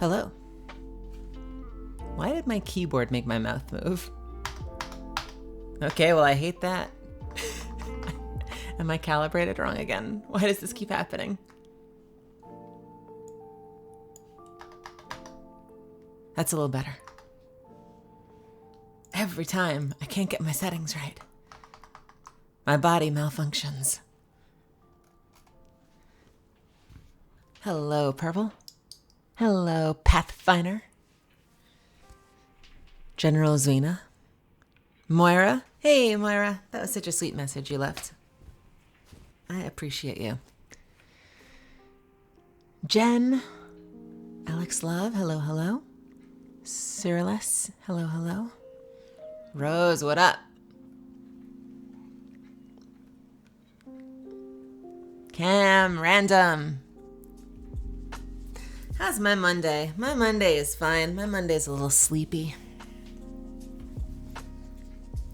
Hello. Why did my keyboard make my mouth move? Okay, well, I hate that. Am I calibrated wrong again? Why does this keep happening? That's a little better. Every time, I can't get my settings right. My body malfunctions. Hello, Purple. Hello, Pathfinder. General Zwina. Moira. Hey, Moira. That was such a sweet message you left. I appreciate you. Jen. Alex Love. Hello, hello. Cyrillus. Hello, hello. Rose, what up? Cam, random. How's my Monday? My Monday is fine. My Monday's a little sleepy.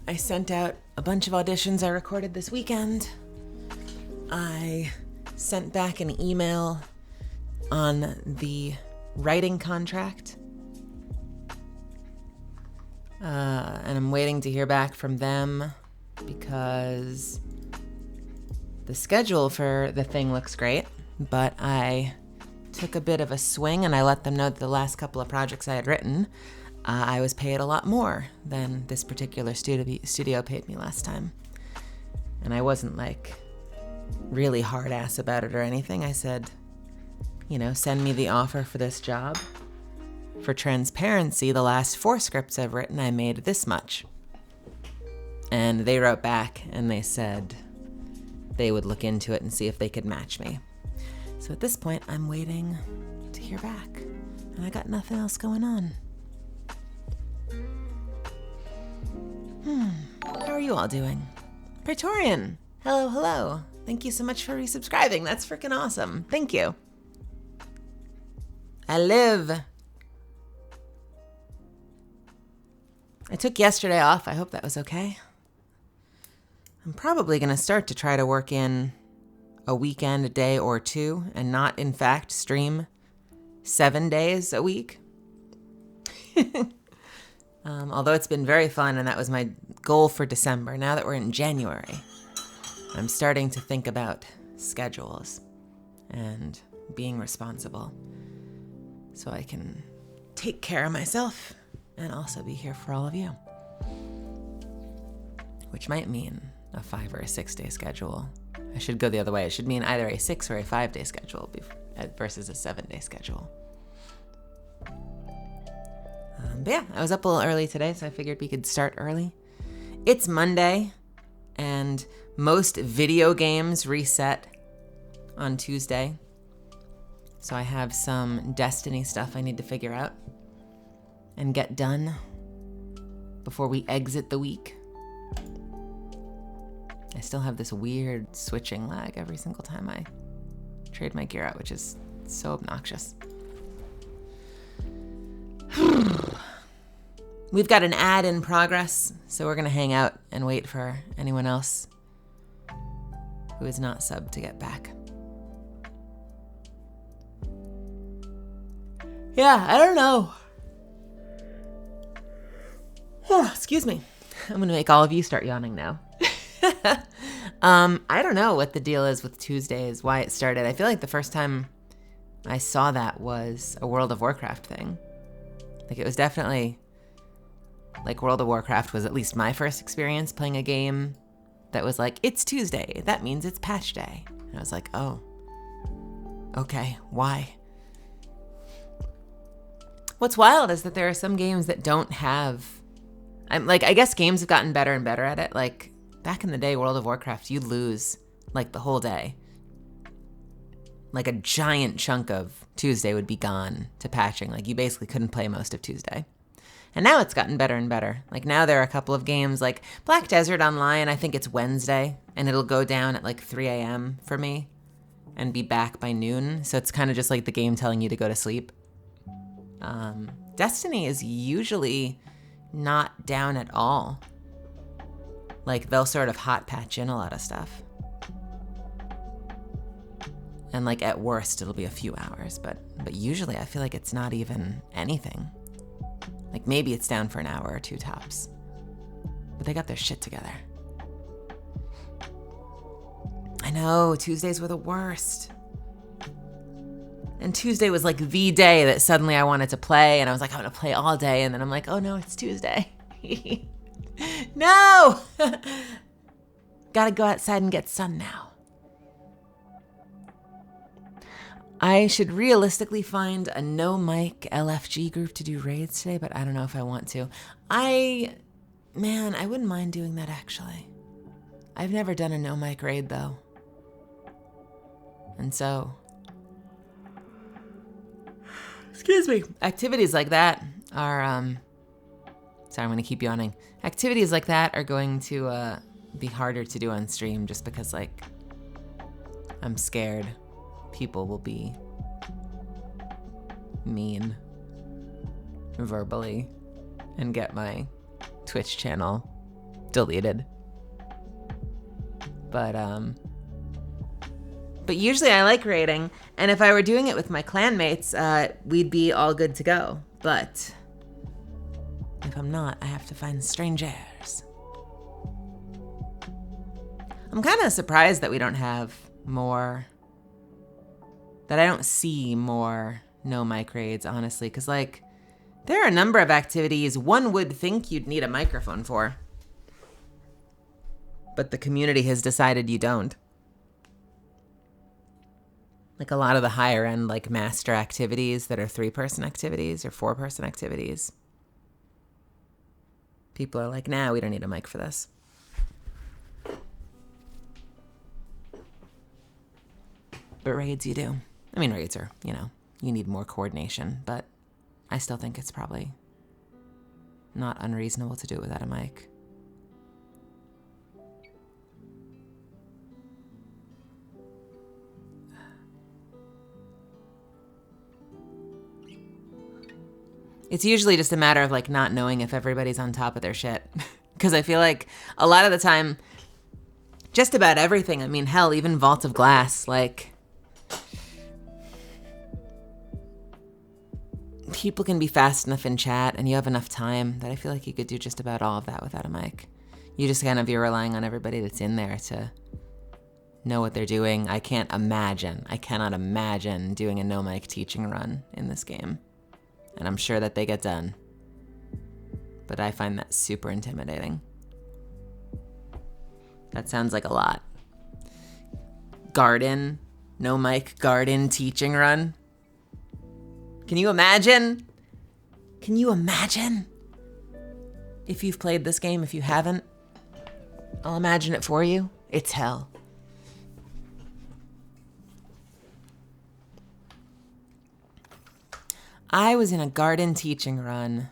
I sent out a bunch of auditions I recorded this weekend. I sent back an email on the writing contract. And I'm waiting to hear back from them because the schedule for the thing looks great, but I took a bit of a swing and I let them know that the last couple of projects I had written, I was paid a lot more than this particular studio paid me last time. And I wasn't like really hard ass about it or anything. I said, send me the offer for this job. For transparency, the last 4 scripts I've written, I made this much. And they wrote back and they said they would look into it and see if they could match me. So at this point, I'm waiting to hear back. And I got nothing else going on. How are you all doing? Praetorian, hello, hello. Thank you so much for resubscribing. That's freaking awesome. Thank you. I live. I took yesterday off. I hope that was okay. I'm probably going to start to try to work in a weekend, a day or 2, and not, in fact, stream 7 days a week. Although it's been very fun, and that was my goal for December. Now that we're in January, I'm starting to think about schedules and being responsible so I can take care of myself and also be here for all of you. Which might mean a 5 or a 6 day schedule. I should go the other way. It should mean either a 6 or a 5 day schedule versus a 7 day schedule. But yeah, I was up a little early today, so I figured we could start early. It's Monday, and most video games reset on Tuesday. So I have some Destiny stuff I need to figure out and get done before we exit the week. I still have this weird switching lag every single time I trade my gear out, which is so obnoxious. We've got an ad in progress, so we're going to hang out and wait for anyone else who is not subbed to get back. Yeah, I don't know. Excuse me. I'm going to make all of you start yawning now. I don't know what the deal is with Tuesdays, why it started. I feel like the first time I saw that was a World of Warcraft thing. Like, it was definitely, like, World of Warcraft was at least my first experience playing a game that was like, it's Tuesday, that means it's patch day. And I was like, oh, okay, why? What's wild is that there are some games that don't have, I guess games have gotten better and better at it. Like, back in the day, World of Warcraft, you'd lose, like, the whole day. Like, a giant chunk of Tuesday would be gone to patching. Like, you basically couldn't play most of Tuesday. And now it's gotten better and better. Like, now there are a couple of games, like Black Desert Online, I think it's Wednesday, and it'll go down at, like, 3 a.m. for me and be back by noon. So it's kind of just like the game telling you to go to sleep. Destiny is usually not down at all. Like, they'll sort of hot patch in a lot of stuff. And like at worst, it'll be a few hours, but usually I feel like it's not even anything. Like maybe it's down for an hour or two tops. But they got their shit together. I know, Tuesdays were the worst. And Tuesday was like the day that suddenly I wanted to play, and I was like, I'm gonna play all day, and then I'm like, oh no, it's Tuesday. No! Gotta go outside and get sun now. I should realistically find a no mic LFG group to do raids today, but I don't know if I want to. I wouldn't mind doing that actually. I've never done a no mic raid though. And so, excuse me, activities like that are, sorry, I'm gonna keep yawning. Activities like that are going to be harder to do on stream just because like, I'm scared people will be mean verbally and get my Twitch channel deleted. But usually I like raiding, and if I were doing it with my clanmates, we'd be all good to go. But if I'm not, I have to find strangers. I'm kind of surprised that we don't have more, that I don't see more no mic raids, honestly, because like there are a number of activities one would think you'd need a microphone for, but the community has decided you don't. Like a lot of the higher end like master activities that are 3-person activities or 4-person activities, people are like, nah, we don't need a mic for this. But raids you do. I mean, raids are, you need more coordination, but I still think it's probably not unreasonable to do it without a mic. It's usually just a matter of like not knowing if everybody's on top of their shit. Because I feel like a lot of the time, just about everything, I mean, hell, even Vault of Glass, like, people can be fast enough in chat and you have enough time that I feel like you could do just about all of that without a mic. You just kind of, you're relying on everybody that's in there to know what they're doing. I cannot imagine doing a no mic teaching run in this game. And I'm sure that they get done. But I find that super intimidating. That sounds like a lot. Garden, no mic garden teaching run. Can you imagine? Can you imagine? If you've played this game, if you haven't, I'll imagine it for you. It's hell. I was in a garden teaching run,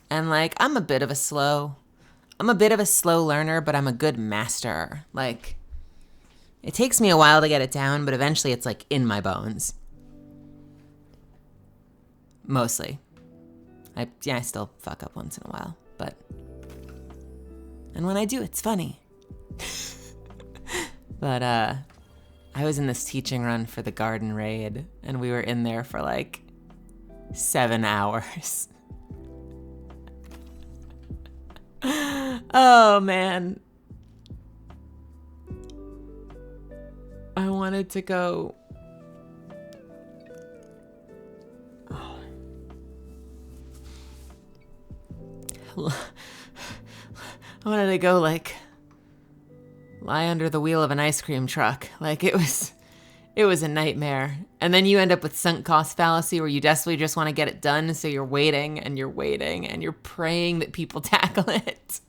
and like, I'm a bit of a slow learner, but I'm a good master. Like, it takes me a while to get it down, but eventually it's like in my bones. Mostly. I still fuck up once in a while, but, and when I do, it's funny. But, I was in this teaching run for the garden raid, and we were in there for like 7 hours. Oh, man. I wanted to go. I wanted to go like lie under the wheel of an ice cream truck. Like it was a nightmare. And then you end up with sunk cost fallacy where you desperately just want to get it done. So you're waiting and you're waiting and you're praying that people tackle it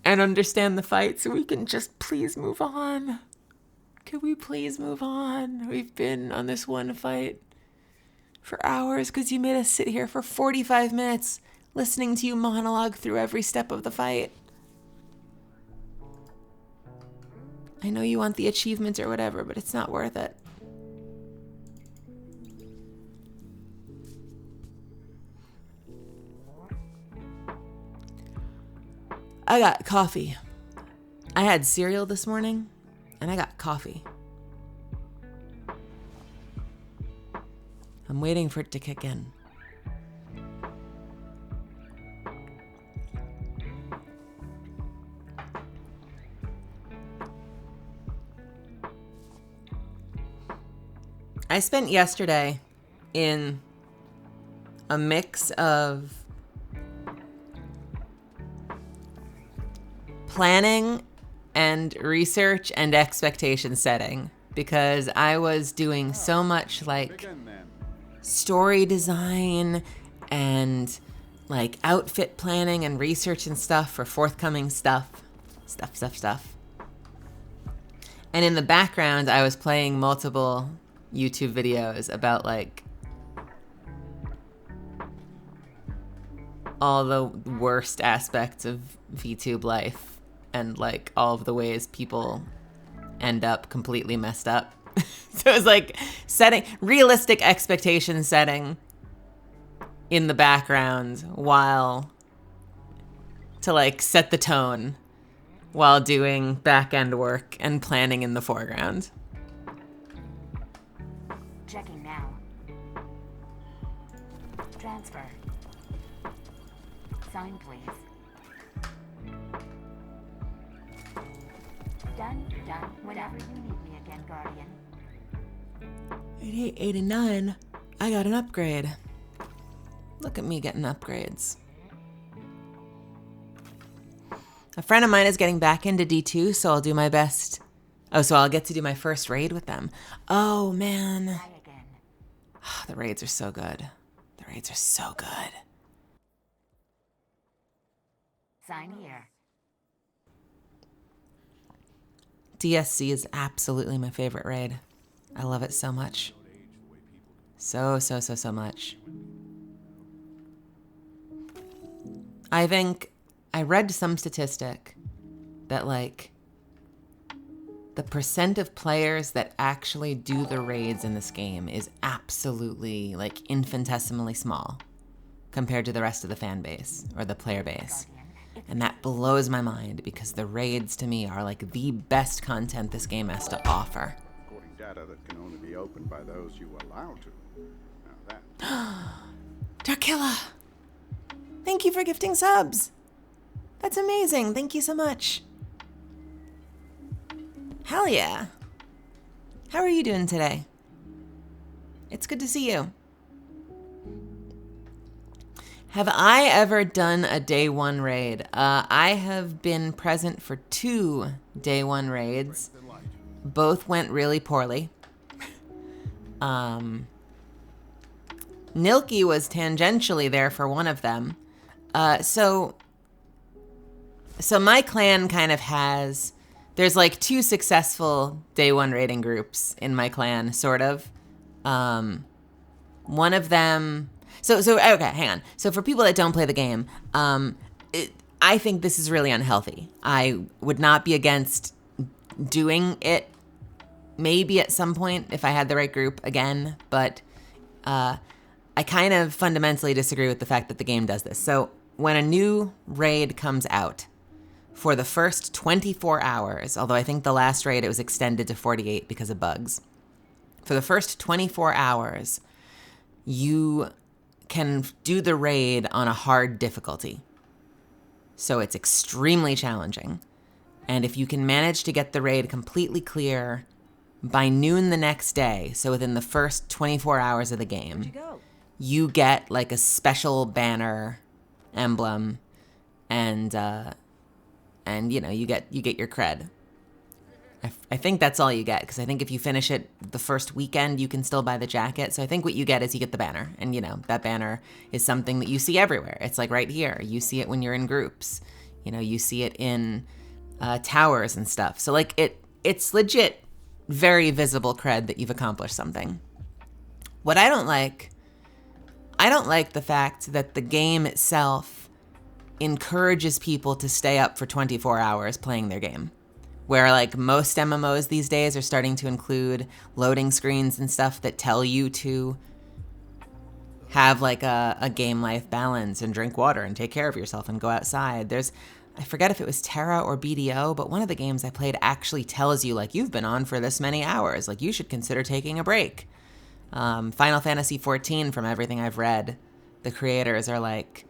and understand the fight so we can just please move on. Can we please move on? We've been on this one fight for hours because you made us sit here for 45 minutes listening to you monologue through every step of the fight. I know you want the achievement or whatever, but it's not worth it. I got coffee. I had cereal this morning, and I got coffee. I'm waiting for it to kick in. I spent yesterday in a mix of planning and research and expectation setting, because I was doing so much like story design and like outfit planning and research and stuff for forthcoming stuff. And in the background, I was playing multiple YouTube videos about like all the worst aspects of VTube life and like all of the ways people end up completely messed up. So it was like setting realistic expectation setting in the background while to like set the tone while doing back end work and planning in the foreground. Checking now. Transfer. Sign, please. Done. Whenever you need me again, Guardian. 88, 89. I got an upgrade. Look at me getting upgrades. A friend of mine is getting back into D2, so I'll do my best. Oh, so I'll get to do my first raid with them. Oh, man. Try again. The raids are so good. The raids are so good. Sign here. DSC is absolutely my favorite raid. I love it so much. So much. I think I read some statistic that like the percent of players that actually do the raids in this game is absolutely like infinitesimally small compared to the rest of the fan base or the player base. And that blows my mind because the raids to me are like the best content this game has to offer. Recording data that can only be opened by those you allow to. Now that. Darkilla! Thank you for gifting subs! That's amazing. Thank you so much. Hell yeah. How are you doing today? It's good to see you. Have I ever done a day one raid? I have been present for 2 day one raids. Both went really poorly. Nilki was tangentially there for one of them. So my clan kind of has, there's like 2 successful day one raiding groups in my clan, sort of. One of them, so okay, hang on. So for people that don't play the game, I think this is really unhealthy. I would not be against doing it maybe at some point if I had the right group again, but I kind of fundamentally disagree with the fact that the game does this. So when a new raid comes out, for the first 24 hours, although I think the last raid it was extended to 48 because of bugs, for the first 24 hours, you can do the raid on a hard difficulty. So it's extremely challenging. And if you can manage to get the raid completely clear by noon the next day, so within the first 24 hours of the game, you get like a special banner emblem and you know, you get your cred. I think that's all you get, because I think if you finish it the first weekend, you can still buy the jacket. So I think what you get is you get the banner. And, you know, that banner is something that you see everywhere. It's like right here. You see it when you're in groups. You know, you see it in towers and stuff. So, like, it's legit very visible cred that you've accomplished something. What I don't like the fact that the game itself encourages people to stay up for 24 hours playing their game. Where like most MMOs these days are starting to include loading screens and stuff that tell you to have like a game life balance and drink water and take care of yourself and go outside. I forget if it was Terra or BDO, but one of the games I played actually tells you like you've been on for this many hours, like you should consider taking a break. Final Fantasy 14, from everything I've read, the creators are like,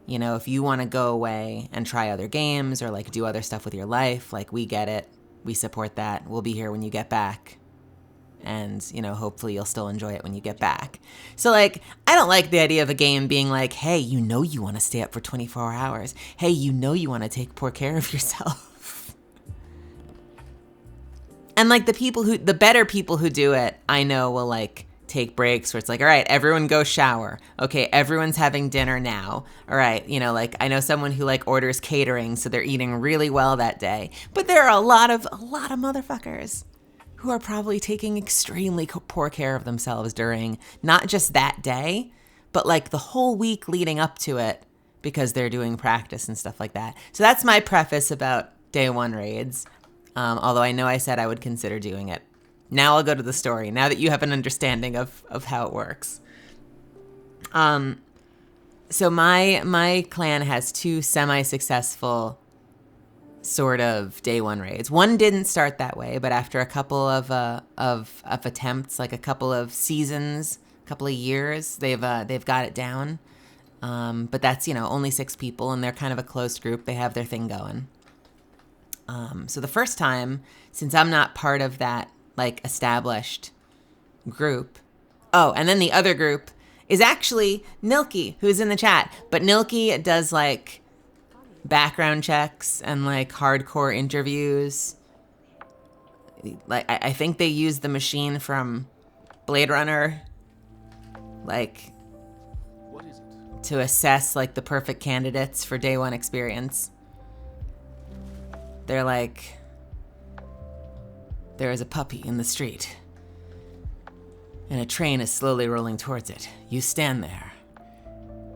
you know, if you want to go away and try other games or like do other stuff with your life, like we get it. We support that. We'll be here when you get back. And, you know, hopefully you'll still enjoy it when you get back. So, like, I don't like the idea of a game being like, hey, you know you want to stay up for 24 hours. Hey, you know you want to take poor care of yourself. And, like, the better people who do it, I know will, like, take breaks where it's like, all right, everyone go shower. Okay, everyone's having dinner now. All right, you know, like, I know someone who, like, orders catering, so they're eating really well that day. But there are a lot of motherfuckers who are probably taking extremely poor care of themselves during not just that day, but like the whole week leading up to it because they're doing practice and stuff like that. So that's my preface about day one raids, although I know I said I would consider doing it. Now I'll go to the story, now that you have an understanding of how it works. So my clan has 2 semi-successful sort of day one raids. One didn't start that way, but after a couple of attempts, like a couple of seasons, a couple of years, they've got it down. But that's, you know, only 6 people, and they're kind of a closed group. They have their thing going. So the first time, since I'm not part of that like established group. Oh, and then the other group is actually Nilky, who's in the chat. But Nilky does like background checks and like hardcore interviews. Like I think they use the machine from Blade Runner, like to assess like the perfect candidates for day one experience. They're like, there is a puppy in the street, and a train is slowly rolling towards it. You stand there,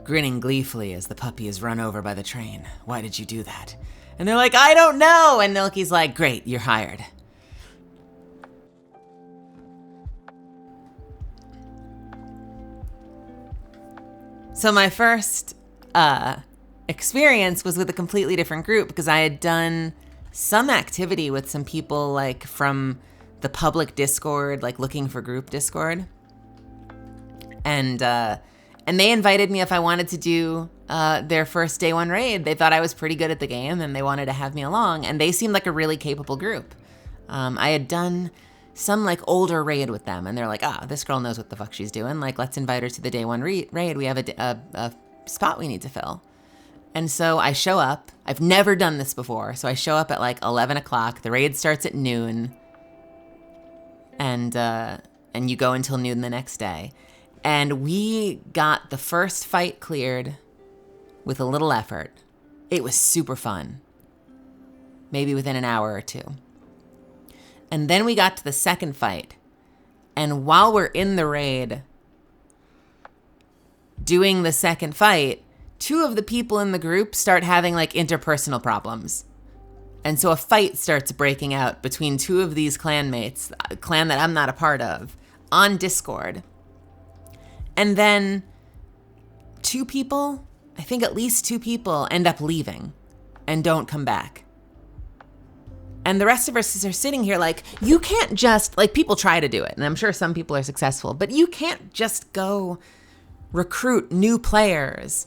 grinning gleefully as the puppy is run over by the train. Why did you do that? And they're like, I don't know. And Nilky's like, great, you're hired. So my first experience was with a completely different group because I had done some activity with some people like from the public Discord, like looking for group Discord. And they invited me if I wanted to do their first day one raid. They thought I was pretty good at the game and they wanted to have me along. And they seemed like a really capable group. I had done some like older raid with them and they're like, this girl knows what the fuck she's doing. Like, let's invite her to the day one raid. We have a spot we need to fill. And so I show up. I've never done this before. So I show up at like 11 o'clock. The raid starts at noon. And you go until noon the next day. And we got the first fight cleared with a little effort. It was super fun. Maybe within an hour or two. And then we got to the second fight. And while we're in the raid doing the second fight, 2 of the people in the group start having like interpersonal problems. And so a fight starts breaking out between 2 of these clanmates, a clan that I'm not a part of, on Discord. And then 2 people, I think at least 2 people, end up leaving and don't come back. And the rest of us are sitting here like, you can't just, like, people try to do it, and I'm sure some people are successful, but you can't just go recruit new players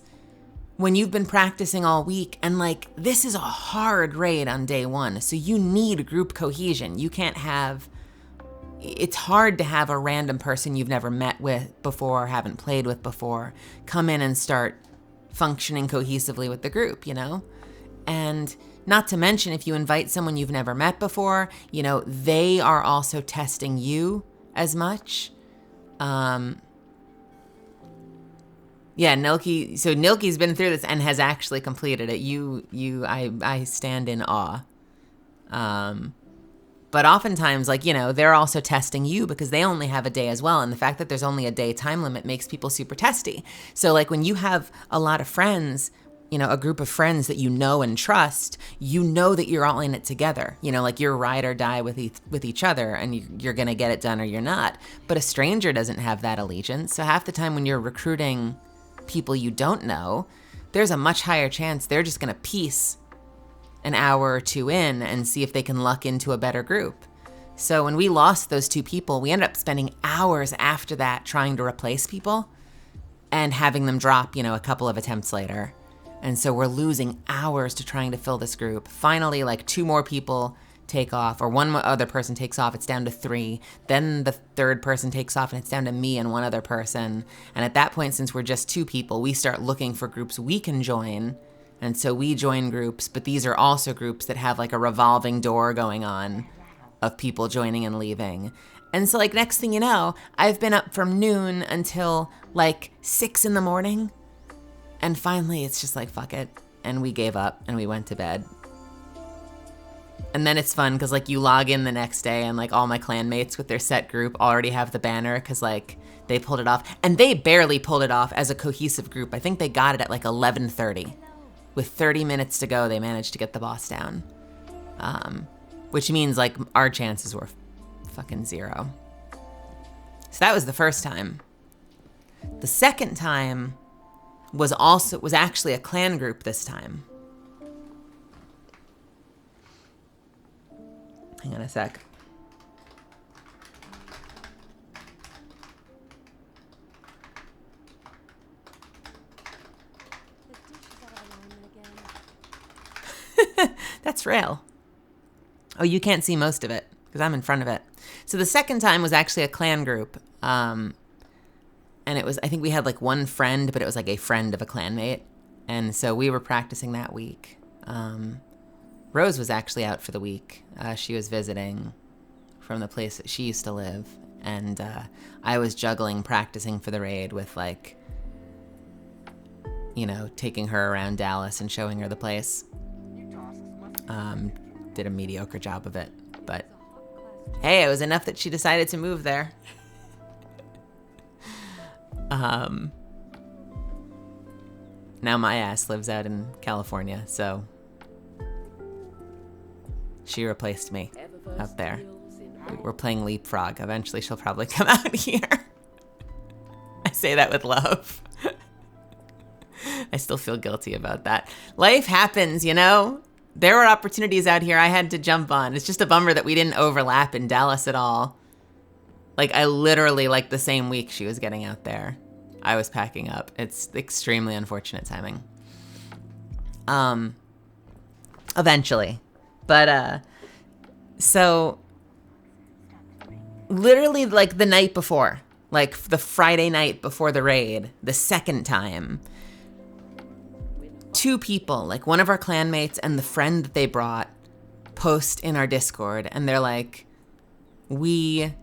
when you've been practicing all week. And like, this is a hard raid on day one. So you need group cohesion. You can't have, it's hard to have a random person you've never met with before, haven't played with before, come in and start functioning cohesively with the group, you know? And not to mention, if you invite someone you've never met before, you know, they are also testing you as much. Yeah, Nilky. So Nilky's been through this and has actually completed it. I stand in awe. But oftentimes, like, you know, they're also testing you because they only have a day as well. And the fact that there's only a day time limit makes people super testy. So like when you have a lot of friends, you know, a group of friends that you know and trust, you know that you're all in it together. You know, like you're ride or die with each other, and you're going to get it done or you're not. But a stranger doesn't have that allegiance. So half the time when you're recruiting people you don't know, there's a much higher chance they're just going to piece an hour or 2 in and see if they can luck into a better group. So when we lost those 2 people, we ended up spending hours after that trying to replace people and having them drop, a couple of attempts later. And so we're losing hours to trying to fill this group. Finally, like 2 more people take off, or 1 other person takes off, it's down to 3. Then the 3rd person takes off and it's down to me and 1 other person. And at that point, since we're just 2 people, we start looking for groups we can join. And so we join groups, but these are also groups that have like a revolving door going on of people joining and leaving. And so like next thing you know, I've been up from noon until like 6 in the morning. And finally it's just like, fuck it. And we gave up and we went to bed. And then it's fun because like you log in the next day and like all my clanmates with their set group already have the banner because like they pulled it off. And they barely pulled it off as a cohesive group. I think they got it at like 11:30. With 30 minutes to go, they managed to get the boss down. Which means like our chances were fucking 0. So that was the first time. The second time was actually a clan group this time. Hang on a sec. That's real. Oh, you can't see most of it because I'm in front of it. So the second time was actually a clan group. And it was, I think we had like 1 friend, but it was like a friend of a clanmate. And so we were practicing that week. Rose was actually out for the week. She was visiting from the place that she used to live. And I was juggling practicing for the raid with like, taking her around Dallas and showing her the place. Did a mediocre job of it, but hey, it was enough that she decided to move there. Now my ass lives out in California, so she replaced me up there. We're playing Leapfrog. Eventually she'll probably come out here. I say that with love. I still feel guilty about that. Life happens, There were opportunities out here I had to jump on. It's just a bummer that we didn't overlap in Dallas at all. Like, I literally, like, the same week she was getting out there, I was packing up. It's extremely unfortunate timing. Eventually. But, so, literally, like, the night before, like, the Friday night before the raid, the second time, 2 people, like one of our clanmates and the friend that they brought, post in our Discord, and they're like, we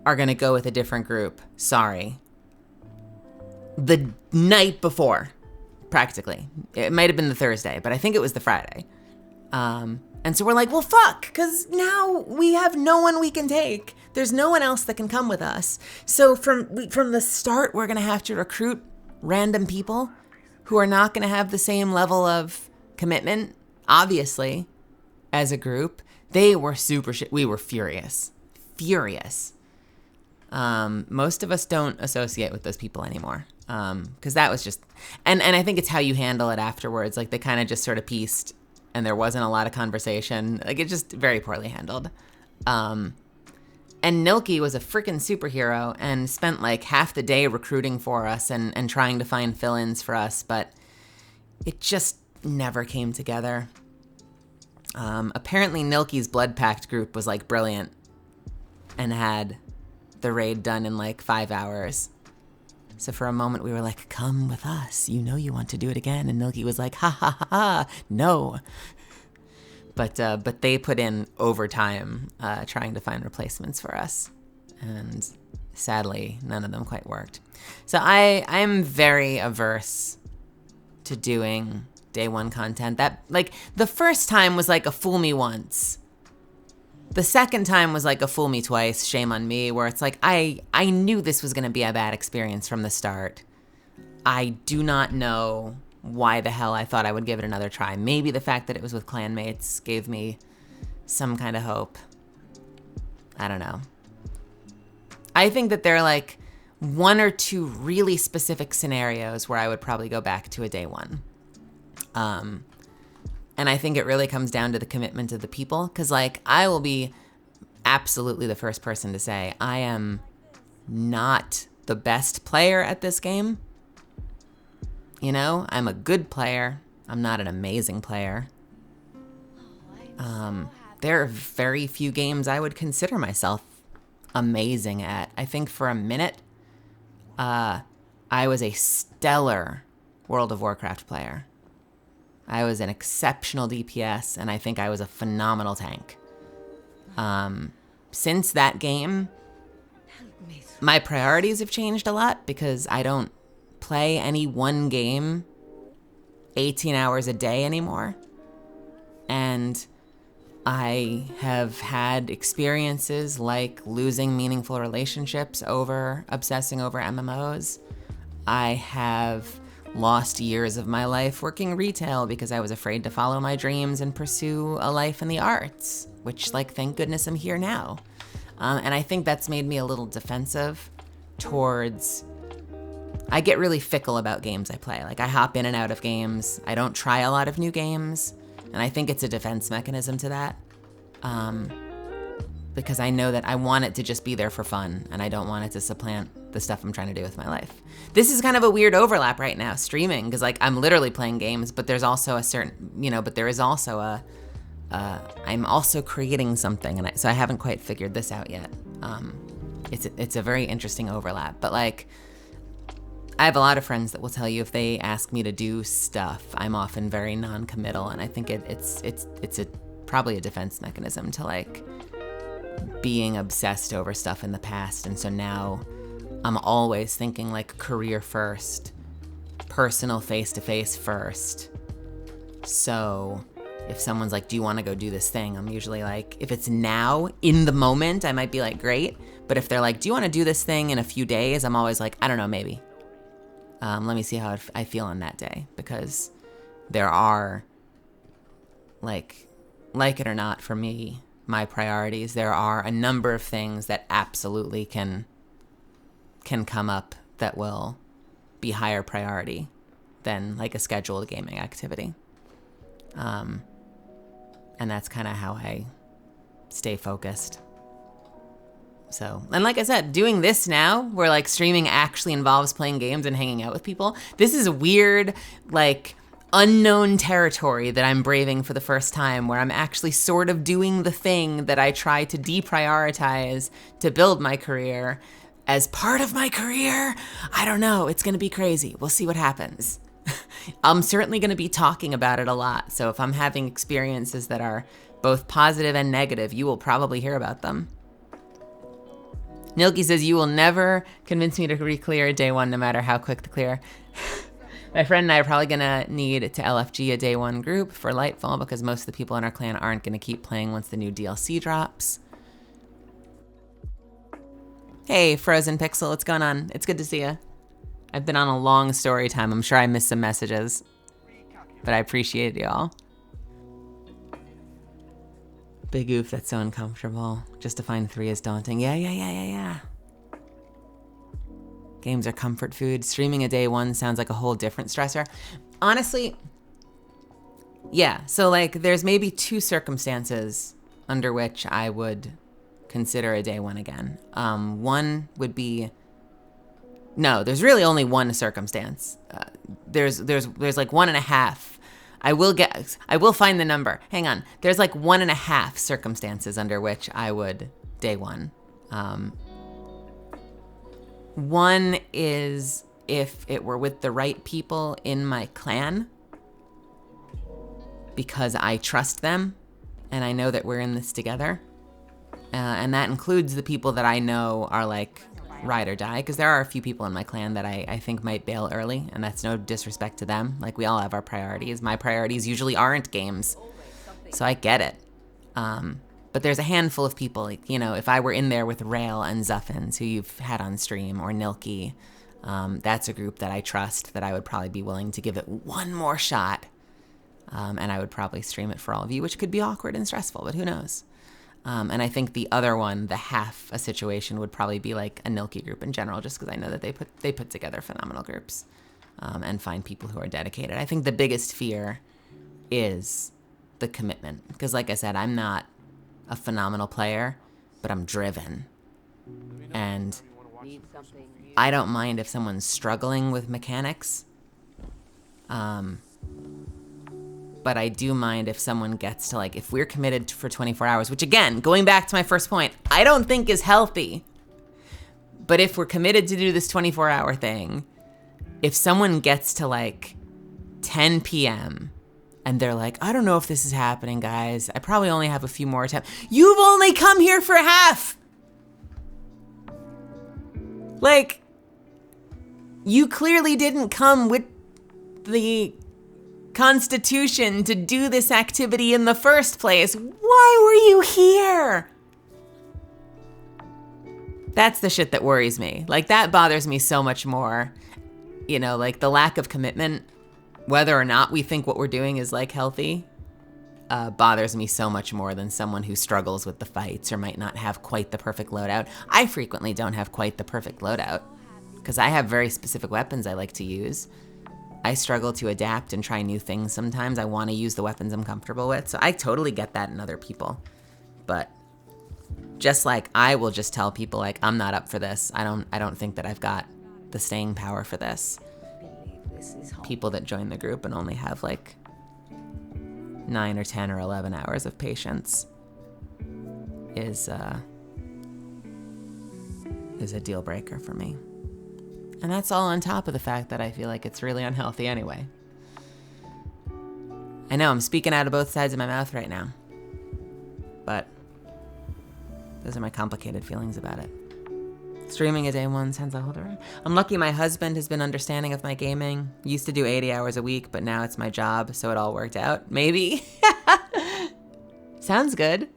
are going to go with a different group. Sorry. The night before, practically. It might have been the Thursday, but I think it was the Friday. And so we're like, well, fuck, because now we have no one we can take. There's no one else that can come with us. So from the start, we're going to have to recruit random people who are not going to have the same level of commitment, obviously, as a group. They were we were furious. Most of us don't associate with those people anymore. Because that was just, and I think it's how you handle it afterwards. Like, they kind of just sort of pieced, and there wasn't a lot of conversation. Like, it just very poorly handled. And Nilky was a freaking superhero and spent like half the day recruiting for us and trying to find fill-ins for us, but it just never came together. Apparently Nilky's Blood Pact group was like brilliant and had the raid done in like 5 hours. So for a moment we were like, come with us. You know you want to do it again. And Nilky was like, ha ha ha ha, no. But they put in overtime trying to find replacements for us. And sadly, none of them quite worked. So I am very averse to doing day 1 content. That, like, the first time was like a fool me once. The second time was like a fool me twice, shame on me, where it's like, I knew this was going to be a bad experience from the start. I do not know why the hell I thought I would give it another try. Maybe the fact that it was with clanmates gave me some kind of hope. I don't know. I think that there are like 1 or 2 really specific scenarios where I would probably go back to a day 1. And I think it really comes down to the commitment of the people. Because like, I will be absolutely the first person to say I am not the best player at this game. You know, I'm a good player. I'm not an amazing player. There are very few games I would consider myself amazing at. I think for a minute, I was a stellar World of Warcraft player. I was an exceptional DPS, and I think I was a phenomenal tank. Since that game, my priorities have changed a lot because I don't play any one game 18 hours a day anymore. And I have had experiences like losing meaningful relationships over obsessing over MMOs. I have lost years of my life working retail because I was afraid to follow my dreams and pursue a life in the arts, which, like, thank goodness I'm here now. And I think that's made me a little defensive towards... I get really fickle about games I play. Like, I hop in and out of games. I don't try a lot of new games. And I think it's a defense mechanism to that. Because I know that I want it to just be there for fun, and I don't want it to supplant the stuff I'm trying to do with my life. This is kind of a weird overlap right now, streaming, because, like, I'm literally playing games, but there's also a certain, you know, but there is also I'm also creating something, and so I haven't quite figured this out yet. It's a very interesting overlap, but, like, I have a lot of friends that will tell you if they ask me to do stuff, I'm often very non-committal, and I think it's probably a defense mechanism to, like, being obsessed over stuff in the past. And so now I'm always thinking, like, career first, personal face-to-face first. So if someone's like, do you want to go do this thing? I'm usually like, if it's now, in the moment, I might be like, great. But if they're like, do you want to do this thing in a few days? I'm always like, I don't know, maybe. Let me see how I feel on that day. Because there are, like it or not, for me, my priorities, there are a number of things that absolutely can come up that will be higher priority than, like, a scheduled gaming activity. And that's kind of how I stay focused. So, and like I said, doing this now, where, like, streaming actually involves playing games and hanging out with people, this is weird, like, unknown territory that I'm braving for the first time, where I'm actually sort of doing the thing that I try to deprioritize to build my career as part of my career. I don't know. It's going to be crazy. We'll see what happens. I'm certainly going to be talking about it a lot. So if I'm having experiences that are both positive and negative, you will probably hear about them. Nilky says, you will never convince me to re-clear day one, no matter how quick to clear. My friend and I are probably going to need to LFG a day one group for Lightfall because most of the people in our clan aren't going to keep playing once the new DLC drops. Hey, Frozen Pixel, what's going on? It's good to see you. I've been on a long story time. I'm sure I missed some messages, but I appreciate y'all. Big oof, that's so uncomfortable. Just to find 3 is daunting. Yeah. Games are comfort food. Streaming a day one sounds like a whole different stressor. Honestly, yeah. So, like, there's maybe 2 circumstances under which I would consider a day one again. One would be, no, there's really only one circumstance. There's like 1.5. I will find the number. Hang on. There's like 1.5 circumstances under which I would day one. One is if it were with the right people in my clan, because I trust them and I know that we're in this together. And that includes the people that I know are, like, ride or die, because there are a few people in my clan that I think might bail early, and that's no disrespect to them. Like, we all have our priorities. My priorities usually aren't games, so I get it. But there's a handful of people, like, you know, if I were in there with Rail and Zuffins, who you've had on stream, or Nilky, that's a group that I trust, that I would probably be willing to give it one more shot. And I would probably stream it for all of you, which could be awkward and stressful, but who knows? And I think the other one, the half a situation, would probably be like a Nilky group in general, just because I know that they put together phenomenal groups and find people who are dedicated. I think the biggest fear is the commitment, because, like I said, I'm not a phenomenal player, but I'm driven. And I don't mind if someone's struggling with mechanics. But I do mind if someone gets to, like, if we're committed for 24 hours, which again, going back to my first point, I don't think is healthy. But if we're committed to do this 24-hour thing, if someone gets to like 10 p.m. and they're like, I don't know if this is happening, guys. I probably only have a few more attempts. You've only come here for half. Like, you clearly didn't come with the Constitution to do this activity in the first place. Why were you here? That's the shit that worries me. Like, that bothers me so much more. You know, like the lack of commitment, whether or not we think what we're doing is like healthy, bothers me so much more than someone who struggles with the fights or might not have quite the perfect loadout. I frequently don't have quite the perfect loadout because I have very specific weapons I like to use. I struggle to adapt and try new things sometimes. I want to use the weapons I'm comfortable with. So I totally get that in other people. But just like I will just tell people, like, I'm not up for this. I don't think that I've got the staying power for this. People that join the group and only have like 9 or 10 or 11 hours of patience is a deal breaker for me. And that's all on top of the fact that I feel like it's really unhealthy anyway. I know I'm speaking out of both sides of my mouth right now, but those are my complicated feelings about it. Streaming a day one sounds a whole different. I'm lucky my husband has been understanding of my gaming. Used to do 80 hours a week, but now it's my job, so it all worked out. Maybe. Sounds good.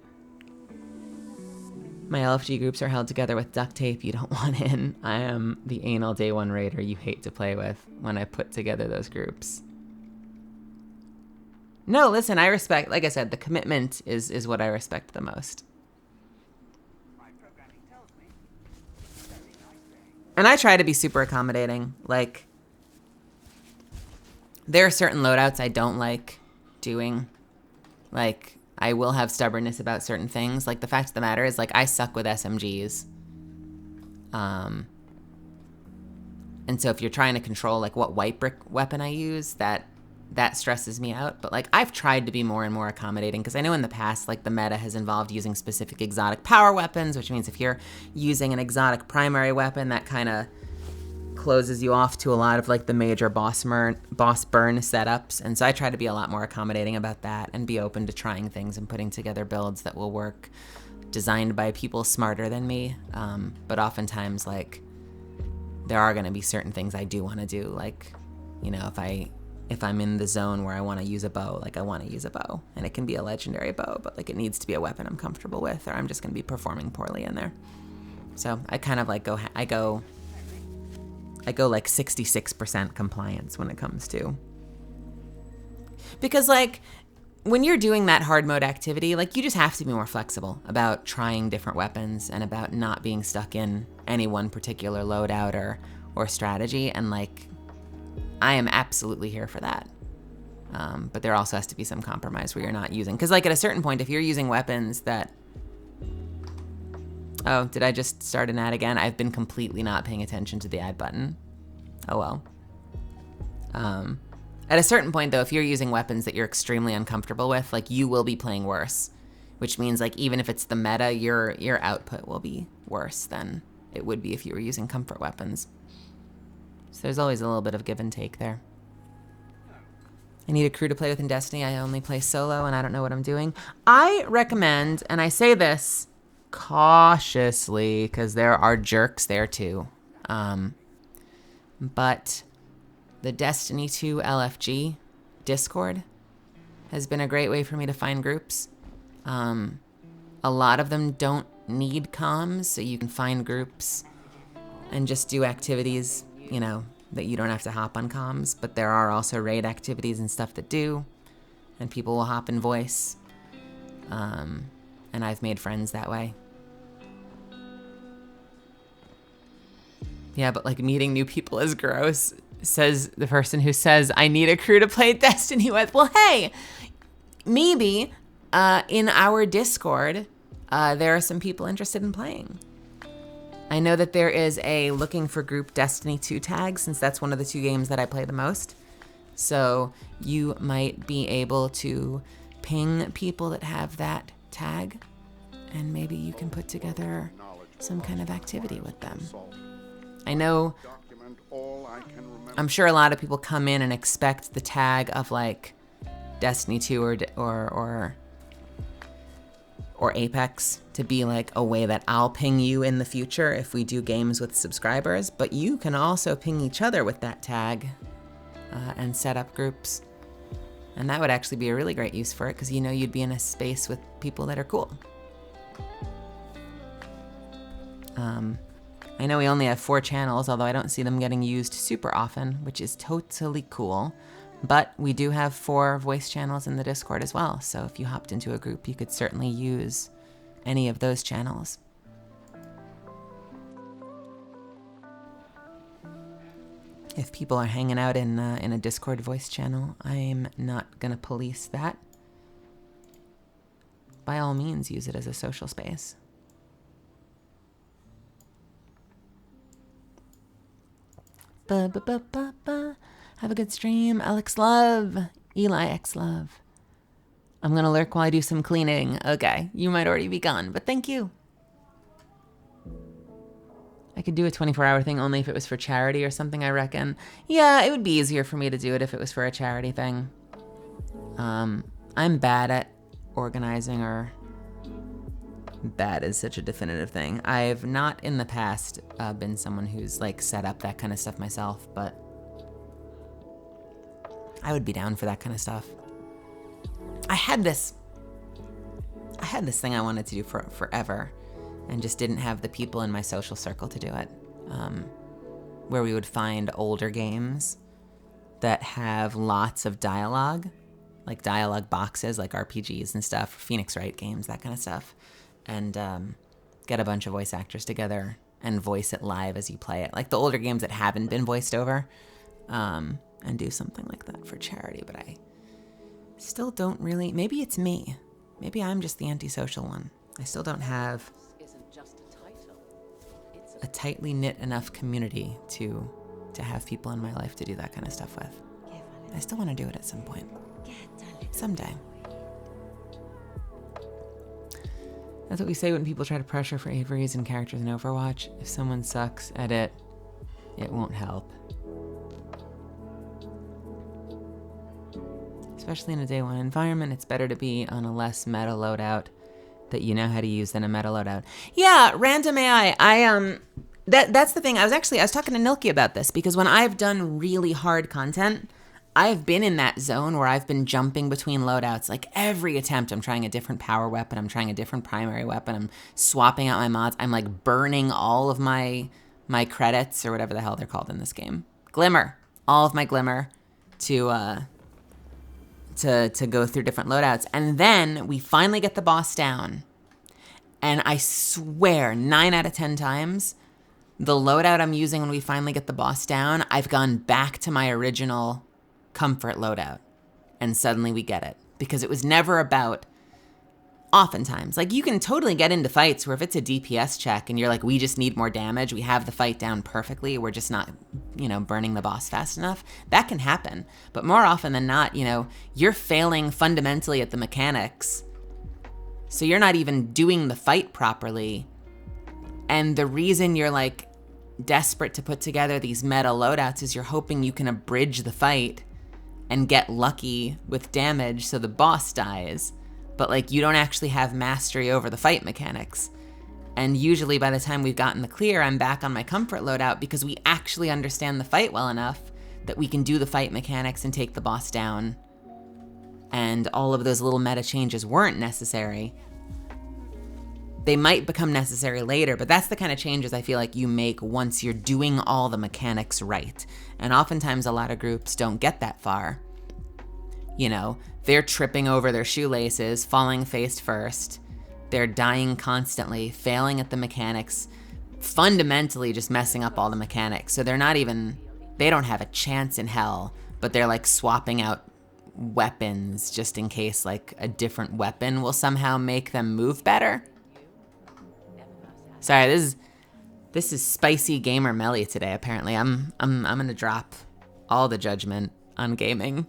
My LFG groups are held together with duct tape you don't want in. I am the anal day one raider you hate to play with when I put together those groups. No, listen, I respect, like I said, the commitment is what I respect the most. And I try to be super accommodating. Like, there are certain loadouts I don't like doing. Like, I will have stubbornness about certain things. Like, the fact of the matter is, like, I suck with SMGs. And so if you're trying to control, like, what white brick weapon I use, that stresses me out. But, like, I've tried to be more and more accommodating because I know in the past, like, the meta has involved using specific exotic power weapons, which means if you're using an exotic primary weapon, that kind of closes you off to a lot of like the major boss burn setups. And so I try to be a lot more accommodating about that and be open to trying things and putting together builds that will work, designed by people smarter than me. But oftentimes, like, there are going to be certain things I do want to do. Like, you know, if I'm in the zone where I want to use a bow, like I want to use a bow, and it can be a legendary bow, but like it needs to be a weapon I'm comfortable with, or I'm just going to be performing poorly in there. So I kind of like I go like 66% compliance when it comes to, because like when you're doing that hard mode activity, like you just have to be more flexible about trying different weapons and about not being stuck in any one particular loadout or strategy. And like, I am absolutely here for that. But there also has to be some compromise where you're not using, because like at a certain point, if you're using weapons that, oh, did I just start an ad again? I've been completely not paying attention to the ad button. Oh well. At a certain point though, if you're using weapons that you're extremely uncomfortable with, like you will be playing worse, which means like even if it's the meta, your output will be worse than it would be if you were using comfort weapons. So there's always a little bit of give and take there. I need a crew to play with in Destiny. I only play solo and I don't know what I'm doing. I recommend, and I say this cautiously because there are jerks there too, but the Destiny 2 LFG Discord has been a great way for me to find groups. A lot of them don't need comms, so you can find groups and just do activities, you know, that you don't have to hop on comms, but there are also raid activities and stuff that do, and people will hop in voice, and I've made friends that way. Yeah, but like meeting new people is gross, says the person who says, I need a crew to play Destiny with. Well, hey, maybe in our Discord, there are some people interested in playing. I know that there is a looking for group Destiny 2 tag, since that's one of the 2 games that I play the most. So you might be able to ping people that have that tag, and maybe you can put together some kind of activity with them. I know, I'm sure a lot of people come in and expect the tag of like Destiny 2 or Apex to be like a way that I'll ping you in the future if we do games with subscribers, but you can also ping each other with that tag and set up groups. And that would actually be a really great use for it, because you'd be in a space with people that are cool. I know we only have 4 channels, although I don't see them getting used super often, which is totally cool. But we do have 4 voice channels in the Discord as well, so if you hopped into a group, you could certainly use any of those channels. If people are hanging out in a Discord voice channel, I'm not gonna police that. By all means, use it as a social space. Have a good stream, Alex Love, Eli X Love. I'm gonna lurk while I do some cleaning. Okay, you might already be gone, but thank you. I could do a 24-hour thing only if it was for charity or something, I reckon. Yeah, it would be easier for me to do it if it was for a charity thing. I'm bad at organizing, or bad is such a definitive thing. I've not in the past been someone who's like set up that kind of stuff myself, but I would be down for that kind of stuff. I had this thing I wanted to do for forever, and just didn't have the people in my social circle to do it. Where we would find older games that have lots of dialogue, like dialogue boxes, like RPGs and stuff, Phoenix Wright games, that kind of stuff, and get a bunch of voice actors together and voice it live as you play it, like the older games that haven't been voiced over, and do something like that for charity. But I still don't really, maybe it's me. Maybe I'm just the antisocial one. I still don't have a tightly knit enough community to have people in my life to do that kind of stuff with. I still want to do it at some point. Someday. That's what we say when people try to pressure for Avery's and characters in Overwatch. If someone sucks at it, it won't help. Especially in a day 1 environment, it's better to be on a less meta loadout that you know how to use than a meta loadout. Yeah, random AI. That's the thing. I was talking to Nilki about this, because when I've done really hard content, I've been in that zone where I've been jumping between loadouts. Like every attempt, I'm trying a different power weapon. I'm trying a different primary weapon. I'm swapping out my mods. I'm like burning all of my credits, or whatever the hell they're called in this game. Glimmer. All of my glimmer to go through different loadouts. And then we finally get the boss down. And I swear 9 out of 10 times, the loadout I'm using when we finally get the boss down, I've gone back to my original comfort loadout. And suddenly we get it. Because it was never about, oftentimes, like you can totally get into fights where if it's a DPS check and you're like, we just need more damage, we have the fight down perfectly, we're just not, burning the boss fast enough. That can happen. But more often than not, you're failing fundamentally at the mechanics. So you're not even doing the fight properly. And the reason you're like desperate to put together these meta loadouts is you're hoping you can abridge the fight and get lucky with damage so the boss dies. But like you don't actually have mastery over the fight mechanics. And usually by the time we've gotten the clear, I'm back on my comfort loadout because we actually understand the fight well enough that we can do the fight mechanics and take the boss down. And all of those little meta changes weren't necessary. They might become necessary later, but that's the kind of changes I feel like you make once you're doing all the mechanics right. And oftentimes a lot of groups don't get that far. They're tripping over their shoelaces, falling face first. They're dying constantly, failing at the mechanics, fundamentally just messing up all the mechanics. So they don't have a chance in hell, but they're like swapping out weapons just in case like a different weapon will somehow make them move better. Sorry, this is spicy gamer Melly today. Apparently, I'm gonna drop all the judgment on gaming.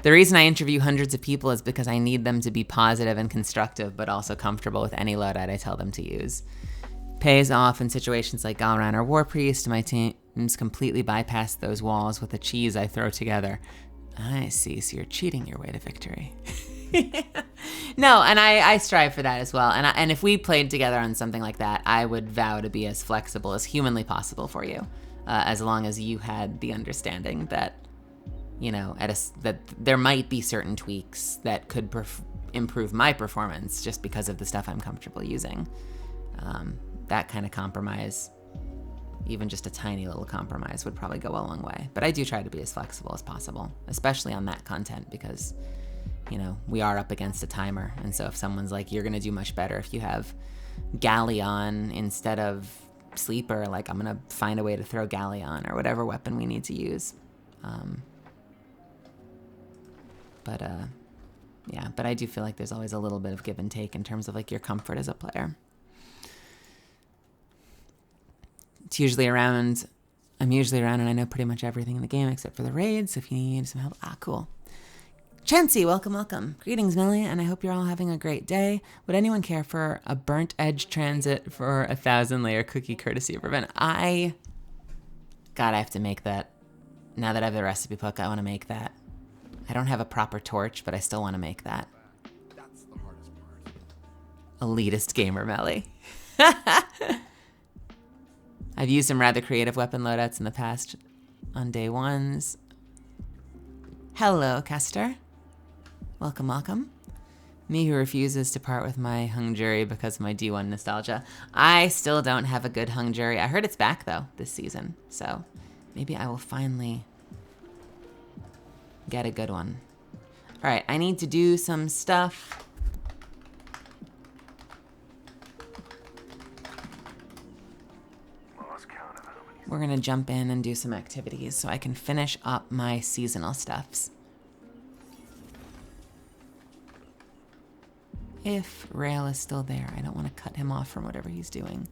The reason I interview hundreds of people is because I need them to be positive and constructive, but also comfortable with any loadout I tell them to use. Pays off in situations like Galran or War Priest. My teams completely bypass those walls with the cheese I throw together. I see, so you're cheating your way to victory. No, and I strive for that as well. And if we played together on something like that, I would vow to be as flexible as humanly possible for you, as long as you had the understanding that, that there might be certain tweaks that could improve my performance just because of the stuff I'm comfortable using. That kind of compromise, even just a tiny little compromise, would probably go a long way. But I do try to be as flexible as possible, especially on that content, because, we are up against a timer. And so if someone's like, you're going to do much better if you have Galleon instead of Sleeper, like, I'm going to find a way to throw Galleon or whatever weapon we need to use. But I do feel like there's always a little bit of give and take in terms of like your comfort as a player. I'm usually around and I know pretty much everything in the game except for the raids, so if you need some help, cool. Chansey, welcome. Greetings, Melly, and I hope you're all having a great day. Would anyone care for a burnt edge transit for a 1,000-layer cookie courtesy of Raven? I have to make that. Now that I have the recipe book, I want to make that. I don't have a proper torch, but I still want to make that. That's the hardest part. Elitist gamer Melly. I've used some rather creative weapon loadouts in the past on day ones. Hello, Kester. Welcome. Me who refuses to part with my hung jury because of my D1 nostalgia. I still don't have a good hung jury. I heard it's back, though, this season. So maybe I will finally get a good one. All right, I need to do some stuff. We're gonna jump in and do some activities so I can finish up my seasonal stuffs. If Rail is still there, I don't want to cut him off from whatever he's doing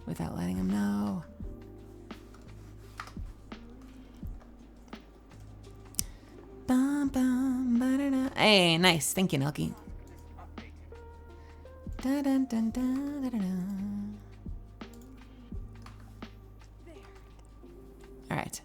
without letting him know. Bum, bum, ba-da-da. Hey, nice. Thank you, Nelky. Da, dun, dun, dun, da, da, da. All right.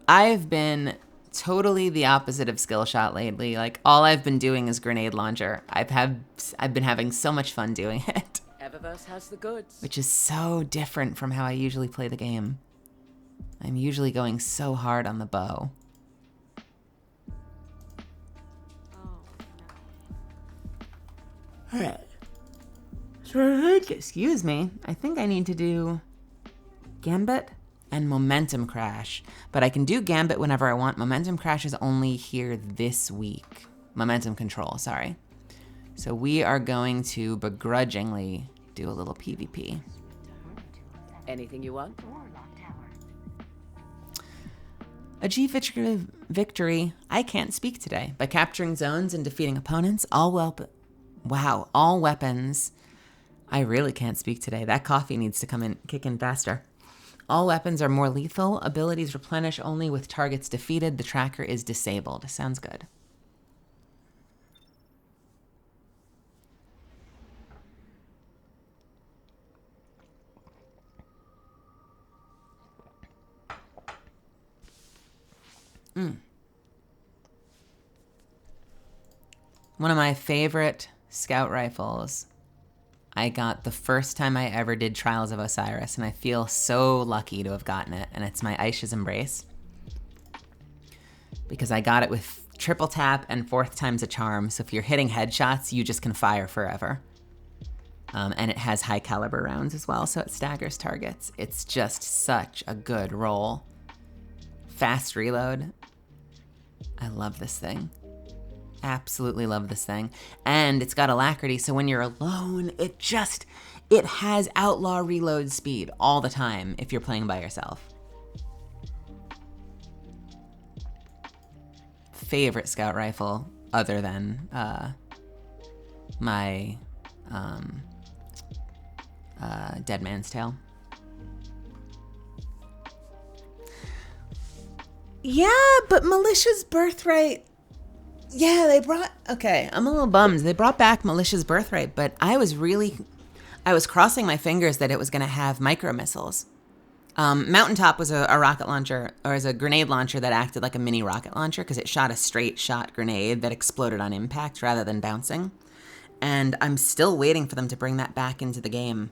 I've been totally the opposite of Skillshot lately. Like, all I've been doing is grenade launcher. I've been having so much fun doing it. Eververse has the goods. Which is so different from how I usually play the game. I'm usually going so hard on the bow. All right. Excuse me. I think I need to do Gambit and Momentum Crash. But I can do Gambit whenever I want. Momentum Crash is only here this week. Momentum Control, sorry. So we are going to begrudgingly do a little PvP. Anything you want? Achieve victory. I can't speak today. By capturing zones and defeating opponents, all weapons. I really can't speak today. That coffee needs to kick in faster. All weapons are more lethal. Abilities replenish only with targets defeated. The tracker is disabled. Sounds good. One of my favorite scout rifles I got the first time I ever did Trials of Osiris, and I feel so lucky to have gotten it, and it's my Aisha's Embrace. Because I got it with triple tap and 4th time's a charm, so if you're hitting headshots, you just can fire forever. And it has high caliber rounds as well, so it staggers targets. It's just such a good roll. Fast reload. I love this thing. Absolutely love this thing. And it's got alacrity, so when you're alone, it has outlaw reload speed all the time if you're playing by yourself. favorite scout rifle other than my Dead Man's Tale. Yeah, but Militia's Birthright. Yeah, okay, I'm a little bummed. They brought back Militia's Birthright, but I was crossing my fingers that it was going to have micro missiles. Mountaintop was a rocket launcher, or as a grenade launcher that acted like a mini rocket launcher because it shot a straight shot grenade that exploded on impact rather than bouncing. And I'm still waiting for them to bring that back into the game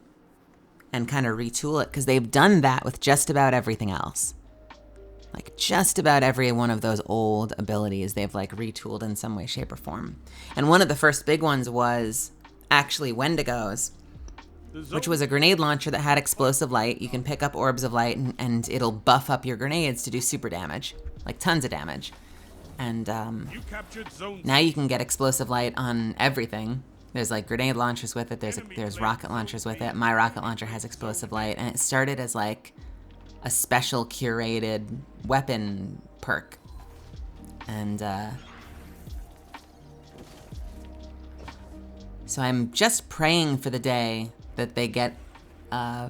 and kind of retool it, because they've done that with just about everything else. Like, just about every one of those old abilities they've, like, retooled in some way, shape, or form. And one of the first big ones was actually Wendigos, which was a grenade launcher that had explosive light. You can pick up orbs of light, and it'll buff up your grenades to do super damage, like tons of damage. And now you can get explosive light on everything. There's like grenade launchers with it. There's rocket launchers with it. My rocket launcher has explosive light, and it started as like a special curated weapon perk. And so I'm just praying for the day that they get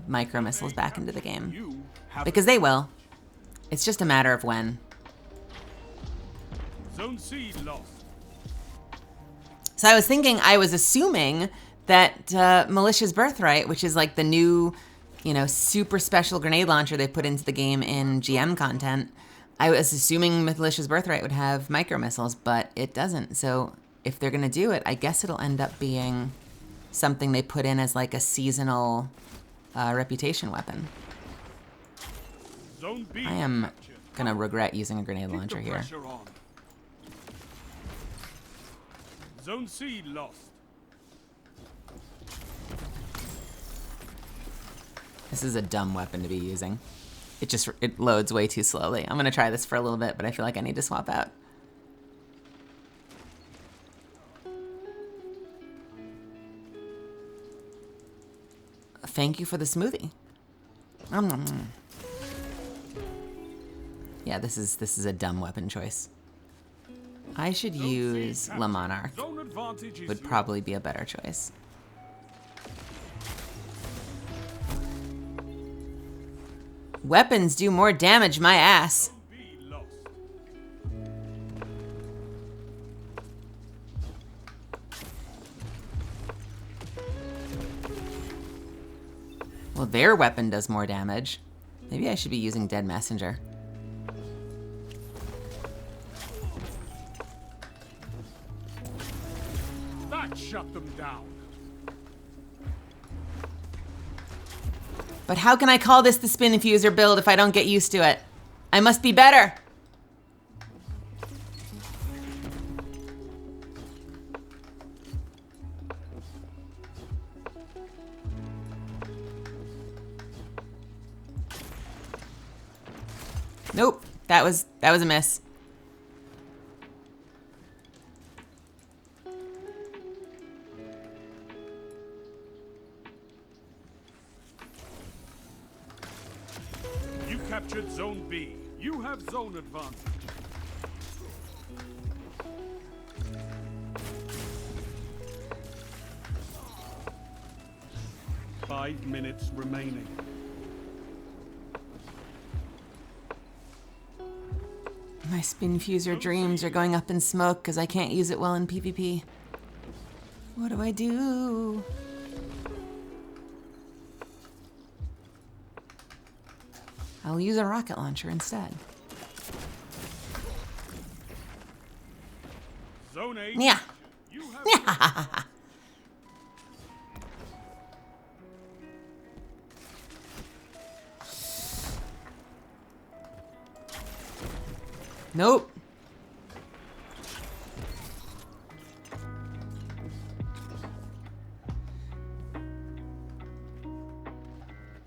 micro missiles back into the game, because they will. It's just a matter of when. Zone C lost. So I was assuming that Militia's Birthright, which is like the new, super special grenade launcher they put into the game in GM content, I was assuming Militia's Birthright would have micro missiles, but it doesn't. So if they're gonna do it, I guess it'll end up being something they put in as like a seasonal reputation weapon. Zone B I am gonna regret using a grenade Keep launcher the here. pressure on. Zone C lost. This is a dumb weapon to be using. It loads way too slowly. I'm gonna try this for a little bit, but I feel like I need to swap out. Thank you for the smoothie. Yeah, this is a dumb weapon choice. I should use Le Monarch. Zone advantage is Would yours. probably be a better choice. Weapons do more damage, my ass. Zone B lost. Well, their weapon does more damage. Maybe I should be using Dead Messenger. That shut them down. But how can I call this the spin infuser build if I don't get used to it? I must be better. Nope, that was a miss. You captured Zone B. You have zone advantage. Five minutes remaining. My spin fuser dreams are going up in smoke because I can't use it well in PvP. What do I do? I'll use a rocket launcher instead. Zone A. Yeah. You have Nope.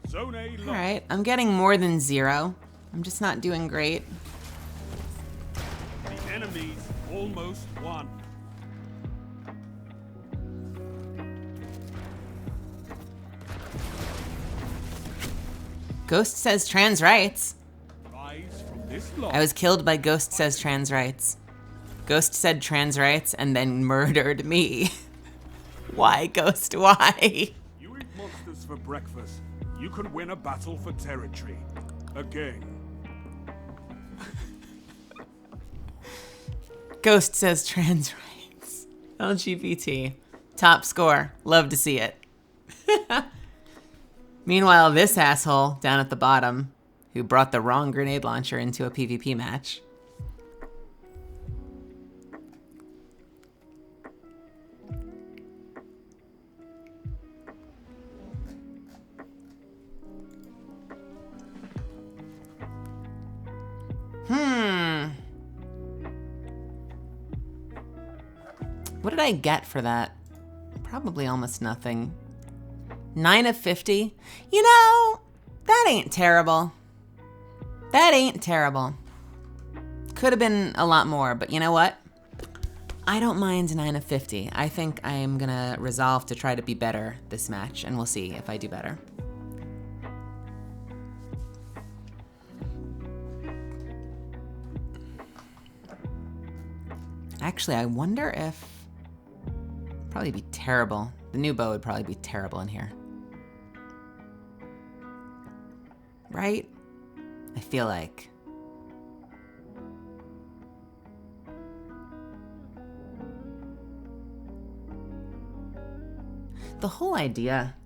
Zone A lost. All right, I'm getting more than 0. I'm just not doing great. The enemy's almost won. Ghost says trans rights. Rise from this loss. I was killed by Ghost says trans rights. Ghost said trans rights and then murdered me. Why, Ghost? Why? You eat monsters for breakfast. You can win a battle for territory. Again. Ghost says trans rights. LGBT. Top score. Love to see it. Meanwhile, this asshole down at the bottom, who brought the wrong grenade launcher into a PvP match. What did I get for that? Probably almost nothing. 9 of 50? You know, that ain't terrible. That ain't terrible. Could have been a lot more, but you know what? I don't mind 9 of 50. I think I am gonna resolve to try to be better this match, and we'll see if I do better. Actually, I wonder if... Probably be terrible. The new bow would probably be terrible in here. Right? I feel like. The whole idea,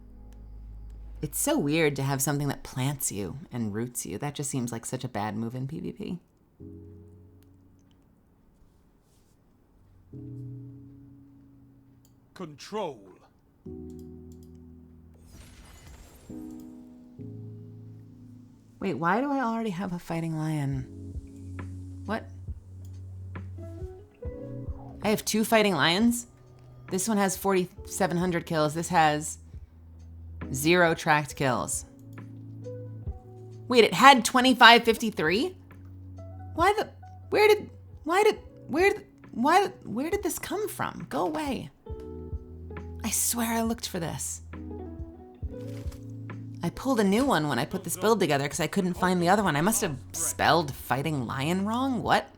it's so weird to have something that plants you and roots you. That just seems like such a bad move in PvP. Control. Wait, why do I already have a fighting lion? What? I have 2 fighting lions? This one has 4,700 kills. This has 0 tracked kills. Wait, it had 2553? Where did this come from? Go away. I swear I looked for this. I pulled a new one when I put this build together because I couldn't find the other one. I must have spelled fighting lion wrong. What?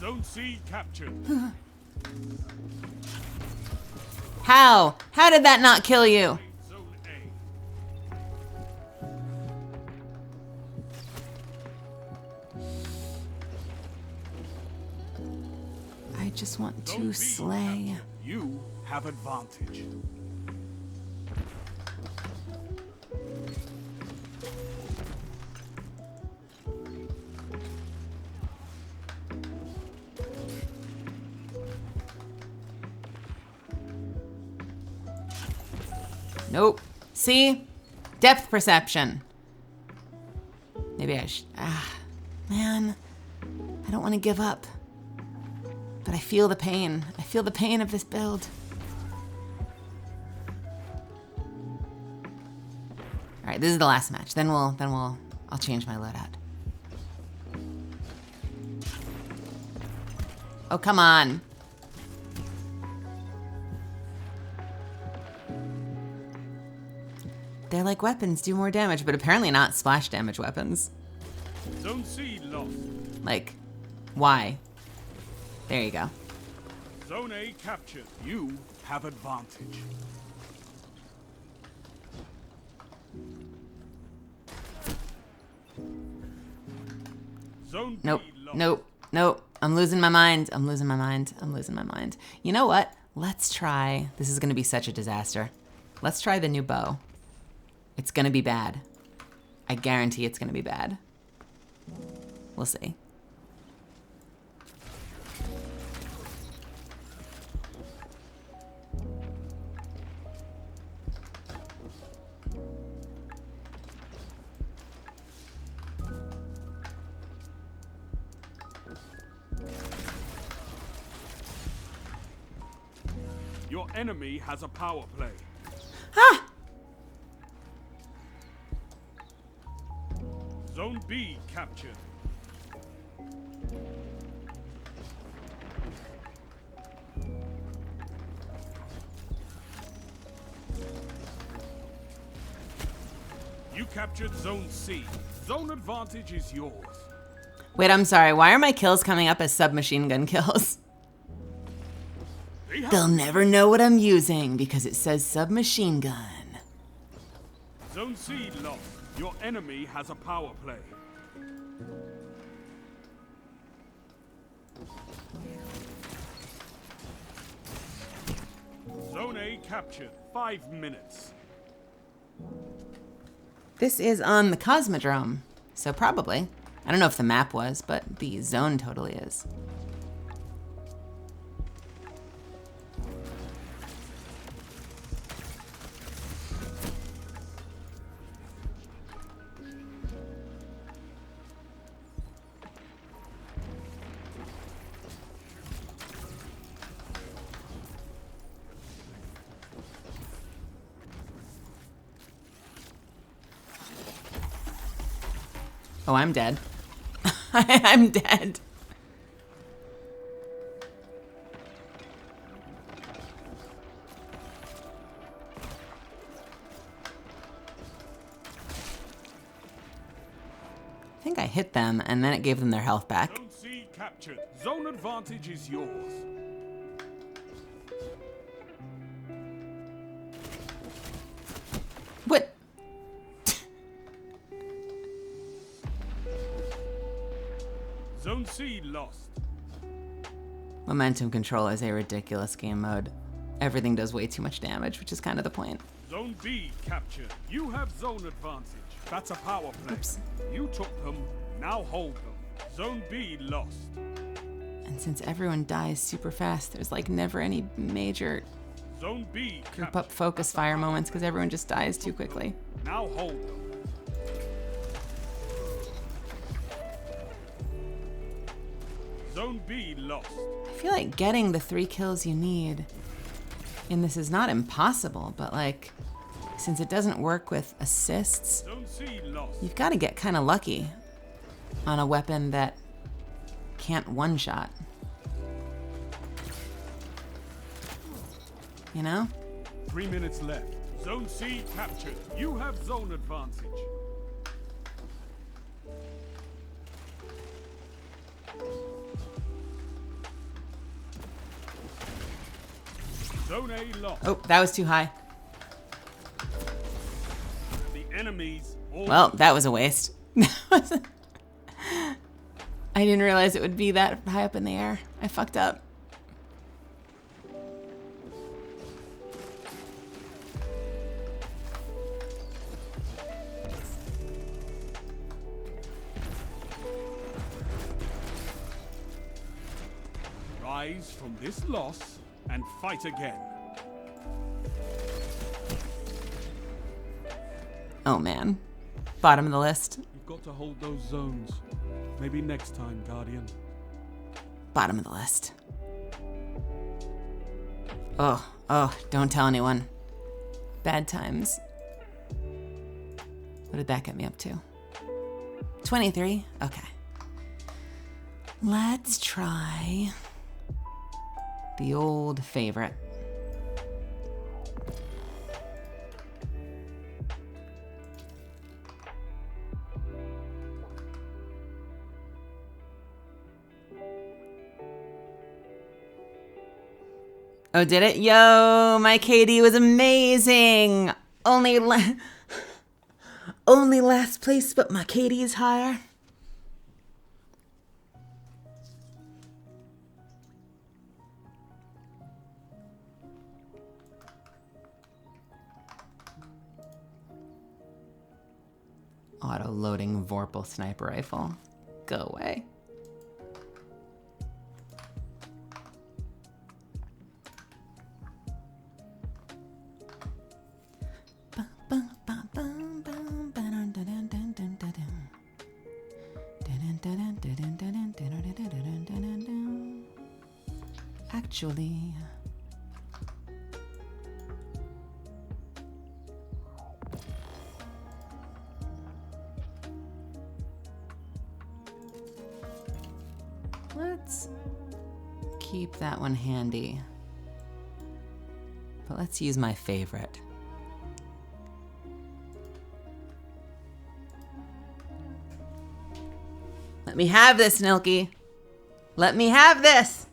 Zone C captured. How? How did that not kill you? Zone A. I just want Zone to B slay. captured. You have advantage. Nope. See? Depth perception. Maybe I should... man. I don't want to give up. But I feel the pain. I feel the pain of this build. All right, this is the last match. Then I'll change my loadout. Oh, come on. They're like weapons, do more damage, but apparently not splash damage weapons. Zone C lost. Like, why? There you go. Zone A captured. You have advantage. Zone Nope, B lost. nope, nope. I'm losing my mind. I'm losing my mind. I'm losing my mind. You know what? Let's try, this is gonna be such a disaster. Let's try the new bow. It's gonna be bad. I guarantee it's gonna be bad. We'll see. Your enemy has a power play. Ah! Zone B captured. You You captured Zone C. Zone advantage is yours. Wait, I'm sorry. Why are my kills coming up as submachine gun kills? They have They'll never know what I'm using because it says submachine gun. Zone C lost. Your enemy has a power play. Zone A captured. 5 minutes. This is on the Cosmodrome, so probably. I don't know if the map was, but the zone totally is. Oh, I'm dead. I'm dead. I think I hit them, and then it gave them their health back. Zone C captured. Zone advantage is yours. What? Zone C lost. Momentum control is a ridiculous game mode. Everything does way too much damage, which is kind of the point. Zone B captured. You have zone advantage. That's a power play. Oops. You took them, now hold them. Zone B lost. And since everyone dies super fast, there's like never any major Zone B group captured. up focus fire moments because everyone just dies too quickly. Now hold them. Zone B lost. I feel like getting the 3 kills you need in this is not impossible, but like, since it doesn't work with assists, Zone C lost. you've got to get kind of lucky on a weapon that can't one-shot. You know? 3 minutes left. Zone C captured. You have zone advantage. Zone A lost. Oh, that was too high. The enemies all Well, that was a waste. I didn't realize it would be that high up in the air. I fucked up. rise from this loss and fight again. Oh man. Bottom of the list. You've got to hold those zones. Maybe next time, Guardian. Bottom of the list. Oh, don't tell anyone. Bad times. What did that get me up to? 23? Okay. Let's try the old favorite. Oh, did it? Yo, my KD was amazing. Only last place, but my KD is higher. Auto-loading Vorpal sniper rifle. Go away. Actually, let's keep that one handy. But let's use my favorite. Let me have this, Nilky. Let me have this.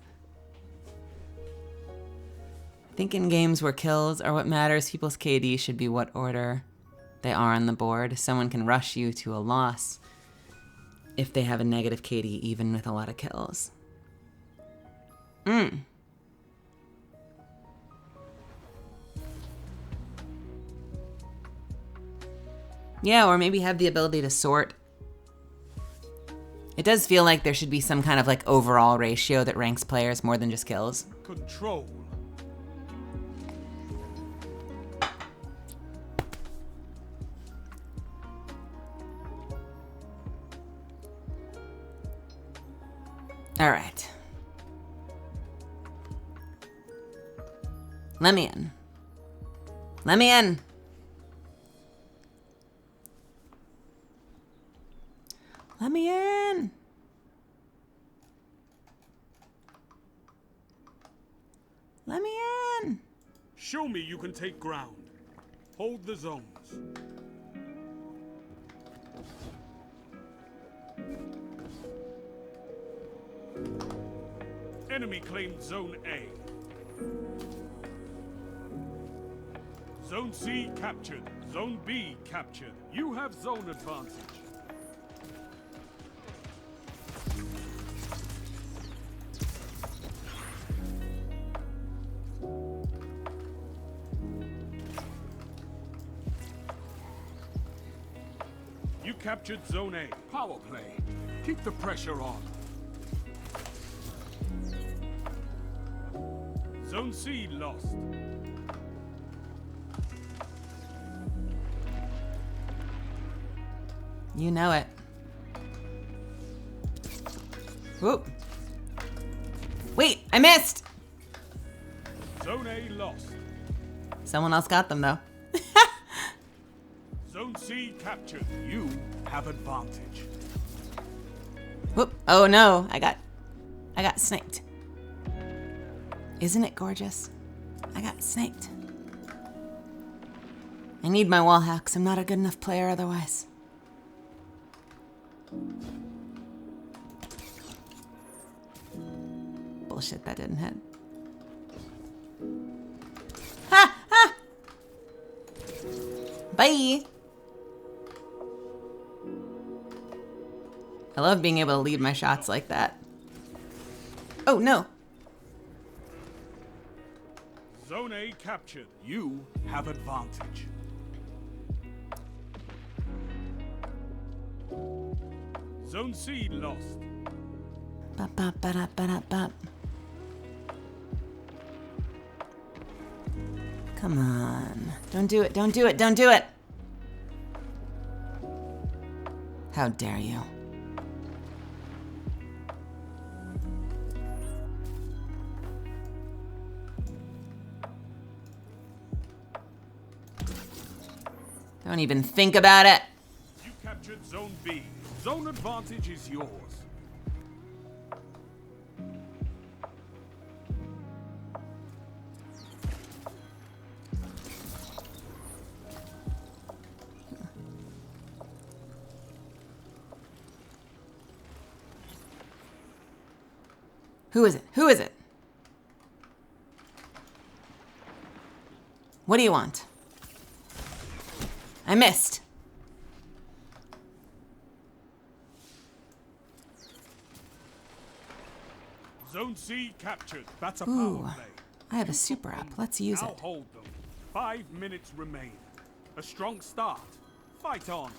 I think in games where kills are what matters, people's KD should be what order they are on the board. Someone can rush you to a loss if they have a negative KD, even with a lot of kills. Yeah, or maybe have the ability to sort. It does feel like there should be some kind of like overall ratio that ranks players more than just kills. Control. All right. Let me in. Let me in. Let me in. Let me in. Show me you can take ground. Hold the zones. Enemy claimed Zone A. Zone C captured. Zone B captured. You have zone advantage. You captured Zone A. Power play. Keep the pressure on. Zone C lost. You know it. Whoop. Wait, I missed. Zone A lost. Someone else got them though. Zone C captured. You have advantage. Whoop. Oh no, I got snaked. Isn't it gorgeous? I got snaked. I need my wall hacks. I'm not a good enough player otherwise. Bullshit, that didn't hit. Ha! Ha! Bye! I love being able to lead my shots like that. Oh, no. Zone A captured. You have advantage. Zone C lost. Bop, bop, ba-da, ba-da, bop. Come on. Don't do it, don't do it, don't do it! How dare you? Don't even think about it. You captured Zone B. Zone advantage is yours. Who is it? Who is it? What do you want? I missed. Zone C captured. That's a Ooh, power play. I have a super up. Let's use Now it. hold them. 5 minutes remain. A strong start. Fight on.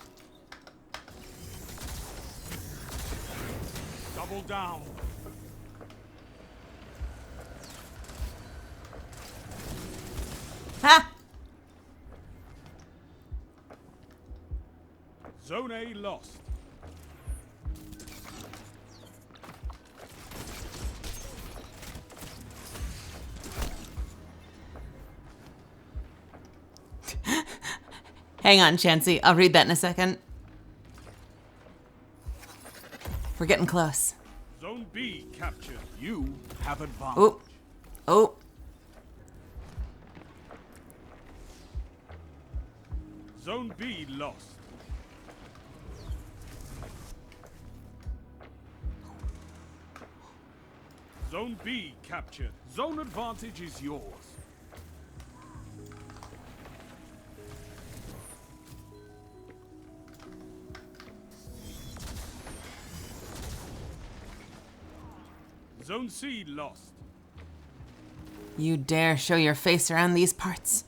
Double down. Ha! Zone A lost. Hang on, Chansey. I'll read that in a second. We're getting close. Zone B captured. You have advantage. Oh. Oh. Zone B lost. Zone B captured. Zone advantage is yours. Zone C lost. You dare show your face around these parts?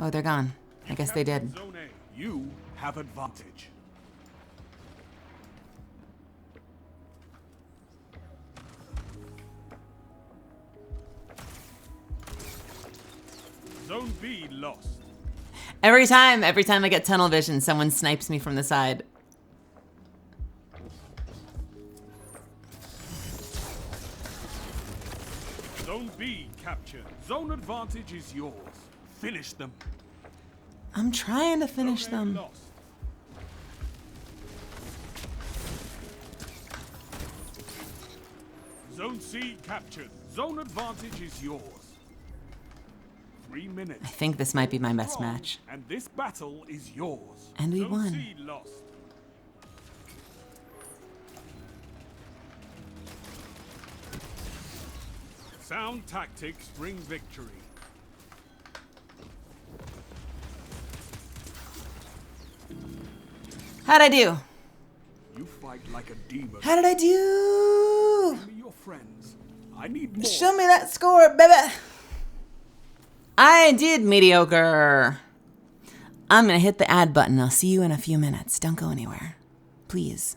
Oh, they're gone. I guess they did. Zone A, you have advantage. Zone B lost. Every time I get tunnel vision, someone snipes me from the side. Zone B captured. Zone advantage is yours. Finish them. I'm trying to finish Zone A them. lost. Zone C captured. Zone advantage is yours. 3 minutes. I think this might be my best match. And this battle is yours. And we Zone won. C lost. Sound tactics bring victory. How'd I do? You fight like a demon. How did I do? Show me your friends. I need more. Show me that score, baby. I did mediocre. I'm gonna hit the add button. I'll see you in a few minutes. Don't go anywhere. Please.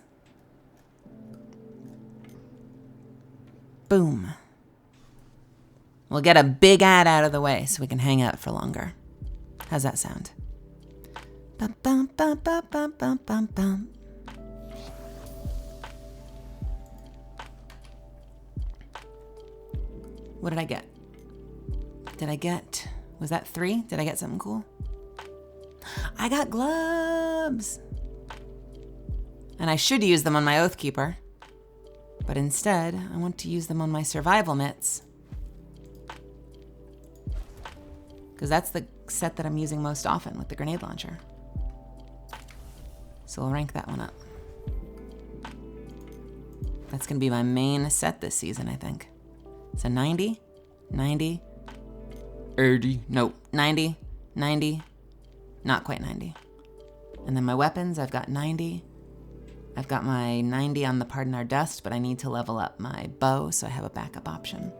Boom. We'll get a big ad out of the way so we can hang out for longer. How's that sound? Bum, bum, bum, bum, bum, bum, bum, bum. What did I get? Was that 3? Did I get something cool? I got gloves! And I should use them on my Oathkeeper. But instead, I want to use them on my survival mitts. Because that's the set that I'm using most often with the grenade launcher. So we'll rank that one up. That's going to be my main set this season, I think. So 90, 90, 80, nope, 90, 90, not quite 90. And then my weapons, I've got 90. I've got my 90 on the Pardon Our Dust, but I need to level up my bow, so I have a backup option.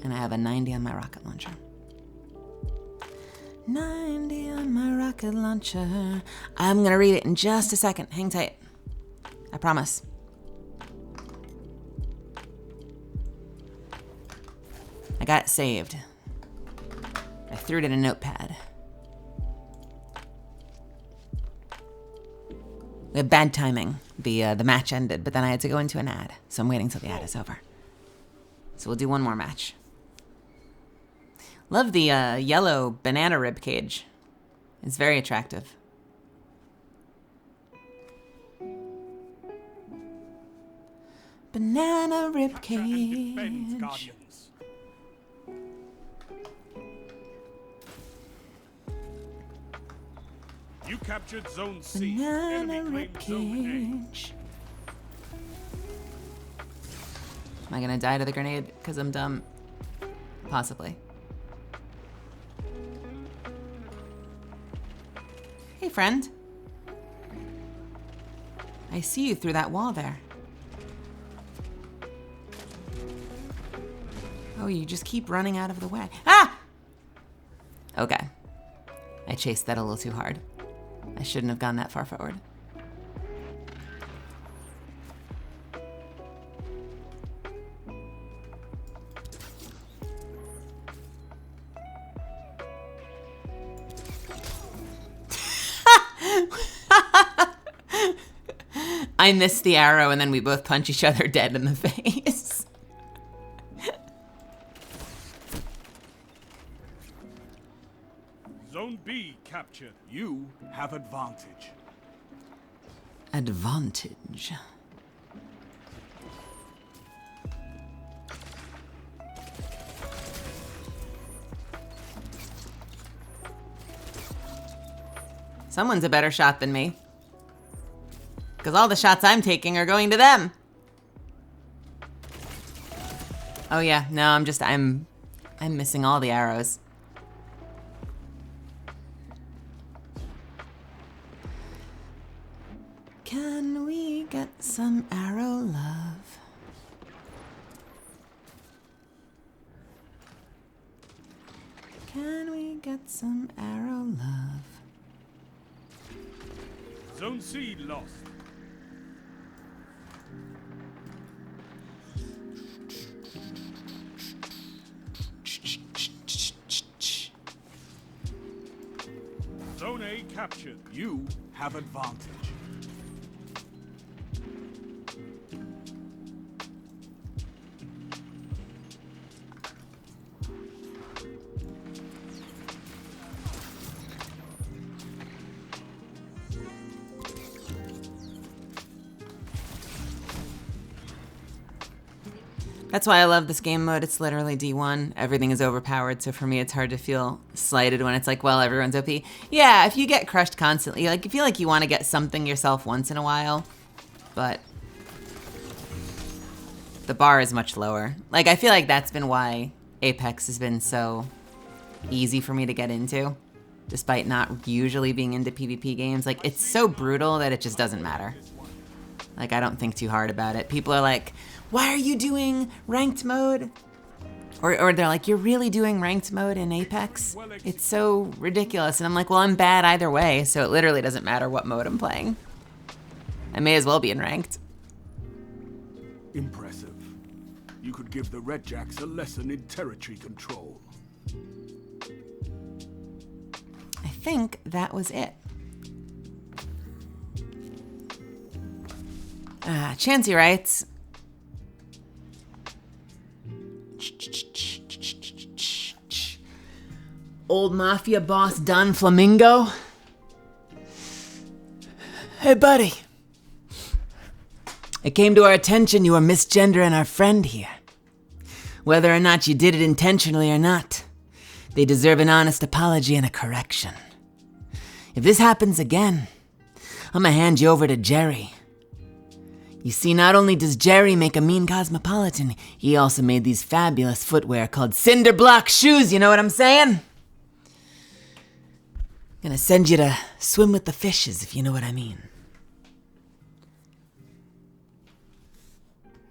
And I have a 90 on my rocket launcher. 90 on my rocket launcher. I'm gonna read it in just a second. Hang tight. I promise. I got it saved. I threw it in a notepad. We had bad timing. The match ended, but then I had to go into an ad, so I'm waiting till the ad is over. So we'll do one more match. Love the yellow banana rib cage. It's very attractive. Banana rib Capture and defend, cage. Guardians. You captured Zone C. Banana Enemy rib claimed Zone cage. Am I gonna die to the grenade because I'm dumb? Possibly. Hey, friend. I see you through that wall there. Oh, you just keep running out of the way. Ah! Okay. I chased that a little too hard. I shouldn't have gone that far forward. I missed the arrow and then we both punch each other dead in the face. Zone B captured. You have advantage. Advantage. Someone's a better shot than me. Because all the shots I'm taking are going to them. Oh yeah, no, I'm missing all the arrows. Can we get some arrow love? Can we get some arrow love? Zone C lost. Zone A captured. You have advantage. That's why I love this game mode. It's literally D1. Everything is overpowered, so for me it's hard to feel slighted when it's like, well, everyone's OP. Yeah, if you get crushed constantly, like, you feel like you want to get something yourself once in a while, but the bar is much lower. Like, I feel like that's been why Apex has been so easy for me to get into, despite not usually being into PvP games. Like, it's so brutal that it just doesn't matter. Like, I don't think too hard about it. People are like, why are you doing ranked mode? Or they're like, you're really doing ranked mode in Apex? It's so ridiculous. And I'm like, well, I'm bad either way, so it literally doesn't matter what mode I'm playing. I may as well be in ranked. Impressive. You could give the Red Jacks a lesson in territory control. I think that was it. Chansey writes, old mafia boss Don Flamingo. Hey, buddy. It came to our attention you were misgendering our friend here. Whether or not you did it intentionally or not, they deserve an honest apology and a correction. If this happens again, I'm gonna hand you over to Jerry. You see, not only does Jerry make a mean cosmopolitan, he also made these fabulous footwear called cinder block shoes, you know what I'm saying? Gonna send you to swim with the fishes, if you know what I mean.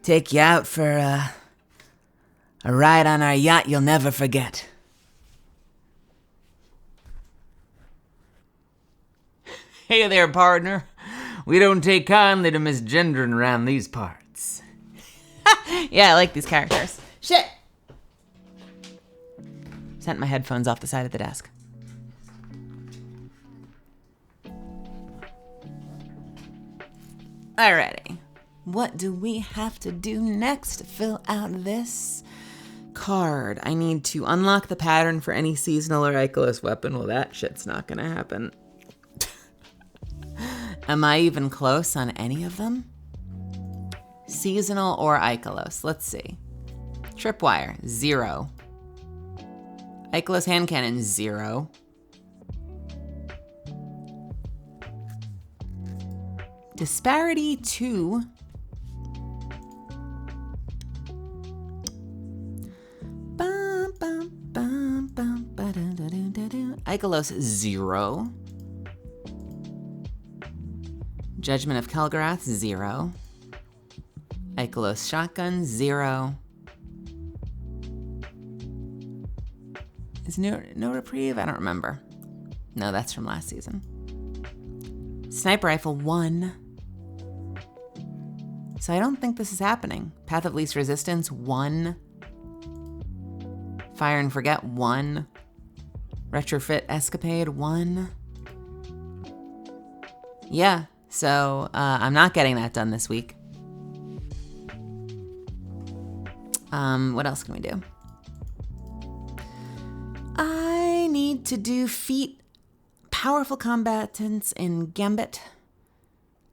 Take you out for a ride on our yacht you'll never forget. Hey there, partner. We don't take kindly to misgendering around these parts. Yeah, I like these characters. Shit! Sent my headphones off the side of the desk. Alrighty. What do we have to do next to fill out this card? I need to unlock the pattern for any seasonal or Icolos weapon. Well, that shit's not gonna happen. Am I even close on any of them? Seasonal or Icolos? Let's see. Tripwire, 0. Icolos hand cannon, 0. Disparity, 2. Icolos, 0. Judgment of Kelgarath, 0. Icolos shotgun, 0. Is no reprieve? I don't remember. No, that's from last season. Sniper rifle, 1. So I don't think this is happening. Path of least resistance, 1. Fire and forget, 1. Retrofit escapade, 1. Yeah. So, I'm not getting that done this week. What else can we do? I need to do feat powerful combatants in Gambit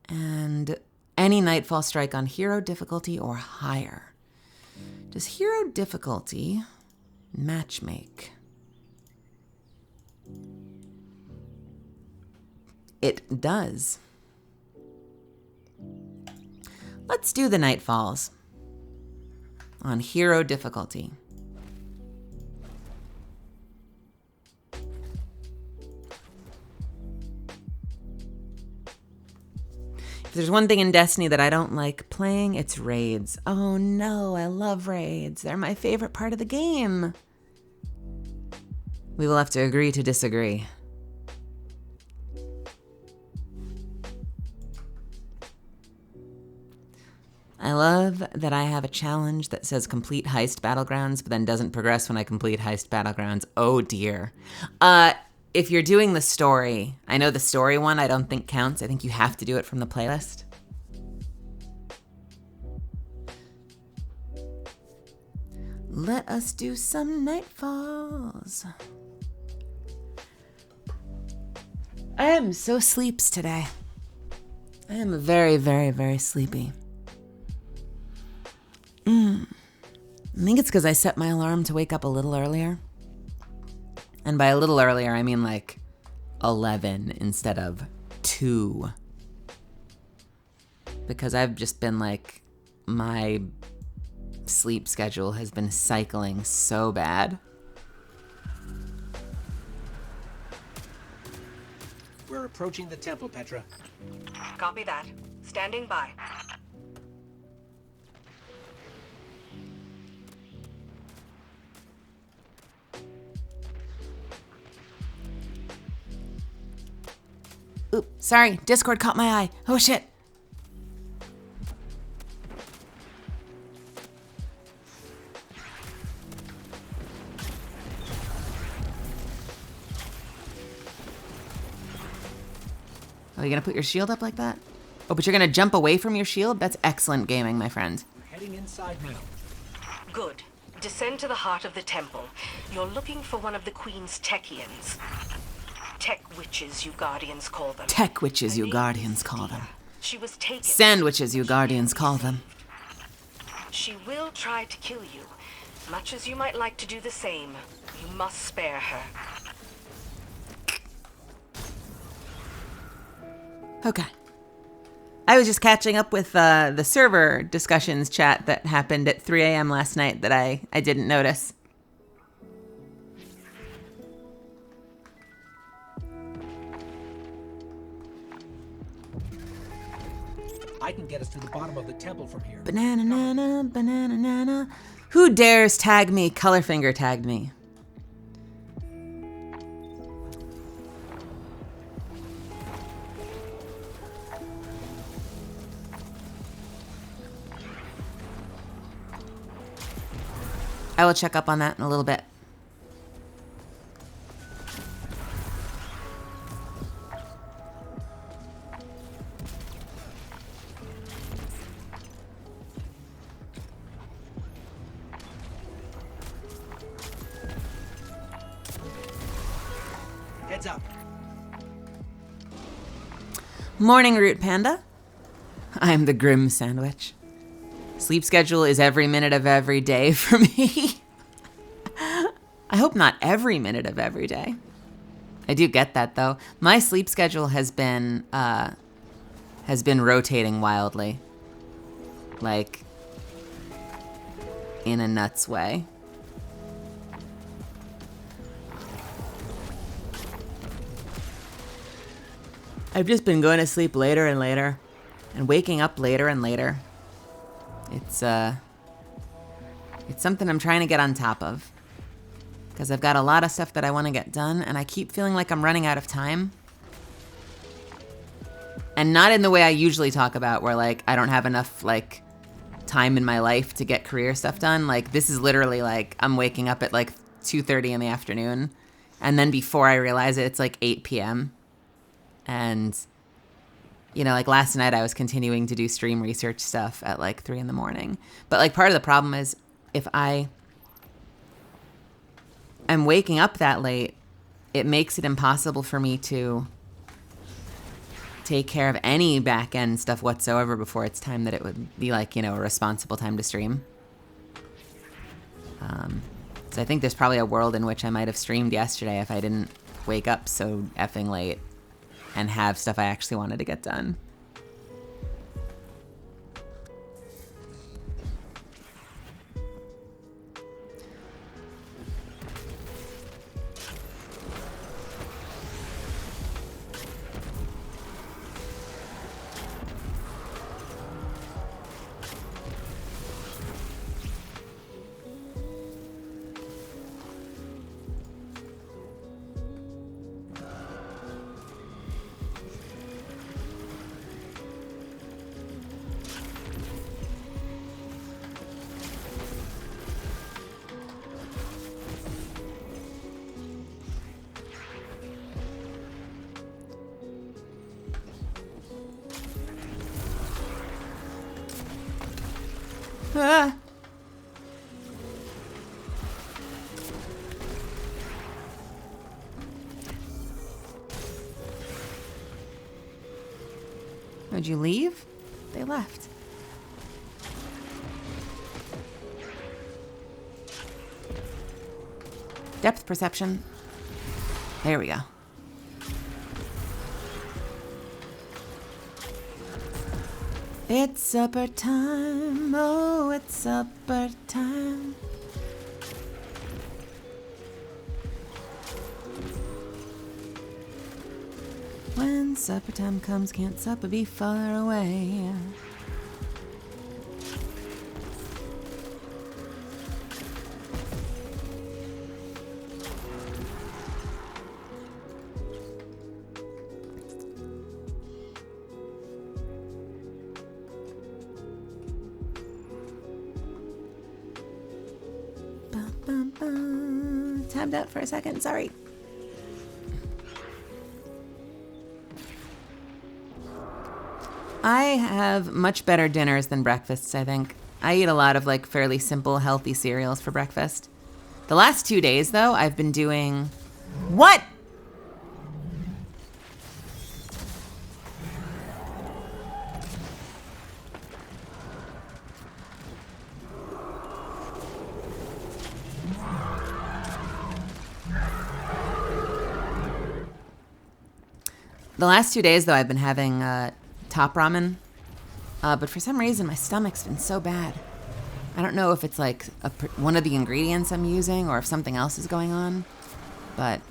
and any Nightfall strike on hero difficulty or higher. Does hero difficulty matchmake? It does. Let's do the Nightfalls on hero difficulty. If there's one thing in Destiny that I don't like playing, it's raids. Oh no, I love raids. They're my favorite part of the game. We will have to agree to disagree. I love that I have a challenge that says complete Heist Battlegrounds, but then doesn't progress when I complete Heist Battlegrounds. Oh dear. If you're doing the story, I know the story one I don't think counts. I think you have to do it from the playlist. Let us do some Nightfalls. I am so sleeps today. I am very, very, very sleepy. I think it's because I set my alarm to wake up a little earlier. And by a little earlier, I mean like 11 instead of 2. Because I've just been like, my sleep schedule has been cycling so bad. We're approaching the temple, Petra. Copy that. Standing by. Oop, sorry, Discord caught my eye. Oh shit. Oh, you gonna put your shield up like that? Oh, but you're gonna jump away from your shield? That's excellent gaming, my friend. We're heading inside now. Good. Descend to the heart of the temple. You're looking for one of the Queen's Techians. Tech witches, you Guardians call them. Tech witches, you Guardians call them. She was taken. Sandwiches, you Guardians call them. She will try to kill you. Much as you might like to do the same, you must spare her. Okay. I was just catching up with the server discussions chat that happened at 3 a.m. last night that I didn't notice. I can get us to the bottom of the temple from here. Banana, nana, banana, nana. Who dares tag me? Colorfinger tagged me. I will check up on that in a little bit. Heads up. Morning, Root Panda. I'm the Grim Sandwich. Sleep schedule is every minute of every day for me. I hope not every minute of every day. I do get that though. My sleep schedule has been rotating wildly. Like in a nuts way. I've just been going to sleep later and later and waking up later and later. It's something I'm trying to get on top of because I've got a lot of stuff that I want to get done and I keep feeling like I'm running out of time. And not in the way I usually talk about where like I don't have enough like time in my life to get career stuff done. Like this is literally like I'm waking up at like 2:30 in the afternoon and then before I realize it, it's like 8 p.m. And you know, like last night I was continuing to do stream research stuff at like 3 in the morning. But like part of the problem is if I'm waking up that late, it makes it impossible for me to take care of any back end stuff whatsoever before it's time that it would be like, you know, a responsible time to stream. So I think there's probably a world in which I might have streamed yesterday if I didn't wake up so effing late and have stuff I actually wanted to get done. Ah. Would you leave? They left. Depth perception. There we go. It's supper time. Oh, it's supper time. When supper time comes, can't supper be far away? Tabbed out for a second, sorry. I have much better dinners than breakfasts, I think. I eat a lot of like fairly simple, healthy cereals for breakfast. The last 2 days, though, I've been doing... What? The last 2 days, though, I've been having top ramen. But for some reason, my stomach's been so bad. I don't know if it's like one of the ingredients I'm using or if something else is going on. But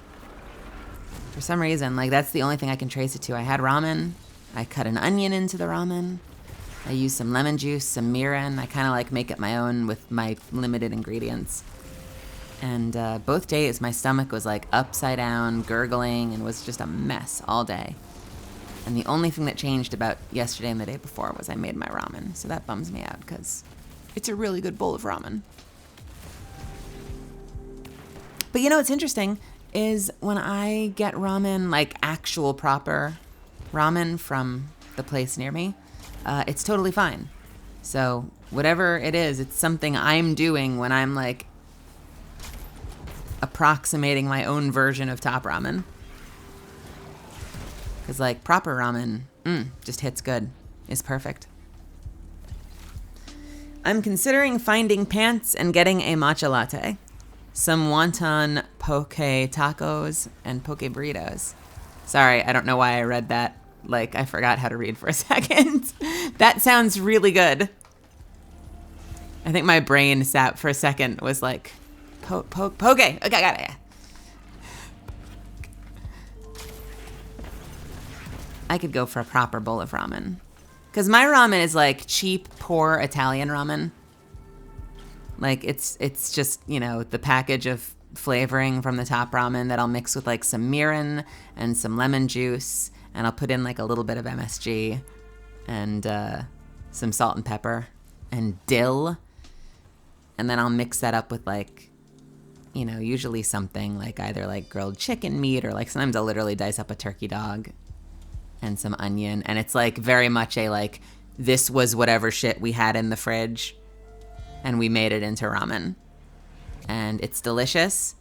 for some reason, like that's the only thing I can trace it to. I had ramen. I cut an onion into the ramen. I used some lemon juice, some mirin. I kind of like make it my own with my limited ingredients. And both days, my stomach was like upside down, gurgling, and was just a mess all day. And the only thing that changed about yesterday and the day before was I made my ramen. So that bums me out because it's a really good bowl of ramen. But you know what's interesting is when I get ramen, like actual proper ramen from the place near me, it's totally fine. So whatever it is, it's something I'm doing when I'm like approximating my own version of top ramen. Because like proper ramen just hits good. It's perfect. I'm considering finding pants and getting a matcha latte, some wonton poke tacos, and poke burritos. Sorry, I don't know why I read that. Like, I forgot how to read for a second. That sounds really good. I think my brain sat for a second, was like, poke. Okay, got it. Yeah. I could go for a proper bowl of ramen. Because my ramen is like cheap, poor Italian ramen. Like it's just, you know, the package of flavoring from the top ramen that I'll mix with like some mirin and some lemon juice. And I'll put in like a little bit of MSG and some salt and pepper and dill. And then I'll mix that up with like, you know, usually something like either like grilled chicken meat or like sometimes I'll literally dice up a turkey dog and some onion. And it's like very much a like, this was whatever shit we had in the fridge and we made it into ramen. And it's delicious,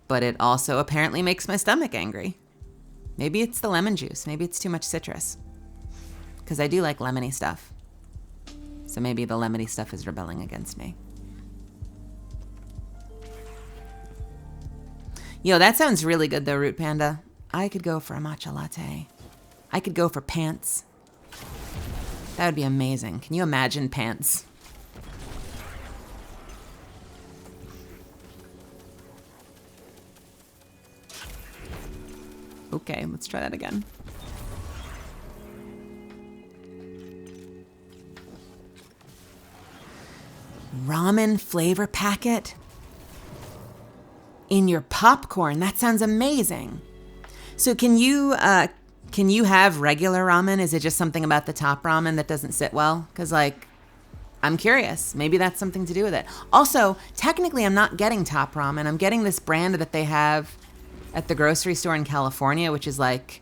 but it also apparently makes my stomach angry. Maybe it's the lemon juice. Maybe it's too much citrus. Because I do like lemony stuff. So maybe the lemony stuff is rebelling against me. Yo, that sounds really good though, Root Panda. I could go for a matcha latte. I could go for pants. That would be amazing. Can you imagine pants? Okay, let's try that again. Ramen flavor packet in your popcorn. That sounds amazing. So can you have regular ramen? Is it just something about the top ramen that doesn't sit well? Because like, I'm curious. Maybe that's something to do with it. Also, technically I'm not getting top ramen. I'm getting this brand that they have at the grocery store in California, which is like,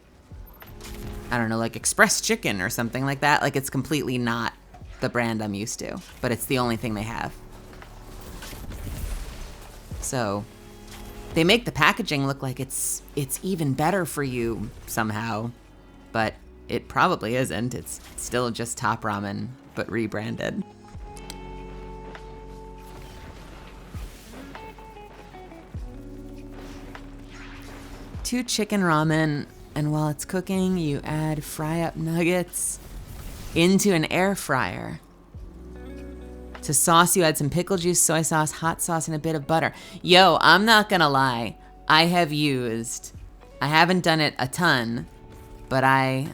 I don't know, like express chicken or something like that. Like it's completely not the brand I'm used to, but it's the only thing they have. So they make the packaging look like it's even better for you somehow, but it probably isn't. It's still just Top Ramen, but rebranded. Two chicken ramen, and while it's cooking, you add fry-up nuggets into an air fryer. To sauce, you add some pickle juice, soy sauce, hot sauce, and a bit of butter. Yo, I'm not gonna lie. I haven't done it a ton, but I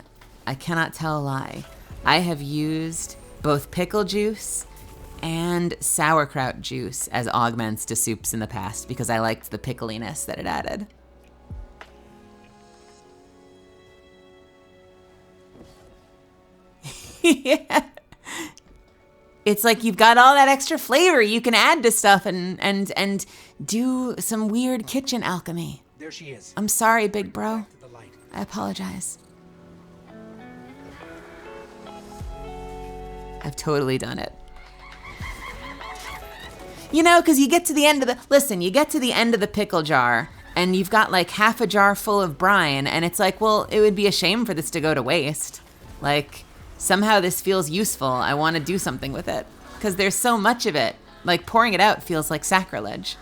cannot tell a lie. I have used both pickle juice and sauerkraut juice as augments to soups in the past because I liked the pickliness that it added. Yeah. It's like you've got all that extra flavor you can add to stuff and do some weird kitchen alchemy. There she is. I'm sorry, big bro. To the light. I apologize. I've totally done it. You know, because you get to the end of the pickle jar and you've got like half a jar full of brine and it's like, well, it would be a shame for this to go to waste. Like, somehow this feels useful. I want to do something with it because there's so much of it. Like pouring it out feels like sacrilege.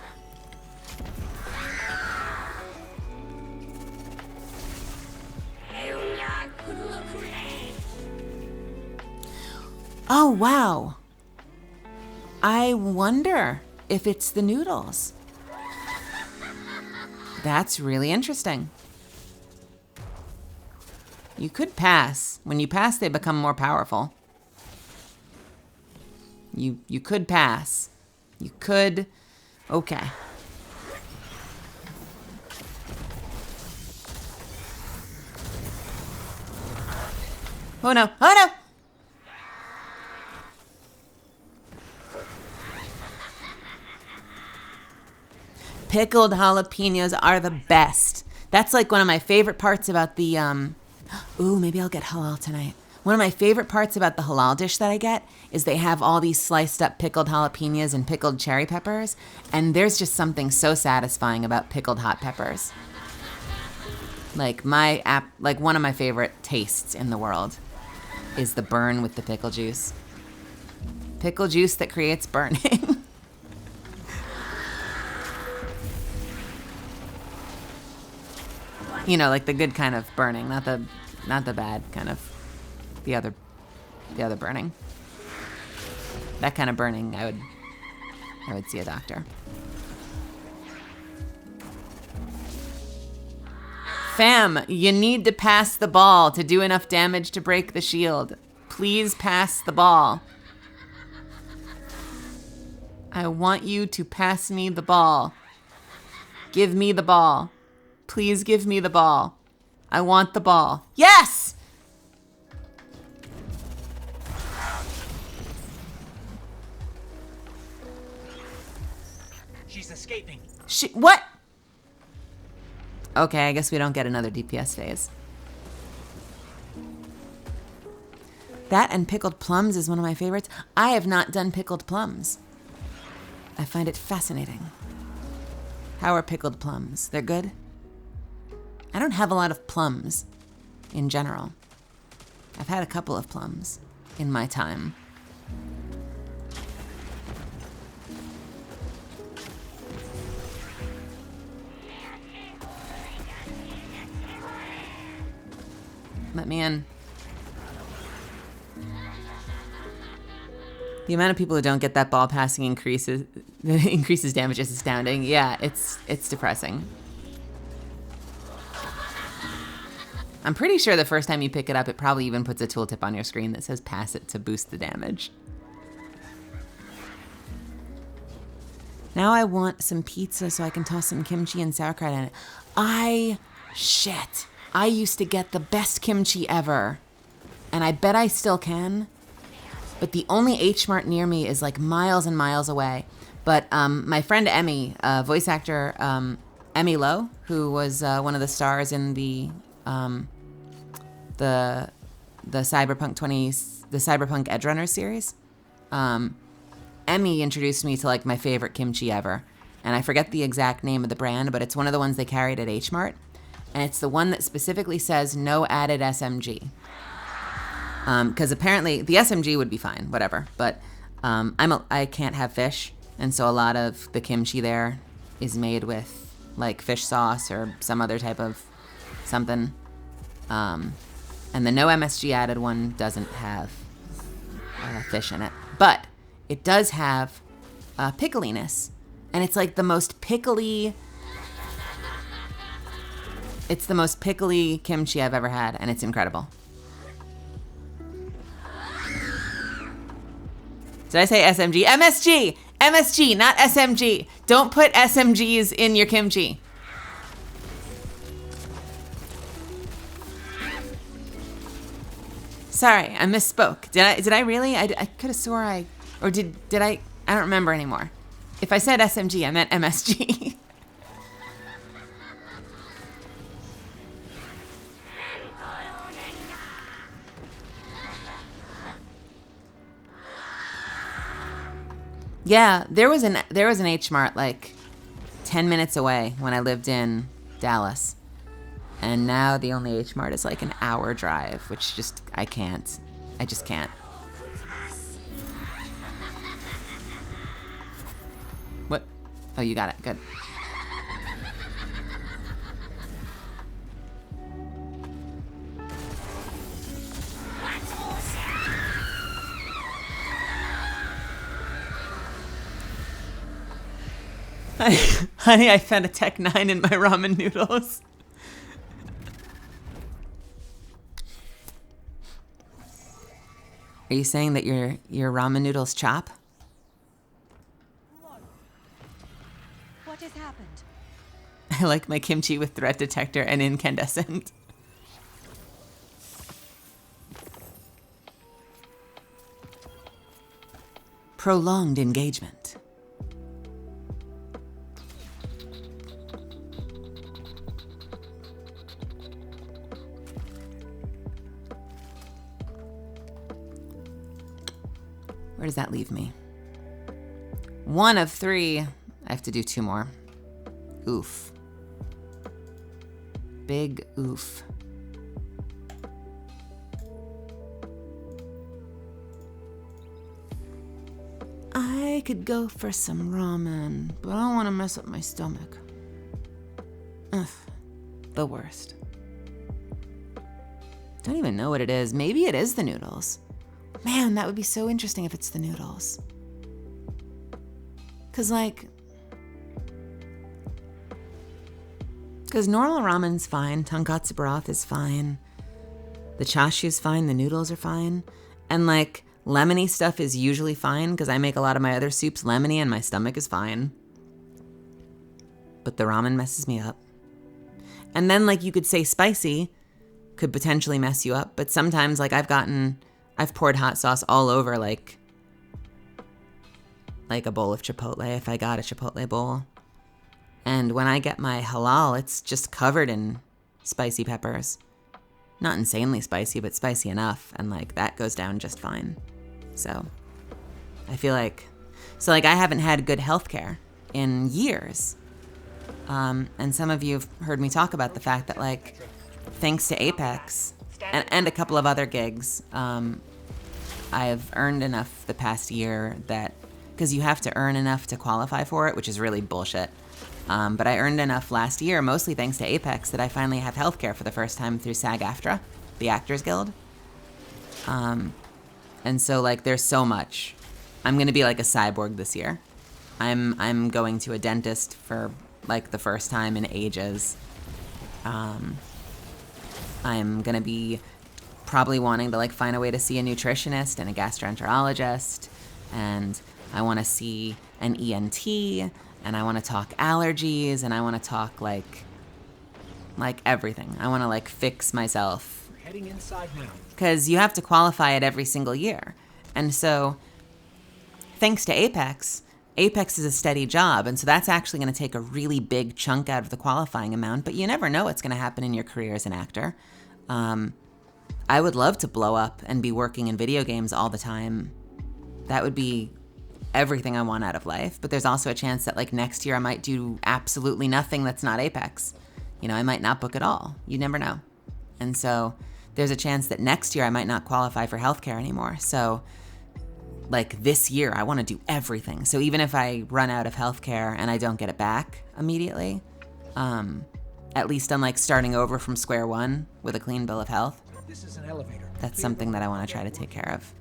Oh, wow. I wonder if it's the noodles. That's really interesting. You could pass. When you pass, they become more powerful. You could pass. You could. Okay. Oh no! Oh no! Pickled jalapenos are the best. That's like one of my favorite parts about the ooh, maybe I'll get halal tonight. One of my favorite parts about the halal dish that I get is they have all these sliced up pickled jalapenos and pickled cherry peppers, and there's just something so satisfying about pickled hot peppers. Like one of my favorite tastes in the world is the burn with the pickle juice. Pickle juice that creates burning. You know, like the good kind of burning, not the bad kind of, the other burning. That kind of burning, I would see a doctor. Fam, you need to pass the ball to do enough damage to break the shield. Please pass the ball. I want you to pass me the ball. Give me the ball. Please give me the ball. I want the ball. Yes! She's escaping. What? Okay, I guess we don't get another DPS phase. That and pickled plums is one of my favorites. I have not done pickled plums. I find it fascinating. How are pickled plums? They're good? I don't have a lot of plums in general. I've had a couple of plums in my time. Let me in. The amount of people who don't get that ball passing increases damage is astounding. Yeah, it's depressing. I'm pretty sure the first time you pick it up, it probably even puts a tooltip on your screen that says pass it to boost the damage. Now I want some pizza so I can toss some kimchi and sauerkraut in it. I used to get the best kimchi ever. And I bet I still can. But the only H Mart near me is like miles and miles away. But my friend Emmy, voice actor Emmy Lowe, who was one of the stars in the the Cyberpunk Edge Runners series. Emmy introduced me to like my favorite kimchi ever. And I forget the exact name of the brand, but it's one of the ones they carried at H Mart. And it's the one that specifically says no added SMG. Because apparently the SMG would be fine, whatever. But I can't have fish. And so a lot of the kimchi there is made with like fish sauce or some other type of something. And the no MSG added one doesn't have fish in it. But it does have pickliness. And it's like the most pickly... It's the most pickly kimchi I've ever had, and it's incredible. Did I say SMG? MSG! MSG, not SMG. Don't put SMGs in your kimchi. Sorry, I misspoke. Did I really? I could have swore I... Or did I... I don't remember anymore. If I said SMG, I meant MSG. Yeah, there was an H Mart like 10 minutes away when I lived in Dallas. And now the only H Mart is like an hour drive, which just I just can't. What? Oh, you got it. Good. Honey, I found a Tech 9 in my ramen noodles. Are you saying that your ramen noodles chop? What has happened? I like my kimchi with threat detector and incandescent. Prolonged engagement. Where does that leave me? 1 of 3. I have to do 2 more. Oof. Big oof. I could go for some ramen, but I don't want to mess up my stomach. Ugh. The worst. Don't even know what it is. Maybe it is the noodles. Man, that would be so interesting if it's the noodles. Because normal ramen's fine, tonkatsu broth is fine, the chashu's fine, the noodles are fine, and like lemony stuff is usually fine because I make a lot of my other soups lemony and my stomach is fine. But the ramen messes me up. And then like you could say spicy could potentially mess you up, but sometimes like I've poured hot sauce all over like a bowl of Chipotle if I got a Chipotle bowl. And when I get my halal, it's just covered in spicy peppers. Not insanely spicy, but spicy enough. And like that goes down just fine. So I feel like, I haven't had good healthcare in years. And some of you have heard me talk about the fact that like, thanks to Apex and a couple of other gigs, I've earned enough the past year that, because you have to earn enough to qualify for it, which is really bullshit. But I earned enough last year, mostly thanks to Apex, that I finally have healthcare for the first time through SAG-AFTRA, the Actors Guild. And so like there's so much. I'm gonna be like a cyborg this year. I'm going to a dentist for like the first time in ages. I'm gonna be probably wanting to like find a way to see a nutritionist and a gastroenterologist, and I want to see an ENT, and I want to talk allergies, and I want to talk like everything. I want to like fix myself. We're heading inside now. Because you have to qualify it every single year. And so thanks to Apex is a steady job, and so that's actually going to take a really big chunk out of the qualifying amount, but you never know what's going to happen in your career as an actor. I would love to blow up and be working in video games all the time. That would be everything I want out of life. But there's also a chance that like next year I might do absolutely nothing that's not Apex. You know, I might not book at all. You never know. And so there's a chance that next year I might not qualify for healthcare anymore. So like this year, I want to do everything. So even if I run out of healthcare and I don't get it back immediately, at least I'm like starting over from square one with a clean bill of health. This is an elevator. That's something that I want to try to take care of.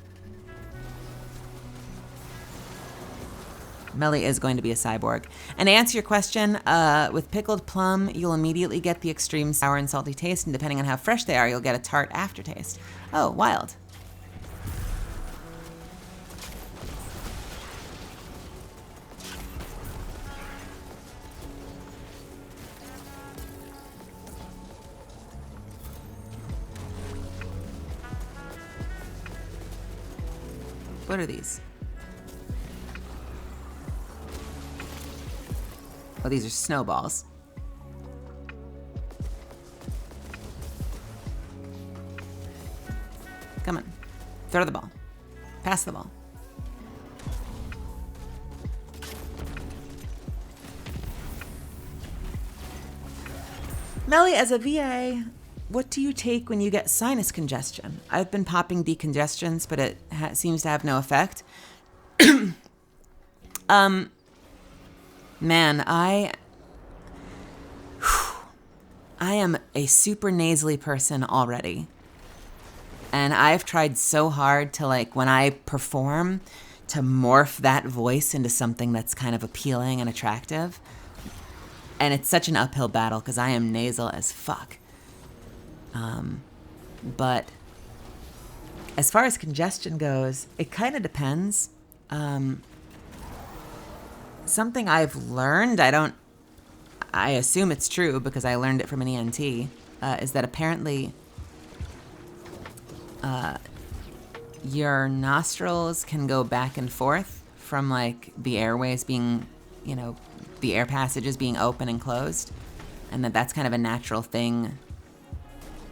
Melly is going to be a cyborg. And to answer your question, with pickled plum, you'll immediately get the extreme sour and salty taste, and depending on how fresh they are, you'll get a tart aftertaste. Oh, wild. What are these? Oh, these are snowballs. Come on. Throw the ball. Pass the ball. Melly, as a VA, what do you take when you get sinus congestion? I've been popping decongestants, but it seems to have no effect. Man, I am a super nasally person already. And I've tried so hard to, like, when I perform, to morph that voice into something that's kind of appealing and attractive. And it's such an uphill battle because I am nasal as fuck. But as far as congestion goes, it kind of depends. Something I've learned, I assume it's true because I learned it from an ENT, is that apparently your nostrils can go back and forth from like the airways being, you know, the air passages being open and closed, and that's kind of a natural thing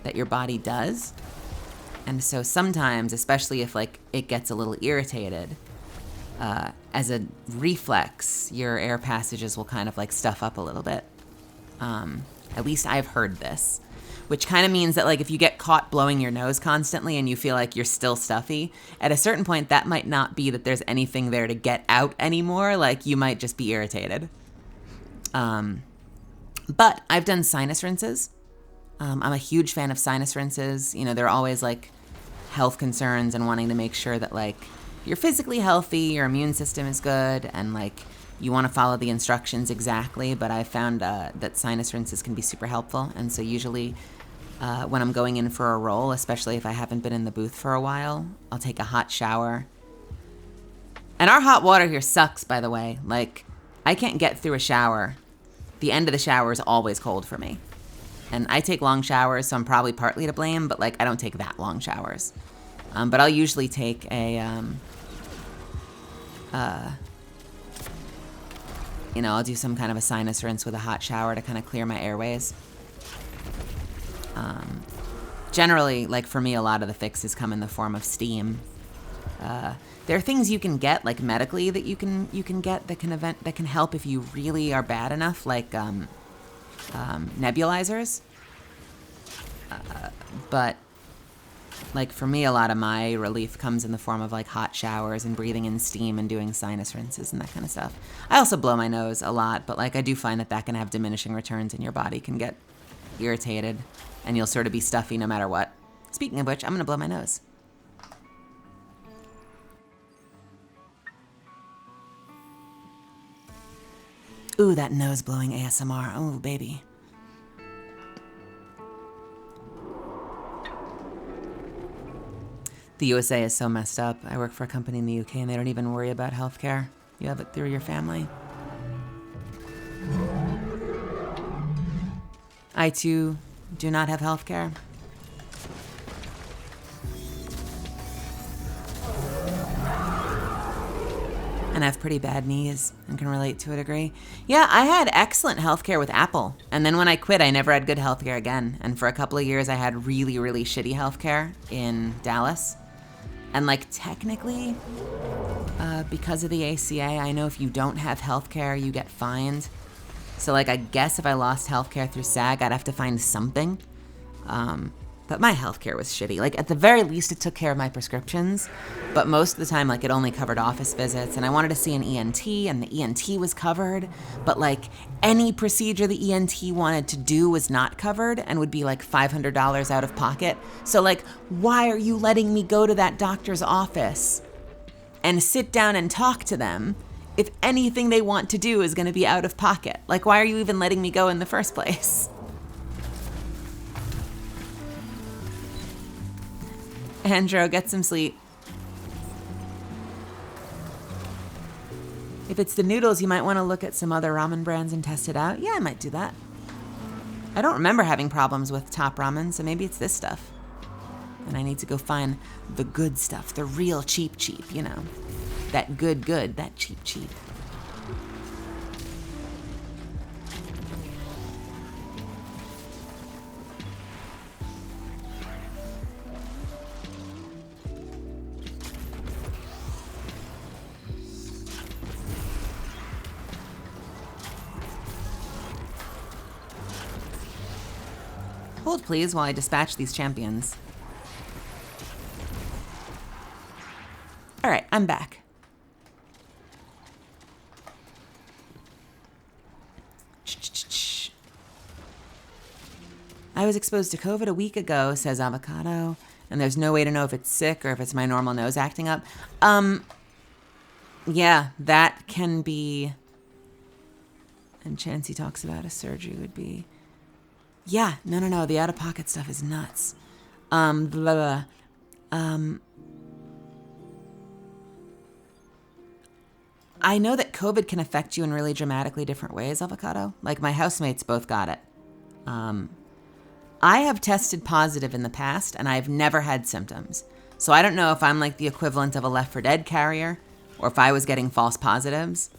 that your body does. And so sometimes, especially if like it gets a little irritated, as a reflex, your air passages will kind of like stuff up a little bit. At least I've heard this, which kind of means that like if you get caught blowing your nose constantly and you feel like you're still stuffy, at a certain point that might not be that there's anything there to get out anymore. Like you might just be irritated. But I've done sinus rinses. I'm a huge fan of sinus rinses. You know, they're always like health concerns and wanting to make sure that like you're physically healthy, your immune system is good, and like you want to follow the instructions exactly. But I found that sinus rinses can be super helpful. And so usually when I'm going in for a role, especially if I haven't been in the booth for a while, I'll take a hot shower. And our hot water here sucks, by the way. Like, I can't get through a shower. The end of the shower is always cold for me. And I take long showers, so I'm probably partly to blame, but like I don't take that long showers. But I'll usually take I'll do some kind of a sinus rinse with a hot shower to kind of clear my airways. Generally, like for me, a lot of the fixes come in the form of steam. There are things you can get, like medically, that you can get that can help if you really are bad enough, like nebulizers. But like for me, a lot of my relief comes in the form of like hot showers and breathing in steam and doing sinus rinses and that kind of stuff. I also blow my nose a lot, but like I do find that can have diminishing returns and your body can get irritated and you'll sort of be stuffy no matter what. Speaking of which, I'm gonna blow my nose. Ooh, that nose blowing ASMR. Oh, baby. The USA is so messed up. I work for a company in the UK and they don't even worry about healthcare. You have it through your family. I too do not have healthcare. and have pretty bad knees and can relate to a degree. Yeah, I had excellent healthcare with Apple. And then when I quit, I never had good healthcare again. And for a couple of years, I had really, really shitty healthcare in Dallas. And like technically, because of the ACA, I know if you don't have healthcare, you get fined. So like, I guess if I lost healthcare through SAG, I'd have to find something. But my healthcare was shitty. Like, at the very least, it took care of my prescriptions. But most of the time, like, it only covered office visits. And I wanted to see an ENT, and the ENT was covered. But, like, any procedure the ENT wanted to do was not covered and would be, like, $500 out of pocket. So, like, why are you letting me go to that doctor's office and sit down and talk to them if anything they want to do is going to be out of pocket? Like, why are you even letting me go in the first place? Andrew, get some sleep. If it's the noodles, you might want to look at some other ramen brands and test it out. Yeah, I might do that. I don't remember having problems with top ramen, so maybe it's this stuff. And I need to go find the good stuff, the real cheap, you know. That good, that cheap. Hold, please, while I dispatch these champions. All right, I'm back. I was exposed to COVID a week ago, says Avocado, and there's no way to know if it's sick or if it's my normal nose acting up. Yeah, that can be... And Chansey talks about a surgery would be... Yeah, no, the out-of-pocket stuff is nuts. I know that COVID can affect you in really dramatically different ways, Avocado. Like, my housemates both got it. I have tested positive in the past, and I've never had symptoms. So I don't know if I'm like the equivalent of a Left 4 Dead carrier, or if I was getting false positives.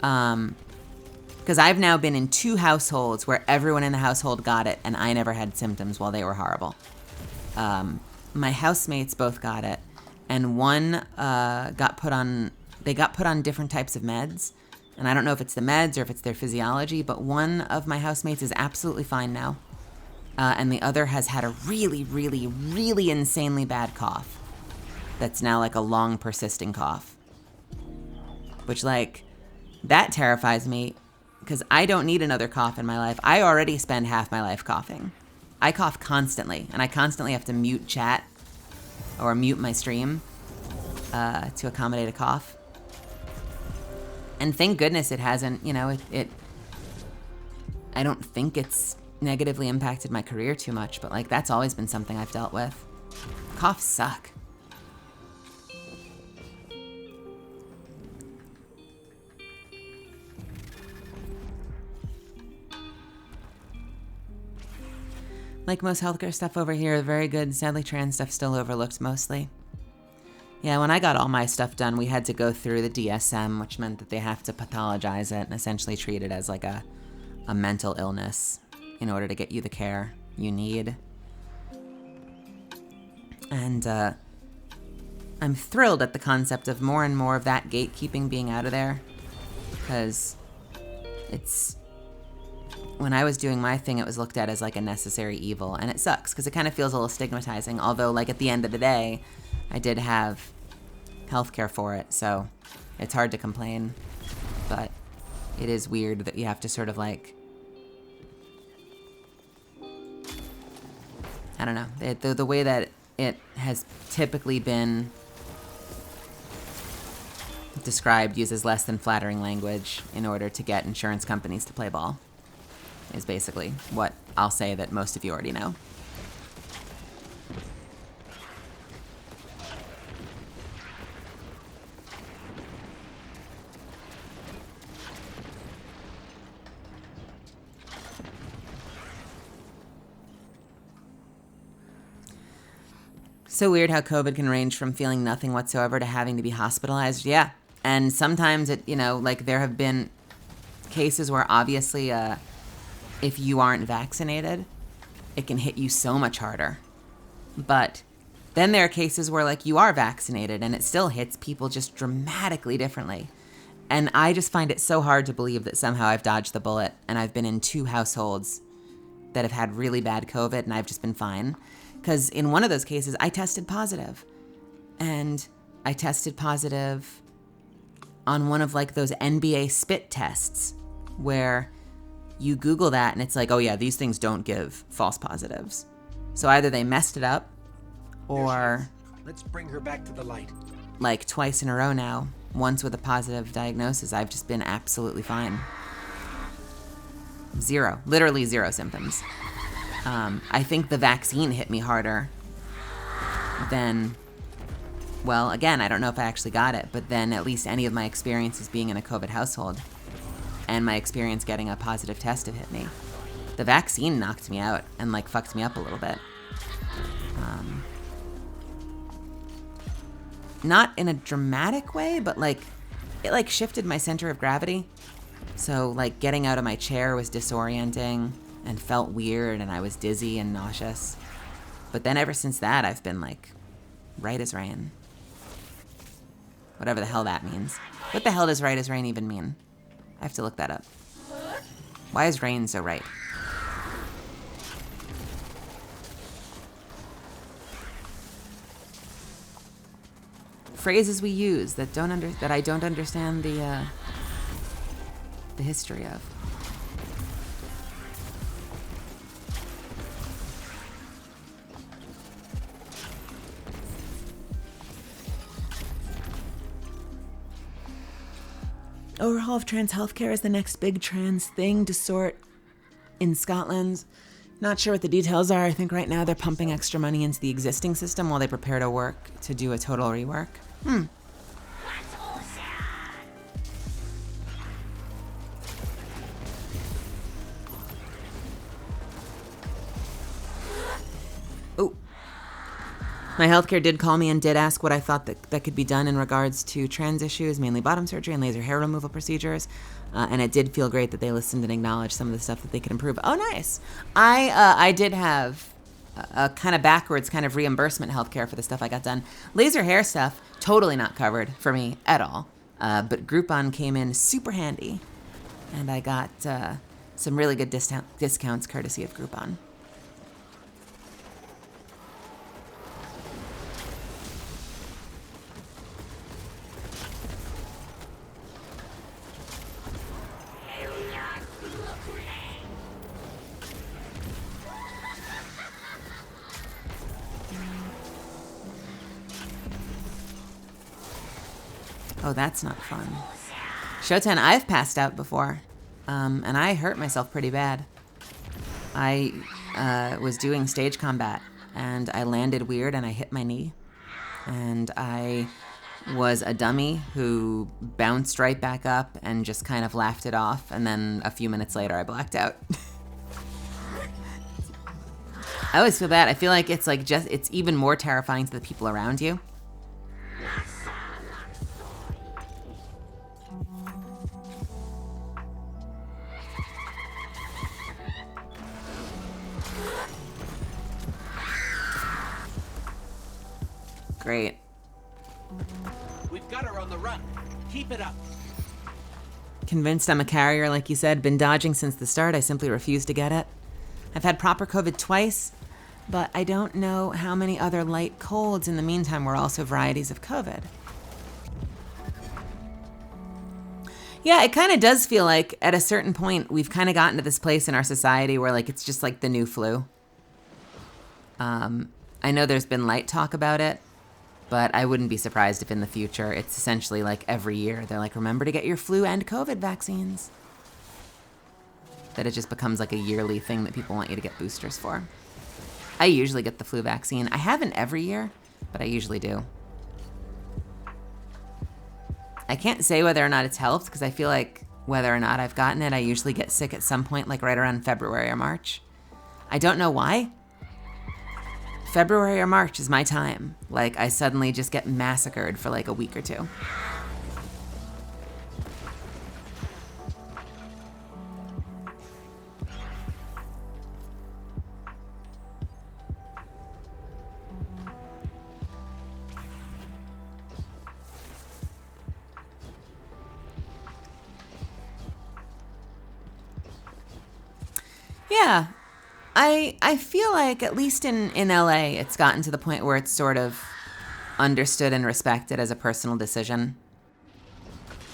Because I've now been in 2 households where everyone in the household got it, and I never had symptoms while they were horrible. My housemates both got it, and one got put on different types of meds. And I don't know if it's the meds or if it's their physiology, but one of my housemates is absolutely fine now. And the other has had a really, really, really insanely bad cough. That's now like a long persisting cough. Which, like, that terrifies me. Because I don't need another cough in my life. I already spend half my life coughing. I cough constantly, and I constantly have to mute chat or mute my stream to accommodate a cough. And thank goodness it hasn't, you know, I don't think it's negatively impacted my career too much, but like that's always been something I've dealt with. Coughs suck. Like most healthcare stuff over here, very good. Sadly, trans stuff still overlooked mostly. Yeah, when I got all my stuff done, we had to go through the DSM, which meant that they have to pathologize it and essentially treat it as like a mental illness in order to get you the care you need. And I'm thrilled at the concept of more and more of that gatekeeping being out of there, because it's... When I was doing my thing, it was looked at as like a necessary evil, and it sucks because it kind of feels a little stigmatizing, although like at the end of the day, I did have healthcare for it, so it's hard to complain, but it is weird that you have to sort of like, I don't know, the way that it has typically been described uses less than flattering language in order to get insurance companies to play ball. Is basically what I'll say that most of you already know. So weird how COVID can range from feeling nothing whatsoever to having to be hospitalized. Yeah, And sometimes it, like there have been cases where obviously if you aren't vaccinated, it can hit you so much harder. But then there are cases where like you are vaccinated and it still hits people just dramatically differently. And I just find it so hard to believe that somehow I've dodged the bullet and I've been in 2 households that have had really bad COVID and I've just been fine. Because in one of those cases, I tested positive. And I tested positive on one of like those NBA spit tests where you Google that and it's like, oh yeah, these things don't give false positives. So either they messed it up or Let's bring her back to the light. like twice in a row now, once with a positive diagnosis, I've just been absolutely fine. Literally zero symptoms. I think the vaccine hit me harder than, well, again, I don't know if I actually got it, but then at least any of my experiences being in a COVID household and my experience getting a positive test have hit me. The vaccine knocked me out and like fucked me up a little bit. Not in a dramatic way, but like it like shifted my center of gravity. So like getting out of my chair was disorienting and felt weird and I was dizzy and nauseous. But then ever since that, I've been like right as rain. Whatever the hell that means. What the hell does right as rain even mean? I have to look that up. Why is rain so right? Phrases we use that I don't understand the history of. Overhaul of trans healthcare is the next big trans thing to sort in Scotland. Not sure what the details are. I think right now they're pumping extra money into the existing system while they prepare to do a total rework. Oh. My healthcare did call me and did ask what I thought that could be done in regards to trans issues, mainly bottom surgery and laser hair removal procedures. And it did feel great that they listened and acknowledged some of the stuff that they could improve. Oh, nice. I did have a kind of backwards kind of reimbursement healthcare for the stuff I got done. Laser hair stuff, totally not covered for me at all. But Groupon came in super handy. And I got some really good discounts courtesy of Groupon. Oh, that's not fun. Shoten, I've passed out before, and I hurt myself pretty bad. I was doing stage combat, and I landed weird, and I hit my knee. And I was a dummy who bounced right back up and just kind of laughed it off, and then a few minutes later, I blacked out. I always feel bad. I feel like it's even more terrifying to the people around you. Great. We've got her on the run. Keep it up. Convinced I'm a carrier, like you said. Been dodging since the start. I simply refuse to get it. I've had proper COVID twice, but I don't know how many other light colds in the meantime were also varieties of COVID. Yeah, it kind of does feel like at a certain point we've kind of gotten to this place in our society where like it's just like the new flu. I know there's been light talk about it, but I wouldn't be surprised if in the future it's essentially like every year they're like, remember to get your flu and COVID vaccines. That it just becomes like a yearly thing that people want you to get boosters for. I usually get the flu vaccine. I haven't every year, but I usually do. I can't say whether or not it's helped because I feel like whether or not I've gotten it, I usually get sick at some point, like right around February or March. I don't know why. February or March is my time. Like, I suddenly just get massacred for like a week or two. Yeah. I feel like, at least in LA, it's gotten to the point where it's sort of understood and respected as a personal decision.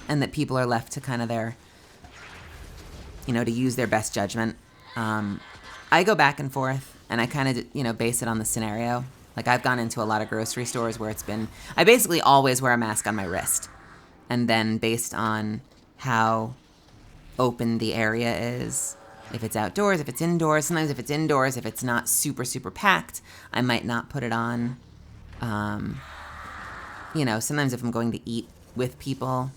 And that people are left to kind of to use their best judgment. I go back and forth, and I kind of, base it on the scenario. Like, I've gone into a lot of grocery stores where I basically always wear a mask on my wrist. And then based on how open the area is, if it's outdoors, if it's indoors, sometimes if it's indoors, if it's not super, super packed, I might not put it on. Sometimes if I'm going to eat with people,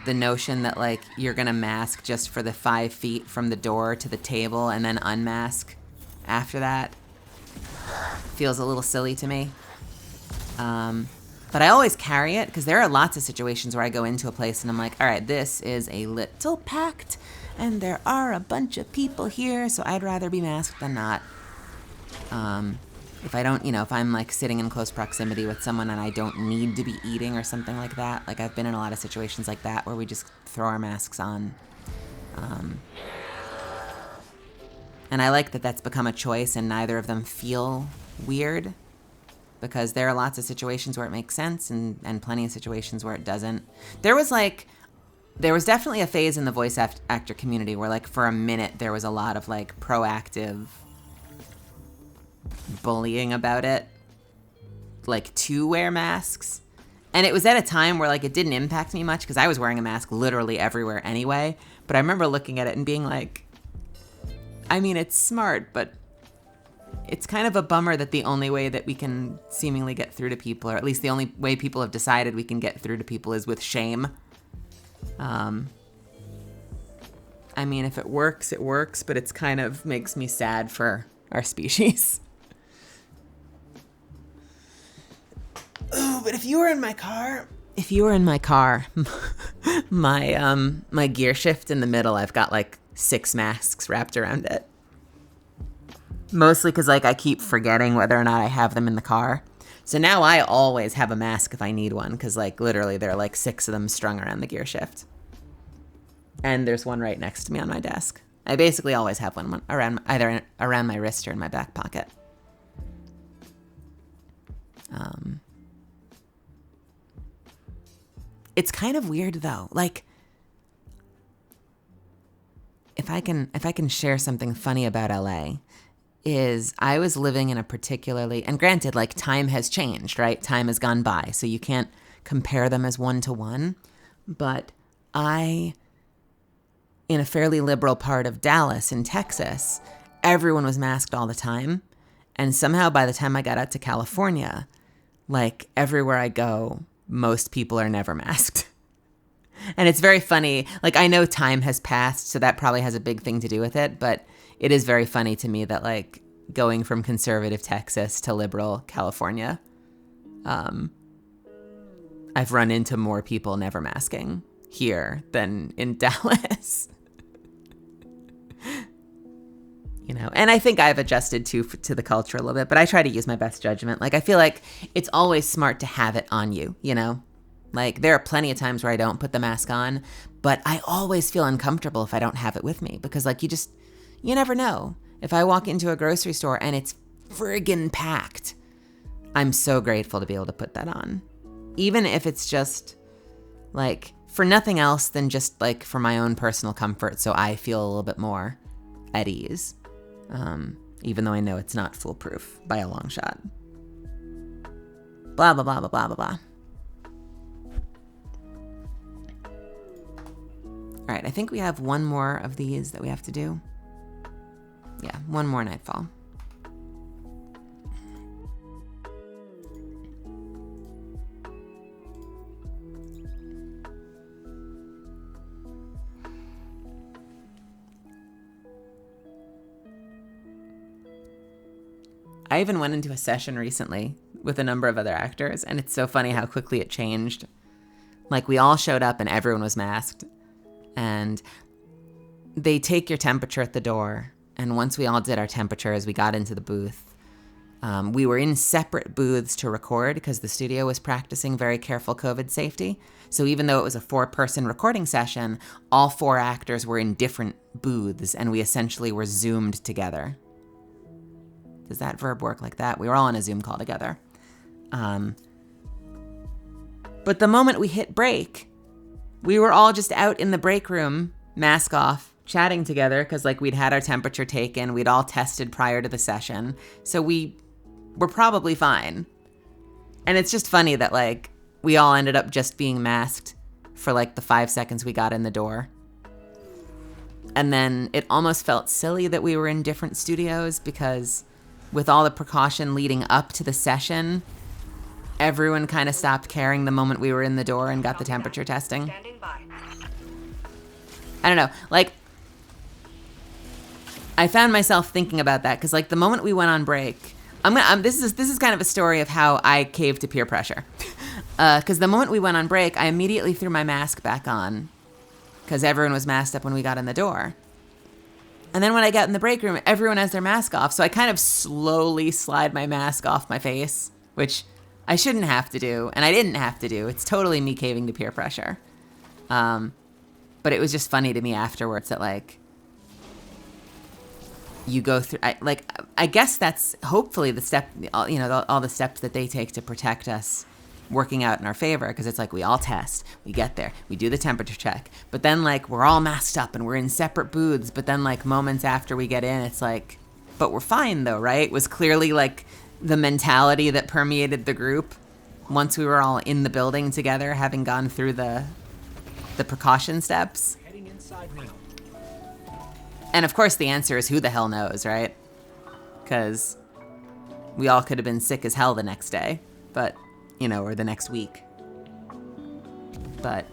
the notion that, like, you're going to mask just for the 5 feet from the door to the table and then unmask after that feels a little silly to me. But I always carry it because there are lots of situations where I go into a place and I'm like, all right, this is a little packed and there are a bunch of people here, so I'd rather be masked than not. If I don't, if I'm like sitting in close proximity with someone and I don't need to be eating or something like that, like I've been in a lot of situations like that where we just throw our masks on. And I like that that's become a choice and neither of them feel weird, because there are lots of situations where it makes sense and plenty of situations where it doesn't. There was definitely a phase in the voice actor community where, like, for a minute there was a lot of like proactive bullying about it, like, to wear masks. And it was at a time where, like, it didn't impact me much because I was wearing a mask literally everywhere anyway. But I remember looking at it and being like, I mean, it's smart, but it's kind of a bummer that the only way that we can seemingly get through to people, or at least the only way people have decided we can get through to people, is with shame. I mean, if it works, it works, but it's kind of makes me sad for our species. Oh, but if you were in my car, my gear shift in the middle, I've got like 6 masks wrapped around it. Mostly because, like, I keep forgetting whether or not I have them in the car. So now I always have a mask if I need one, because, like, literally there are like 6 of them strung around the gear shift. And there's one right next to me on my desk. I basically always have one either around my wrist or in my back pocket. It's kind of weird though. Like, if I can share something funny about LA, is I was living in a particularly, and granted, like, time has changed, right? Time has gone by, so you can't compare them as one-to-one. But in a fairly liberal part of Dallas in Texas, everyone was masked all the time. And somehow by the time I got out to California, like, everywhere I go, most people are never masked. And it's very funny. Like, I know time has passed, so that probably has a big thing to do with it. But it is very funny to me that, like, going from conservative Texas to liberal California, I've run into more people never masking here than in Dallas. And I think I've adjusted to the culture a little bit, but I try to use my best judgment. Like, I feel like it's always smart to have it on you, Like, there are plenty of times where I don't put the mask on, but I always feel uncomfortable if I don't have it with me because, like, you never know. If I walk into a grocery store and it's friggin' packed, I'm so grateful to be able to put that on. Even if it's just, like, for nothing else than just, like, for my own personal comfort, so I feel a little bit more at ease. Even though I know it's not foolproof by a long shot. Blah, blah, blah, blah, blah, blah, blah. All right, I think we have one more of these that we have to do. Yeah, one more nightfall. I even went into a session recently with a number of other actors, and it's so funny how quickly it changed. Like, we all showed up and everyone was masked, and they take your temperature at the door. And once we all did our temperatures, we got into the booth. We were in separate booths to record because the studio was practicing very careful COVID safety. So even though it was a 4-person recording session, all 4 actors were in different booths and we essentially were Zoomed together. Does that verb work like that? We were all on a Zoom call together. But the moment we hit break, we were all just out in the break room, mask off, chatting together because like we'd had our temperature taken. We'd all tested prior to the session. So we were probably fine. And it's just funny that like we all ended up just being masked for like the 5 seconds we got in the door. And then it almost felt silly that we were in different studios because with all the precaution leading up to the session, everyone kind of stopped caring the moment we were in the door and got the temperature testing. Standing by. I don't know, like, I found myself thinking about that because like the moment we went on break, this is kind of a story of how I caved to peer pressure. Because the moment we went on break, I immediately threw my mask back on because everyone was masked up when we got in the door. And then when I got in the break room, everyone has their mask off. So I kind of slowly slide my mask off my face, which I shouldn't have to do. And I didn't have to do. It's totally me caving to peer pressure. But it was just funny to me afterwards that like, you go through, I guess that's hopefully the step, you know, all the steps that they take to protect us working out in our favor. Because it's like we all test, we get there, we do the temperature check. But then like we're all masked up and we're in separate booths. But then like moments after we get in, it's like, but we're fine though, right? It was clearly like the mentality that permeated the group once we were all in the building together, having gone through the precaution steps. Heading inside now. And of course the answer is who the hell knows, right? Because we all could have been sick as hell the next day, but, you know, or the next week. But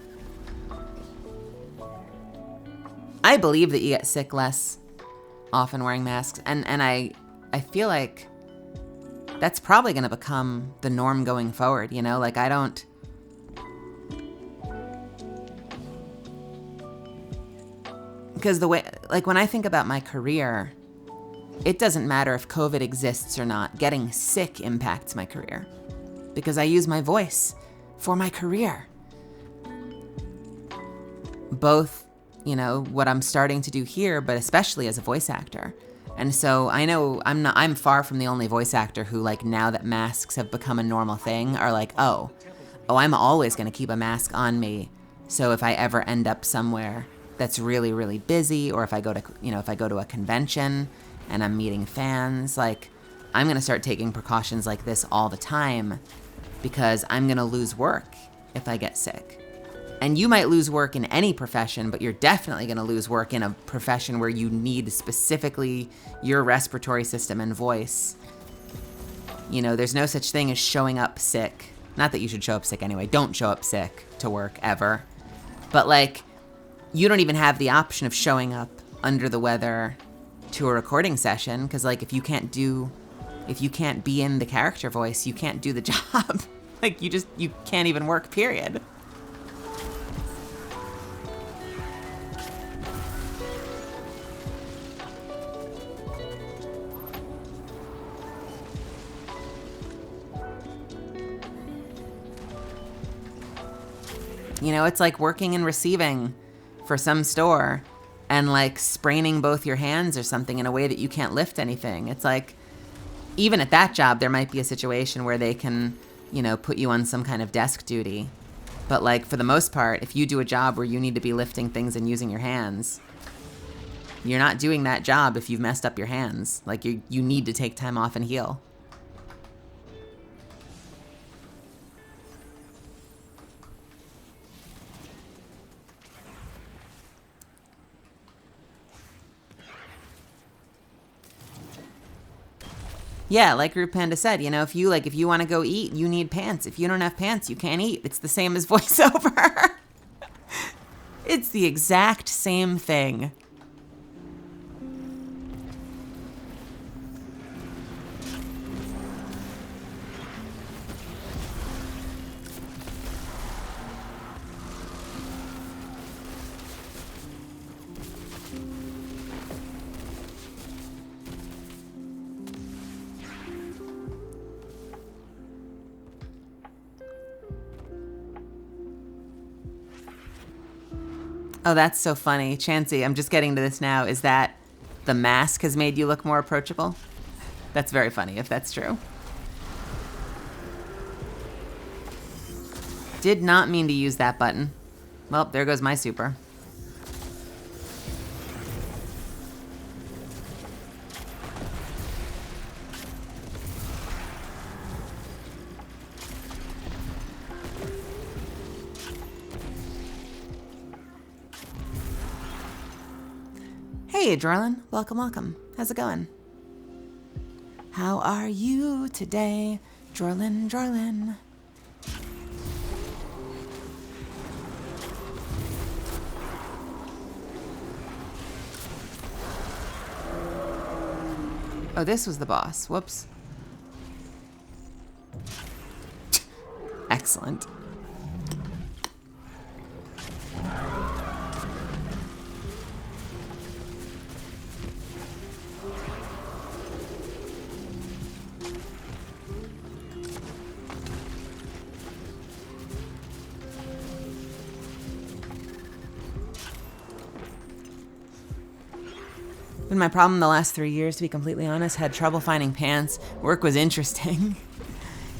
I believe that you get sick less often wearing masks. And I feel like that's probably going to become the norm going forward, you know? Like I don't... Because the way, like when I think about my career, it doesn't matter if COVID exists or not. Getting sick impacts my career because I use my voice for my career. Both, you know, what I'm starting to do here, but especially as a voice actor. And so I know I'm far from the only voice actor who like now that masks have become a normal thing are like, oh, I'm always going to keep a mask on me. So if I ever end up somewhere that's really, really busy, or if I go to a convention and I'm meeting fans, like I'm going to start taking precautions like this all the time because I'm going to lose work if I get sick. And you might lose work in any profession, but you're definitely going to lose work in a profession where you need specifically your respiratory system and voice. You know, there's no such thing as showing up sick. Not that you should show up sick anyway. Don't show up sick to work ever. But like, you don't even have the option of showing up under the weather to a recording session because like if you can't be in the character voice, you can't do the job. Like you can't even work, period. You know, it's like working and receiving for some store and like spraining both your hands or something in a way that you can't lift anything. It's like, even at that job, there might be a situation where they can, you know, put you on some kind of desk duty. But like for the most part, if you do a job where you need to be lifting things and using your hands, you're not doing that job if you've messed up your hands. Like you need to take time off and heal. Yeah, like Root Panda said, you know, if you want to go eat, you need pants. If you don't have pants, you can't eat. It's the same as voiceover. It's the exact same thing. Oh, that's so funny. Chansey, I'm just getting to this now. Is that the mask has made you look more approachable? That's very funny, if that's true. Did not mean to use that button. Well, there goes my super. Hey, Jorlin. Welcome, welcome. How's it going? How are you today, Jorlin, Jorlin? Oh, this was the boss. Whoops. Excellent. Been my problem the last 3 years, to be completely honest. Had trouble finding pants. Work was interesting.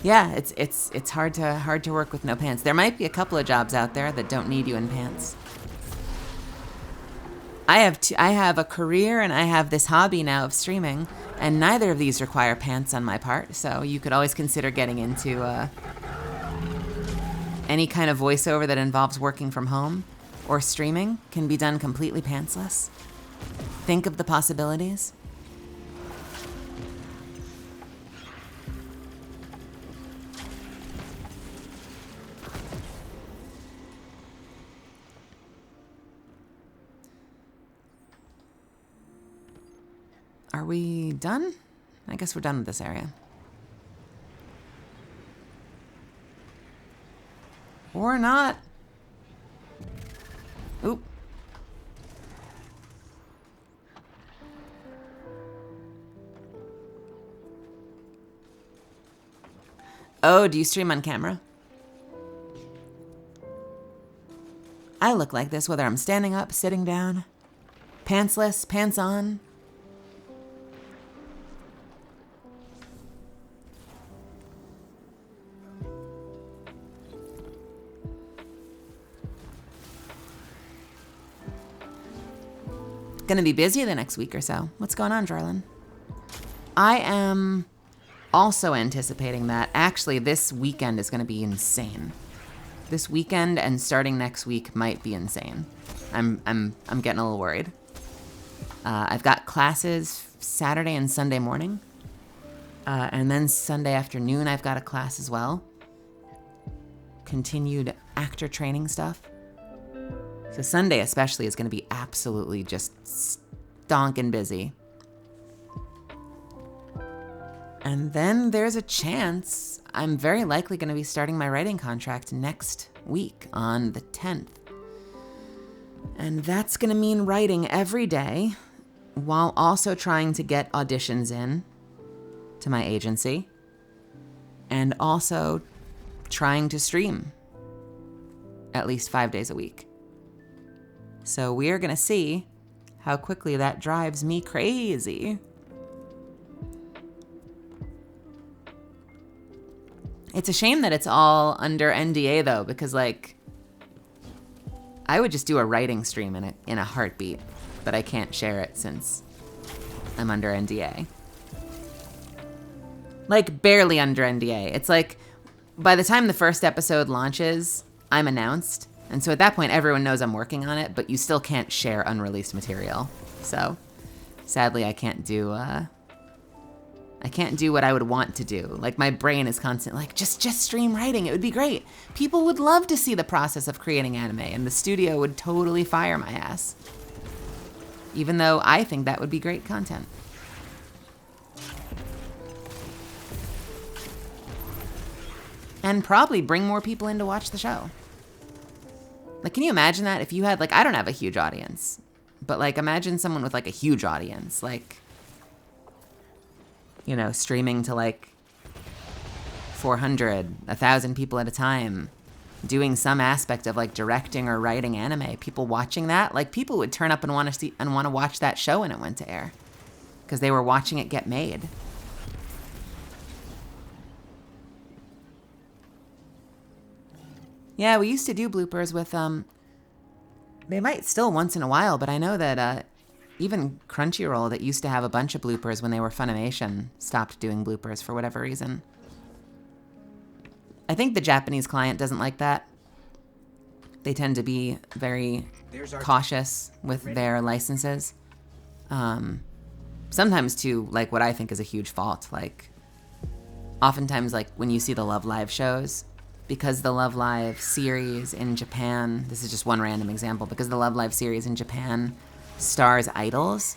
Yeah, it's hard to work with no pants. There might be a couple of jobs out there that don't need you in pants. I have a career and I have this hobby now of streaming, and neither of these require pants on my part. So you could always consider getting into any kind of voiceover that involves working from home or streaming. Can be done completely pantsless. Think of the possibilities. Are we done? I guess we're done with this area. Or not. Oop. Oh, do you stream on camera? I look like this whether I'm standing up, sitting down, pantsless, pants on. Gonna be busy the next week or so. What's going on, Jorlin? I am also anticipating that. Actually, this weekend is gonna be insane. This weekend and starting next week might be insane. I'm getting a little worried. I've got classes Saturday and Sunday morning. And then Sunday afternoon, I've got a class as well. Continued actor training stuff. So Sunday especially is going to be absolutely just stonking busy. And then there's a chance I'm very likely going to be starting my writing contract next week on the 10th. And that's going to mean writing every day while also trying to get auditions in to my agency and also trying to stream at least 5 days a week. So we're gonna see how quickly that drives me crazy. It's a shame that it's all under NDA though, because like, I would just do a writing stream in a heartbeat, but I can't share it since I'm under NDA. Like barely under NDA. It's like, by the time the first episode launches, I'm announced. And so at that point, everyone knows I'm working on it, but you still can't share unreleased material. So sadly, I can't do what I would want to do. Like my brain is constantly like, just stream writing. It would be great. People would love to see the process of creating anime, and the studio would totally fire my ass. Even though I think that would be great content. And probably bring more people in to watch the show. Like, can you imagine that if you had, like, I don't have a huge audience, but like, imagine someone with like a huge audience, like, you know, streaming to like 400, 1,000 people at a time, doing some aspect of like directing or writing anime, people watching that, like people would turn up and want to watch that show when it went to air because they were watching it get made. Yeah, we used to do bloopers with they might still once in a while, but I know that even Crunchyroll, that used to have a bunch of bloopers when they were Funimation, stopped doing bloopers for whatever reason. I think the Japanese client doesn't like that. They tend to be very cautious with their licenses. Sometimes too, like what I think is a huge fault. Like, oftentimes, like when you see the Love Live shows, because the Love Live series in Japan, this is just one random example, because the Love Live series in Japan stars idols,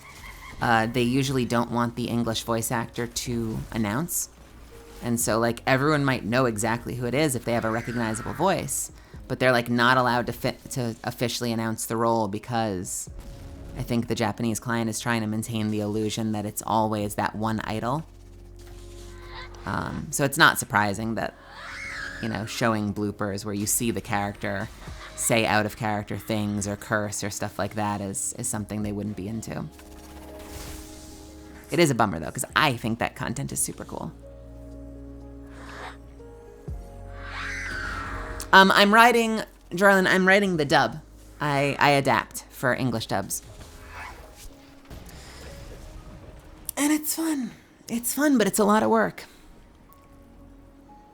they usually don't want the English voice actor to announce. And so like everyone might know exactly who it is if they have a recognizable voice, but they're like not allowed to officially announce the role because I think the Japanese client is trying to maintain the illusion that it's always that one idol. So it's not surprising that, you know, showing bloopers where you see the character say out of character things or curse or stuff like that is something they wouldn't be into. It is a bummer though, because I think that content is super cool. I'm writing the dub. I adapt for English dubs. And it's fun. It's fun, but it's a lot of work.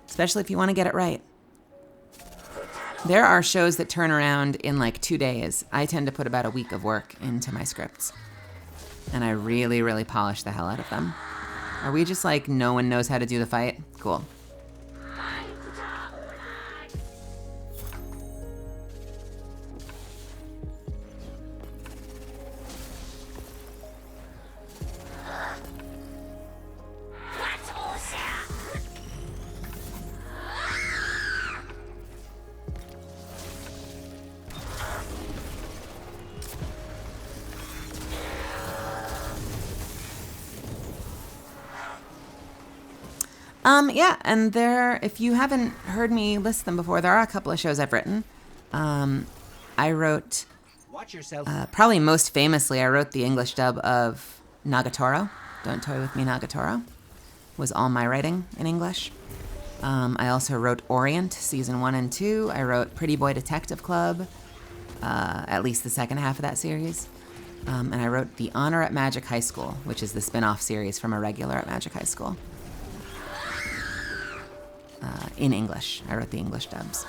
Especially if you want to get it right. There are shows that turn around in like 2 days. I tend to put about a week of work into my scripts. And I really, really polish the hell out of them. Are we just like, no one knows how to do the fight? Cool. Yeah, and if you haven't heard me list them before, there are a couple of shows I've written. I wrote, Watch yourself. Probably most famously, I wrote the English dub of Nagatoro. Don't Toy With Me, Nagatoro. Was all my writing in English. I also wrote Orient, season 1 and 2. I wrote Pretty Boy Detective Club, at least the second half of that series. And I wrote The Honor at Magic High School, which is the spin-off series from a regular at Magic High School. In English. I wrote the English dubs.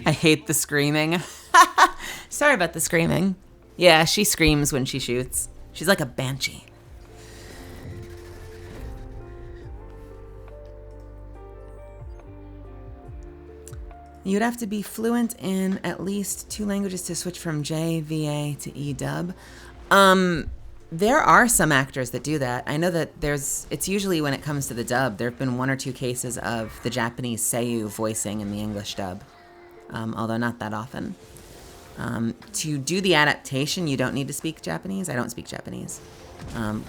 I hate the screaming. Sorry about the screaming. Yeah, she screams when she shoots. She's like a banshee. You'd have to be fluent in at least 2 languages to switch from JVA to EDub. There are some actors that do that. I know that it's usually when it comes to the dub, there have been 1 or 2 cases of the Japanese seiyuu voicing in the English dub. Although not that often. To do the adaptation, you don't need to speak Japanese. I don't speak Japanese.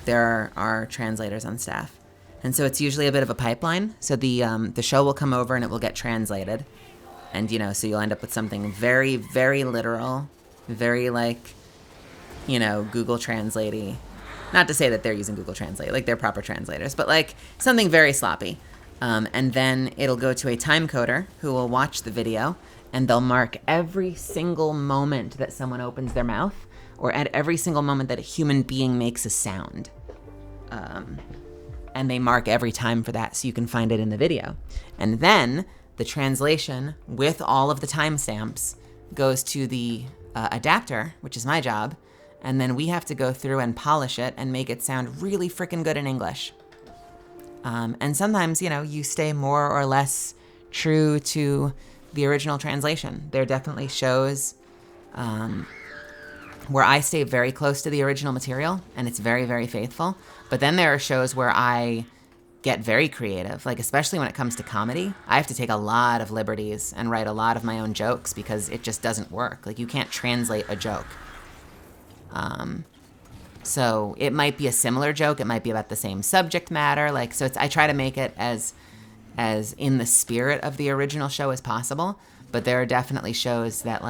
There are translators on staff. And so it's usually a bit of a pipeline. So the show will come over and it will get translated. And, you know, so you'll end up with something very, very literal, very like, you know, Google Translate-y. Not to say that they're using Google Translate, like they're proper translators, but like something very sloppy. And then it'll go to a time coder who will watch the video. And they'll mark every single moment that someone opens their mouth or at every single moment that a human being makes a sound. And they mark every time for that so you can find it in the video. And then the translation with all of the timestamps goes to the adapter, which is my job. And then we have to go through and polish it and make it sound really freaking good in English. And sometimes, you know, you stay more or less true to the original translation. There are definitely shows where I stay very close to the original material and it's very, very faithful. But then there are shows where I get very creative, like especially when it comes to comedy. I have to take a lot of liberties and write a lot of my own jokes because it just doesn't work. Like you can't translate a joke. So it might be a similar joke. It might be about the same subject matter. Like, so I try to make it as in the spirit of the original show as possible. But there are definitely shows that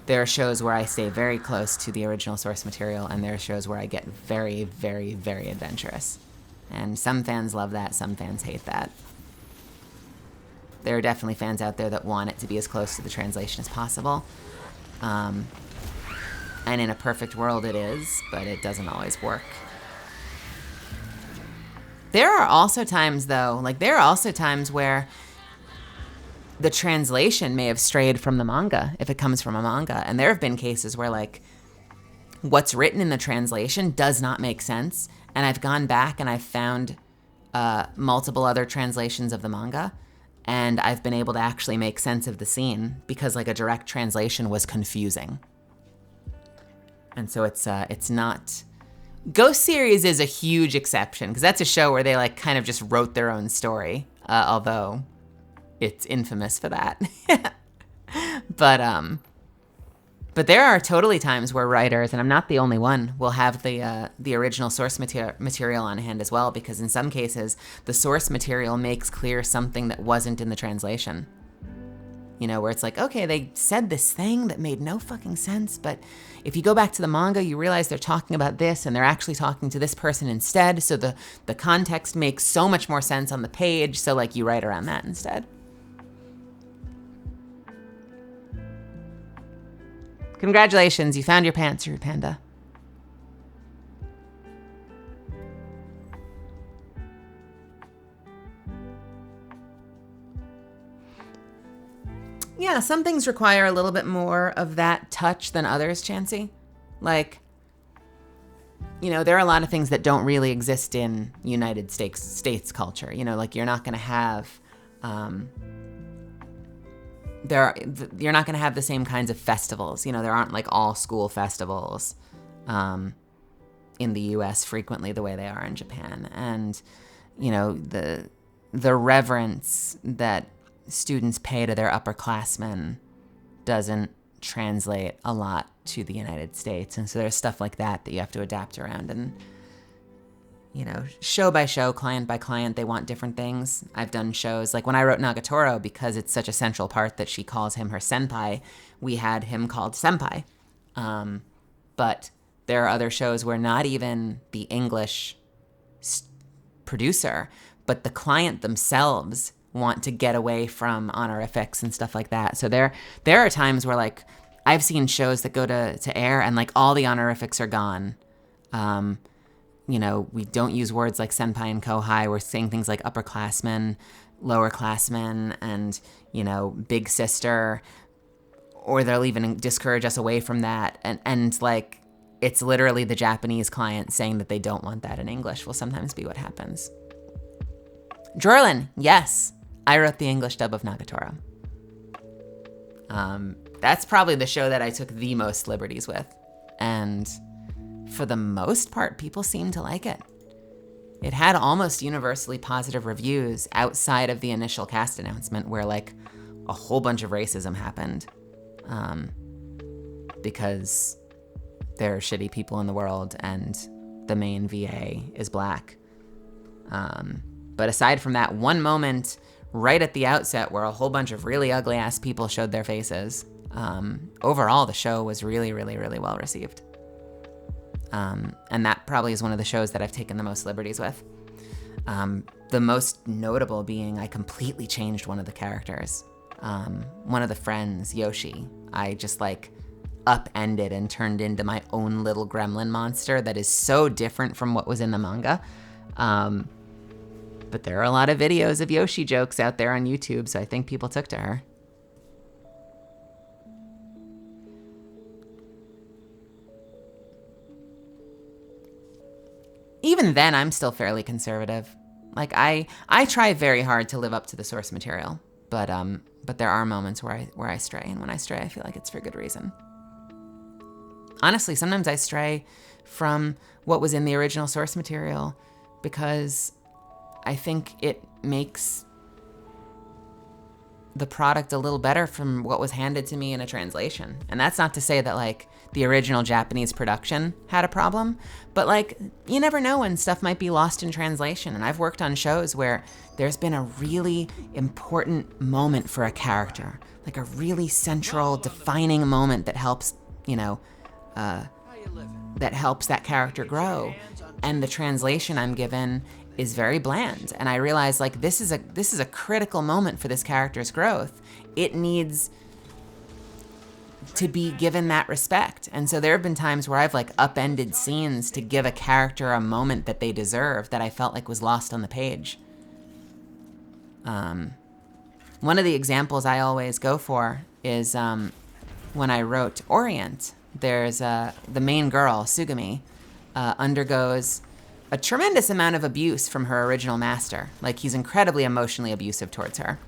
there are shows where I stay very close to the original source material, and there are shows where I get very, very, very adventurous. And some fans love that, some fans hate that. There are definitely fans out there that want it to be as close to the translation as possible. And in a perfect world it is, but it doesn't always work. There are also times, though, where the translation may have strayed from the manga, if it comes from a manga. And there have been cases where, what's written in the translation does not make sense. And I've gone back and I've found multiple other translations of the manga. And I've been able to actually make sense of the scene because, a direct translation was confusing. And so it's not... Ghost series is a huge exception because that's a show where they kind of just wrote their own story, although it's infamous for that. But there are totally times where writers, and I'm not the only one, will have the original source material on hand as well, because in some cases the source material makes clear something that wasn't in the translation. Where it's okay, they said this thing that made no fucking sense, but if you go back to the manga, you realize they're talking about this, and they're actually talking to this person instead, so the context makes so much more sense on the page, so, you write around that instead. Congratulations, you found your pants, Rude Panda. Yeah, some things require a little bit more of that touch than others, Chansey. There are a lot of things that don't really exist in United States culture. You're not going to have... you're not going to have the same kinds of festivals. There aren't all school festivals in the U.S. frequently the way they are in Japan. And, the reverence that students pay to their upperclassmen doesn't translate a lot to the United States. And so there's stuff like that you have to adapt around. And, show by show, client by client, they want different things. I've done shows, when I wrote Nagatoro, because it's such a central part that she calls him her senpai, we had him called senpai. But there are other shows where not even the English producer, but the client themselves want to get away from honorifics and stuff like that. So there are times where I've seen shows that go to air and all the honorifics are gone. We don't use words like senpai and kohai. We're saying things like upperclassmen, lowerclassmen, and, big sister, or they'll even discourage us away from that. And it's literally the Japanese client saying that they don't want that in English will sometimes be what happens. Jorlin, yes. I wrote the English dub of Nagatoro. That's probably the show that I took the most liberties with. And for the most part, people seemed to like it. It had almost universally positive reviews outside of the initial cast announcement where a whole bunch of racism happened. Because there are shitty people in the world and the main VA is black. But aside from that one moment right at the outset where a whole bunch of really ugly ass people showed their faces, overall the show was really, really, really well received. And that probably is one of the shows that I've taken the most liberties with. The most notable being I completely changed one of the characters. One of the friends, Yoshi, I just upended and turned into my own little gremlin monster that is so different from what was in the manga. But there are a lot of videos of Yoshi jokes out there on YouTube, so I think people took to her. Even then, I'm still fairly conservative. I try very hard to live up to the source material, but there are moments where I stray, and when I stray, I feel like it's for good reason. honestly, sometimes I stray from what was in the original source material because I think it makes the product a little better from what was handed to me in a translation. And that's not to say that like the original Japanese production had a problem, but like you never know when stuff might be lost in translation. And I've worked on shows where there's been a really important moment for a character, like a really central defining moment that helps, that helps that character grow. And the translation I'm given is very bland. And I realize like this is a critical moment for this character's growth. It needs to be given that respect. And so there have been times where I've like upended scenes to give a character a moment that they deserve that I felt like was lost on the page. One of the examples I always go for is when I wrote Orient. There's the main girl, Sugami, undergoes a tremendous amount of abuse from her original master. Like he's incredibly emotionally abusive towards her.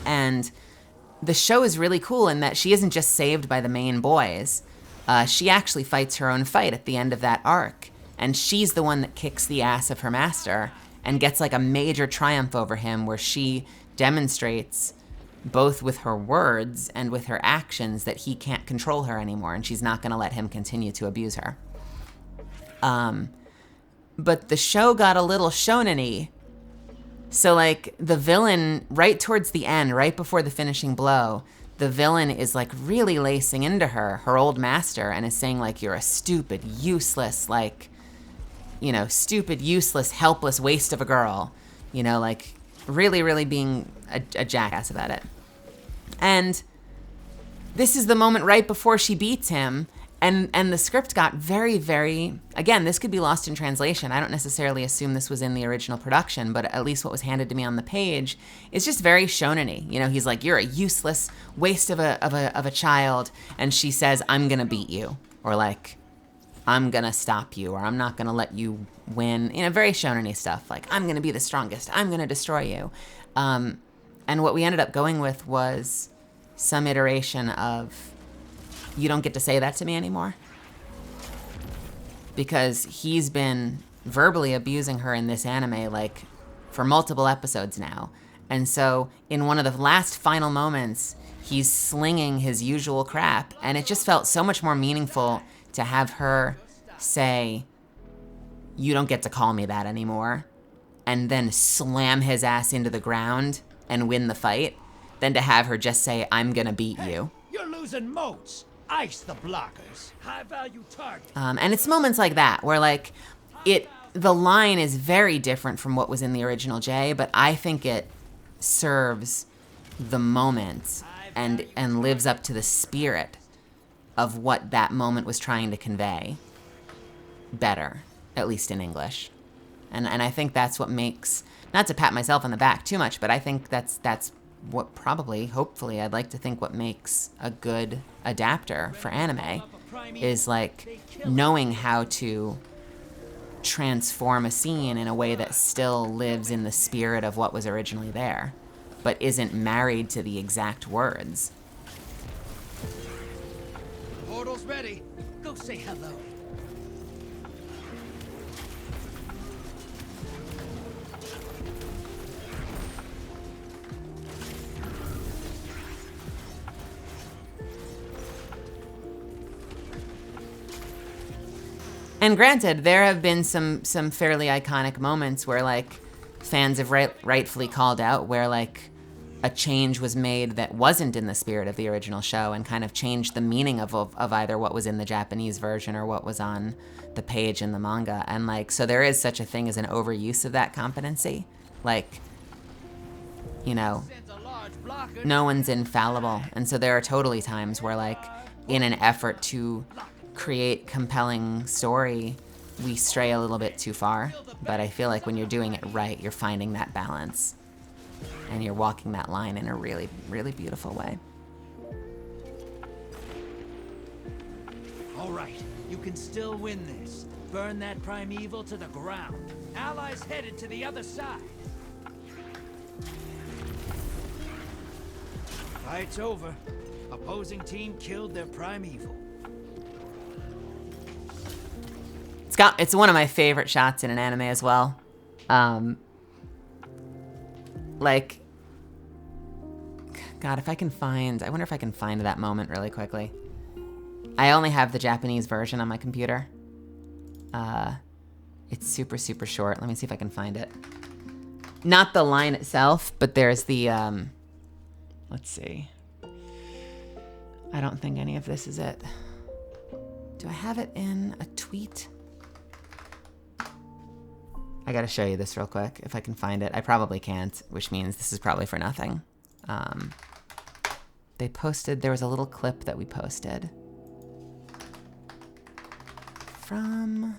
And the show is really cool in that she isn't just saved by the main boys. She actually fights her own fight at the end of that arc. And she's the one that kicks the ass of her master and gets like a major triumph over him where she demonstrates both with her words and with her actions that he can't control her anymore and she's not going to let him continue to abuse her. But the show got a little shonen-y. So like the villain, right towards the end, right before the finishing blow, the villain is like really lacing into her old master, and is saying like, you're a stupid, useless, like, stupid, useless, helpless waste of a girl. Like really, really being a jackass about it. And this is the moment right before she beats him. And the script got very, very, again, this could be lost in translation. I don't necessarily assume this was in the original production, but at least what was handed to me on the page is just very shonen-y. He's like, you're a useless waste of a child. And she says, I'm going to beat you. Or like, I'm going to stop you. Or I'm not going to let you win. Very shonen-y stuff. Like, I'm going to be the strongest. I'm going to destroy you. And what we ended up going with was some iteration of, you don't get to say that to me anymore. Because he's been verbally abusing her in this anime, like, for multiple episodes now. And so, in one of the last final moments, he's slinging his usual crap, and it just felt so much more meaningful to have her say, you don't get to call me that anymore, and then slam his ass into the ground and win the fight, than to have her just say, I'm gonna beat you. You're losing motes. Ice the blockers. High value target. And it's moments like that where like the line is very different from what was in the original J, but I think it serves the moment and lives up to the spirit of what that moment was trying to convey better, at least in English. And I think that's what makes, not to pat myself on the back too much, but I think that's what probably, hopefully, I'd like to think what makes a good adapter for anime is like knowing how to transform a scene in a way that still lives in the spirit of what was originally there, but isn't married to the exact words. Portal's ready. Go say hello. And granted, there have been some fairly iconic moments where like fans have rightfully called out where like a change was made that wasn't in the spirit of the original show and kind of changed the meaning of either what was in the Japanese version or what was on the page in the manga. And like, so there is such a thing as an overuse of that competency. Like, no one's infallible. And so there are totally times where like in an effort to create compelling story, we stray a little bit too far, but I feel like when you're doing it right, you're finding that balance and you're walking that line in a really, really beautiful way. All right, you can still win this. Burn that primeval to the ground. Allies headed to the other side. Fight's over. Opposing team killed their primeval. It's one of my favorite shots in an anime as well. Like, God, if I can find, I wonder if I can find that moment really quickly. I only have the Japanese version on my computer. It's super, super short. Let me see if I can find it. Not the line itself, but there's the, let's see. I don't think any of this is it. Do I have it in a tweet? I gotta show you this real quick, if I can find it. I probably can't, which means this is probably for nothing. They posted, there was a little clip that we posted. From...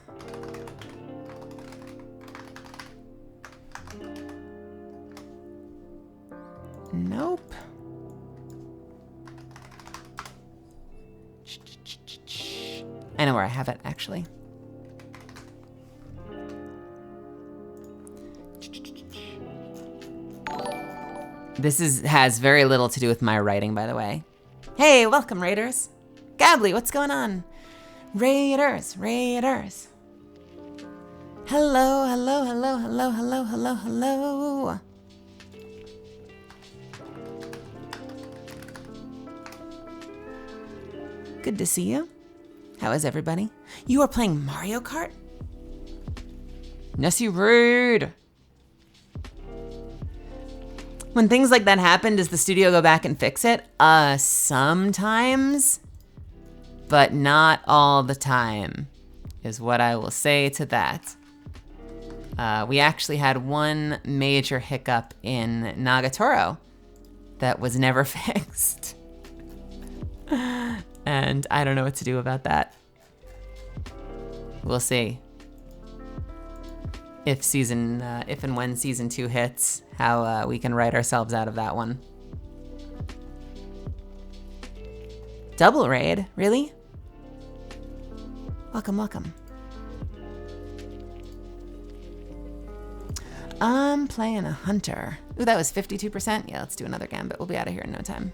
Nope. I know where I have it, actually. This has very little to do with my writing, by the way. Hey, welcome, Raiders. Gably, what's going on? Raiders. Hello. Good to see you. How is everybody? You are playing Mario Kart? Nessie Raid. When things like that happen, does the studio go back and fix it? Sometimes, but not all the time, is what I will say to that. We actually had one major hiccup in Nagatoro that was never fixed. And I don't know what to do about that. We'll see. If and when season 2 hits, how we can write ourselves out of that one. Double raid, really? Welcome. I'm playing a hunter. Ooh, that was 52%. Yeah, let's do another gambit. We'll be out of here in no time.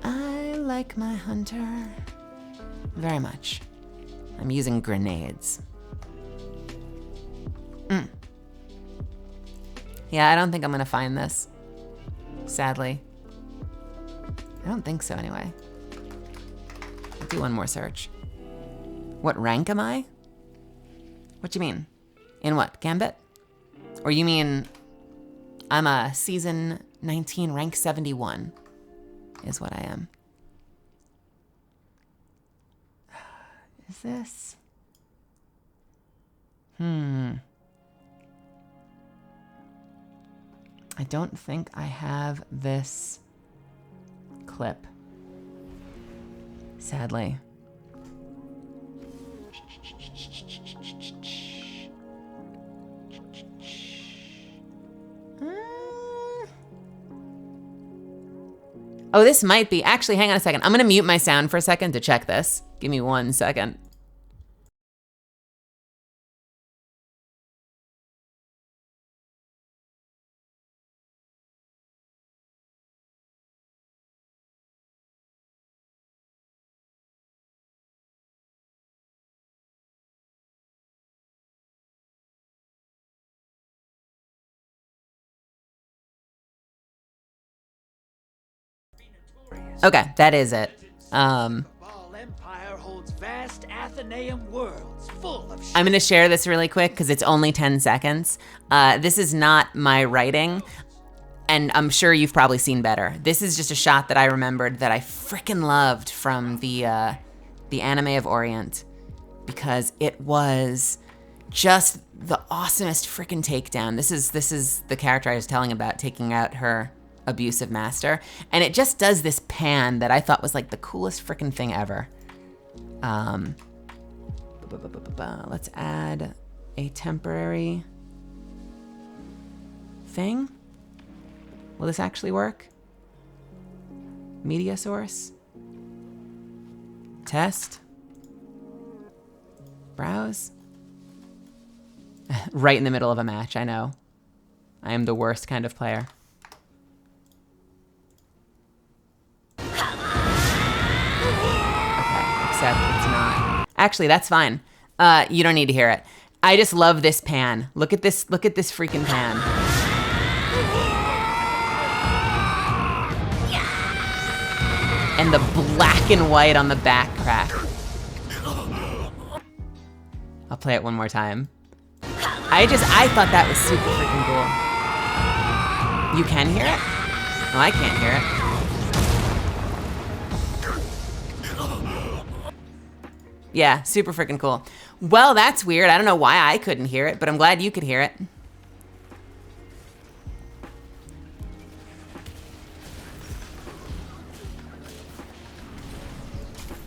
I like my hunter very much. I'm using grenades. Yeah, I don't think I'm gonna find this. Sadly. I don't think so anyway. I'll do one more search. What rank am I? What do you mean? In what, Gambit? Or you mean I'm a season 19 rank 71 is what I am. Is this? I don't think I have this clip. Sadly. Oh, this might be. Actually, hang on a second. I'm going to mute my sound for a second to check this. Give me 1 second. Okay, that is it. Ball Empire holds vast Athenaeum worlds full of I'm gonna share this really quick because it's only 10 seconds. This is not my writing, and I'm sure you've probably seen better. This is just a shot that I remembered that I freaking loved from the anime of Orient, because it was just the awesomest freaking takedown. This is the character I was telling about taking out her abusive master, and it just does this pan that I thought was like the coolest freaking thing ever. Let's add a temporary thing. Will this actually work? Media source. Test. Browse. Right in the middle of a match, I know. I am the worst kind of player. Okay, except it's not. Actually, that's fine. You don't need to hear it. I just love this pan. Look at this freaking pan. And the black and white on the back crack. I'll play it one more time. I thought that was super freaking cool. You can hear it? No, I can't hear it. Yeah, super freaking cool. Well, that's weird. I don't know why I couldn't hear it, but I'm glad you could hear it.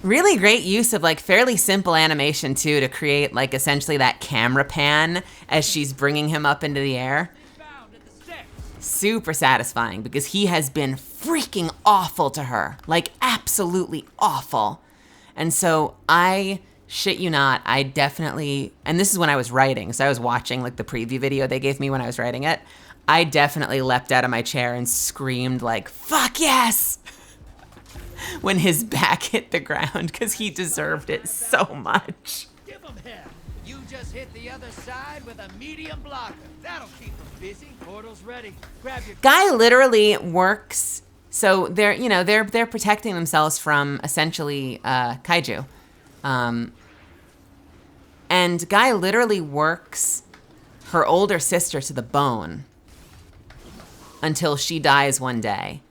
Really great use of like fairly simple animation too to create like essentially that camera pan as she's bringing him up into the air. Super satisfying because he has been freaking awful to her, like absolutely awful. And so I shit you not, I definitely, and this is when I was writing, so I was watching like the preview video they gave me when I was writing it. I definitely leapt out of my chair and screamed like, fuck yes! When his back hit the ground because he deserved it so much. Give him hell. You just hit the other side with a medium blocker. That'll keep him busy. Portal's ready. Grab your Guy literally works, so they're protecting themselves from essentially kaiju. And Guy literally works her older sister to the bone until she dies one day.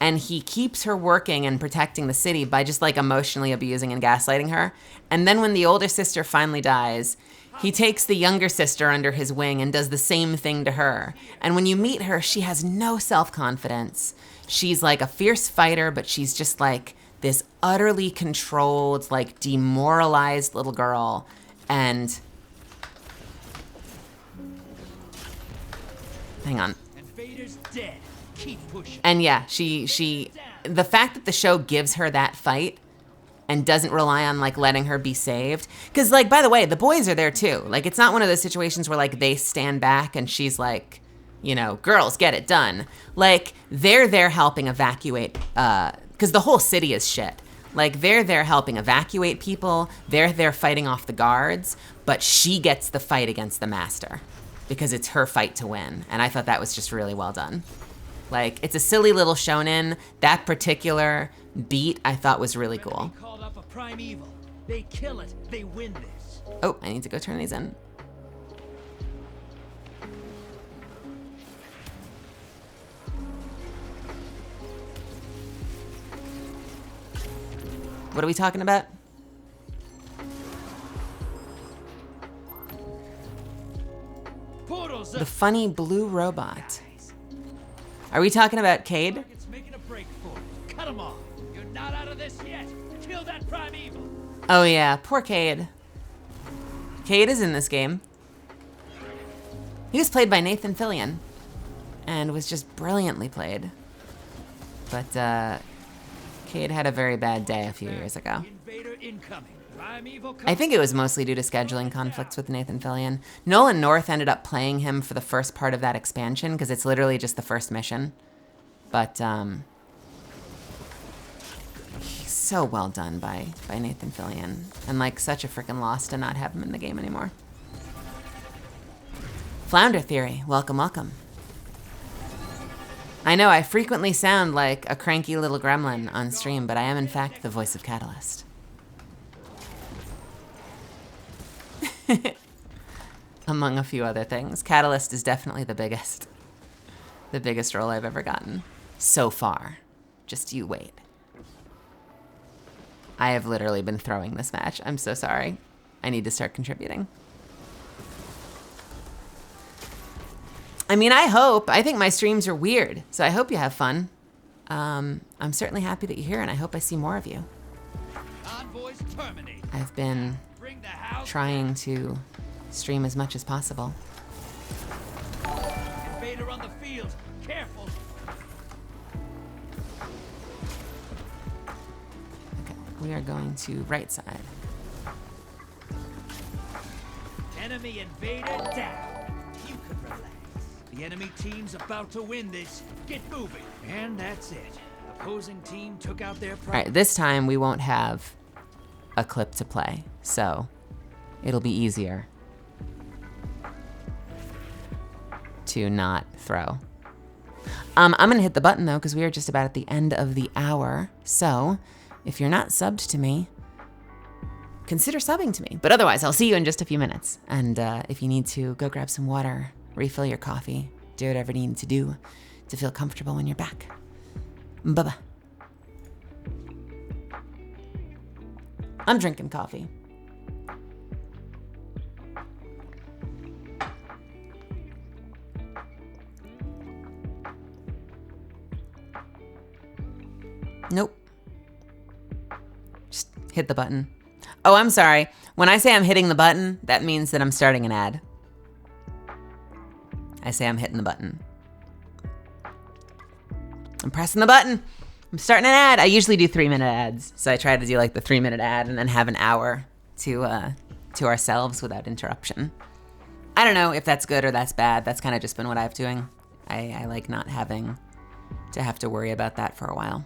And he keeps her working and protecting the city by just like emotionally abusing and gaslighting her. And then when the older sister finally dies, he takes the younger sister under his wing and does the same thing to her. And when you meet her, she has no self-confidence. She's like a fierce fighter, but she's just like this utterly controlled, like demoralized little girl. And hang on. And Vader's dead. Keep pushing. And yeah, the fact that the show gives her that fight and doesn't rely on like letting her be saved. Cause like, by the way, the boys are there too. Like, it's not one of those situations where like they stand back and she's like, girls, get it done. Like, they're there helping evacuate, cause the whole city is shit. Like, they're there helping evacuate people. They're there fighting off the guards, but she gets the fight against the master because it's her fight to win. And I thought that was just really well done. Like, it's a silly little shonen. That particular beat I thought was really cool. Called up a prime evil. They kill it. They win this. Oh, I need to go turn these in. What are we talking about? Portals The funny blue robot. Are we talking about Cade? It's making a break for it. Cut him off. You're not out of this yet. Kill that prime evil. Oh yeah, poor Cade. Cade is in this game. He was played by Nathan Fillion and was just brilliantly played. But Cade had a very bad day a few years ago. Invader incoming. Prime evil I think it was mostly due to scheduling conflicts with Nathan Fillion. Nolan North ended up playing him for the first part of that expansion because it's literally just the first mission. But he's so well done by Nathan Fillion. And like such a freaking loss to not have him in the game anymore. Flounder Theory, welcome, welcome. I know I frequently sound like a cranky little gremlin on stream, but I am in fact the voice of Catalyst. Among a few other things. Catalyst is definitely the biggest role I've ever gotten. So far. Just you wait. I have literally been throwing this match. I'm so sorry. I need to start contributing. I mean, I think my streams are weird, so I hope you have fun. I'm certainly happy that you're here, and I hope I see more of you. Convoys terminate. I've been Bring the house. trying to stream as much as possible. Invader on the field. Careful. Okay, we are going to right side. Enemy invader down. You can relax. The enemy team's about to win this. Get moving. And that's it. Opposing team took out their All right, this time we won't have a clip to play, so it'll be easier to not throw. I'm gonna hit the button though, because we are just about at the end of the hour. So if you're not subbed to me, consider subbing to me. But otherwise, I'll see you in just a few minutes. And if you need to go grab some water, refill your coffee, do whatever you need to do to feel comfortable when you're back. Bye-bye. I'm drinking coffee. Nope. Just hit the button. Oh, I'm sorry. When I say I'm hitting the button, that means that I'm starting an ad. I say I'm hitting the button. I'm pressing the button. I'm starting an ad. I usually do 3-minute ads. So I try to do like the 3-minute ad and then have an hour to ourselves without interruption. I don't know if that's good or that's bad. That's kind of just been what I've doing. I like not having to have to worry about that for a while.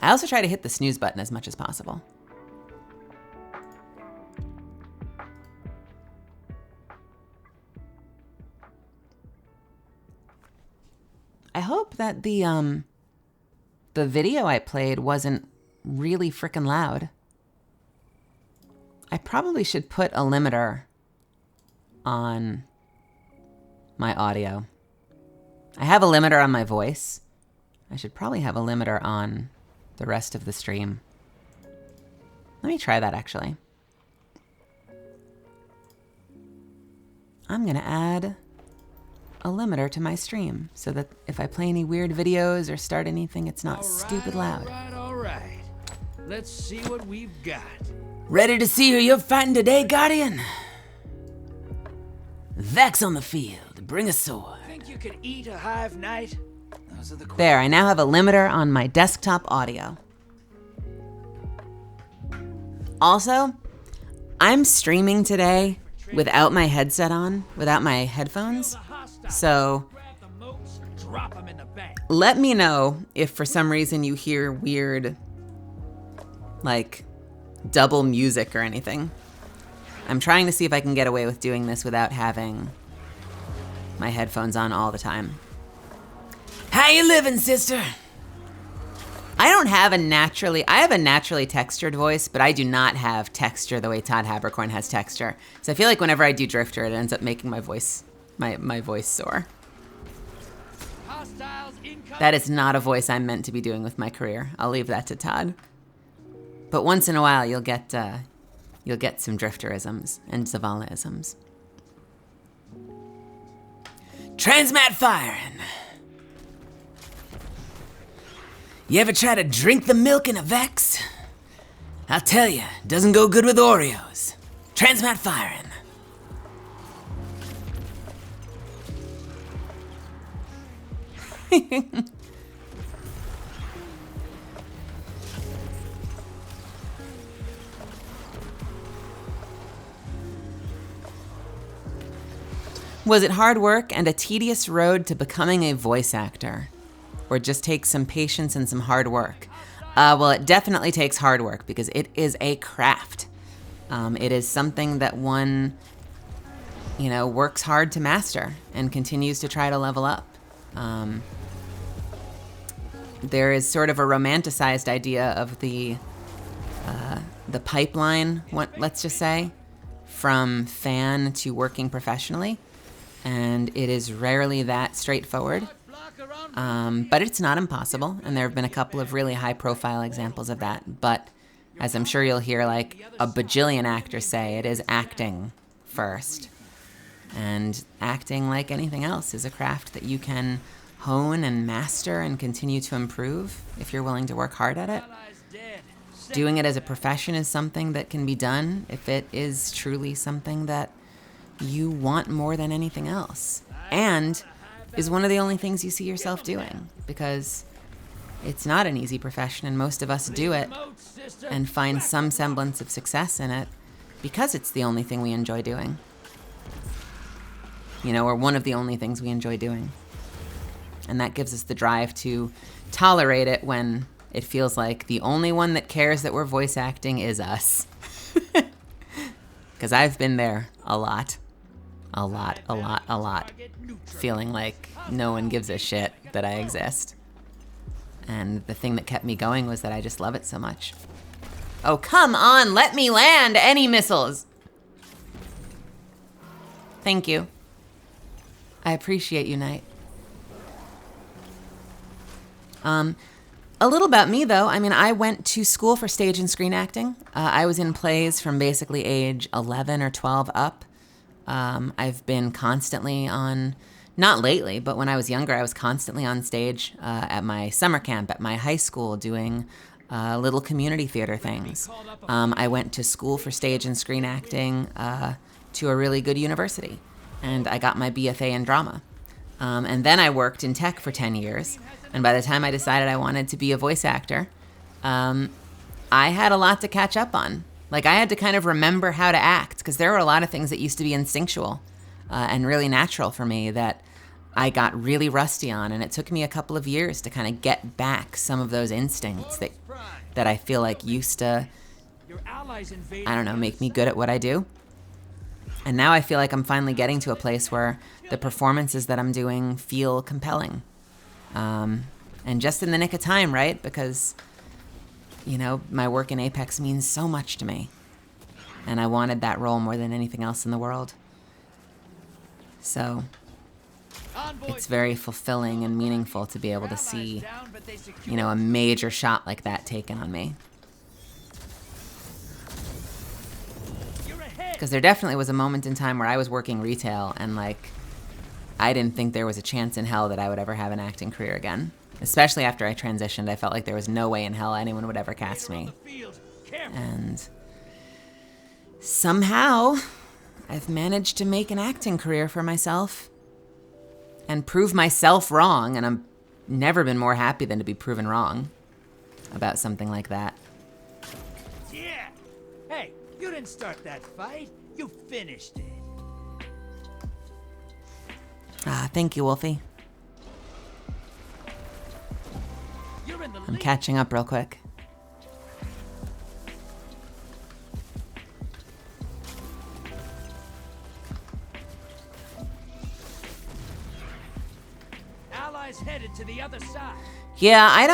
I also try to hit the snooze button as much as possible. I hope that the video I played wasn't really freaking loud. I probably should put a limiter on my audio. I have a limiter on my voice. I should probably have a limiter on the rest of the stream. Let me try that actually. I'm gonna add a limiter to my stream so that if I play any weird videos or start anything, it's not stupid loud. All right. Let's see what we've got. Ready to see who you're fighting today, Guardian? Vex on the field. Bring a sword. Think you could eat a hive knight? Those are the There, I now have a limiter on my desktop audio. Also, I'm streaming today without my headset on, without my headphones. So let me know if for some reason you hear weird, like, double music or anything. I'm trying to see if I can get away with doing this without having my headphones on all the time. How you living, sister? I have a naturally textured voice, but I do not have texture the way Todd Habercorn has texture. So I feel like whenever I do Drifter, it ends up making my voice sore. That is not a voice I'm meant to be doing with my career. I'll leave that to Todd. But once in a while, you'll get some Drifterisms and Zavala-isms. Transmat firing. You ever try to drink the milk in a Vex? I'll tell you, it doesn't go good with Oreos. Transmat firing. Was it hard work and a tedious road to becoming a voice actor? Or just takes some patience and some hard work? Well, it definitely takes hard work because it is a craft. It is something that one, works hard to master and continues to try to level up. There is sort of a romanticized idea of the pipeline, let's just say, from fan to working professionally. And it is rarely that straightforward. But it's not impossible, and there have been a couple of really high-profile examples of that. But as I'm sure you'll hear like a bajillion actors say, it is acting first. And acting, like anything else, is a craft that you can hone and master and continue to improve if you're willing to work hard at it. Doing it as a profession is something that can be done if it is truly something that you want more than anything else. And is one of the only things you see yourself doing, because it's not an easy profession, and most of us do it and find some semblance of success in it because it's the only thing we enjoy doing. Or one of the only things we enjoy doing. And that gives us the drive to tolerate it when it feels like the only one that cares that we're voice acting is us. Because I've been there a lot. A lot. Feeling like no one gives a shit that I exist. And the thing that kept me going was that I just love it so much. Oh, come on, let me land any missiles. Thank you. I appreciate you, Knight. A little about me, though. I mean, I went to school for stage and screen acting. I was in plays from basically age 11 or 12 up. I've been constantly on, not lately, but when I was younger, I was constantly on stage at my summer camp, at my high school, doing little community theater things. I went to school for stage and screen acting to a really good university, and I got my BFA in drama. And then I worked in tech for 10 years, and by the time I decided I wanted to be a voice actor, I had a lot to catch up on. Like, I had to kind of remember how to act, because there were a lot of things that used to be instinctual and really natural for me that I got really rusty on, and it took me a couple of years to kind of get back some of those instincts that I feel like used to, I don't know, make me good at what I do. And now I feel like I'm finally getting to a place where the performances that I'm doing feel compelling. And just in the nick of time, right? Because, you know, my work in Apex means so much to me. And I wanted that role more than anything else in the world. So it's very fulfilling and meaningful to be able to see, you know, a major shot like that taken on me. Because there definitely was a moment in time where I was working retail and, like, I didn't think there was a chance in hell that I would ever have an acting career again. Especially after I transitioned, I felt like there was no way in hell anyone would ever cast me. And somehow, I've managed to make an acting career for myself and prove myself wrong, and I've never been more happy than to be proven wrong about something like that. Yeah! Hey, you didn't start that fight. You finished it. Ah, thank you, Wolfie. You're in the I'm lead. catching up real quick. Allies headed to the other side. Yeah, I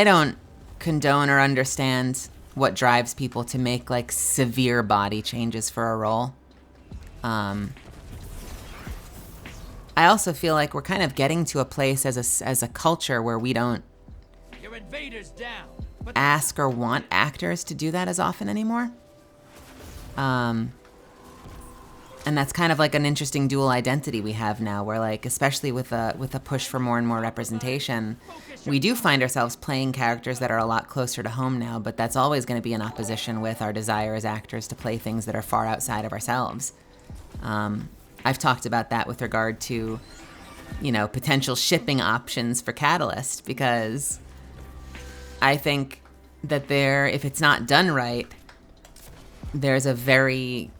don't condone or understand what drives people to make, like, severe body changes for a role. I also feel like we're kind of getting to a place as a culture where we don't Your invaders down. But ask or want actors to do that as often anymore. And that's kind of like an interesting dual identity we have now, where, like, especially with a push for more and more representation, we do find ourselves playing characters that are a lot closer to home now, but that's always going to be in opposition with our desire as actors to play things that are far outside of ourselves. I've talked about that with regard to, you know, potential shipping options for Catalyst, because I think that if it's not done right, there's a very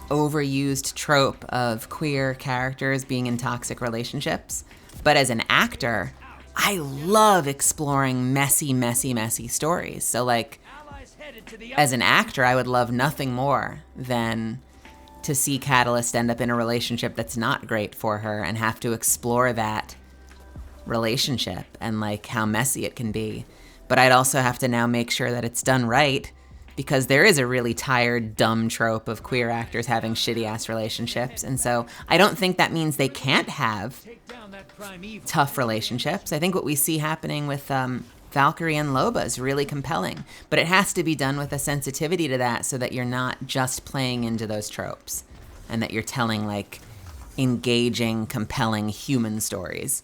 overused trope of queer characters being in toxic relationships. But as an actor, I love exploring messy stories. So, like, allies headed to the as an actor, I would love nothing more than to see Catalyst end up in a relationship that's not great for her and have to explore that relationship and, like, how messy it can be. But I'd also have to now make sure that it's done right, because there is a really tired, dumb trope of queer actors having shitty-ass relationships. And so I don't think that means they can't have Take down that primeval. tough relationships. I think what we see happening with Valkyrie and Loba is really compelling, but it has to be done with a sensitivity to that so that you're not just playing into those tropes and that you're telling, like, engaging, compelling human stories.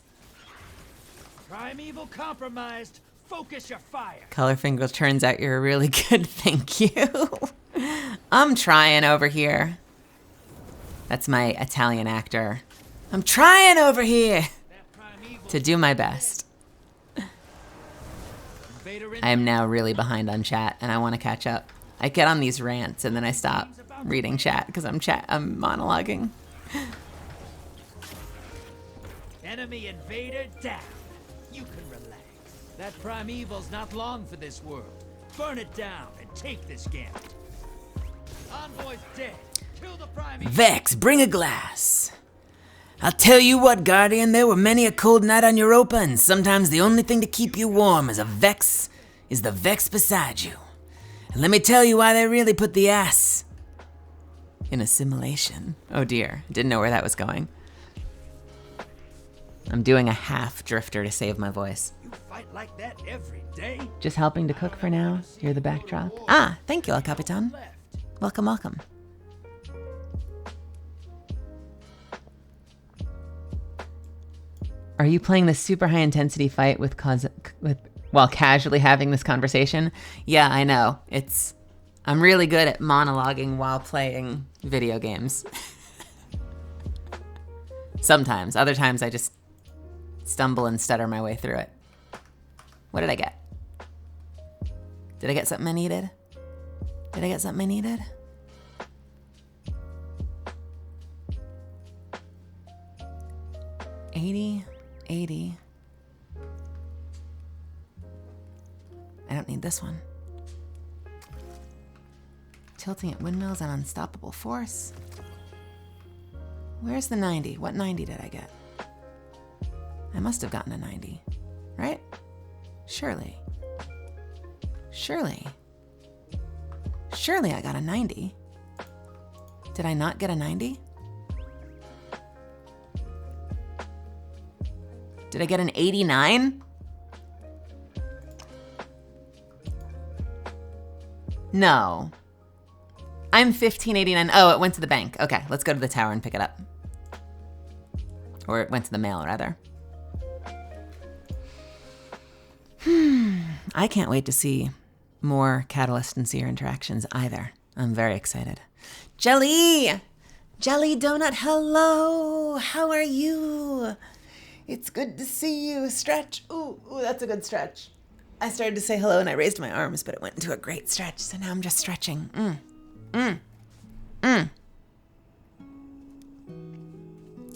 Primeval compromised. Focus your fire. Colorfinger, turns out you're really good, thank you. I'm trying over here. That's my Italian actor. I'm trying over here That primeval to do my best. invader in I am now really behind on chat, and I want to catch up. I get on these rants, and then I stop reading chat because I'm monologuing. enemy invader down. You can relax. That primeval's not long for this world. Burn it down and take this gambit. Envoy's dead. Kill the Primate. Vex, bring a glass. I'll tell you what, Guardian, there were many a cold night on Europa, and sometimes the only thing to keep you warm is the Vex beside you. And let me tell you why they really put the ass in assimilation. Oh dear, didn't know where that was going. I'm doing a half drifter to save my voice. You fight like that every day? Just helping to cook for now. You're the backdrop. Ah, thank you, El Capitan. Left. Welcome, welcome. Are you playing this super high intensity fight while casually having this conversation? Yeah, I know. I'm really good at monologuing while playing video games. Sometimes. Other times I just stumble and stutter my way through it. What did I get? Did I get something I needed? Did I get something I needed? $80. I don't need this one. Tilting at windmills and unstoppable force. Where's the 90? What 90 did I get? I must have gotten a 90, right? Surely I got a 90. Did I not get a 90? Did I get an 89? No. I'm 1589. Oh, it went to the bank. Okay, let's go to the tower and pick it up. Or it went to the mail, rather. I can't wait to see more Catalyst and Seer interactions either. I'm very excited. Jelly! Jelly Donut, hello! How are you? It's good to see you. Stretch. Ooh, that's a good stretch. I started to say hello and I raised my arms, but it went into a great stretch, so now I'm just stretching.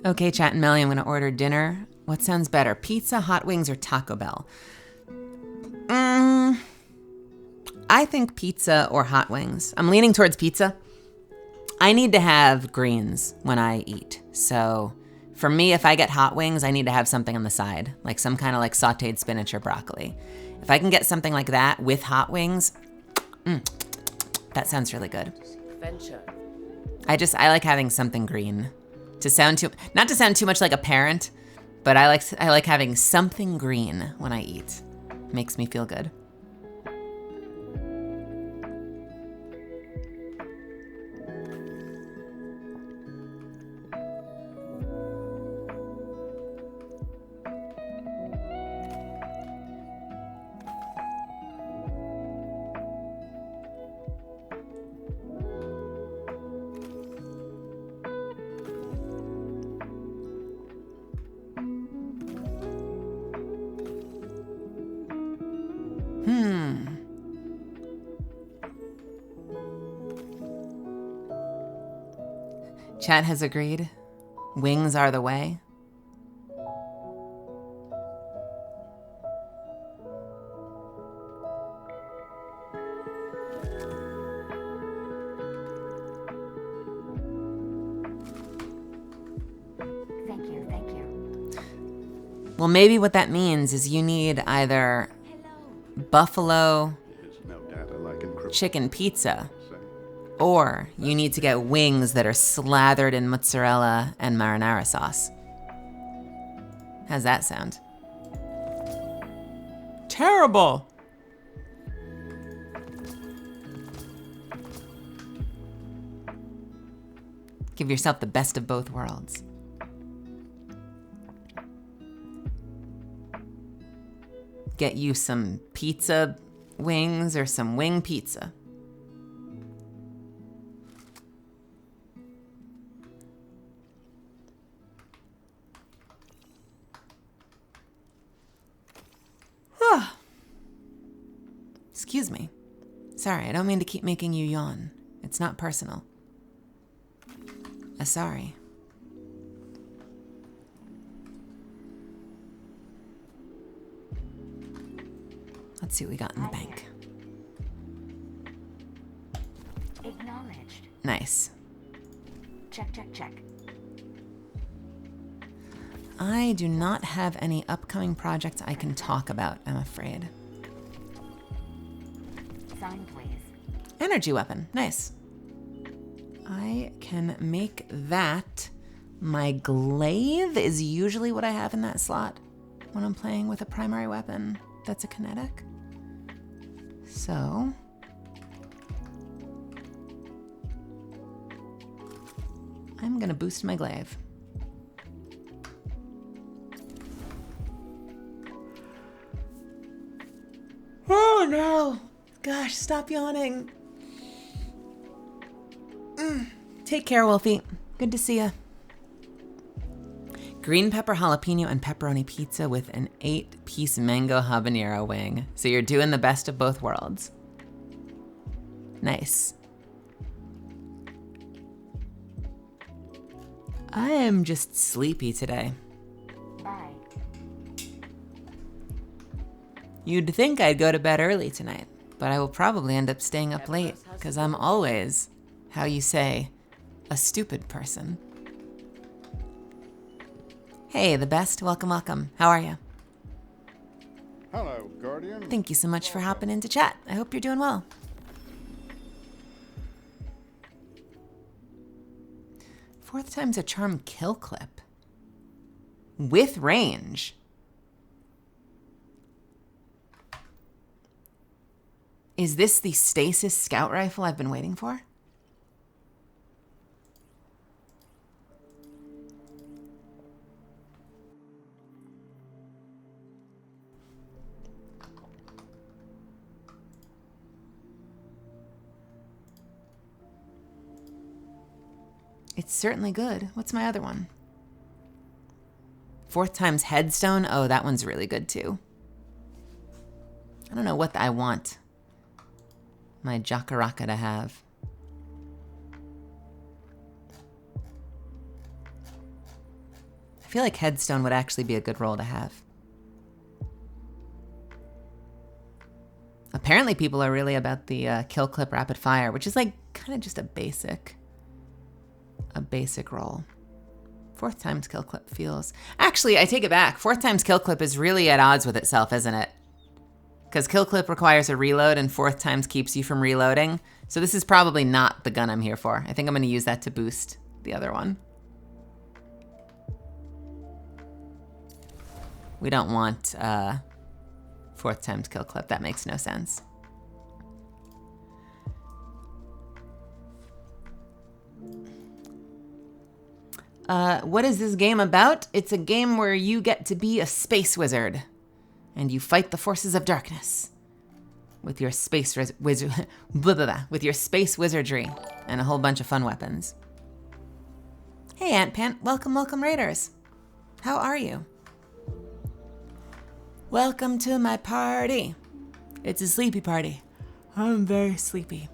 Okay, Chat and Melly, I'm gonna order dinner. What sounds better, pizza, hot wings, or Taco Bell? I think pizza or hot wings. I'm leaning towards pizza. I need to have greens when I eat. So for me, if I get hot wings, I need to have something on the side, like some kind of like sauteed spinach or broccoli. If I can get something like that with hot wings, that sounds really good. Venture. I like having something green. Not to sound too much like a parent, but I like having something green when I eat. Makes me feel good. Chat has agreed. Wings are the way. Thank you. Well, maybe what that means is you need either buffalo There's no data like encryption. chicken pizza, or you need to get wings that are slathered in mozzarella and marinara sauce. How's that sound? Terrible! Give yourself the best of both worlds. Get you some pizza wings or some wing pizza. Excuse me. Sorry, I don't mean to keep making you yawn. It's not personal. Sorry. Let's see what we got in the bank. Acknowledged. Nice. Check, check, check. I do not have any upcoming projects I can talk about, I'm afraid. Sign, please. Energy weapon. Nice. I can make that. My glaive is usually what I have in that slot when I'm playing with a primary weapon that's a kinetic. So I'm gonna boost my glaive. Oh no! Gosh, stop yawning. Take care, Wolfie. Good to see ya. Green pepper jalapeno and pepperoni pizza with an 8-piece mango habanero wing. So you're doing the best of both worlds. Nice. I am just sleepy today. Bye. You'd think I'd go to bed early tonight, but I will probably end up staying up late because I'm always, how you say, a stupid person. Hey, the best. Welcome, welcome. How are you? Hello, Guardian. Thank you so much for hopping into chat. I hope you're doing well. Fourth time's a charm kill clip. With range. Is this the stasis scout rifle I've been waiting for? It's certainly good. What's my other one? Fourth time's headstone. Oh, that one's really good too. I don't know what I want my Jacaraka to have. I feel like headstone would actually be a good roll to have. Apparently people are really about the kill clip rapid fire, which is like kind of just a basic roll. Fourth time's kill clip feels... Actually, I take it back. Fourth time's kill clip is really at odds with itself, isn't it? Because kill clip requires a reload and fourth times keeps you from reloading. So this is probably not the gun I'm here for. I think I'm going to use that to boost the other one. We don't want fourth time's kill clip. That makes no sense. What is this game about? It's a game where you get to be a space wizard. And you fight the forces of darkness. With your space with your space wizardry. And a whole bunch of fun weapons. Hey Aunt Pant, welcome, welcome Raiders. How are you? Welcome to my party. It's a sleepy party. I'm very sleepy.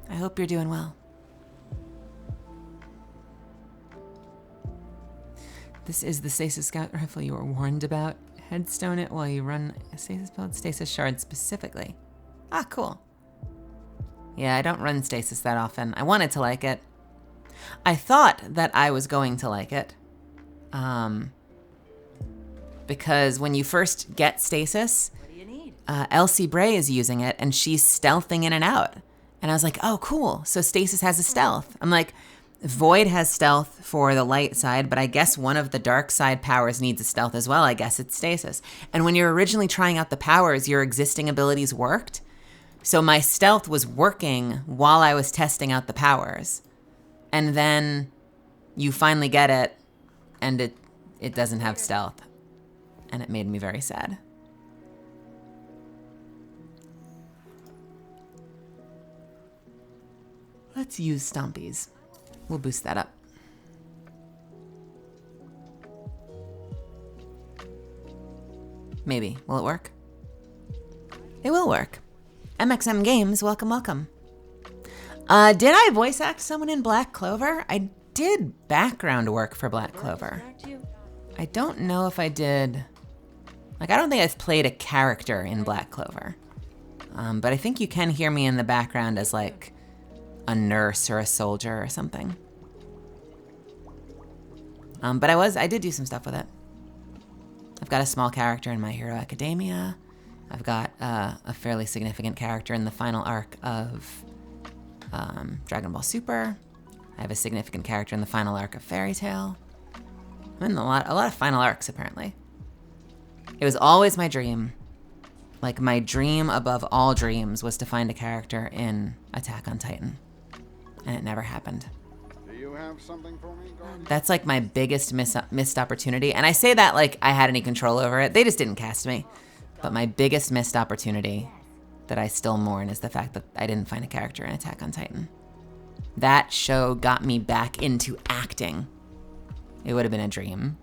I hope you're doing well. This is the stasis scout rifle you were warned about. Headstone it while you run a stasis build, stasis shard specifically. Ah, cool. Yeah, I don't run stasis that often. I wanted to like it. I thought that I was going to like it. Because when you first get stasis, Elsie Bray is using it and she's stealthing in and out. And I was like, oh, cool. So stasis has a stealth. I'm like, Void has stealth for the light side, but I guess one of the dark side powers needs a stealth as well. I guess it's stasis. And when you're originally trying out the powers, your existing abilities worked. So my stealth was working while I was testing out the powers. And then you finally get it, and it doesn't have stealth. And it made me very sad. Let's use Stompies. We'll boost that up. Maybe. Will it work? It will work. MXM Games, welcome, welcome. Did I voice act someone in Black Clover? I did background work for Black Clover. I don't know if I did... Like, I don't think I've played a character in Black Clover. But I think you can hear me in the background as, like, a nurse or a soldier or something. But I did do some stuff with it. I've got a small character in My Hero Academia. I've got a fairly significant character in the final arc of Dragon Ball Super. I have a significant character in the final arc of Fairy Tail. I'm in a lot of final arcs, apparently. It was always my dream. Like, my dream above all dreams was to find a character in Attack on Titan. And it never happened. Do you have something for me, Guardian? That's like my biggest missed opportunity. And I say that like I had any control over it. They just didn't cast me. But my biggest missed opportunity that I still mourn is the fact that I didn't find a character in Attack on Titan. That show got me back into acting. It would have been a dream.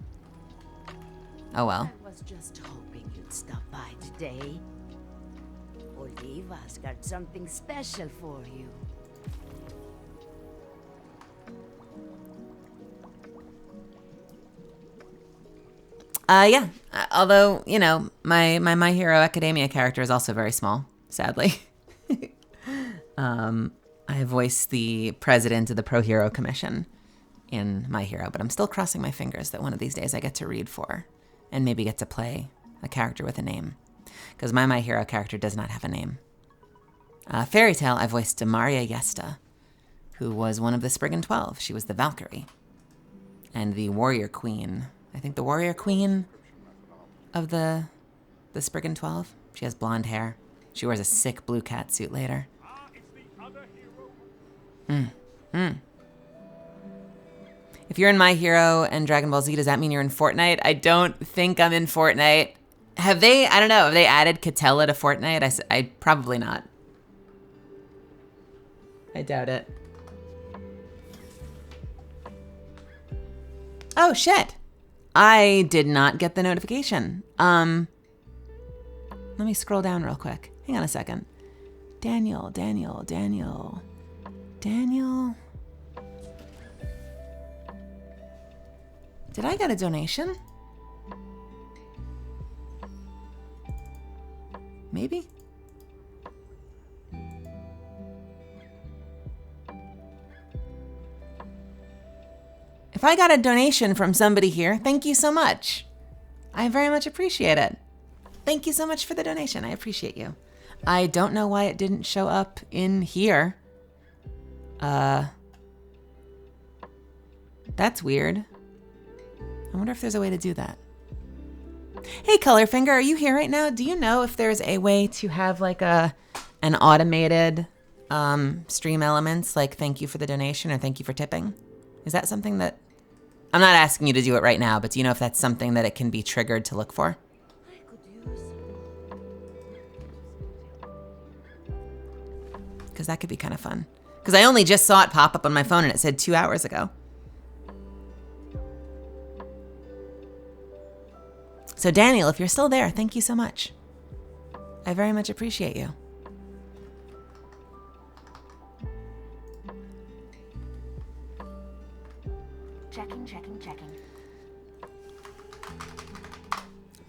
Oh well. I was just hoping you'd stop by today. Oliva's got something special for you. Yeah. Although, you know, my Hero Academia character is also very small, sadly. I voice the president of the Pro Hero Commission in My Hero, but I'm still crossing my fingers that one of these days I get to read for and maybe get to play a character with a name. Because my Hero character does not have a name. Fairy Tail, I voiced Demaria Yesta, who was one of the Spriggan 12. She was the Valkyrie. And the Warrior Queen. I think the Warrior Queen of the Spriggan 12. She has blonde hair. She wears a sick blue cat suit later. If you're in My Hero and Dragon Ball Z, does that mean you're in Fortnite? I don't think I'm in Fortnite. Have they added Catella to Fortnite? I probably not. I doubt it. Oh, shit. I did not get the notification. Let me scroll down real quick. Hang on a second. Daniel. Did I get a donation? Maybe? If I got a donation from somebody here, thank you so much. I very much appreciate it. Thank you so much for the donation. I appreciate you. I don't know why it didn't show up in here. That's weird. I wonder if there's a way to do that. Hey, Colorfinger, are you here right now? Do you know if there's a way to have like an automated stream elements, like thank you for the donation or thank you for tipping? Is that something that... I'm not asking you to do it right now, but do you know if that's something that it can be triggered to look for? Because that could be kind of fun. Because I only just saw it pop up on my phone and it said 2 hours ago. So Daniel, if you're still there, thank you so much. I very much appreciate you. Checking.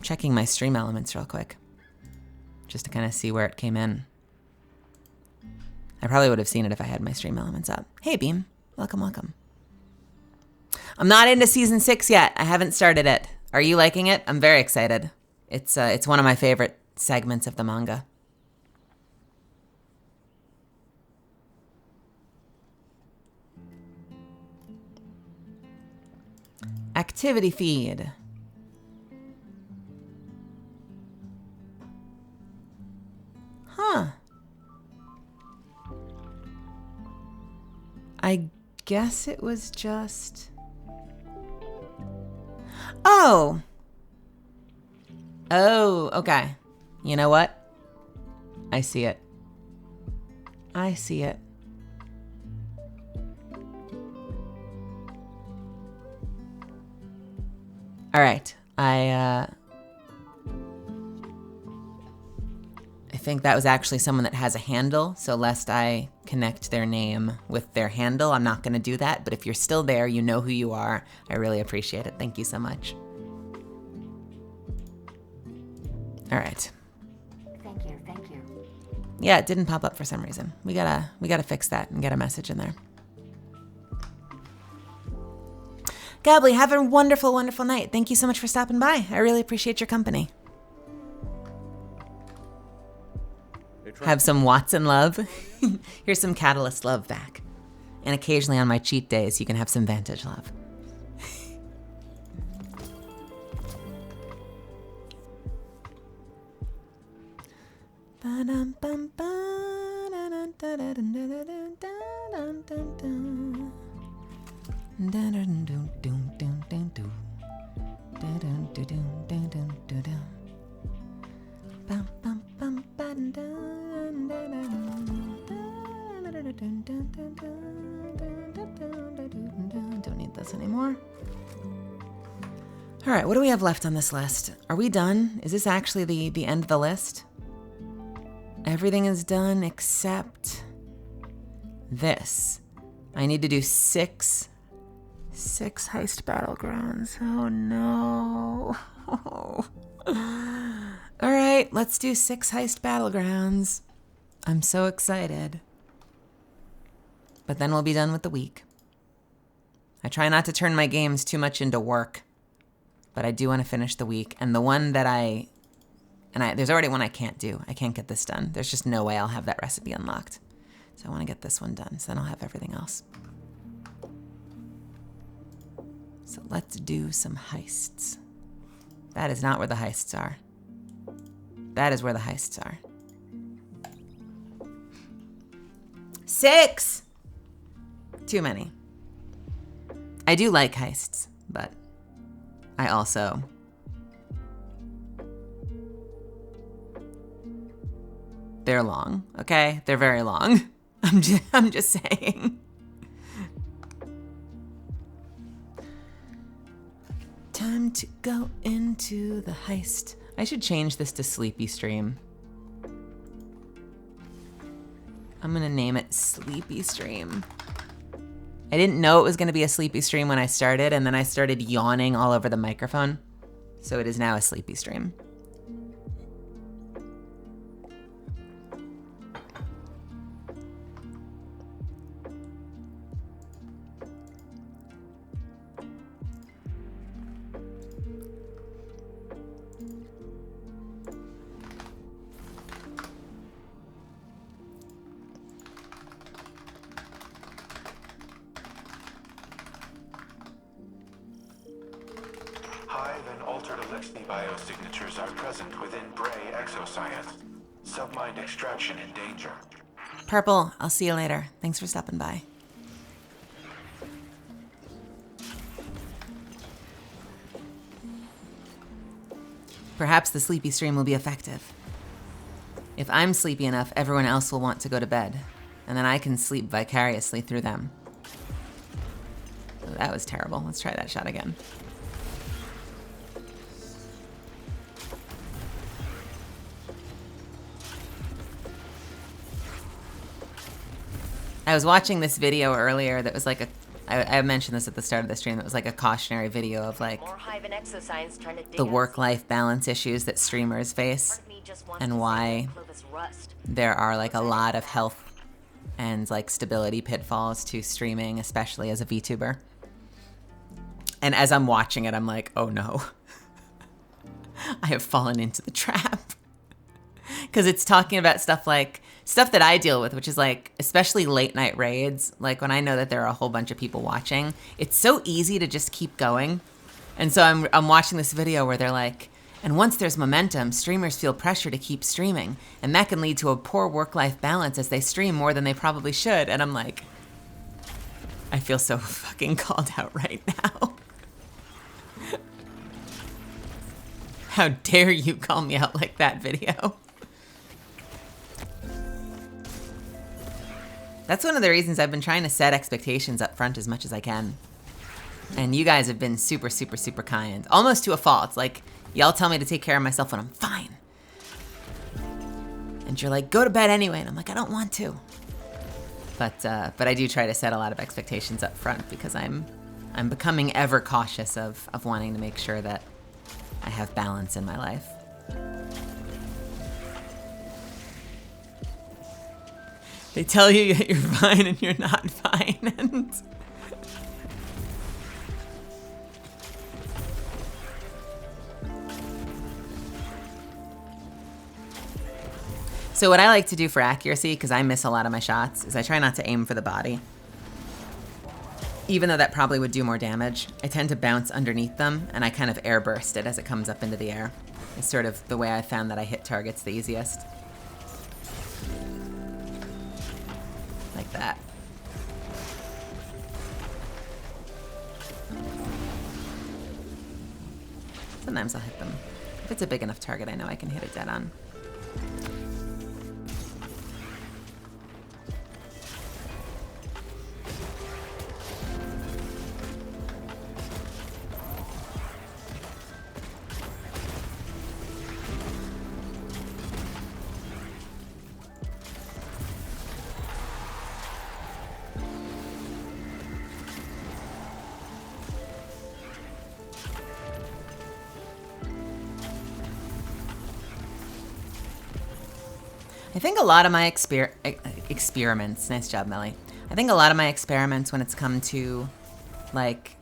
Checking my stream elements real quick. Just to kind of see where it came in. I probably would have seen it if I had my stream elements up. Hey Beam, welcome. I'm not into season 6 yet. I haven't started it. Are you liking it? I'm very excited. It's one of my favorite segments of the manga. Activity feed. Huh. I guess it was just... Oh, okay. You know what? I see it. All right. I think that was actually someone that has a handle, so lest I connect their name with their handle, I'm not going to do that. But if you're still there, you know who you are. I really appreciate it. Thank you so much. All right. Thank you. Yeah, it didn't pop up for some reason. We gotta fix that and get a message in there. Gably, have a wonderful, wonderful night. Thank you so much for stopping by. I really appreciate your company. Have some Watson love. Here's some Catalyst love back. And occasionally on my cheat days, you can have some Vantage love. Don't need this anymore. All right, what do we have left on this list? Are we done? Is this actually the end of the list? Everything is done except this. I need to do six heist battlegrounds. Oh no. All right, let's do 6 heist battlegrounds. I'm so excited. But then we'll be done with the week. I try not to turn my games too much into work, but I do want to finish the week. And the one that there's already one I can't do. I can't get this done. There's just no way I'll have that recipe unlocked. So I want to get this one done, so then I'll have everything else. So let's do some heists. That is not where the heists are. That is where the heists are. 6! Too many. I do like heists, but I also... They're long, okay? They're very long. I'm just saying. Time to go into the heist. I should change this to Sleepy Stream. I'm gonna name it Sleepy Stream. I didn't know it was gonna be a Sleepy Stream when I started, and then I started yawning all over the microphone. So it is now a Sleepy Stream. Hive and altered Alexi biosignatures are present within Bray exoscience. Submind extraction in danger. Purple, I'll see you later. Thanks for stopping by. Perhaps the sleepy stream will be effective. If I'm sleepy enough, everyone else will want to go to bed, and then I can sleep vicariously through them. Oh, that was terrible. Let's try that shot again. I was watching this video earlier that was like I mentioned this at the start of the stream, that was like a cautionary video of like the work-life balance issues that streamers face and why there are like a lot of health and like stability pitfalls to streaming, especially as a VTuber. And as I'm watching it, I'm like, oh no, I have fallen into the trap. Because it's talking about stuff that I deal with, which is like, especially late night raids. Like when I know that there are a whole bunch of people watching, it's so easy to just keep going. And so I'm watching this video where they're like, and once there's momentum, streamers feel pressure to keep streaming. And that can lead to a poor work-life balance as they stream more than they probably should. And I'm like, I feel so fucking called out right now. How dare you call me out like that, video? That's one of the reasons I've been trying to set expectations up front as much as I can. And you guys have been super, super, super kind. Almost to a fault. Like, y'all tell me to take care of myself when I'm fine. And you're like, go to bed anyway. And I'm like, I don't want to. But I do try to set a lot of expectations up front because I'm becoming ever cautious of wanting to make sure that I have balance in my life. They tell you that you're fine and you're not fine. And so what I like to do for accuracy, because I miss a lot of my shots, is I try not to aim for the body. Even though that probably would do more damage, I tend to bounce underneath them, and I kind of airburst it as it comes up into the air. It's sort of the way I found that I hit targets the easiest. Like that. Sometimes I'll hit them. If it's a big enough target, I know I can hit it dead on. I think a lot of my experiments, nice job, Melly. I think a lot of my experiments when it's come to, like,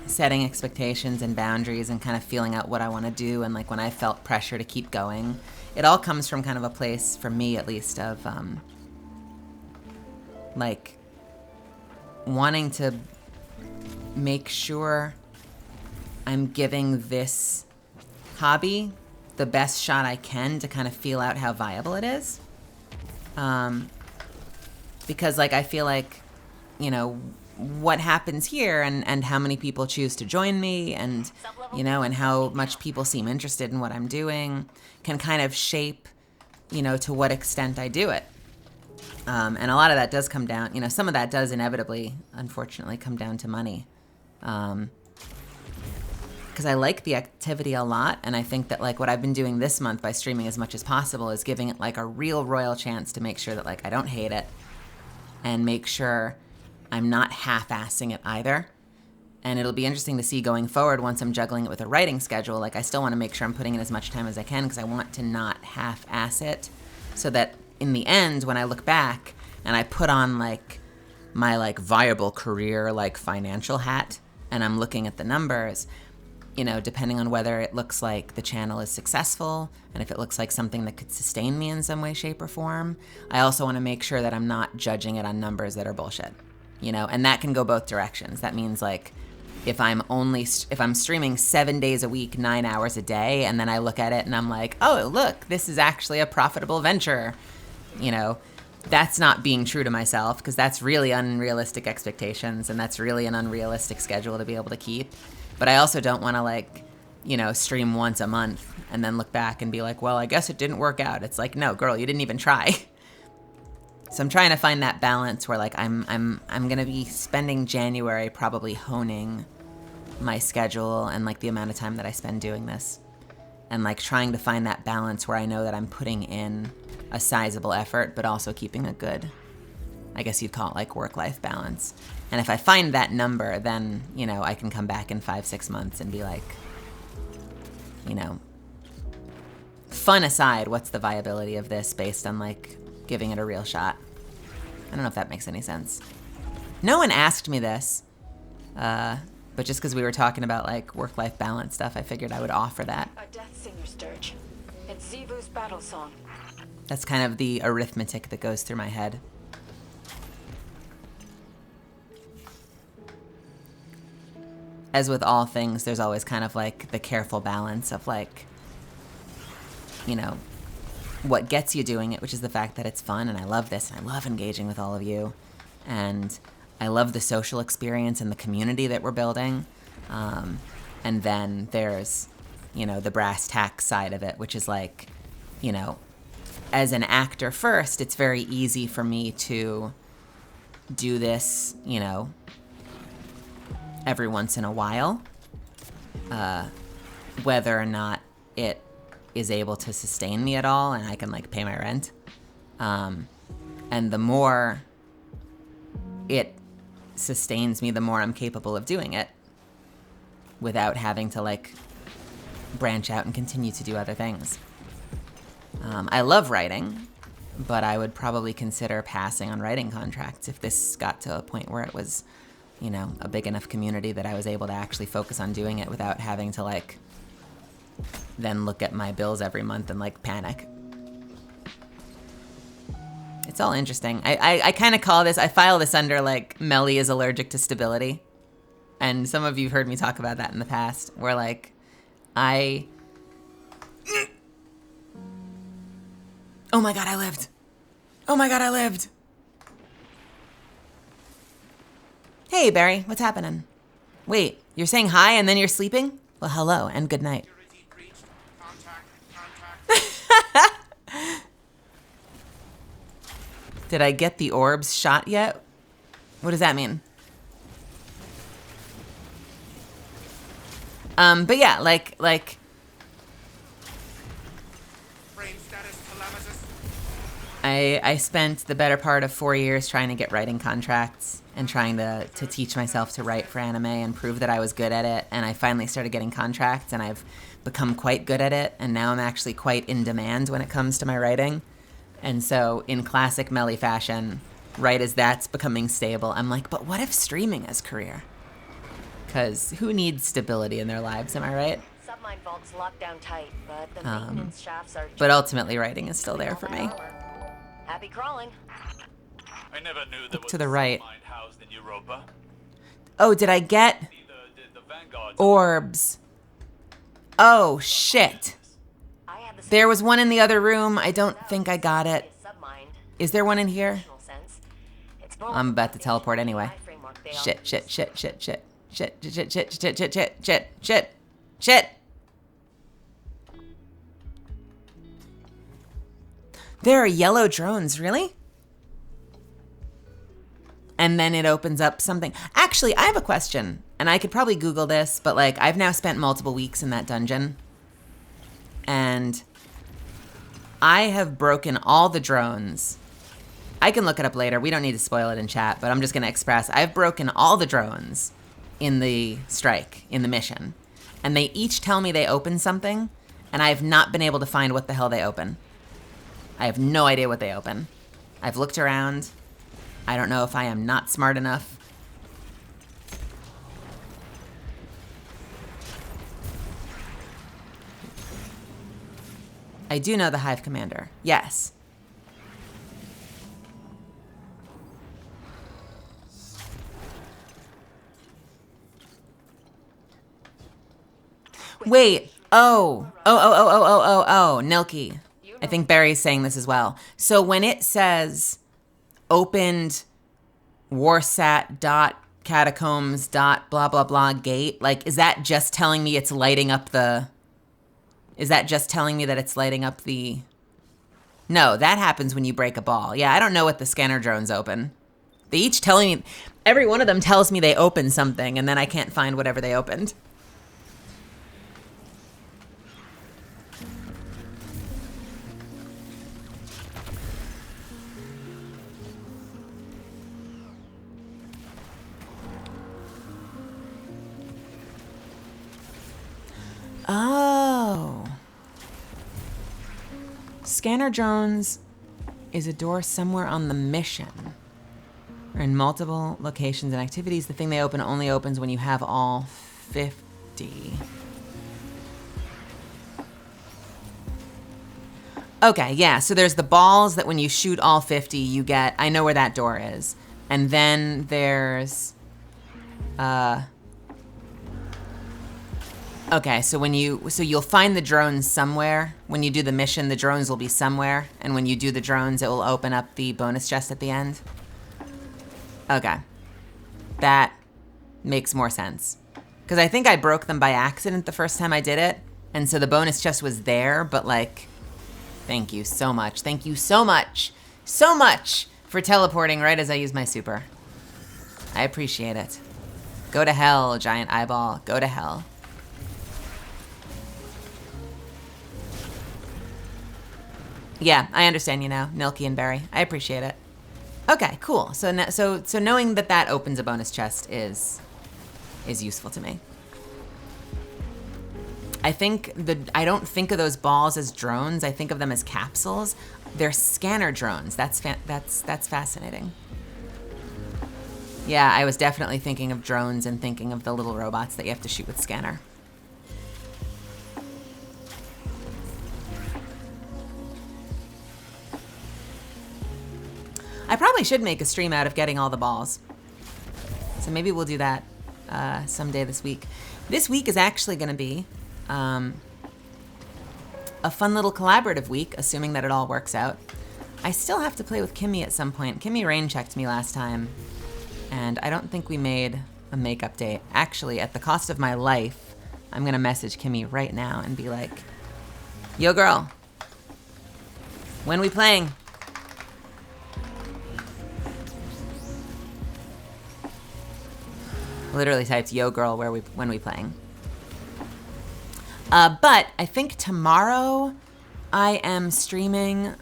setting expectations and boundaries and kind of feeling out what I want to do, and, like, when I felt pressure to keep going, it all comes from kind of a place, for me at least, of, like, wanting to make sure I'm giving this hobby the best shot I can to kind of feel out how viable it is. Because, like, I feel like, you know, what happens here and how many people choose to join me and, you know, and how much people seem interested in what I'm doing can kind of shape, you know, to what extent I do it. And a lot of that does come down, you know, some of that does inevitably, unfortunately, come down to money. Because I like the activity a lot, and I think that, like, what I've been doing this month by streaming as much as possible is giving it, like, a real royal chance to make sure that, like, I don't hate it and make sure I'm not half-assing it either. And it'll be interesting to see going forward once I'm juggling it with a writing schedule. Like, I still want to make sure I'm putting in as much time as I can because I want to not half-ass it so that in the end, when I look back and I put on, like, my, like, viable career, like, financial hat, and I'm looking at the numbers, you know, depending on whether it looks like the channel is successful and if it looks like something that could sustain me in some way, shape, or form, I also want to make sure that I'm not judging it on numbers that are bullshit, you know, and that can go both directions. That means, like, if I'm streaming 7 days a week, 9 hours a day, and then I look at it and I'm like, oh, look, this is actually a profitable venture, you know, that's not being true to myself because that's really unrealistic expectations and that's really an unrealistic schedule to be able to keep. But I also don't want to, like, you know, stream once a month and then look back and be like, well, I guess it didn't work out. It's like, no, girl, you didn't even try. So I'm trying to find that balance where, like, I'm going to be spending January probably honing my schedule and, like, the amount of time that I spend doing this. And, like, trying to find that balance where I know that I'm putting in a sizable effort, but also keeping a good, I guess you'd call it, like, work-life balance. And if I find that number, then, you know, I can come back in 5-6 months and be like, you know, fun aside, what's the viability of this based on, like, giving it a real shot? I don't know if that makes any sense. No one asked me this, but just because we were talking about, like, work-life balance stuff, I figured I would offer that. A death singer's dirge. It's Zevu's battle song. That's kind of the arithmetic that goes through my head. As with all things, there's always kind of, like, the careful balance of, like, you know, what gets you doing it, which is the fact that it's fun, and I love this, and I love engaging with all of you, and I love the social experience and the community that we're building. And then there's, you know, the brass tacks side of it, which is, like, you know, as an actor first, it's very easy for me to do this, you know, every once in a while, whether or not it is able to sustain me at all and I can, like, pay my rent. And the more it sustains me, the more I'm capable of doing it without having to, like, branch out and continue to do other things. I love writing, but I would probably consider passing on writing contracts if this got to a point where it was, you know, a big enough community that I was able to actually focus on doing it without having to, like, then look at my bills every month and, like, panic. It's all interesting. I kind of call this, I file this under, like, Melly is allergic to stability. And some of you have heard me talk about that in the past, where, like, oh my god, I lived. Oh my god, I lived. Hey, Barry, what's happening? Wait, you're saying hi and then you're sleeping? Well, hello and good night. Did I get the orbs shot yet? What does that mean? But yeah, like. I spent the better part of 4 years trying to get writing contracts and trying to teach myself to write for anime and prove that I was good at it. And I finally started getting contracts and I've become quite good at it. And now I'm actually quite in demand when it comes to my writing. And so in classic Melly fashion, right as that's becoming stable, I'm like, but what if streaming is career? Because who needs stability in their lives, am I right? Submine vault's locked down tight, but the maintenance shafts are... But ultimately, writing is still there for me. Happy crawling. I never knew there was To the right. submine housed in Europa. Oh, did I get Neither did the Vanguard's orbs? Oh, shit. I had the There was one in the other room. I don't think I got it. submined. Is there one in here? Sense. It's I'm about to teleport anyway. framework they Shit, shit, shit, shit, shit. Shit, shit, shit, shit, shit, shit, shit, shit, shit, shit. There are yellow drones, really? And then it opens up something. Actually, I have a question, and I could probably Google this, but like I've now spent multiple weeks in that dungeon, and I have broken all the drones. I can look it up later. We don't need to spoil it in chat, but I'm just going to express. I've broken all the drones in the strike, in the mission, and they each tell me they open something, and I have not been able to find what the hell they open. I have no idea what they open. I've looked around. I don't know if I am not smart enough. I do know the Hive Commander. Yes. Wait. Oh, Nilky. I think Barry's saying this as well. So when it says opened warsat.catacombs. blah blah blah gate, like, is that just telling me it's lighting up the... Is that just telling me that it's lighting up the... No, that happens when you break a ball. Yeah, I don't know what the scanner drones open. They each telling me... Every one of them tells me they opened something, and then I can't find whatever they opened. Oh. Scanner drones is a door somewhere on the mission. Or in multiple locations and activities. The thing they open only opens when you have all 50. Okay, yeah, so there's the balls that when you shoot all 50, you get... I know where that door is. And then there's... Okay, so you'll find the drones somewhere. When you do the mission, the drones will be somewhere, and when you do the drones, it will open up the bonus chest at the end. Okay. That makes more sense. Because I think I broke them by accident the first time I did it, and so the bonus chest was there, but like, thank you so much. Thank you so much. So much for teleporting right as I use my super. I appreciate it. Go to hell, giant eyeball. Go to hell. Yeah, I understand you now, Nilky and Barry. I appreciate it. Okay, cool. So knowing that that opens a bonus chest is useful to me. I don't think of those balls as drones. I think of them as capsules. They're scanner drones. That's fascinating. Yeah, I was definitely thinking of drones and thinking of the little robots that you have to shoot with scanner. I probably should make a stream out of getting all the balls. So maybe we'll do that someday this week. This week is actually going to be a fun little collaborative week, assuming that it all works out. I still have to play with Kimmy at some point. Kimmy rain checked me last time, and I don't think we made a makeup date. Actually, at the cost of my life, I'm going to message Kimmy right now and be like, yo, girl, when we playing? Literally typed, yo girl, when we playing? But I think tomorrow I am streaming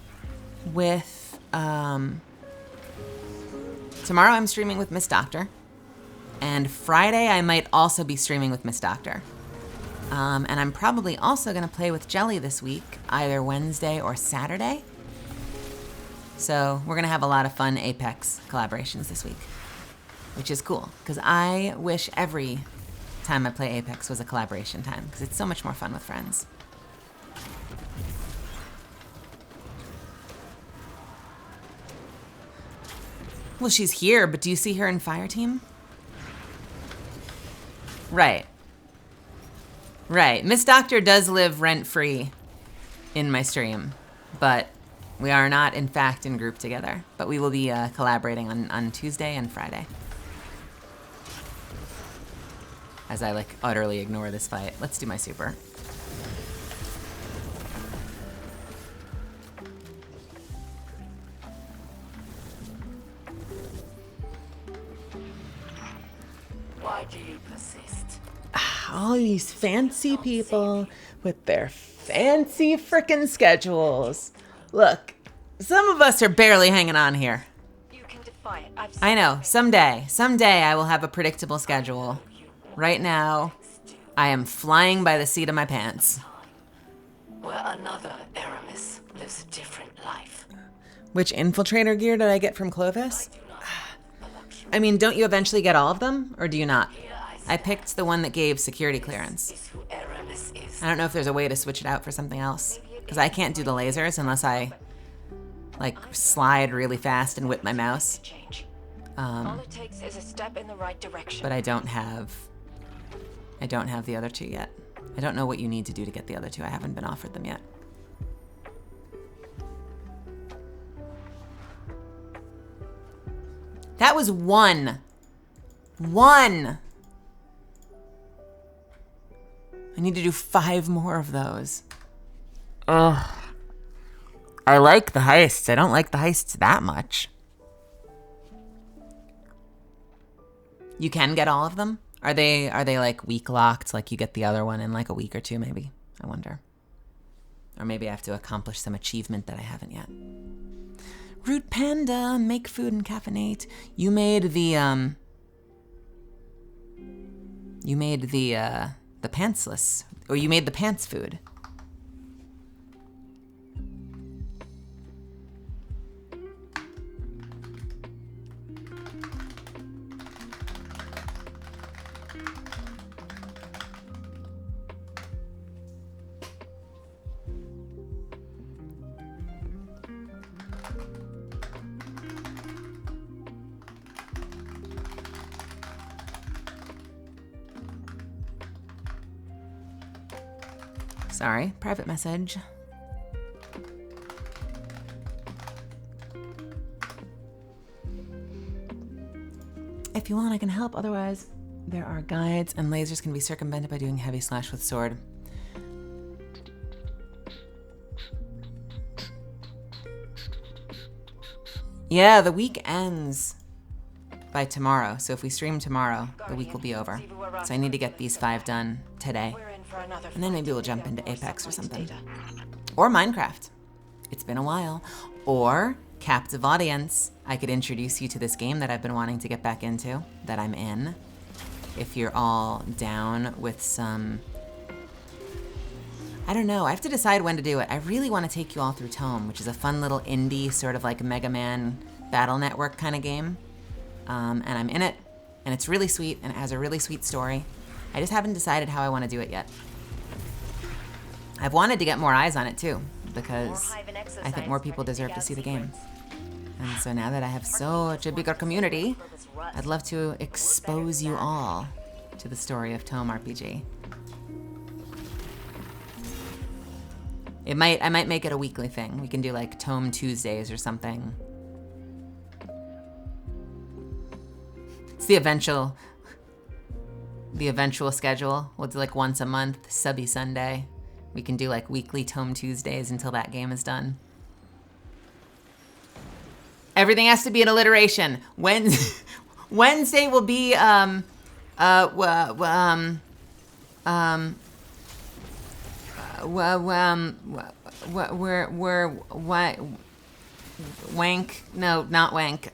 with, Miss Doctor. And Friday I might also be streaming with Miss Doctor. And I'm probably also gonna play with Jelly this week, either Wednesday or Saturday. So we're gonna have a lot of fun Apex collaborations this week, which is cool, because I wish every time I play Apex was a collaboration time, because it's so much more fun with friends. Well, she's here, but do you see her in Fireteam? Right. Right. Miss Doctor does live rent-free in my stream, but we are not, in fact, in group together. But we will be collaborating on Tuesday and Friday. As I, like, utterly ignore this fight. Let's do my super. Why do you persist? All these fancy people with their fancy frickin' schedules. Look, some of us are barely hanging on here. You can defy it. I know, someday I will have a predictable schedule. Right now, I am flying by the seat of my pants. Where another Aramis lives a different life. Which infiltrator gear did I get from Clovis? I mean, don't you eventually get all of them, or do you not? I picked the one that gave security clearance. I don't know if there's a way to switch it out for something else, because I can't do the lasers unless I, like, slide really fast and whip my mouse. All it takes is a step in the right direction. But I don't have the other two yet. I don't know what you need to do to get the other two. I haven't been offered them yet. That was one. One. I need to do 5 more of those. Ugh. I like the heists. I don't like the heists that much. You can get all of them? Are they like week locked, like you get the other one in like a week or 2 maybe? I wonder. Or maybe I have to accomplish some achievement that I haven't yet. Root Panda, make food and caffeinate. You made the pantsless, or you made the pants food. Sorry, private message. If you want, I can help. Otherwise, there are guides, and lasers can be circumvented by doing heavy slash with sword. Yeah, the week ends by tomorrow. So if we stream tomorrow, the week will be over. So I need to get these 5 done today. And then maybe we'll jump into Apex or something. Or Minecraft. It's been a while. Or captive audience. I could introduce you to this game that I've been wanting to get back into, that I'm in. If you're all down with some... I don't know. I have to decide when to do it. I really want to take you all through Tome, which is a fun little indie sort of like Mega Man Battle Network kind of game. And I'm in it, and it's really sweet, and it has a really sweet story. I just haven't decided how I want to do it yet. I've wanted to get more eyes on it too, because I think more people deserve to see the game. And so now that I have such a bigger community, I'd love to expose you all to the story of Tome RPG. I might make it a weekly thing. We can do like Tome Tuesdays or something. It's the eventual schedule. We'll do like once a month, Subby Sunday. We can do like weekly Tome Tuesdays until that game is done. Everything has to be an alliteration. Wednesday will be wank. No, not wank.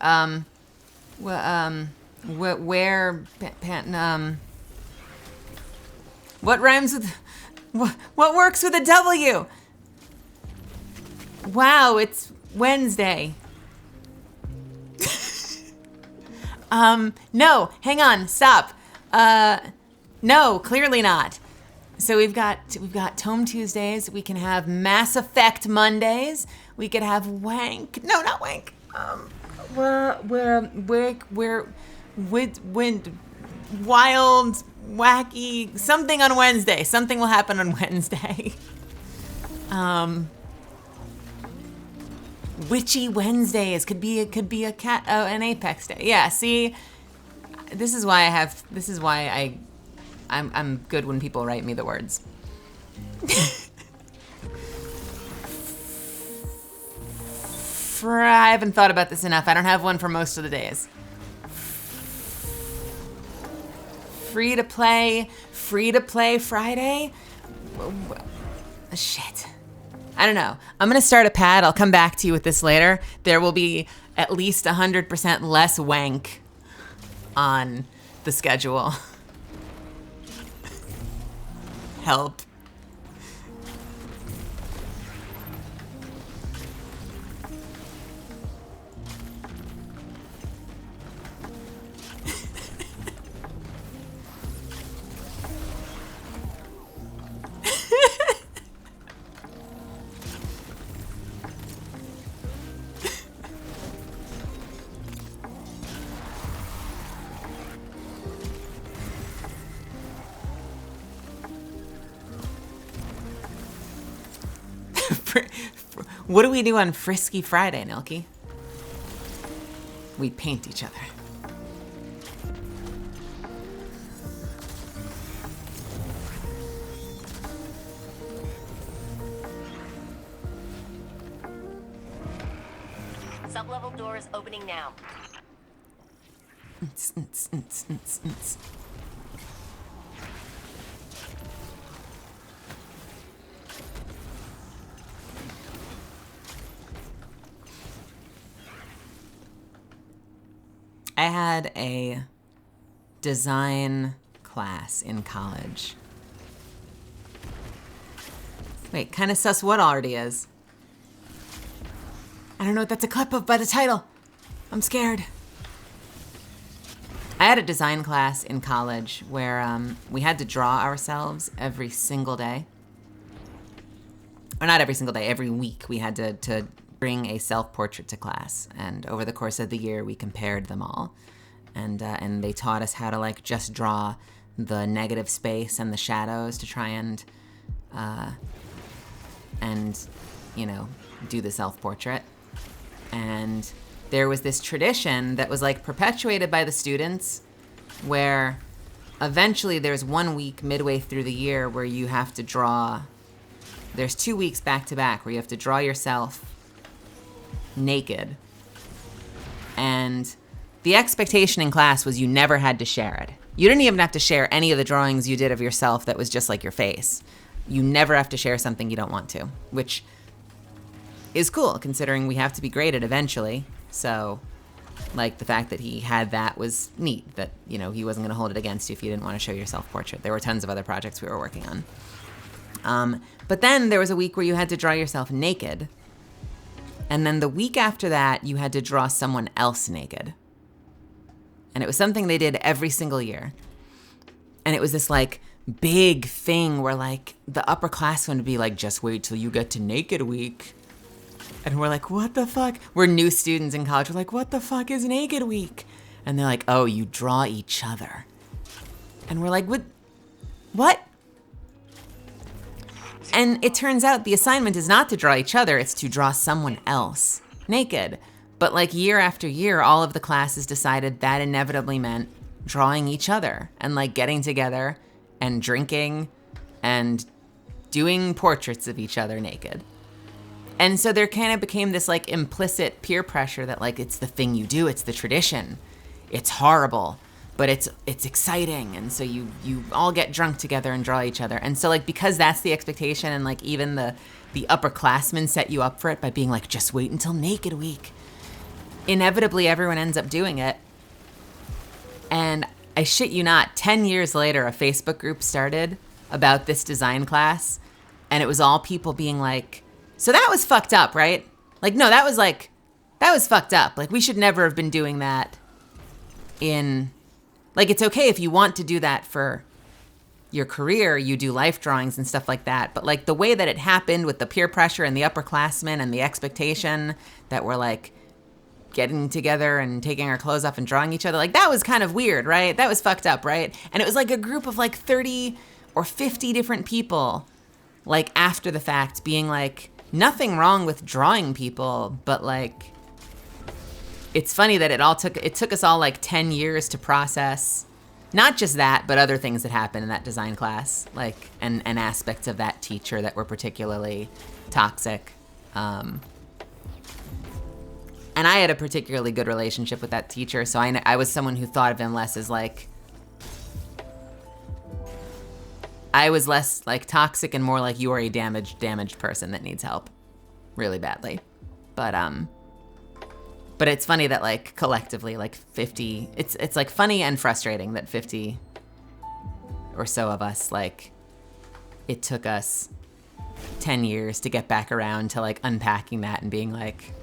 What rhymes with what works with a W? Wow, it's Wednesday. No, hang on, stop. No, clearly not. So we've got Tome Tuesdays. We can have Mass Effect Mondays. We could have wank. No, not wank. We're wild, wacky something on Wednesday. Something will happen on Wednesday. Witchy Wednesdays could be a cat. Oh, an Apex Day. Yeah. See, this is why I'm good when people write me the words. I haven't thought about this enough. I don't have one for most of the days. Free to play Friday? Shit. I don't know. I'm going to start a pad. I'll come back to you with this later. There will be at least 100% less wank on the schedule. Help. What do we do on Frisky Friday, Nilky? We paint each other. Sub-level door is opening now. I had a design class in college. Wait, kind of sus what already is? I don't know what that's a clip of by the title. I'm scared. I had a design class in college where we had to draw ourselves every single day. Or not every single day, every week we had to bring a self-portrait to class, and over the course of the year we compared them all, and they taught us how to like just draw the negative space and the shadows to try and you know, do the self-portrait. And there was this tradition that was like perpetuated by the students where eventually there's 1 week midway through the year where you have to draw. There's 2 weeks back to back where you have to draw yourself naked, and the expectation in class was you never had to share it. You didn't even have to share any of the drawings you did of yourself that was just like your face. You never have to share something you don't want to, which is cool considering we have to be graded eventually. So like the fact that he had that was neat, that, you know, he wasn't going to hold it against you if you didn't want to show your self-portrait. There were tons of other projects we were working on. But then there was a week where you had to draw yourself naked. And then the week after that, you had to draw someone else naked. And it was something they did every single year. And it was this like big thing where like the upperclassmen would be like, just wait till you get to naked week. And we're like, what the fuck? We're new students in college. We're like, what the fuck is naked week? And they're like, oh, you draw each other. And we're like, what? And it turns out the assignment is not to draw each other, it's to draw someone else naked. But like year after year, all of the classes decided that inevitably meant drawing each other and like getting together and drinking and doing portraits of each other naked. And so there kind of became this like implicit peer pressure that like it's the thing you do, it's the tradition. It's horrible, but it's exciting. And so you all get drunk together and draw each other. And so like because that's the expectation, and like even the upperclassmen set you up for it by being like, just wait until naked week. Inevitably everyone ends up doing it. And I shit you not, 10 years later a Facebook group started about this design class, and it was all people being like, so that was fucked up, right? Like, no, that was fucked up. Like, we should never have been doing that in, like, it's okay if you want to do that for your career, you do life drawings and stuff like that. But, like, the way that it happened with the peer pressure and the upperclassmen and the expectation that we're, like, getting together and taking our clothes off and drawing each other, like, that was kind of weird, right? That was fucked up, right? And it was, like, a group of, like, 30 or 50 different people, like, after the fact being, like, nothing wrong with drawing people, but like, it's funny that it took us all like 10 years to process, not just that, but other things that happened in that design class, like, and aspects of that teacher that were particularly toxic. And I had a particularly good relationship with that teacher, so I was someone who thought of him less as like, I was less like toxic and more like you are a damaged person that needs help really badly. But it's funny that like collectively like 50, it's like funny and frustrating that 50 or so of us, like, it took us 10 years to get back around to like unpacking that and being like,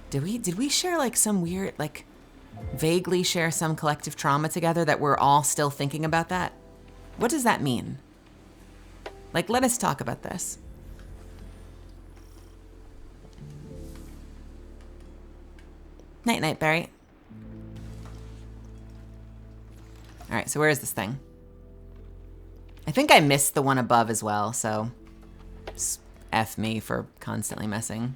did we share like some weird, like vaguely share some collective trauma together that we're all still thinking about that? What does that mean? Like, let us talk about this. Night, night, Barry. All right, so where is this thing? I think I missed the one above as well, so F me for constantly messing.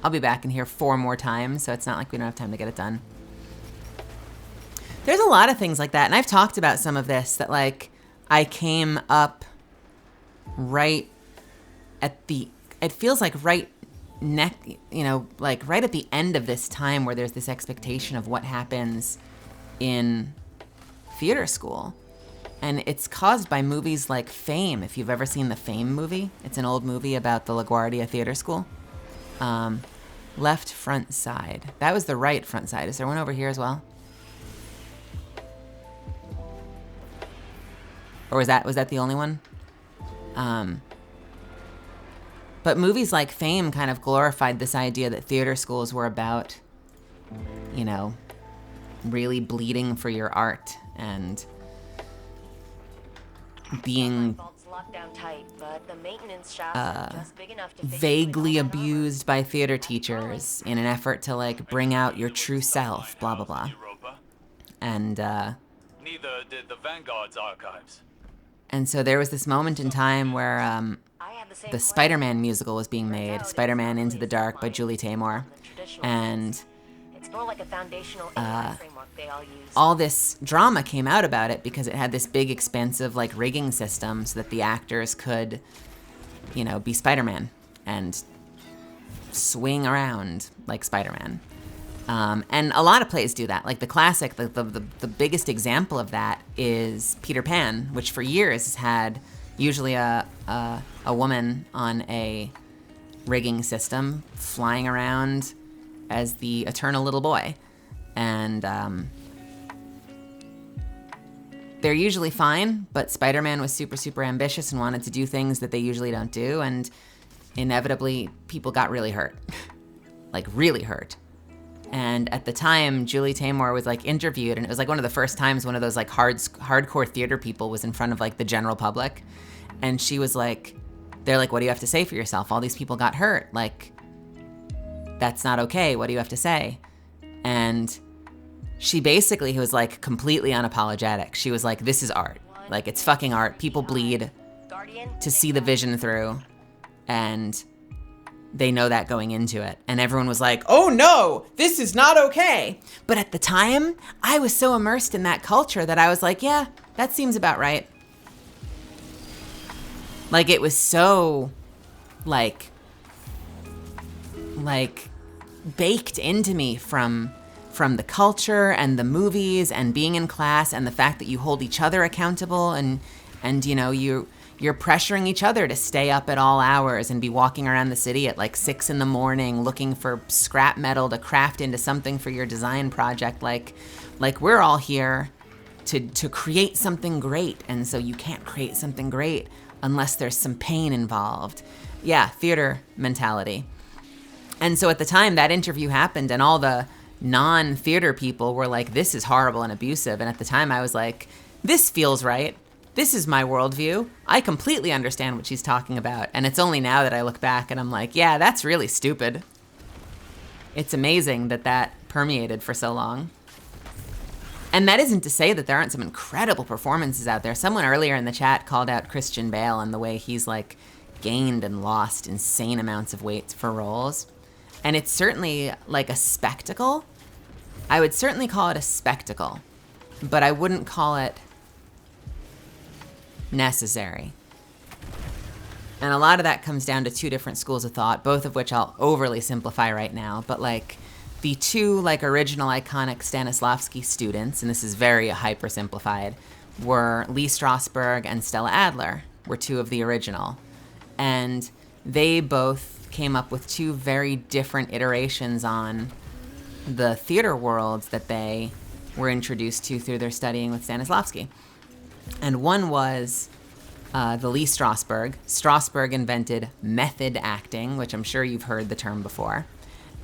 I'll be back in here 4 more times, so it's not like we don't have time to get it done. There's a lot of things like that, and I've talked about some of this, that like I came up right at the, it feels like right right at the end of this time where there's this expectation of what happens in theater school. And it's caused by movies like Fame. If you've ever seen the Fame movie, it's an old movie about the LaGuardia Theater School. Left front side. That was the right front side. Is there one over here as well? Or was that the only one? But movies like Fame kind of glorified this idea that theater schools were about, you know, really bleeding for your art and being vaguely abused by theater teachers in an effort to like bring out your true self, blah, blah, blah. And neither did the Vanguard's archives. And so there was this moment in time where the Spider-Man musical was being made, Spider-Man Into the Dark by Julie Taymor. And all this drama came out about it because it had this big, expensive, like, rigging system so that the actors could, you know, be Spider-Man and swing around like Spider-Man. And a lot of plays do that. Like the classic, the biggest example of that is Peter Pan, which for years has had usually a woman on a rigging system flying around as the eternal little boy. And they're usually fine, but Spider-Man was super, super ambitious and wanted to do things that they usually don't do, and inevitably people got really hurt. Like really hurt. And at the time, Julie Taymor was like interviewed, and it was like one of the first times one of those like hardcore theater people was in front of like the general public. And she was like, they're like, what do you have to say for yourself? All these people got hurt. Like, that's not okay. What do you have to say? And she basically was like completely unapologetic. She was like, this is art. Like, it's fucking art. People bleed to see the vision through. And they know that going into it. And everyone was like, oh no, this is not okay. But at the time, I was so immersed in that culture that I was like, yeah, that seems about right. Like, it was so, like baked into me from the culture and the movies and being in class and the fact that you hold each other accountable and you know, you're pressuring each other to stay up at all hours and be walking around the city at like 6 a.m. looking for scrap metal to craft into something for your design project. Like we're all here to create something great, and so you can't create something great unless there's some pain involved. Yeah, theater mentality. And so at the time that interview happened and all the non-theater people were like, this is horrible and abusive. And at the time I was like, this feels right. This is my worldview. I completely understand what she's talking about. And it's only now that I look back and I'm like, yeah, that's really stupid. It's amazing that permeated for so long. And that isn't to say that there aren't some incredible performances out there. Someone earlier in the chat called out Christian Bale and the way he's like gained and lost insane amounts of weight for roles. And it's certainly like a spectacle. I would certainly call it a spectacle, but I wouldn't call it necessary. And a lot of that comes down to two different schools of thought, both of which I'll overly simplify right now. But like the two like original iconic Stanislavski students, and this is very hyper simplified, were Lee Strasberg and Stella Adler, were two of the original. And they both came up with two very different iterations on the theater worlds that they were introduced to through their studying with Stanislavski. And one was the Lee Strasberg. Strasberg invented method acting, which I'm sure you've heard the term before.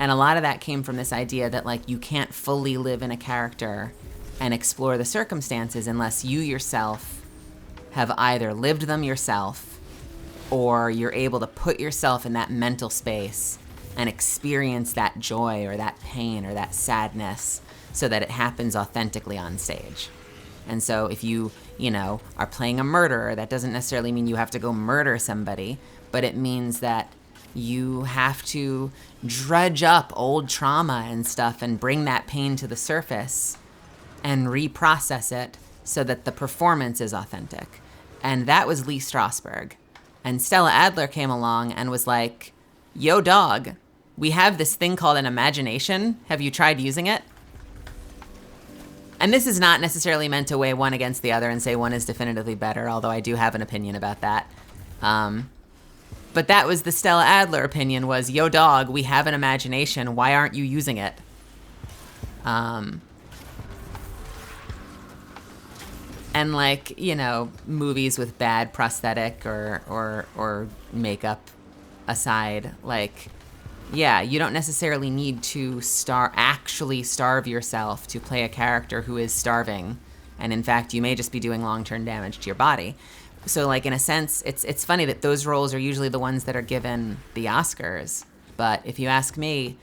And a lot of that came from this idea that like you can't fully live in a character and explore the circumstances unless you yourself have either lived them yourself or you're able to put yourself in that mental space and experience that joy or that pain or that sadness so that it happens authentically on stage. And so if you know, are playing a murderer, that doesn't necessarily mean you have to go murder somebody, but it means that you have to drudge up old trauma and stuff and bring that pain to the surface and reprocess it so that the performance is authentic. And that was Lee Strasberg. And Stella Adler came along and was like, yo, dog, we have this thing called an imagination. Have you tried using it? And this is not necessarily meant to weigh one against the other and say one is definitively better, although I do have an opinion about that. But that was the Stella Adler opinion was, yo, dog, we have an imagination. Why aren't you using it? And like, you know, movies with bad prosthetic or makeup aside, like, yeah, you don't necessarily need to actually starve yourself to play a character who is starving. And in fact, you may just be doing long-term damage to your body. So like, in a sense, it's funny that those roles are usually the ones that are given the Oscars. But if you ask me,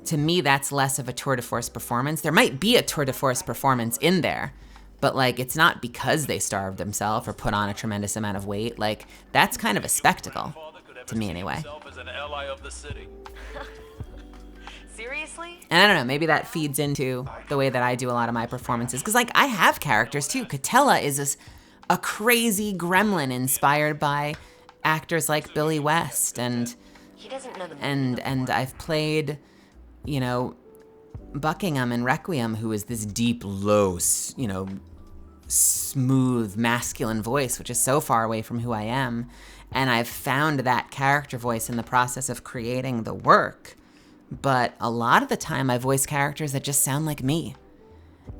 to me, that's less of a tour de force performance. There might be a tour de force performance in there, but like, it's not because they starved themselves or put on a tremendous amount of weight. Like, that's kind of a spectacle, to me anyway. Seriously? And I don't know, maybe that feeds into the way that I do a lot of my performances. Because like, I have characters too. Catella is a crazy gremlin inspired by actors like Billy West. And I've played, you know, Buckingham in Requiem, who is this deep, low, you know, smooth, masculine voice, which is so far away from who I am. And I've found that character voice in the process of creating the work. But a lot of the time I voice characters that just sound like me.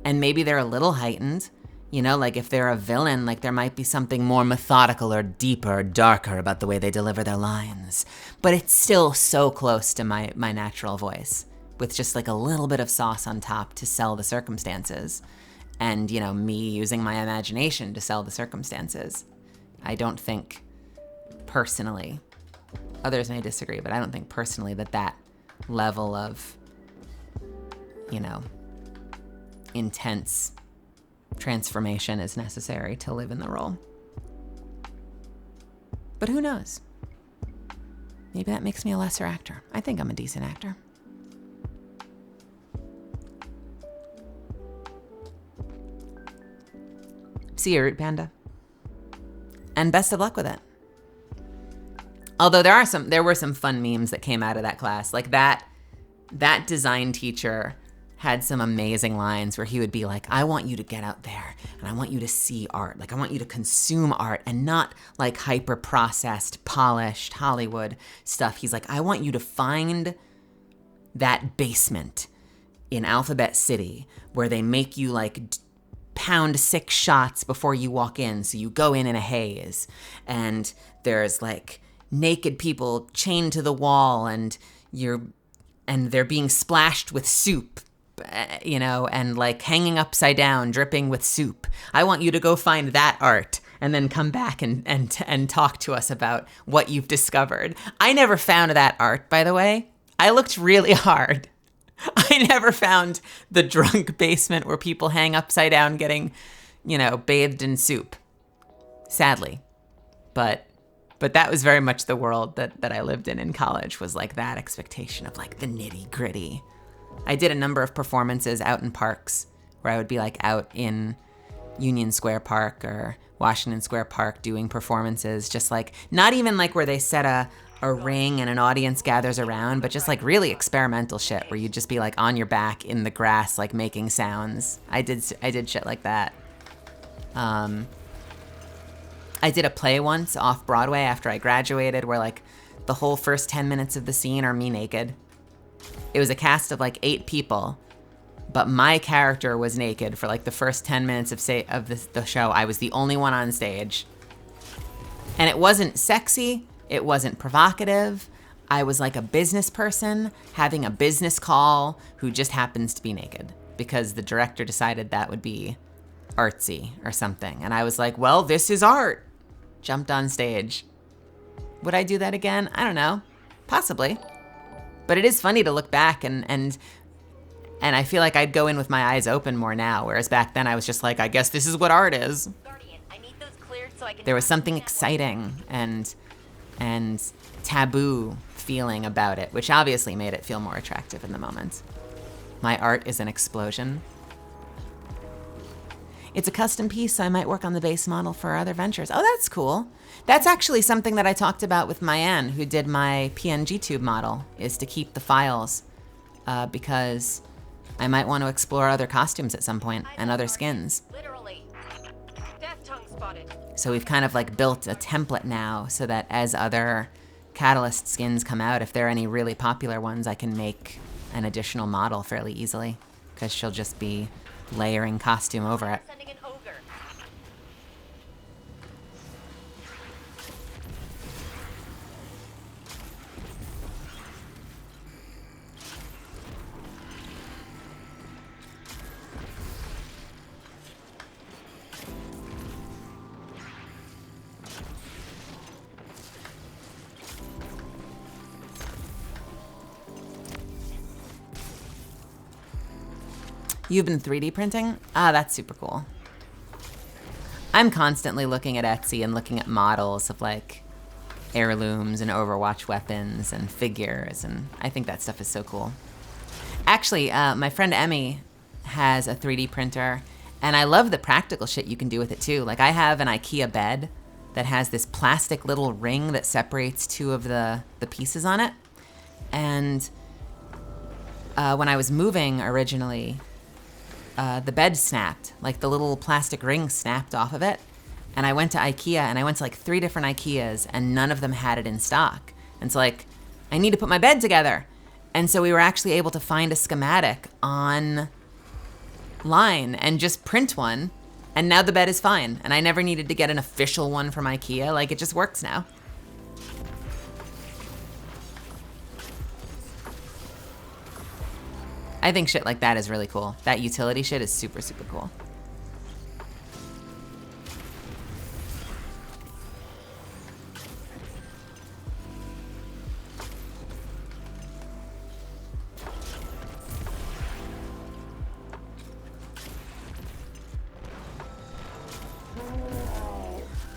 And maybe they're a little heightened. You know, like if they're a villain, like there might be something more methodical or deeper or darker about the way they deliver their lines. But it's still so close to my natural voice, with just like a little bit of sauce on top to sell the circumstances. And, you know, me using my imagination to sell the circumstances. I don't think personally, others may disagree, but I don't think personally that level of, you know, intense transformation is necessary to live in the role. But who knows? Maybe that makes me a lesser actor. I think I'm a decent actor. See you, Root Panda. And best of luck with it. Although there were some fun memes that came out of that class. Like that design teacher had some amazing lines where he would be like, I want you to get out there and I want you to see art. Like I want you to consume art and not like hyper processed, polished Hollywood stuff. He's like, I want you to find that basement in Alphabet City where they make you like pound 6 shots before you walk in. So you go in a haze and there's like naked people chained to the wall and they're being splashed with soup, you know, and like hanging upside down, dripping with soup. I want you to go find that art and then come back and talk to us about what you've discovered. I never found that art, by the way. I looked really hard. I never found the drunk basement where people hang upside down getting, you know, bathed in soup. Sadly. But that was very much the world that I lived in college, was like that expectation of like the nitty gritty. I did a number of performances out in parks where I would be like out in Union Square Park or Washington Square Park doing performances, just like not even like where they set a ring and an audience gathers around, but just like really experimental shit where you'd just be like on your back in the grass, like making sounds. I did shit like that. I did a play once off Broadway after I graduated where like the whole first 10 minutes of the scene are me naked. It was a cast of like 8 people, but my character was naked for like the first 10 minutes of the show. I was the only one on stage. And it wasn't sexy. It wasn't provocative. I was like a business person having a business call who just happens to be naked because the director decided that would be artsy or something. And I was like, well, this is art. Jumped on stage. Would I do that again? I don't know. Possibly. But it is funny to look back and I feel like I'd go in with my eyes open more now, whereas back then I was just like, I guess this is what art is. Guardian, I need those cleared so I can. There was something exciting and taboo feeling about it, which obviously made it feel more attractive in the moment. My art is an explosion. It's a custom piece, so I might work on the base model for other ventures. Oh, that's cool. That's actually something that I talked about with Mayanne, who did my PNG tube model, is to keep the files, because I might want to explore other costumes at some point and other skins. Literally. Death tongue spotted. So we've kind of like built a template now so that as other Catalyst skins come out, if there are any really popular ones, I can make an additional model fairly easily because she'll just be layering costume over it. Sending an ogre. You've been 3D printing? Ah, that's super cool. I'm constantly looking at Etsy and looking at models of like heirlooms and Overwatch weapons and figures, and I think that stuff is so cool. Actually, my friend Emmy has a 3D printer, and I love the practical shit you can do with it too. Like I have an IKEA bed that has this plastic little ring that separates 2 of the pieces on it. And when I was moving originally, the bed snapped, like the little plastic ring snapped off of it. And I went to IKEA and I went to like 3 different IKEAs and none of them had it in stock. And so like, I need to put my bed together. And so we were actually able to find a schematic online and just print one And now the bed is fine. And I never needed to get an official one from IKEA. Like, it just works now. I think shit like that is really cool. That utility shit is super, super cool.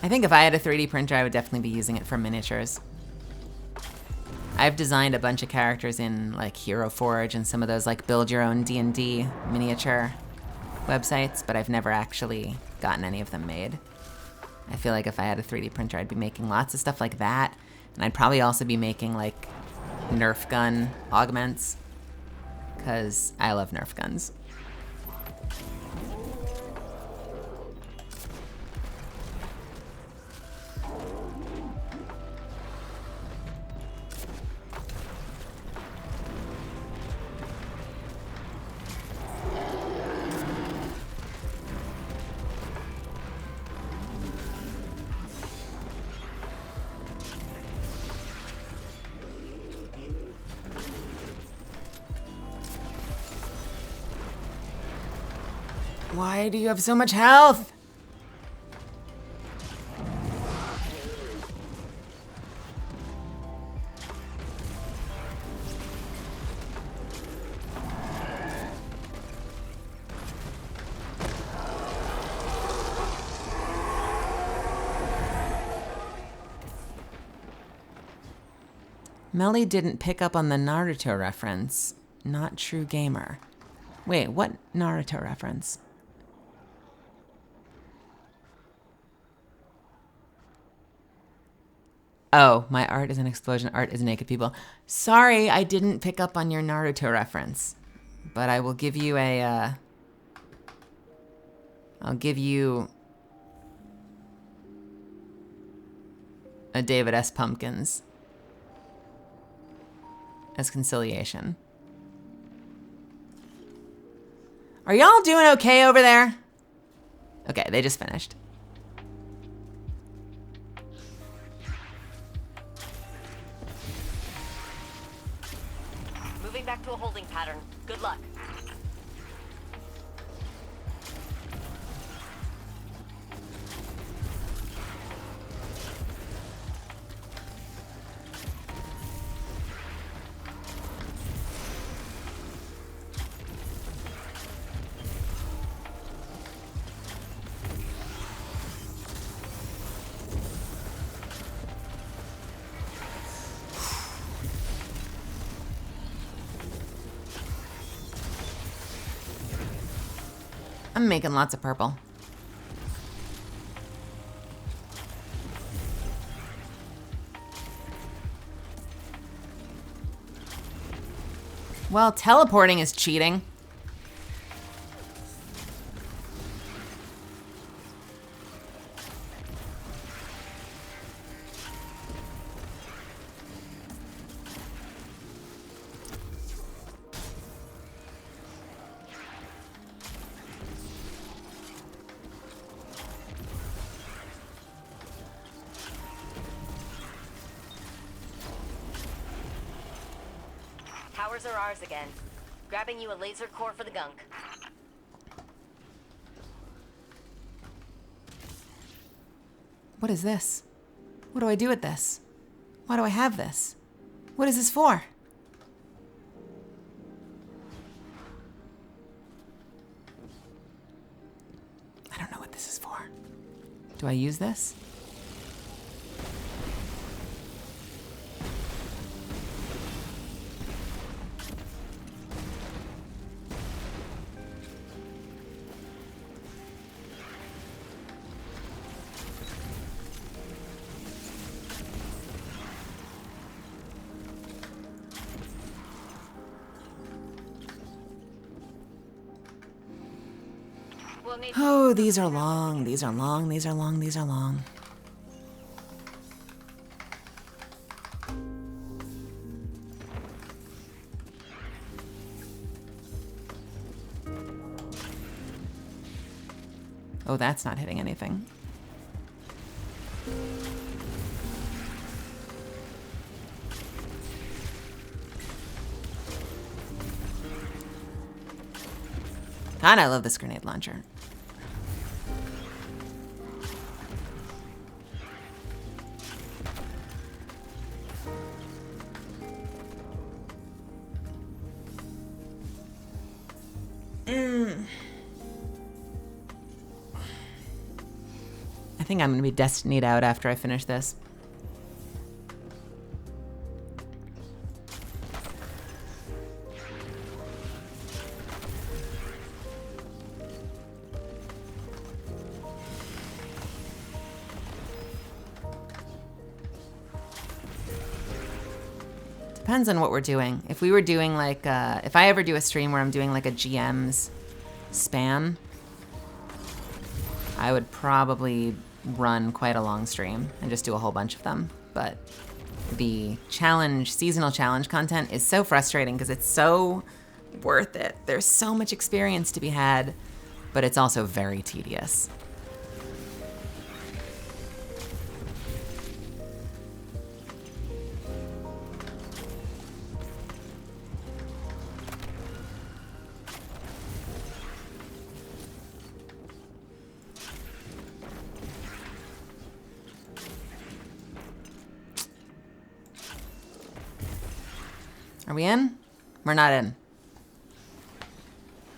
I think if I had a 3D printer, I would definitely be using it for miniatures. I've designed a bunch of characters in like Hero Forge and some of those like build your own D&D miniature websites, but I've never actually gotten any of them made. I feel like if I had a 3D printer, I'd be making lots of stuff like that. And I'd probably also be making like Nerf gun augments, because I love Nerf guns. Why do you have so much health? Melly didn't pick up on the Naruto reference. Not true gamer. Wait, what Naruto reference? Oh, my art is an explosion. Art is naked people. Sorry, I didn't pick up on your Naruto reference. But I will give you a, I'll give you a David S. Pumpkins as conciliation. Are y'all doing okay over there? Okay, they just finished. Moving back to a holding pattern. Good luck. I'm making lots of purple. Well, teleporting is cheating. Towers are ours again. Grabbing you a laser core for the gunk. What is this? What do I do with this? Why do I have this? What is this for? I don't know what this is for. Do I use this? Oh, these are long, these are long, these are long, these are long. Oh, that's not hitting anything. God, I love this grenade launcher. I think I'm gonna be destinied out after I finish this. Depends on what we're doing. If we were doing like, if I ever do a stream where I'm doing like a GM's spam, I would probably run quite a long stream and just do a whole bunch of them. But the challenge, seasonal challenge content is so frustrating because it's so worth it. There's so much experience to be had, but it's also very tedious. Are we in? We're not in.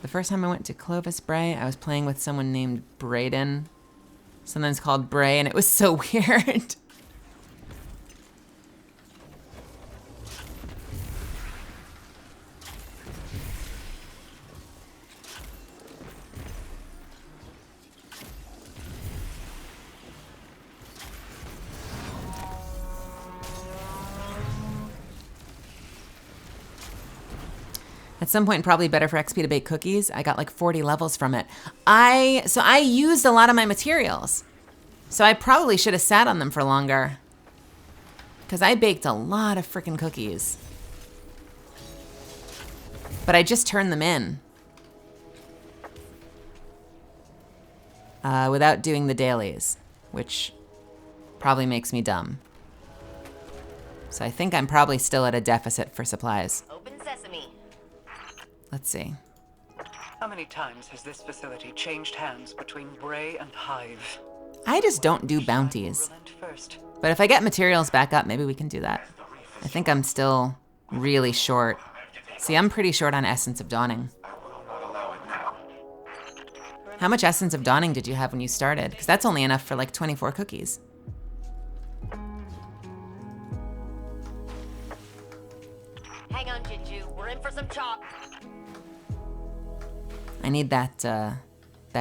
The first time I went to Clovis Bray, I was playing with someone named Brayden, sometimes called Bray, and it was so weird. At some point, probably better for XP to bake cookies. I got like 40 levels from it. So I used a lot of my materials. So I probably should have sat on them for longer. Because I baked a lot of freaking cookies. But I just turned them in. Without doing the dailies, which probably makes me dumb. So I think I'm probably still at a deficit for supplies. Open sesame. Let's see. How many times has this facility changed hands between Bray and Hive? I just don't do bounties. But if I get materials back up, maybe we can do that. I think I'm still really short. See, I'm pretty short on Essence of Dawning. How much Essence of Dawning did you have when you started? Because that's only enough for like 24 cookies. Hang on, Jinju. We're in for some chop. I need that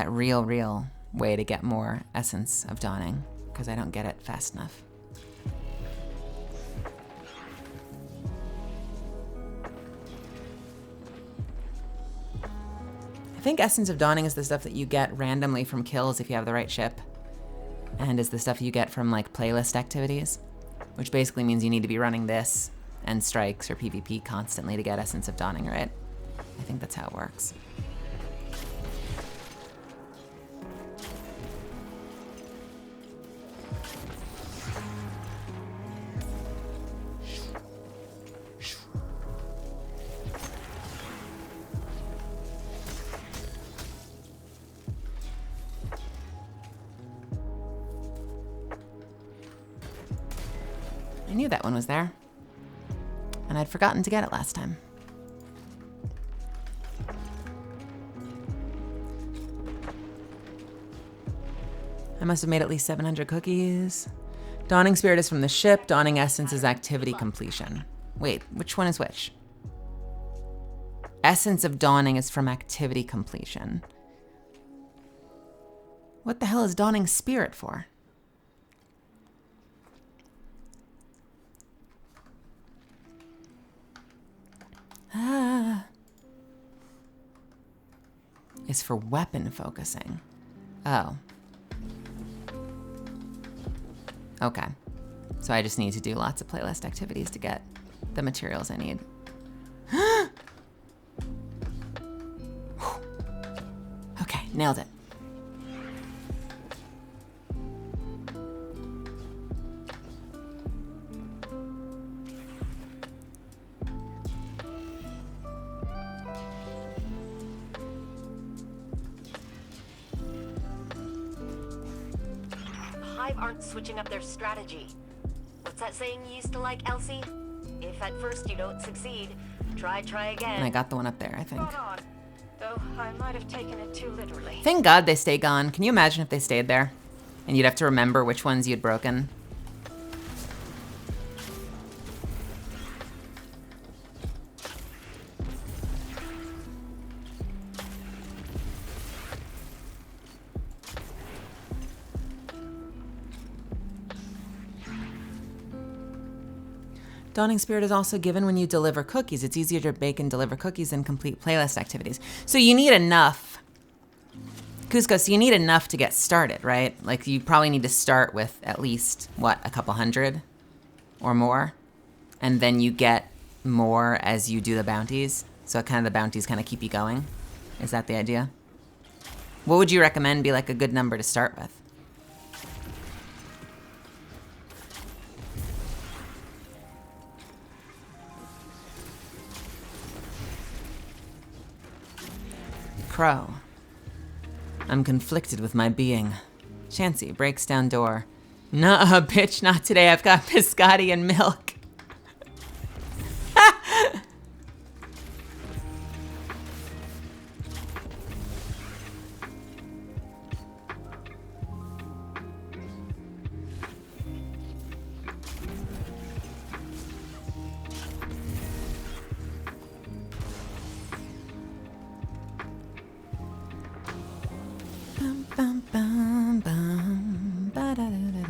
real way to get more Essence of Dawning, because I don't get it fast enough. I think Essence of Dawning is the stuff that you get randomly from kills if you have the right ship, and is the stuff you get from like playlist activities, which basically means you need to be running this and strikes or PvP constantly to get Essence of Dawning, right? I think that's how it works. I knew that one was there, and I'd forgotten to get it last time. I must have made at least 700 cookies. Dawning Spirit is from the ship. Dawning Essence is activity completion. Wait, which one is which? Essence of Dawning is from activity completion. What the hell is Dawning Spirit for? Is for weapon focusing. Oh. Okay. So I just need to do lots of playlist activities to get the materials I need. Okay, nailed it. Hive aren't switching up their strategy. What's that saying you used to like, Elsie? If at first you don't succeed, try again. And I got the one up there, I think. Spot on. Though I might have taken it too literally. Thank God they stay gone. Can you imagine if they stayed there? And you'd have to remember which ones you'd broken. Dawning Spirit is also given when you deliver cookies. It's easier to bake and deliver cookies than complete playlist activities. So you need enough. Cusco, so you need enough to get started, right? Like you probably need to start with at least, what, a couple hundred or more? And then you get more as you do the bounties. So kind of the bounties kind of keep you going. Is that the idea? What would you recommend be like a good number to start with? Crow. I'm conflicted with my being. Chancy breaks down door. Nuh-uh, bitch, not today. I've got biscotti and milk. Bum, bum, bum, ba-da-da-da-da.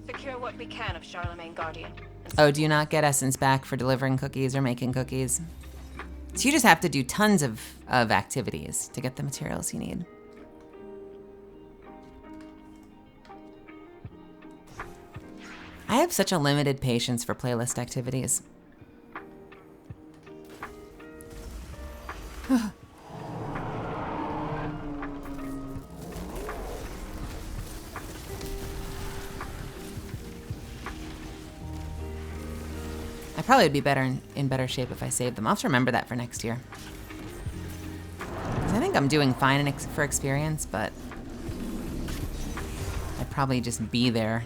Secure what we can of Charlemagne Guardian. Oh, do you not get essence back for delivering cookies or making cookies? So you just have to do tons of activities to get the materials you need. I have such a limited patience for playlist activities. I probably would be in better shape if I saved them. I'll have to remember that for next year. 'Cause I think I'm doing fine for experience, but I'd probably just be there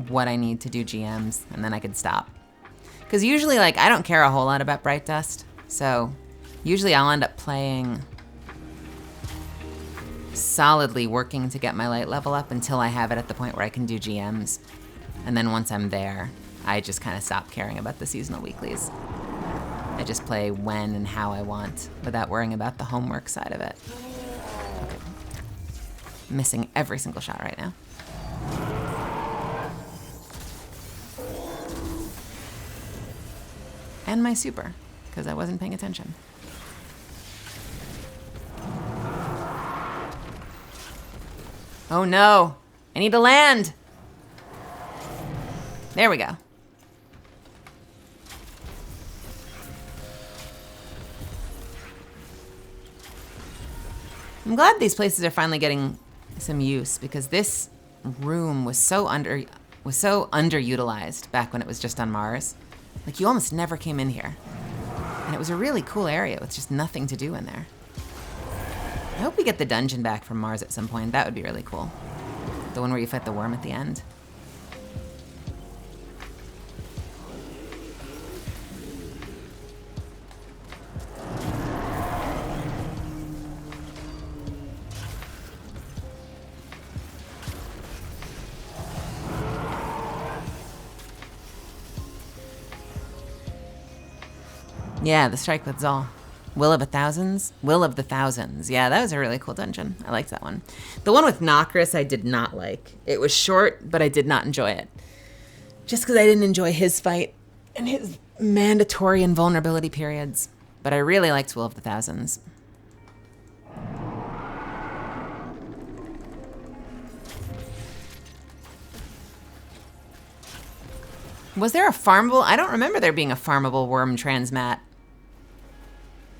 what I need to do GMs, and then I could stop. Because usually, like, I don't care a whole lot about Bright Dust, so usually I'll end up playing solidly working to get my light level up until I have it at the point where I can do GMs. And then once I'm there, I just kind of stop caring about the seasonal weeklies. I just play when and how I want without worrying about the homework side of it. Okay. Missing every single shot right now. And my super, because I wasn't paying attention. Oh no, I need to land. There we go. I'm glad these places are finally getting some use because this room was so underutilized back when it was just on Mars. Like you almost never came in here. And it was a really cool area with just nothing to do in there. I hope we get the dungeon back from Mars at some point. That would be really cool. The one where you fight the worm at the end. Yeah, the strike with Zal. Will of the Thousands? Will of the Thousands. Yeah, that was a really cool dungeon. I liked that one. The one with Nokris I did not like. It was short, but I did not enjoy it. Just because I didn't enjoy his fight and his mandatory invulnerability periods. But I really liked Will of the Thousands. Was there a farmable? I don't remember there being a farmable worm transmat.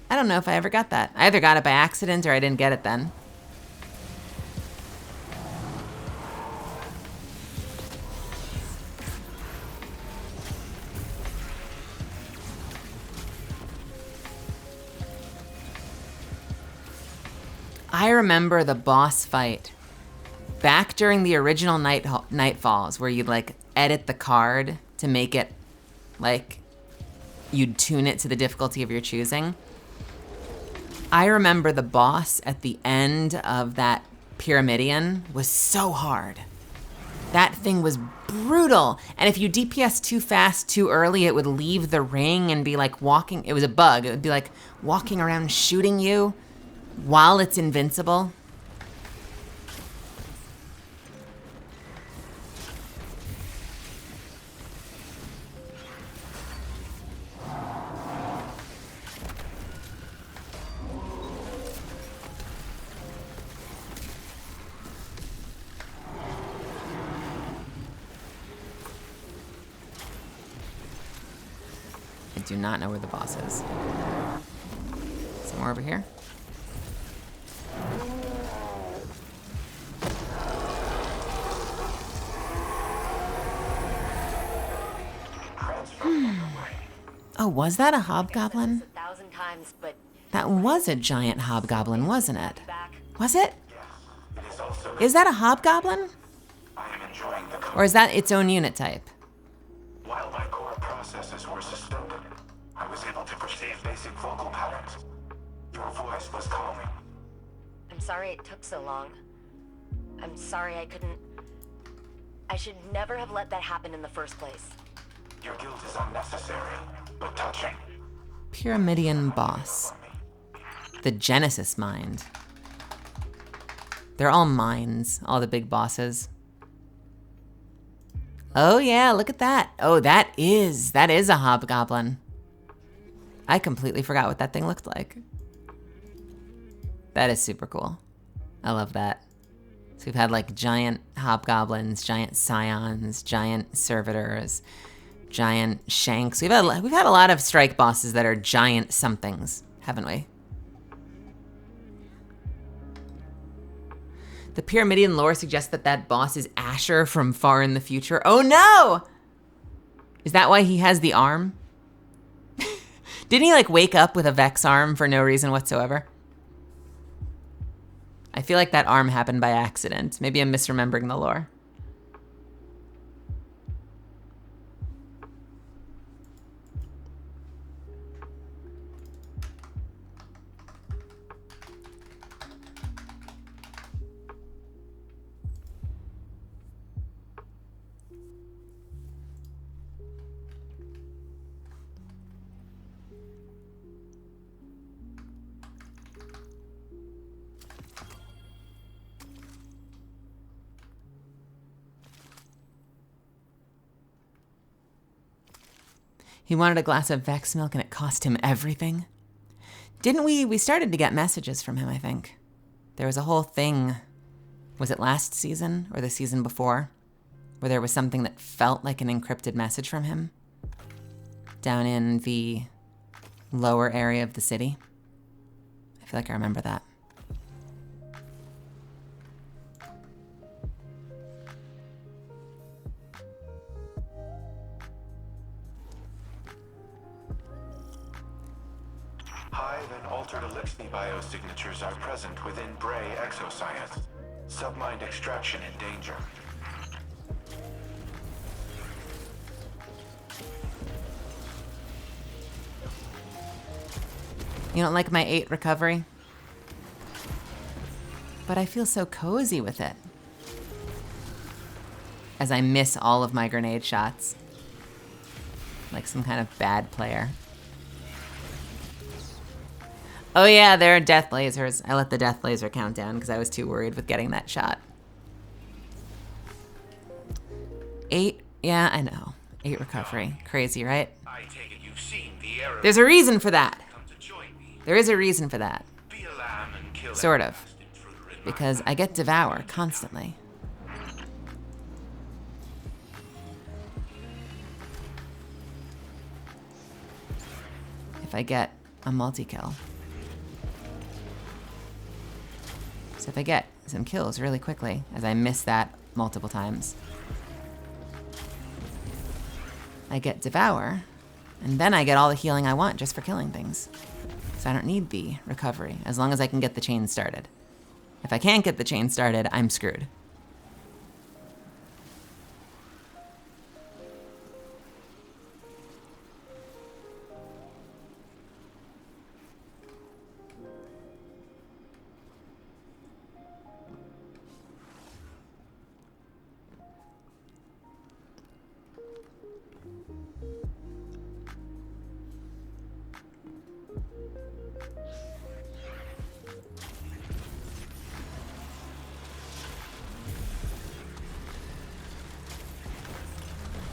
I don't know if I ever got that. I either got it by accident or I didn't get it then. I remember the boss fight back during the original Nightfalls, where you'd like edit the card to make it like you'd tune it to the difficulty of your choosing. I remember the boss at the end of that Pyramidion was so hard. That thing was brutal. And if you DPS too fast, too early, it would leave the ring and be like walking. It was a bug. It would be like walking around shooting you while it's invincible. I do not know where the boss is. Somewhere over here? Oh, was that a hobgoblin? 1,000 times, but That was a giant hobgoblin, wasn't it? Was it? Is that a hobgoblin? Or is that its own unit type? While my core processes were suspended, I was able to perceive basic vocal patterns. Your voice was calming. I'm sorry it took so long. I'm sorry I couldn't... I should never have let that happen in the first place. Your guilt is unnecessary, but touching. Pyramidion boss. The Genesis mind. They're all minds, all the big bosses. Oh yeah, look at that. Oh, that is a hobgoblin. I completely forgot what that thing looked like. That is super cool. I love that. So we've had like giant hobgoblins, giant scions, giant servitors, giant shanks. We've had a lot of strike bosses that are giant somethings, haven't we? The Pyramidion lore suggests that that boss is Asher from far in the future. Oh no! Is that why he has the arm? Didn't he like wake up with a Vex arm for no reason whatsoever? I feel like that arm happened by accident. Maybe I'm misremembering the lore. He wanted a glass of Vex milk and it cost him everything. Didn't we? We started to get messages from him, I think. There was a whole thing, was it last season or the season before, where there was something that felt like an encrypted message from him down in the lower area of the city. I feel like I remember that. Hive and altered Elixir biosignatures are present within Bray exoscience. Submind extraction in danger. You don't like my 8 recovery? But I feel so cozy with it. As I miss all of my grenade shots. Like some kind of bad player. Oh yeah, there are death lasers. I let the death laser count down because I was too worried with getting that shot. 8, yeah, I know. 8 recovery. Crazy, right? I take it you've seen the error. There's a reason for that. There is a reason for that. Be a lamb and kill Sort of. Because I get Devour constantly. If I get a multi-kill. So if I get some kills really quickly, as I miss that multiple times, I get Devour, and then I get all the healing I want just for killing things. So I don't need the recovery, as long as I can get the chain started. If I can't get the chain started, I'm screwed.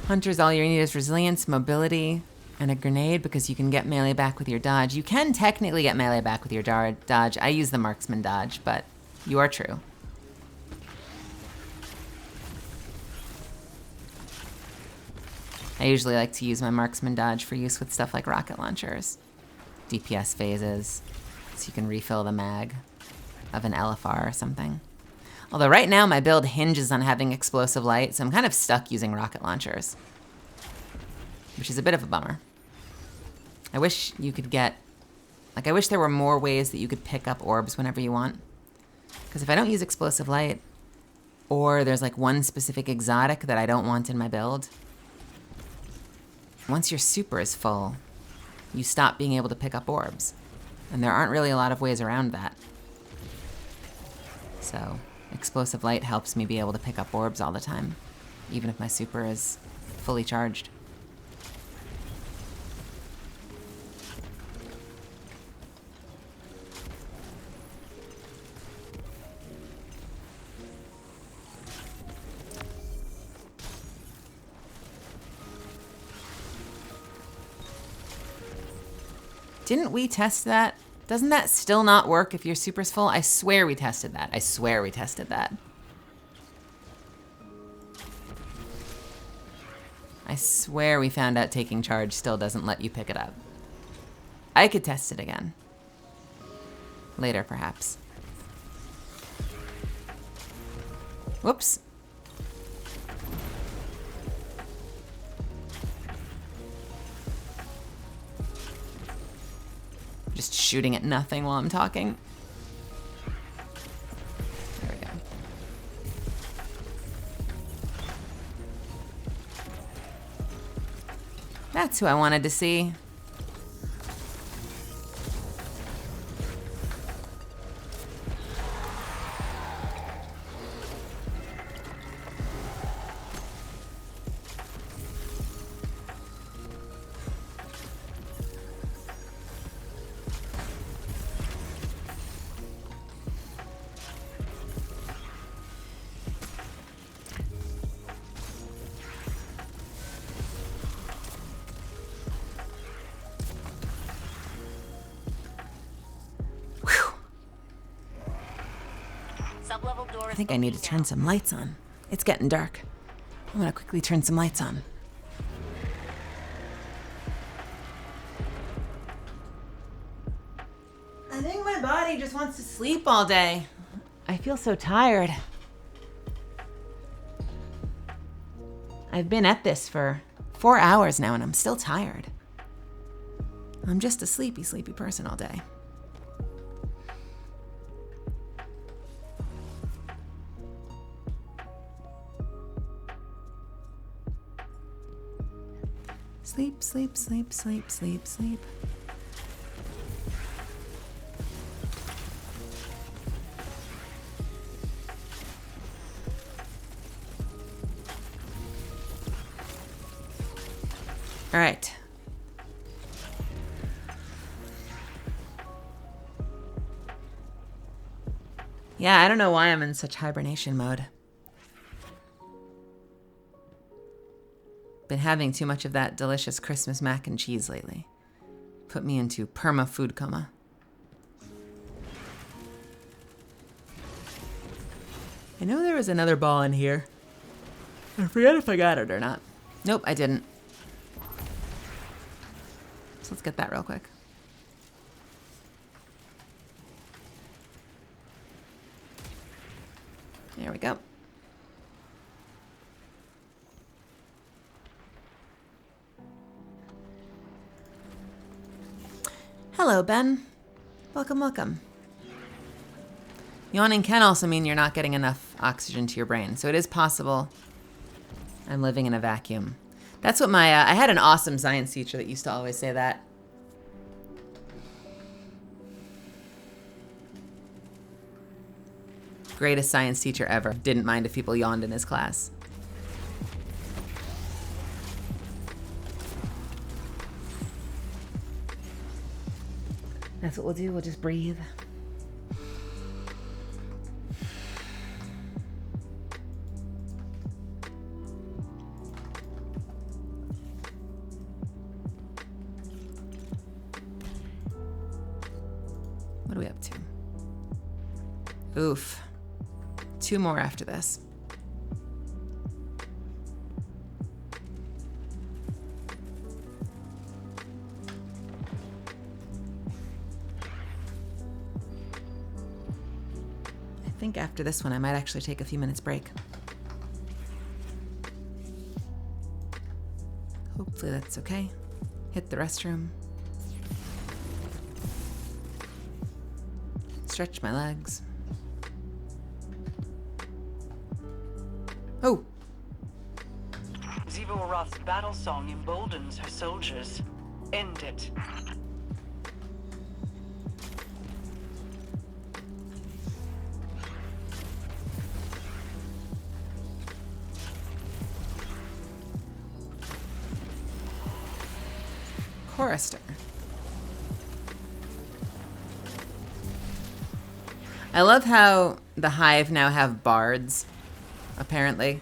Hunters, all you need is resilience, mobility, and a grenade because you can get melee back with your dodge. You can technically get melee back with your dodge. I use the marksman dodge, but you are true. I usually like to use my marksman dodge for use with stuff like rocket launchers, DPS phases, so you can refill the mag of an LFR or something. Although right now my build hinges on having explosive light, so I'm kind of stuck using rocket launchers, which is a bit of a bummer. I wish you could get, like, I wish there were more ways that you could pick up orbs whenever you want. Because if I don't use explosive light, or there's like one specific exotic that I don't want in my build, once your super is full, you stop being able to pick up orbs. And there aren't really a lot of ways around that. So explosive light helps me be able to pick up orbs all the time, even if my super is fully charged. Didn't we test that? Doesn't that still not work if your super's full? I swear we tested that. I swear we tested that. I swear we found out taking charge still doesn't let you pick it up. I could test it again. Later, perhaps. Whoops. Just shooting at nothing while I'm talking. There we go. That's who I wanted to see. I think I need to turn some lights on. It's getting dark. I'm gonna quickly turn some lights on. I think my body just wants to sleep all day. I feel so tired. I've been at this for 4 hours now and I'm still tired. I'm just a sleepy, sleepy person all day. Sleep, sleep, sleep, sleep, sleep, sleep. All right. Yeah, I don't know why I'm in such hibernation mode. Been having too much of that delicious Christmas mac and cheese lately. Put me into perma food coma. I know there was another ball in here. I forget if I got it or not. Nope, I didn't. So let's get that real quick. There we go. Hello, Ben. Welcome, welcome. Yawning can also mean you're not getting enough oxygen to your brain, so it is possible I'm living in a vacuum. That's what my, I had an awesome science teacher that used to always say that. Greatest science teacher ever. Didn't mind if people yawned in his class. That's what we'll do, we'll just breathe. What are we up to? Oof. 2 more after this. I think after this one, I might actually take a few minutes break. Hopefully that's okay. Hit the restroom. Stretch my legs. Oh! Zivo Roth's battle song emboldens her soldiers. End it. Chorister. I love how the Hive now have bards, apparently.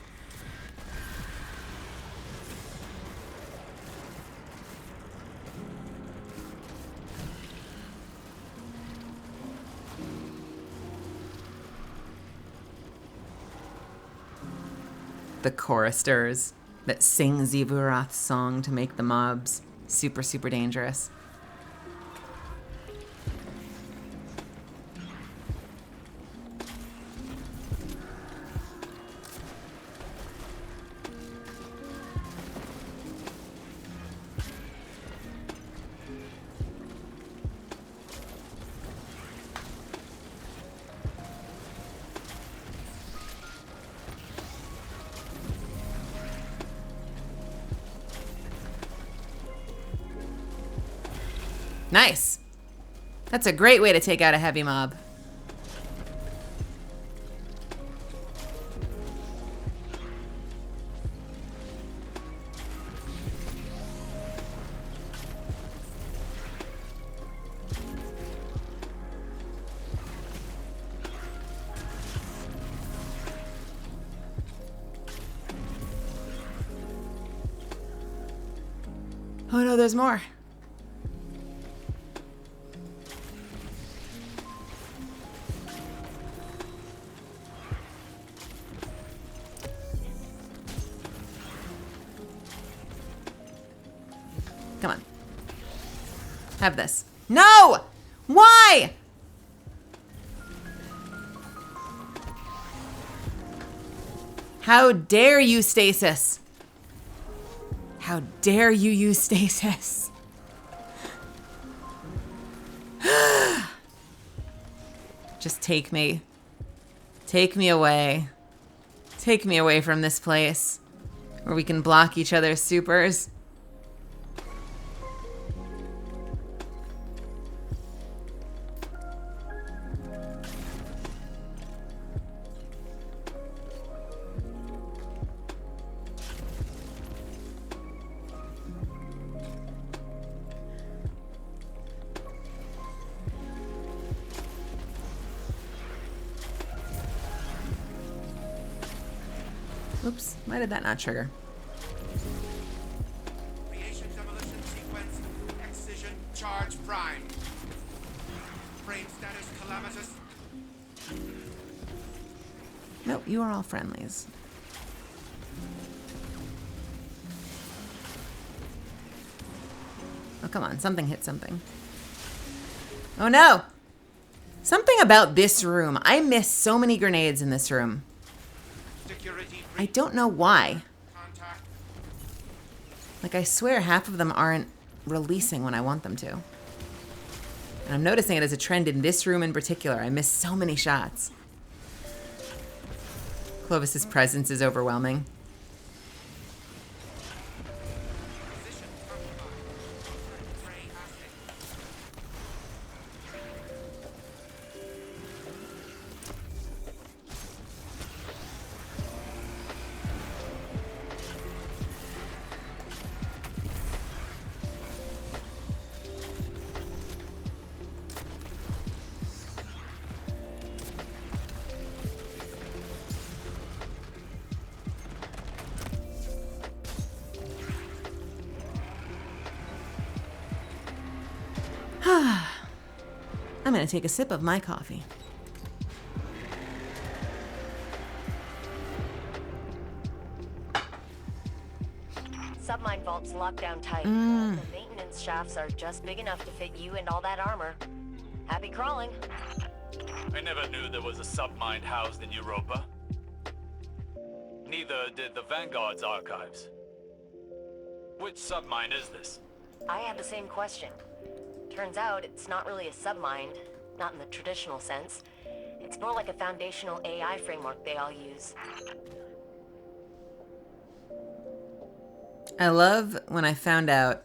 The choristers that sing Zivuroth's song to make the mobs super, super dangerous. Nice. That's a great way to take out a heavy mob. Oh no, there's more. Come on. Have this. No! Why? How dare you, Stasis? How dare you use Stasis? Just take me. Take me away. Take me away from this place where we can block each other's supers. Oops, why did that not trigger? Creation demolition sequence, excision charge prime. Frame status calamitous. Nope, you are all friendlies. Oh, come on, something hit something. Oh no! Something about this room. I miss so many grenades in this room. I don't know why. Like, I swear half of them aren't releasing when I want them to. And I'm noticing it as a trend in this room in particular. I miss so many shots. Clovis's presence is overwhelming. I'm gonna take a sip of my coffee. Submine vault's locked down tight. The maintenance shafts are just big enough to fit you and all that armor. Happy crawling. I never knew there was a submine housed in Europa. Neither did the Vanguard's archives. Which submine is this? I had the same question. Turns out it's not really a submind, not in the traditional sense. It's more like a foundational AI framework they all use. I love when I found out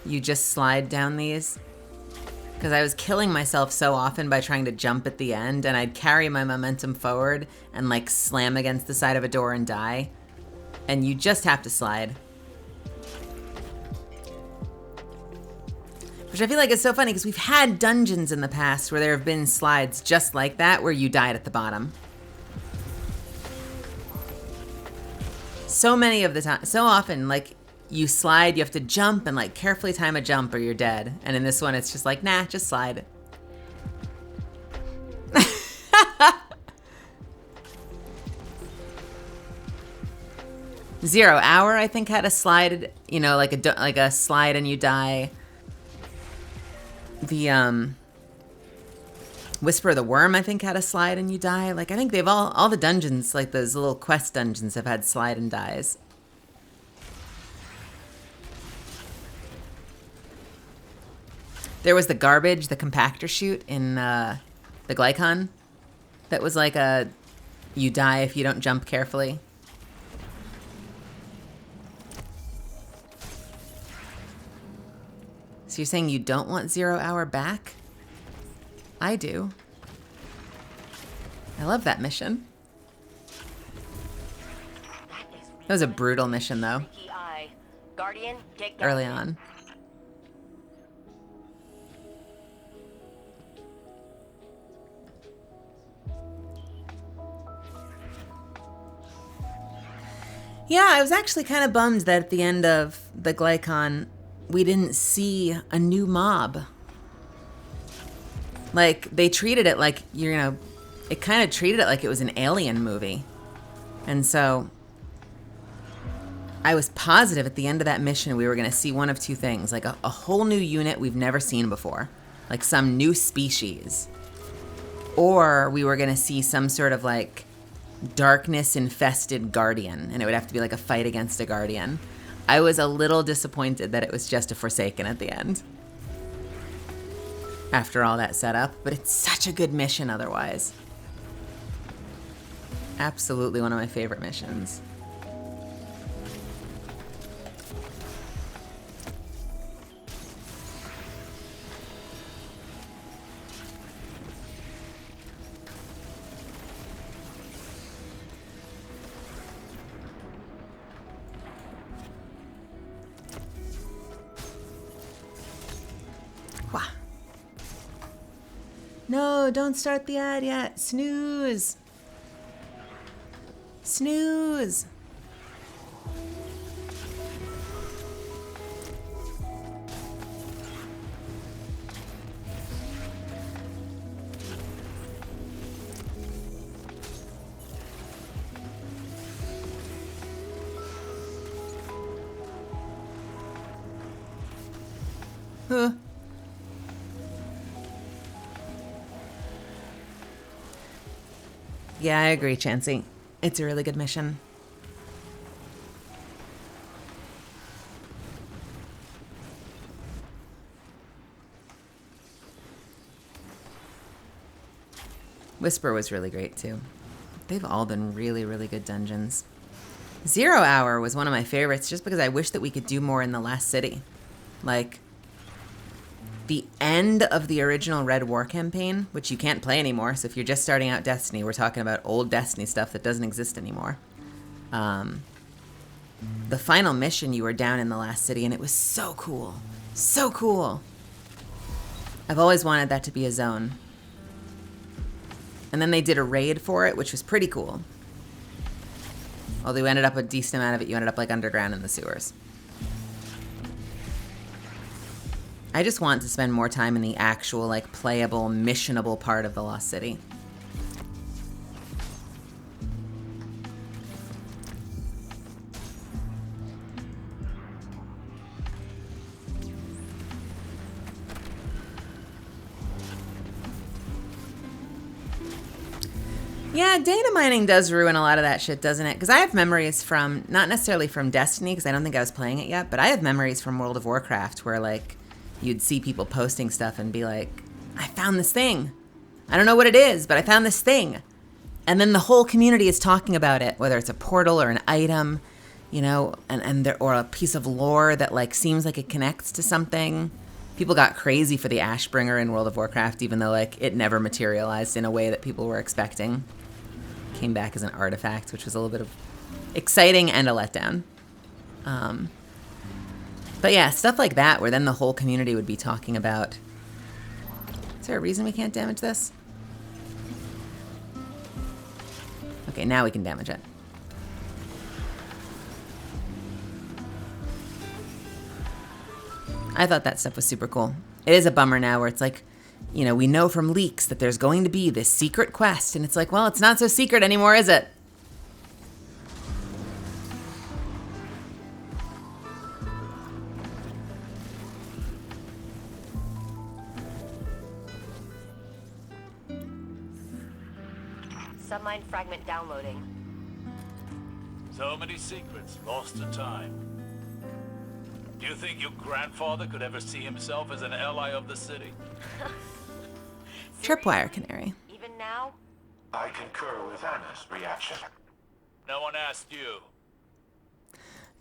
you just slide down these, because I was killing myself so often by trying to jump at the end, and I'd carry my momentum forward and like slam against the side of a door and die. And you just have to slide. Which I feel like is so funny because we've had dungeons in the past where there have been slides just like that where you died at the bottom. So many of the time, so often, like you slide, you have to jump and like carefully time a jump or you're dead. And in this one, it's just like, nah, just slide. 0 Hour, I think, had a slide, you know, like a slide and you die. The Whisper of the Worm, I think, had a slide and you die. Like, I think they've all the dungeons, like those little quest dungeons, have had slide and dies. There was the garbage, the compactor chute in the Glycon that was like a you die if you don't jump carefully. So you're saying you don't want 0 Hour back? I do. I love that mission. That was a brutal mission, though. Guardian, early on. Yeah, I was actually kind of bummed that at the end of the Glycon, we didn't see a new mob. Like, they treated it like, you know, it kind of treated it like it was an Alien movie. And so I was positive at the end of that mission we were going to see one of two things. Like a whole new unit we've never seen before. Like some new species. Or we were going to see some sort of like darkness-infested guardian. And it would have to be like a fight against a guardian. I was a little disappointed that it was just a Forsaken at the end. After all that setup, but it's such a good mission otherwise. Absolutely one of my favorite missions. No, don't start the ad yet. Snooze. Snooze. Huh. Yeah, I agree, Chansey. It's a really good mission. Whisper was really great too. They've all been really, really good dungeons. 0 Hour was one of my favorites just because I wish that we could do more in the last city. Like, the end of the original Red War campaign, which you can't play anymore, so if you're just starting out Destiny, we're talking about old Destiny stuff that doesn't exist anymore. The final mission, you were down in the last city, and it was so cool. So cool. I've always wanted that to be a zone. And then they did a raid for it, which was pretty cool. Although you ended up a decent amount of it, you ended up like underground in the sewers. I just want to spend more time in the actual, like, playable, missionable part of the Lost City. Yeah, data mining does ruin a lot of that shit, doesn't it? Because I have memories from, not necessarily from Destiny, because I don't think I was playing it yet, but I have memories from World of Warcraft where, like, you'd see people posting stuff and be like, I found this thing. I don't know what it is, but I found this thing. And then the whole community is talking about it, whether it's a portal or an item, you know, or a piece of lore that, like, seems like it connects to something. People got crazy for the Ashbringer in World of Warcraft, even though, like, it never materialized in a way that people were expecting. Came back as an artifact, which was a little bit of exciting and a letdown. But yeah, stuff like that, where then the whole community would be talking about... Is there a reason we can't damage this? Okay, now we can damage it. I thought that stuff was super cool. It is a bummer now where it's like, you know, we know from leaks that there's going to be this secret quest, and it's like, well, it's not so secret anymore, is it? Submine fragment downloading. So many secrets lost to time. Do you think your grandfather could ever see himself as an ally of the city? Tripwire Canary. Even now? I concur with Anna's reaction. No one asked you.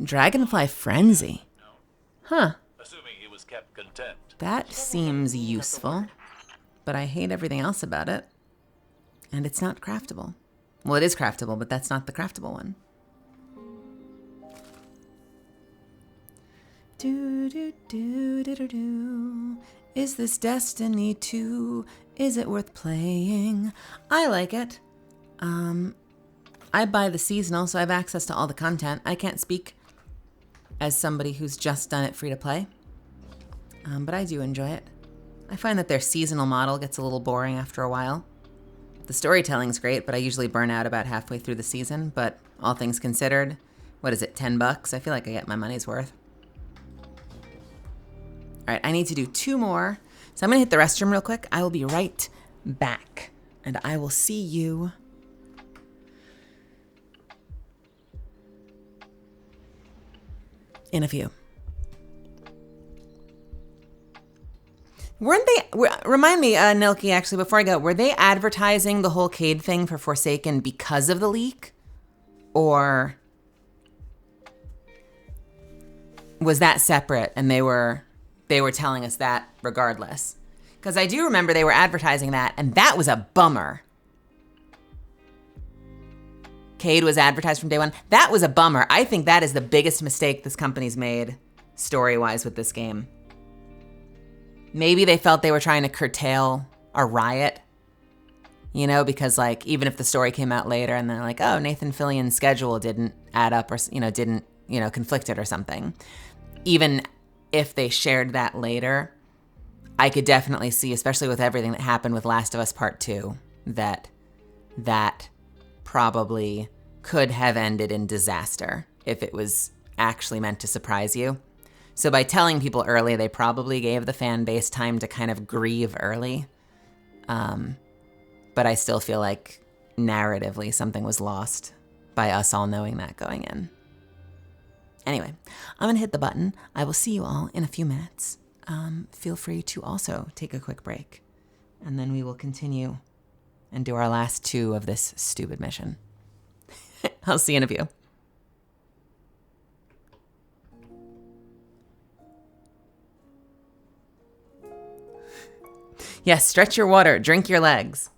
Dragonfly Frenzy. Huh. Assuming he was kept content. That seems useful, but I hate everything else about it. And it's not craftable. Well, it is craftable, but that's not the craftable one. Do, do, do, do, do, do. Is this Destiny 2? Is it worth playing? I like it. I buy the seasonal, so I have access to all the content. I can't speak as somebody who's just done it free to play. But I do enjoy it. I find that their seasonal model gets a little boring after a while. The storytelling's great, but I usually burn out about halfway through the season. But all things considered, what is it, $10? I feel like I get my money's worth. All right, I need to do 2 more. So I'm going to hit the restroom real quick. I will be right back. And I will see you in a few. Weren't they, remind me, Nilki, actually, before I go, were they advertising the whole Cade thing for Forsaken because of the leak? Or was that separate and they were telling us that regardless? Because I do remember they were advertising that, and that was a bummer. Cade was advertised from day one. That was a bummer. I think that is the biggest mistake this company's made story-wise with this game. Maybe they felt they were trying to curtail a riot, you know, because, like, even if the story came out later and they're like, oh, Nathan Fillion's schedule didn't add up or, didn't, conflicted or something. Even if they shared that later, I could definitely see, especially with everything that happened with Last of Us Part 2, that probably could have ended in disaster if it was actually meant to surprise you. So by telling people early, they probably gave the fan base time to kind of grieve early. But I still feel like narratively something was lost by us all knowing that going in. Anyway, I'm going to hit the button. I will see you all in a few minutes. Feel free to also take a quick break. And then we will continue and do our last 2 of this stupid mission. I'll see you in a few. Yes, stretch your water, drink your legs.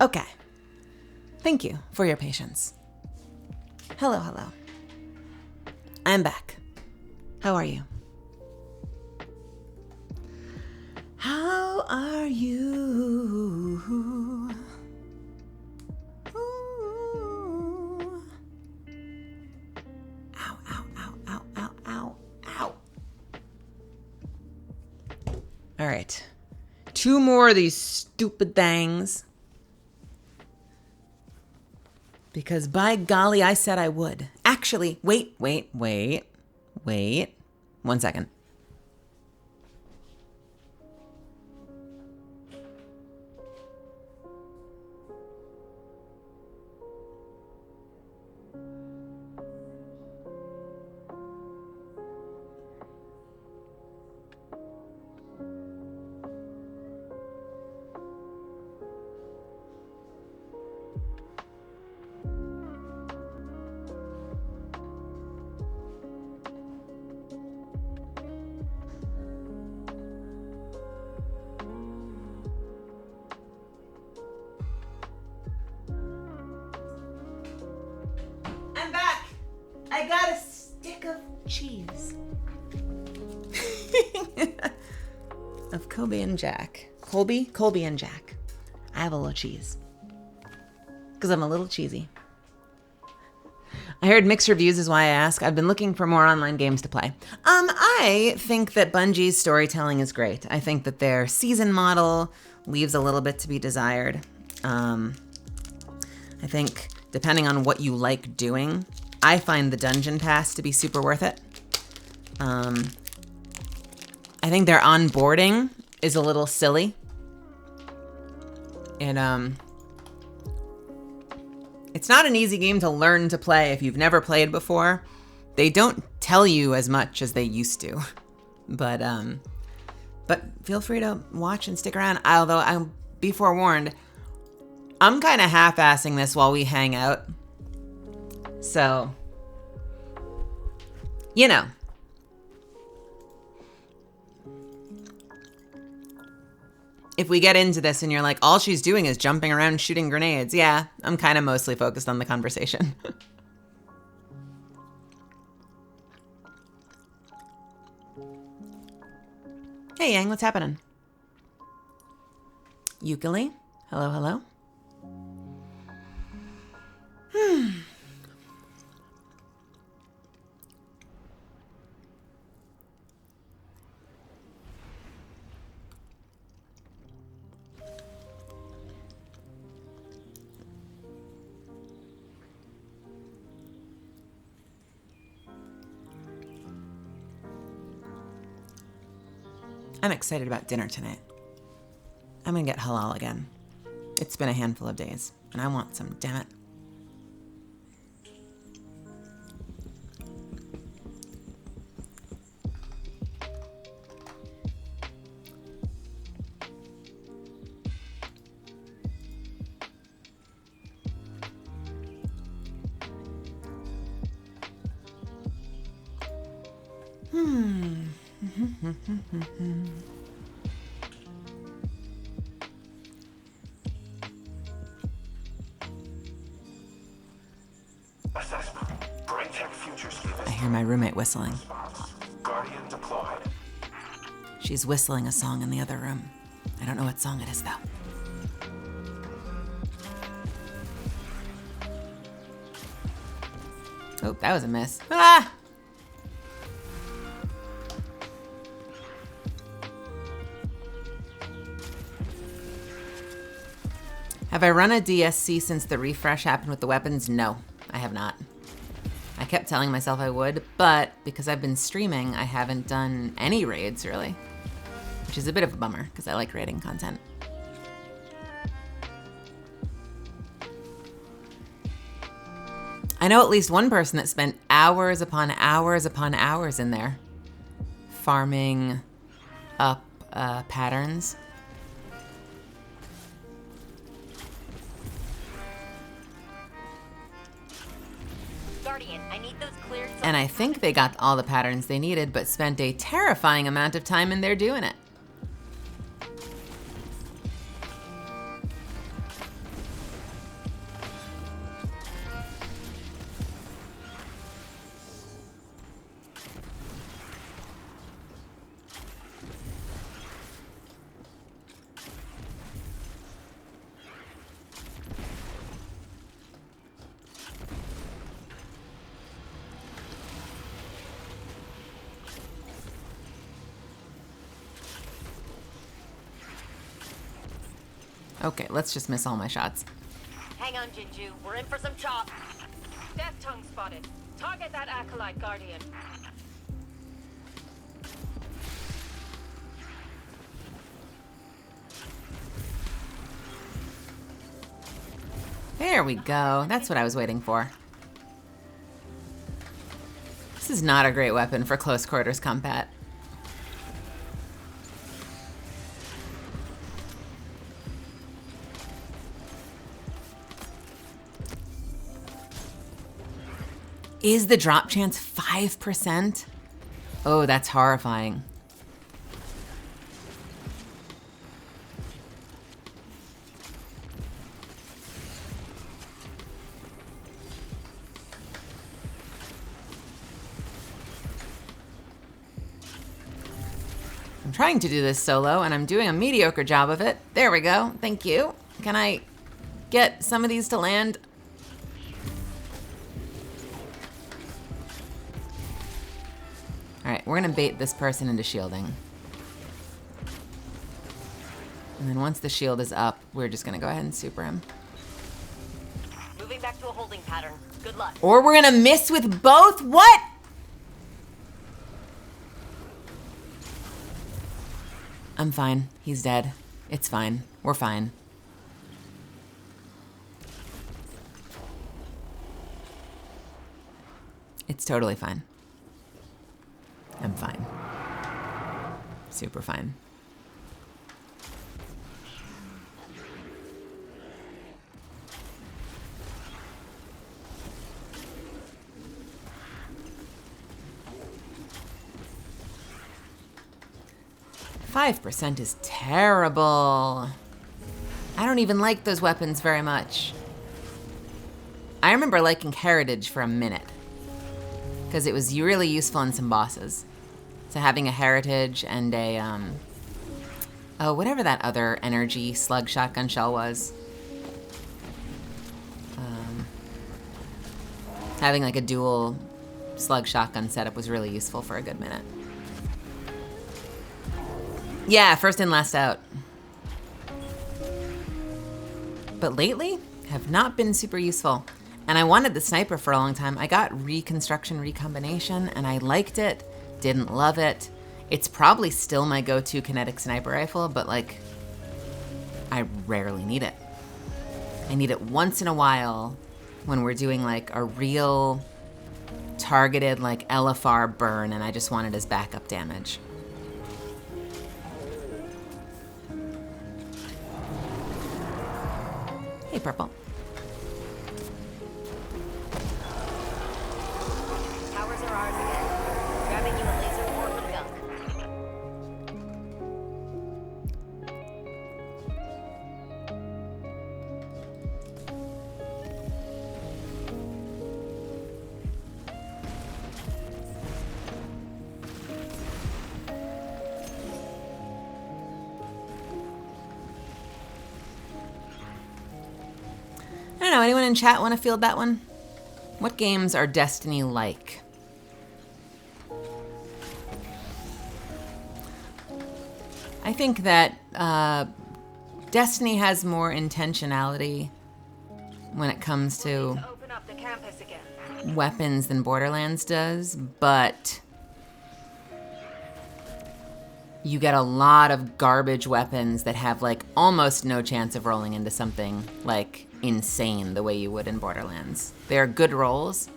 Okay. Thank you for your patience. Hello, hello. I'm back. How are you? How are you? right. 2 more of these stupid things. Because by golly, I said I would. Actually, wait. 1 second. I'm back. I got a stick of cheese. Of Colby and Jack. Colby and Jack. I have a little cheese. Because I'm a little cheesy. I heard mixed reviews is why I ask. I've been looking for more online games to play. I think that Bungie's storytelling is great. I think that their season model leaves a little bit to be desired. I think depending on what you like doing, I find the dungeon pass to be super worth it. I think their onboarding is a little silly. And it's not an easy game to learn to play if you've never played before. They don't tell you as much as they used to. But feel free to watch and stick around. Although I'll be forewarned, I'm kind of half-assing this while we hang out. So, you know. If we get into this and you're like, all she's doing is jumping around shooting grenades, yeah, I'm kind of mostly focused on the conversation. Hey, Yang, what's happening? Ukulele? Hello, hello? I'm excited about dinner tonight. I'm gonna get halal again. It's been a handful of days, and I want some, damn it. Assessment. Braintech future sleep. I hear my roommate whistling. Guardian deployed. She's whistling a song in the other room. I don't know what song it is, though. Oh, that was a miss. Ah! Have I run a DSC since the refresh happened with the weapons? No, I have not. I kept telling myself I would, but because I've been streaming, I haven't done any raids, really. Which is a bit of a bummer, because I like raiding content. I know at least one person that spent hours upon hours upon hours in there, farming up patterns. Guardian, I need those cleared. And I think they got all the patterns they needed, but spent a terrifying amount of time in there doing it. Okay, let's just miss all my shots. Hang on, Jinju. We're in for some chop. Death tongue spotted. Target that acolyte guardian. There we go. That's what I was waiting for. This is not a great weapon for close quarters combat. Is the drop chance 5%? Oh, that's horrifying. I'm trying to do this solo, and I'm doing a mediocre job of it. There we go. Thank you. Can I get some of these to land? All right, we're gonna bait this person into shielding. And then once the shield is up, we're just gonna go ahead and super him. Moving back to a holding pattern. Good luck. Or we're gonna miss with both? What? I'm fine. He's dead. It's fine. We're fine. It's totally fine. I'm fine. Super fine. %5 is terrible. I don't even like those weapons very much. I remember liking Heritage for a minute, because it was really useful in some bosses. So having a Heritage and a, oh, whatever that other energy slug shotgun shell was. Having like a dual slug shotgun setup was really useful for a good minute. Yeah, first in, last out. But lately, have not been super useful. And I wanted the sniper for a long time. I got Reconstruction Recombination, and I liked it. Didn't love it. It's probably still my go-to kinetic sniper rifle, but like, I rarely need it. I need it once in a while when we're doing like a real targeted like LFR burn, and I just want it as backup damage. Hey, Purple. Towers are ours again. Grabbing you a laser core for the gunk. I don't know, anyone in chat want to field that one? What games are Destiny like? I think that Destiny has more intentionality when it comes to Open up the campus again. weapons than Borderlands does, but you get a lot of garbage weapons that have like almost no chance of rolling into something like insane the way you would in Borderlands. They're good rolls,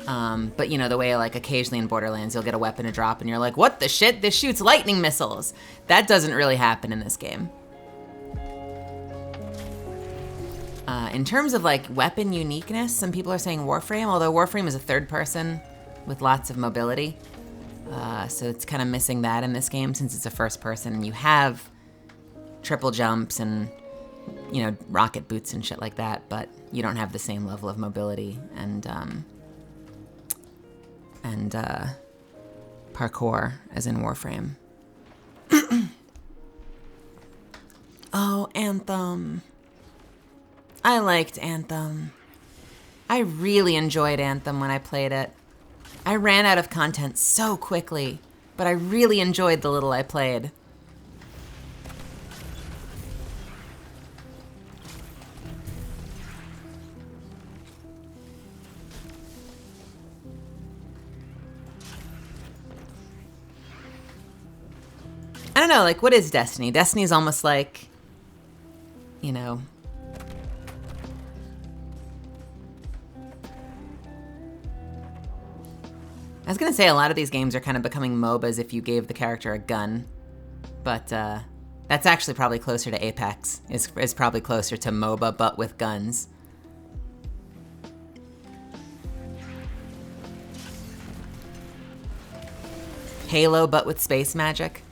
but you know, the way like occasionally in Borderlands you'll get a weapon to drop and you're like, what the shit? This shoots lightning missiles. That doesn't really happen in this game. In terms of like weapon uniqueness, some people are saying Warframe, although Warframe is a third person with lots of mobility. So it's kind of missing that in this game since it's a first person and you have triple jumps and, you know, rocket boots and shit like that, but you don't have the same level of mobility and parkour as in Warframe. Oh, Anthem. I liked Anthem. I really enjoyed Anthem when I played it. I ran out of content so quickly, but I really enjoyed the little I played. I don't know, like, what is Destiny? Destiny's almost like, you know, I was gonna say a lot of these games are kind of becoming MOBAs if you gave the character a gun, but that's actually probably closer to Apex, is probably closer to MOBA, but with guns. Halo, but with space magic.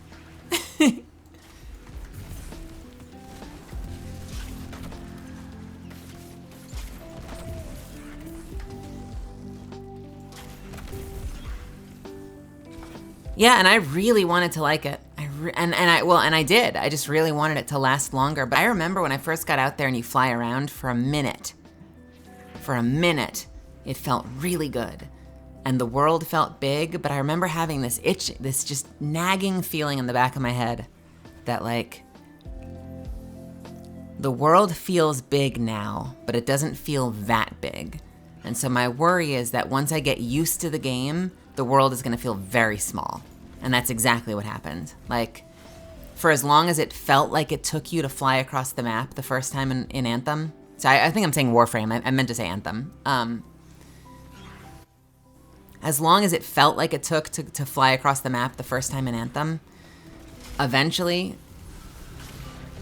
Yeah, and I really wanted to like it. And I did. I just really wanted it to last longer. But I remember when I first got out there and you fly around for a minute. For a minute, it felt really good. And the world felt big, but I remember having this itch, this just nagging feeling in the back of my head that, like, the world feels big now, but it doesn't feel that big. And so my worry is that once I get used to the game, the world is gonna feel very small. And that's exactly what happened. Like, for as long as it felt like it took you to fly across the map the first time in Anthem, so I think I'm saying Warframe, I meant to say Anthem. As long as it felt like it took to fly across the map the first time in Anthem, eventually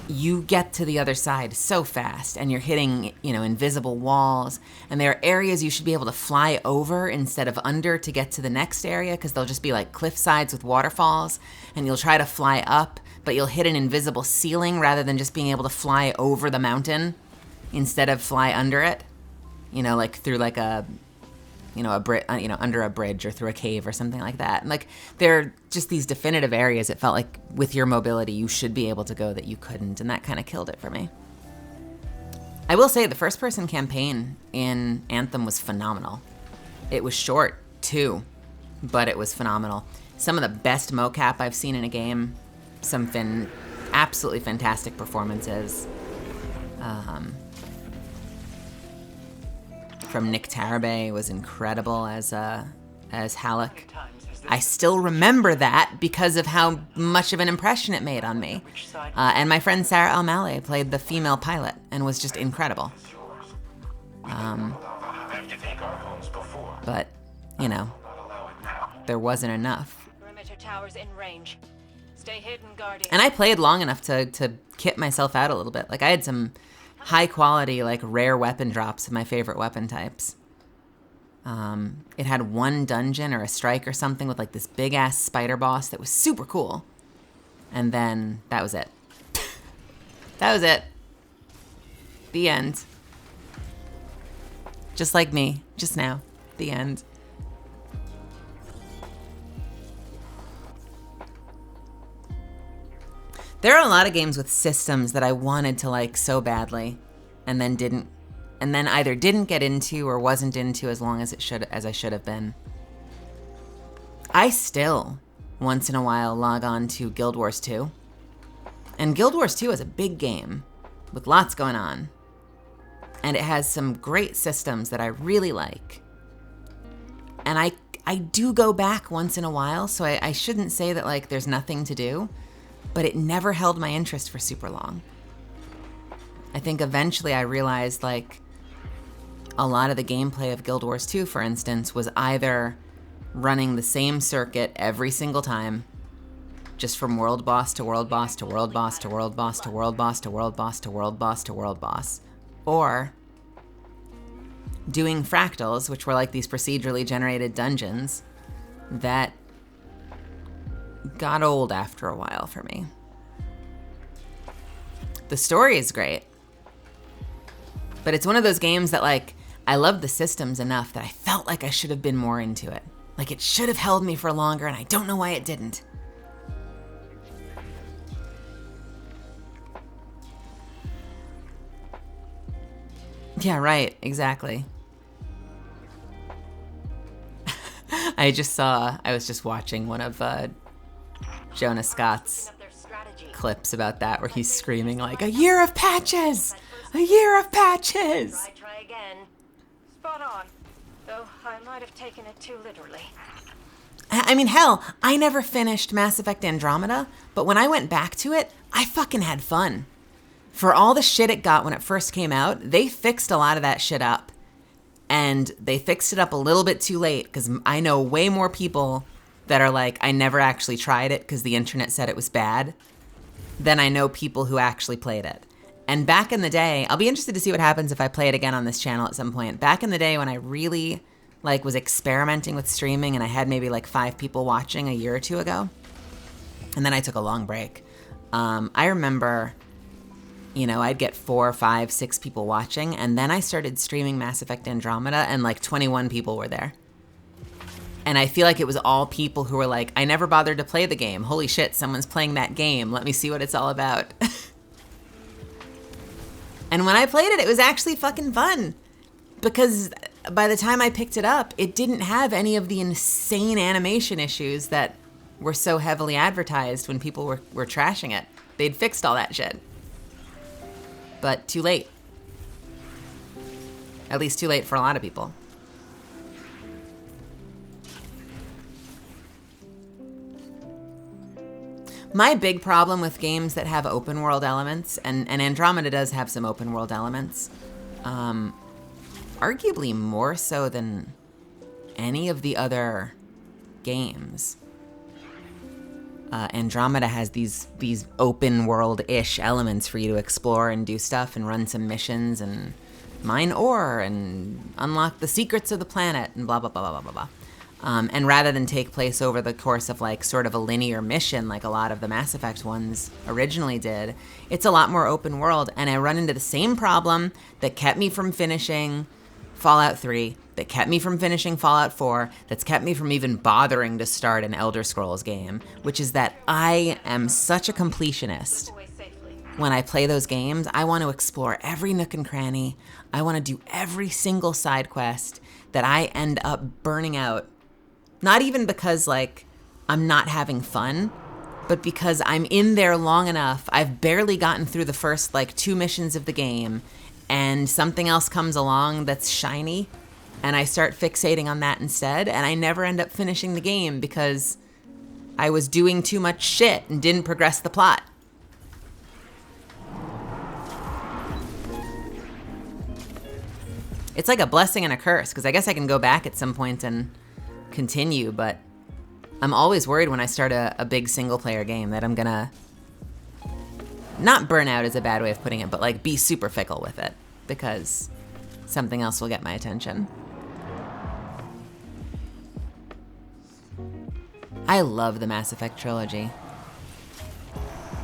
you get to the other side so fast and you're hitting, you know, invisible walls, and there are areas you should be able to fly over instead of under to get to the next area, because they'll just be like cliff sides with waterfalls, and you'll try to fly up, but you'll hit an invisible ceiling rather than just being able to fly over the mountain instead of fly under it, you know, like through like a, you know, under a bridge or through a cave or something like that. And like, there are just these definitive areas it felt like with your mobility you should be able to go that you couldn't, and that kind of killed it for me. I will say the first-person campaign in Anthem was phenomenal. It was short, too, but it was phenomenal. Some of the best mocap I've seen in a game, some absolutely fantastic performances. From Nick Tarabay was incredible as Halleck. I still remember that because of how much of an impression it made on me. And my friend Sarah Almale played the female pilot and was just incredible. But, you know, there wasn't enough. Perimeter towers in range. Stay hidden, Guardian. And I played long enough to kit myself out a little bit. Like, I had some high quality, like, rare weapon drops of my favorite weapon types. It had one dungeon or a strike or something with like this big ass spider boss that was super cool. And then that was it. That was it. The end. Just like me, just now. The end. There are a lot of games with systems that I wanted to like so badly and then didn't. And then either didn't get into or wasn't into as long as I should have been. I still, once in a while, log on to Guild Wars 2. And Guild Wars 2 is a big game with lots going on. And it has some great systems that I really like. And I do go back once in a while, so I shouldn't say that like there's nothing to do, but it never held my interest for super long. I think eventually I realized like a lot of the gameplay of Guild Wars 2, for instance, was either running the same circuit every single time, just from world boss to world boss to world boss to world boss to world boss to world boss to world boss to world boss, or doing fractals, which were like these procedurally generated dungeons that got old after a while for me. The story is great, but it's one of those games that like, I love the systems enough that I felt like I should have been more into it. Like it should have held me for longer, and I don't know why it didn't. Yeah, right, exactly. I was just watching one of Jonah Scott's clips about that where he's screaming like, "A year of patches! A year of patches!" Try again. Spot on. Though I might have taken it too literally. I mean, hell, I never finished Mass Effect Andromeda, but when I went back to it, I fucking had fun. For all the shit it got when it first came out, they fixed a lot of that shit up. And they fixed it up a little bit too late, because I know way more people that are like, I never actually tried it because the internet said it was bad, than I know people who actually played it. And back in the day, I'll be interested to see what happens if I play it again on this channel at some point. Back in the day when I really was experimenting with streaming and I had maybe 5 people watching a year or two ago, and then I took a long break. I remember, I'd get 4, 5, 6 people watching, and then I started streaming Mass Effect Andromeda, and 21 people were there. And I feel like it was all people who were like, I never bothered to play the game. Holy shit, someone's playing that game. Let me see what it's all about. And when I played it, it was actually fucking fun. Because by the time I picked it up, it didn't have any of the insane animation issues that were so heavily advertised when people were trashing it. They'd fixed all that shit. But too late. At least too late for a lot of people. My big problem with games that have open world elements, and Andromeda does have some open world elements, arguably more so than any of the other games. Andromeda has these open world-ish elements for you to explore and do stuff and run some missions and mine ore and unlock the secrets of the planet and blah, blah, blah, blah, blah, blah. And rather than take place over the course of sort of a linear mission like a lot of the Mass Effect ones originally did, it's a lot more open world. And I run into the same problem that kept me from finishing Fallout 3, that kept me from finishing Fallout 4, that's kept me from even bothering to start an Elder Scrolls game, which is that I am such a completionist. When I play those games, I want to explore every nook and cranny. I want to do every single side quest that I end up burning out. Not even because, I'm not having fun, but because I'm in there long enough. I've barely gotten through the first, 2 missions of the game, and something else comes along that's shiny, and I start fixating on that instead, and I never end up finishing the game because I was doing too much shit and didn't progress the plot. It's like a blessing and a curse, because I guess I can go back at some point and continue, but I'm always worried when I start a big single-player game that I'm gonna not burn out is a bad way of putting it, but be super fickle with it because something else will get my attention. I love the Mass Effect trilogy.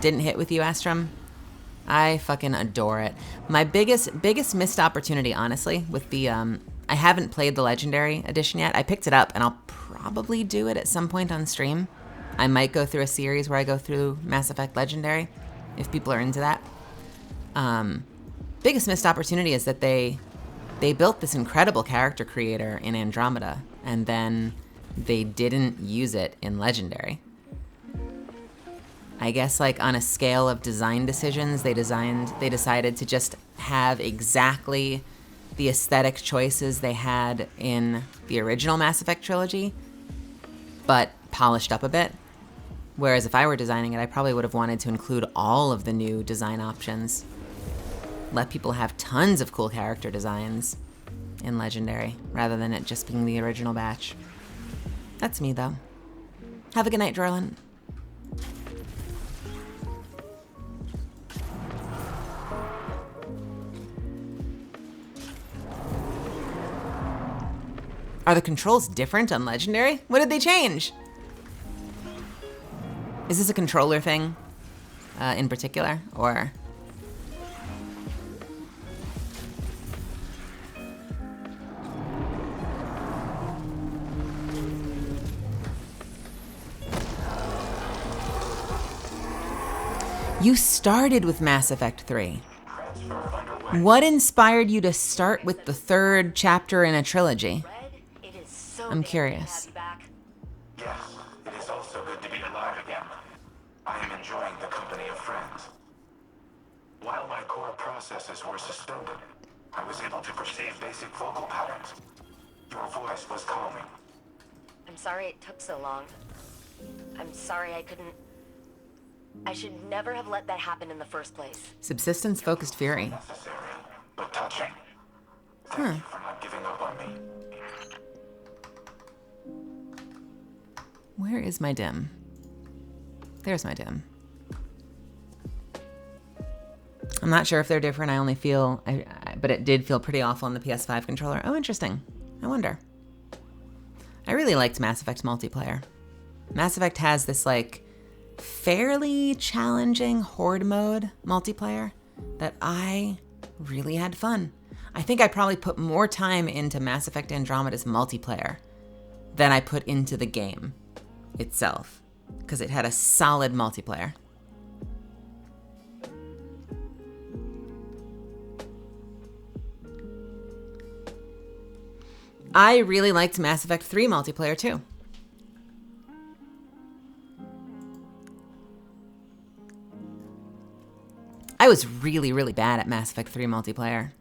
Didn't hit with you, Astrum? I fucking adore it. My biggest missed opportunity, honestly, with the I haven't played the Legendary Edition yet. I picked it up, and I'll probably do it at some point on stream. I might go through a series where I go through Mass Effect Legendary, if people are into that. Biggest missed opportunity is that they built this incredible character creator in Andromeda, and then they didn't use it in Legendary. I guess on a scale of design decisions, they decided to just have exactly the aesthetic choices they had in the original Mass Effect trilogy, but polished up a bit. Whereas if I were designing it, I probably would have wanted to include all of the new design options. Let people have tons of cool character designs in Legendary, rather than it just being the original batch. That's me, though. Have a good night, Jorlin. Are the controls different on Legendary? What did they change? Is this a controller thing in particular, or? You started with Mass Effect 3. What inspired you to start with the 3rd chapter in a trilogy? I'm curious. Yes, it is also good to be alive again. I am enjoying the company of friends. While my core processes were suspended, I was able to perceive basic vocal patterns. Your voice was calming. I'm sorry it took so long. I'm sorry I couldn't... I should never have let that happen in the first place. Subsistence-focused fury. Necessary, but touching. Thank you for not giving up on me. Where is my dim? There's my dim. I'm not sure if they're different. I only feel, but it did feel pretty awful on the PS5 controller. Oh, interesting. I wonder. I really liked Mass Effect multiplayer. Mass Effect has this like fairly challenging horde mode multiplayer that I really had fun. I think I probably put more time into Mass Effect Andromeda's multiplayer than I put into the game itself, because it had a solid multiplayer. I really liked Mass Effect 3 multiplayer too. I was really, really bad at Mass Effect 3 multiplayer.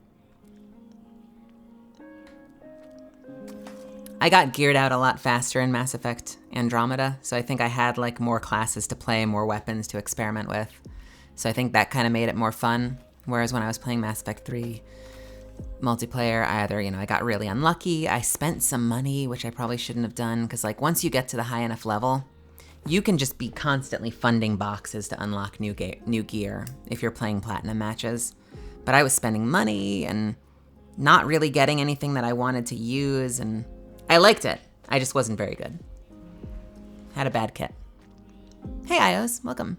I got geared out a lot faster in Mass Effect Andromeda, so I think I had like more classes to play, more weapons to experiment with. So I think that kind of made it more fun. Whereas when I was playing Mass Effect 3 multiplayer, I got really unlucky. I spent some money, which I probably shouldn't have done, because like once you get to the high enough level, you can just be constantly funding boxes to unlock new gear if you're playing platinum matches. But I was spending money and not really getting anything that I wanted to use, and I liked it. I just wasn't very good. Had a bad kit. Hey, Ios, welcome.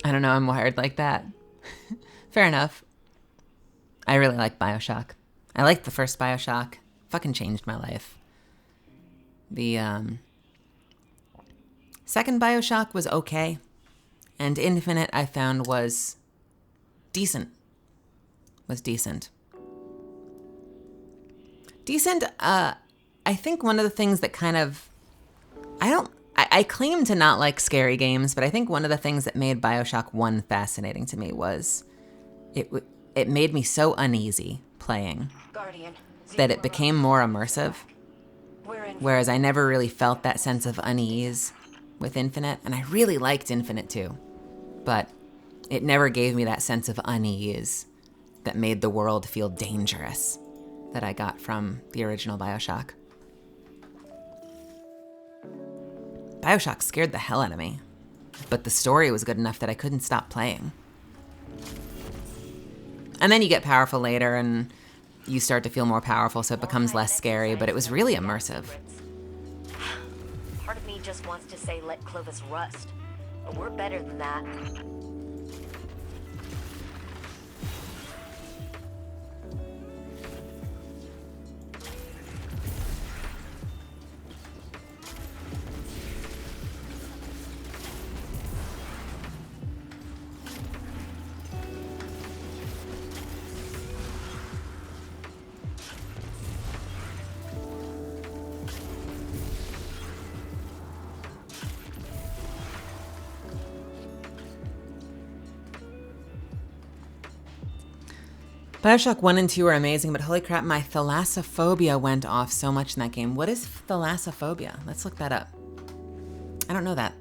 I don't know, I'm wired like that. Fair enough. I really like BioShock. I liked the first BioShock. Fucking changed my life. The second BioShock was okay. And Infinite I found was decent. Decent, I think one of the things that kind of... I claim to not like scary games, but I think one of the things that made BioShock 1 fascinating to me was it made me so uneasy playing that it became more immersive. Whereas I never really felt that sense of unease with Infinite, and I really liked Infinite too. But it never gave me that sense of unease that made the world feel dangerous that I got from the original BioShock. BioShock scared the hell out of me, but the story was good enough that I couldn't stop playing. And then you get powerful later and you start to feel more powerful, so it becomes less scary, but it was really immersive. Part of me just wants to say let Clovis rust, but we're better than that. BioShock 1 and 2 are amazing, but holy crap, my thalassophobia went off so much in that game. What is thalassophobia? Let's look that up. I don't know that.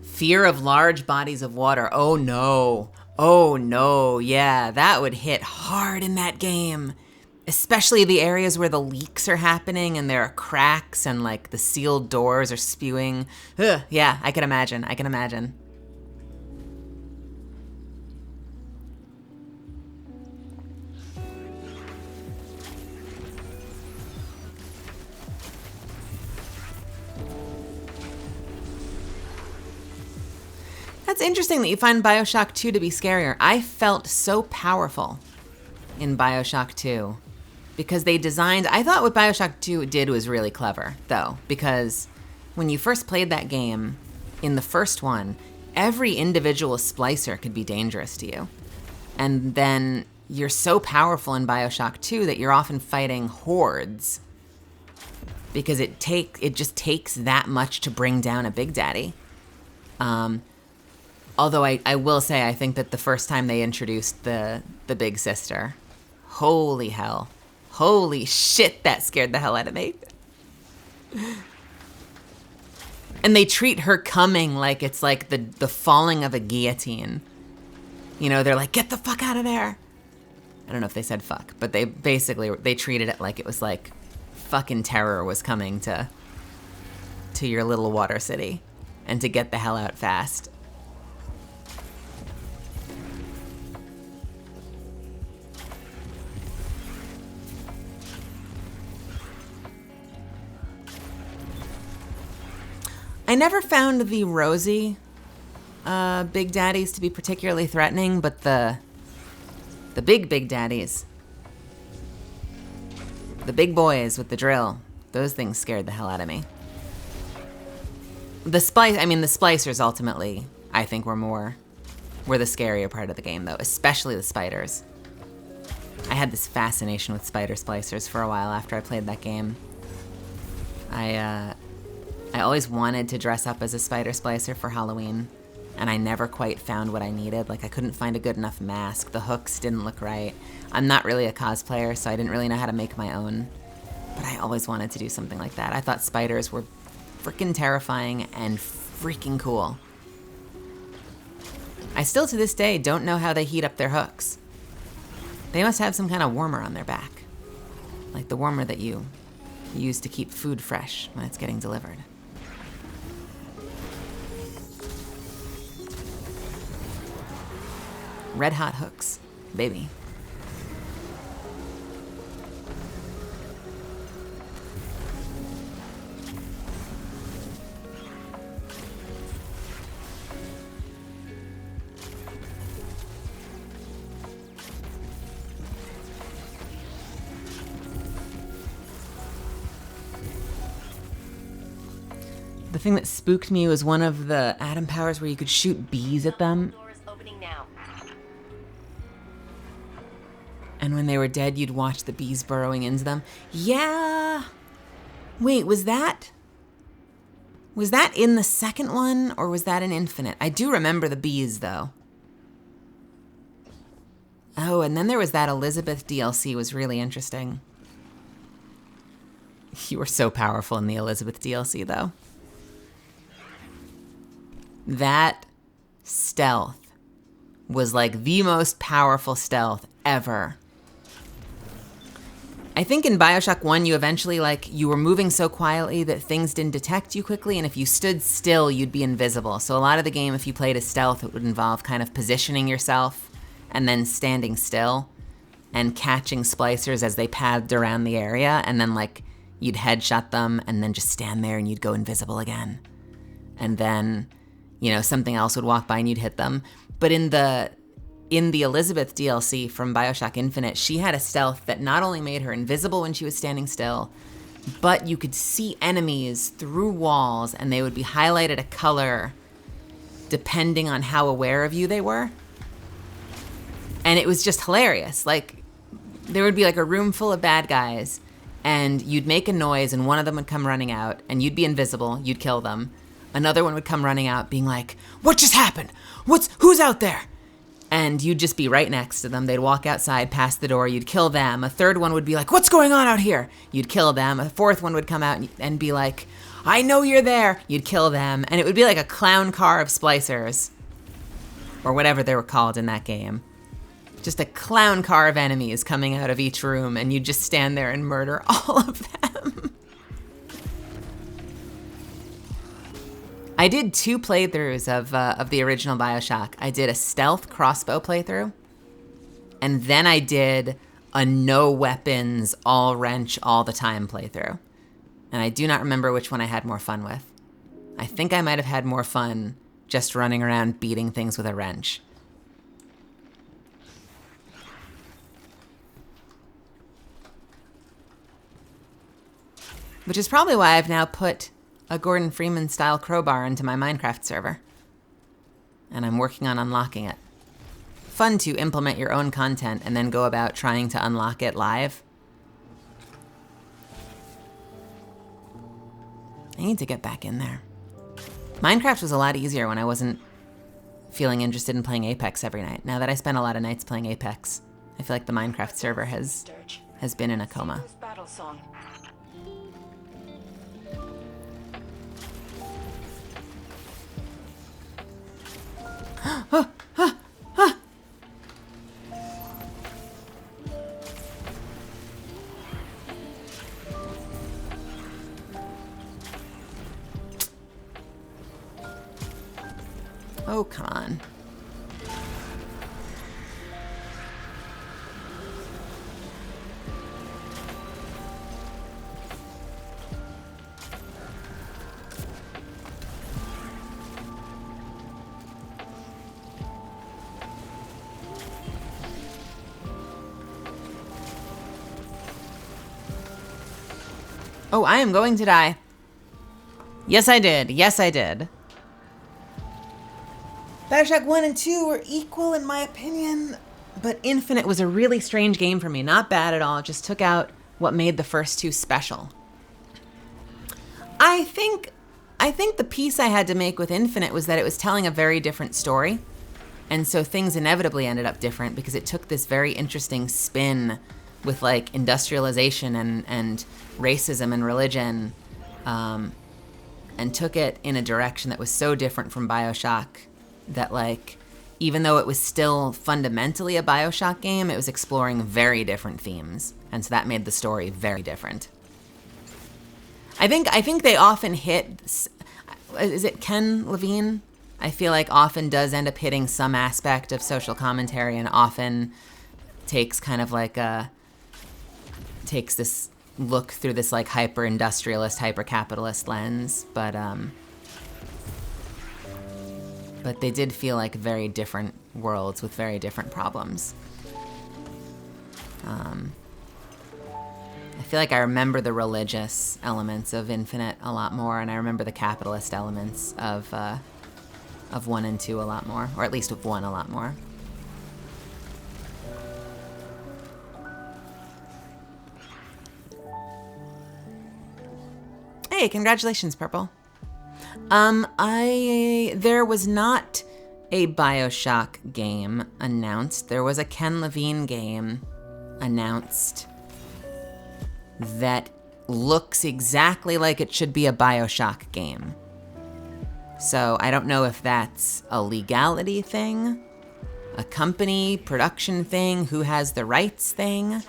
Fear of large bodies of water. Oh no. Oh no. Yeah, that would hit hard in that game. Especially the areas where the leaks are happening and there are cracks and like the sealed doors are spewing. Ugh, yeah, I can imagine. That's interesting that you find BioShock 2 to be scarier. I felt so powerful in BioShock 2 because they designed... I thought what BioShock 2 did was really clever, though, because when you first played that game, in the first one, every individual splicer could be dangerous to you. And then you're so powerful in BioShock 2 that you're often fighting hordes because it just takes that much to bring down a Big Daddy. Although I will say, I think that the first time they introduced the big sister, holy hell. Holy shit, that scared the hell out of me. And they treat her coming like it's like the falling of a guillotine. You know, they're like, get the fuck out of there. I don't know if they said fuck, but they treated it like it was like fucking terror was coming to your little water city and to get the hell out fast. I never found the Rosie big daddies to be particularly threatening, but the big daddies, the big boys with the drill, those things scared the hell out of me. The splicers ultimately, I think, were the scarier part of the game, though, especially the spiders. I had this fascination with spider splicers for a while after I played that game. I always wanted to dress up as a spider splicer for Halloween, and I never quite found what I needed. Like, I couldn't find a good enough mask. The hooks didn't look right. I'm not really a cosplayer, so I didn't really know how to make my own. But I always wanted to do something like that. I thought spiders were freaking terrifying and freaking cool. I still, to this day, don't know how they heat up their hooks. They must have some kind of warmer on their back. Like the warmer that you use to keep food fresh when it's getting delivered. Red hot hooks, baby. The thing that spooked me was one of the atom powers where you could shoot bees at them. And when they were dead, you'd watch the bees burrowing into them. Yeah. Wait, was that in the second one, or was that in Infinite? I do remember the bees, though. Oh, and then there was that Elizabeth DLC, was really interesting. You were so powerful in the Elizabeth DLC, though. That stealth was like the most powerful stealth ever. I think in Bioshock 1, you eventually, you were moving so quietly that things didn't detect you quickly, and if you stood still, you'd be invisible. So a lot of the game, if you played as stealth, it would involve kind of positioning yourself and then standing still and catching splicers as they pathed around the area, and then, you'd headshot them and then just stand there and you'd go invisible again. And then, something else would walk by and you'd hit them. But in the Elizabeth DLC from Bioshock Infinite, she had a stealth that not only made her invisible when she was standing still, but you could see enemies through walls and they would be highlighted a color depending on how aware of you they were. And it was just hilarious. There would be a room full of bad guys and you'd make a noise and one of them would come running out and you'd be invisible, you'd kill them. Another one would come running out being like, what just happened? Who's out there? And you'd just be right next to them. They'd walk outside past the door. You'd kill them. A third one would be like, what's going on out here? You'd kill them. A fourth one would come out and be like, I know you're there. You'd kill them. And it would be like a clown car of splicers. Or whatever they were called in that game. Just a clown car of enemies coming out of each room. And you'd just stand there and murder all of them. I did 2 playthroughs of the original Bioshock. I did a stealth crossbow playthrough, and then I did a no weapons, all wrench, all the time playthrough. And I do not remember which one I had more fun with. I think I might have had more fun just running around beating things with a wrench. Which is probably why I've now put a Gordon Freeman style crowbar into my Minecraft server. And I'm working on unlocking it. Fun to implement your own content and then go about trying to unlock it live. I need to get back in there. Minecraft was a lot easier when I wasn't feeling interested in playing Apex every night. Now that I spend a lot of nights playing Apex, I feel like the Minecraft server has been in a coma. Battle song. Oh, come on. Oh, I am going to die. Yes, I did. Yes, I did. Bioshock 1 and 2 were equal in my opinion, but Infinite was a really strange game for me. Not bad at all. It just took out what made the first two special. I think the piece I had to make with Infinite was that it was telling a very different story. And so things inevitably ended up different because it took this very interesting spin with like industrialization and racism and religion, and took it in a direction that was so different from Bioshock that, like, even though it was still fundamentally a Bioshock game, it was exploring very different themes. And so that made the story very different. I think they often hit, is it Ken Levine? I feel like often does end up hitting some aspect of social commentary and often takes kind of like takes this look through this like hyper-industrialist, hyper-capitalist lens. But they did feel like very different worlds with very different problems. I feel like I remember the religious elements of Infinite a lot more, and I remember the capitalist elements of 1 and 2 a lot more, or at least of 1 a lot more. Hey, congratulations, Purple. There was not a Bioshock game announced. There was a Ken Levine game announced that looks exactly like it should be a Bioshock game. So I don't know if that's a legality thing, a company production thing, who has the rights thing.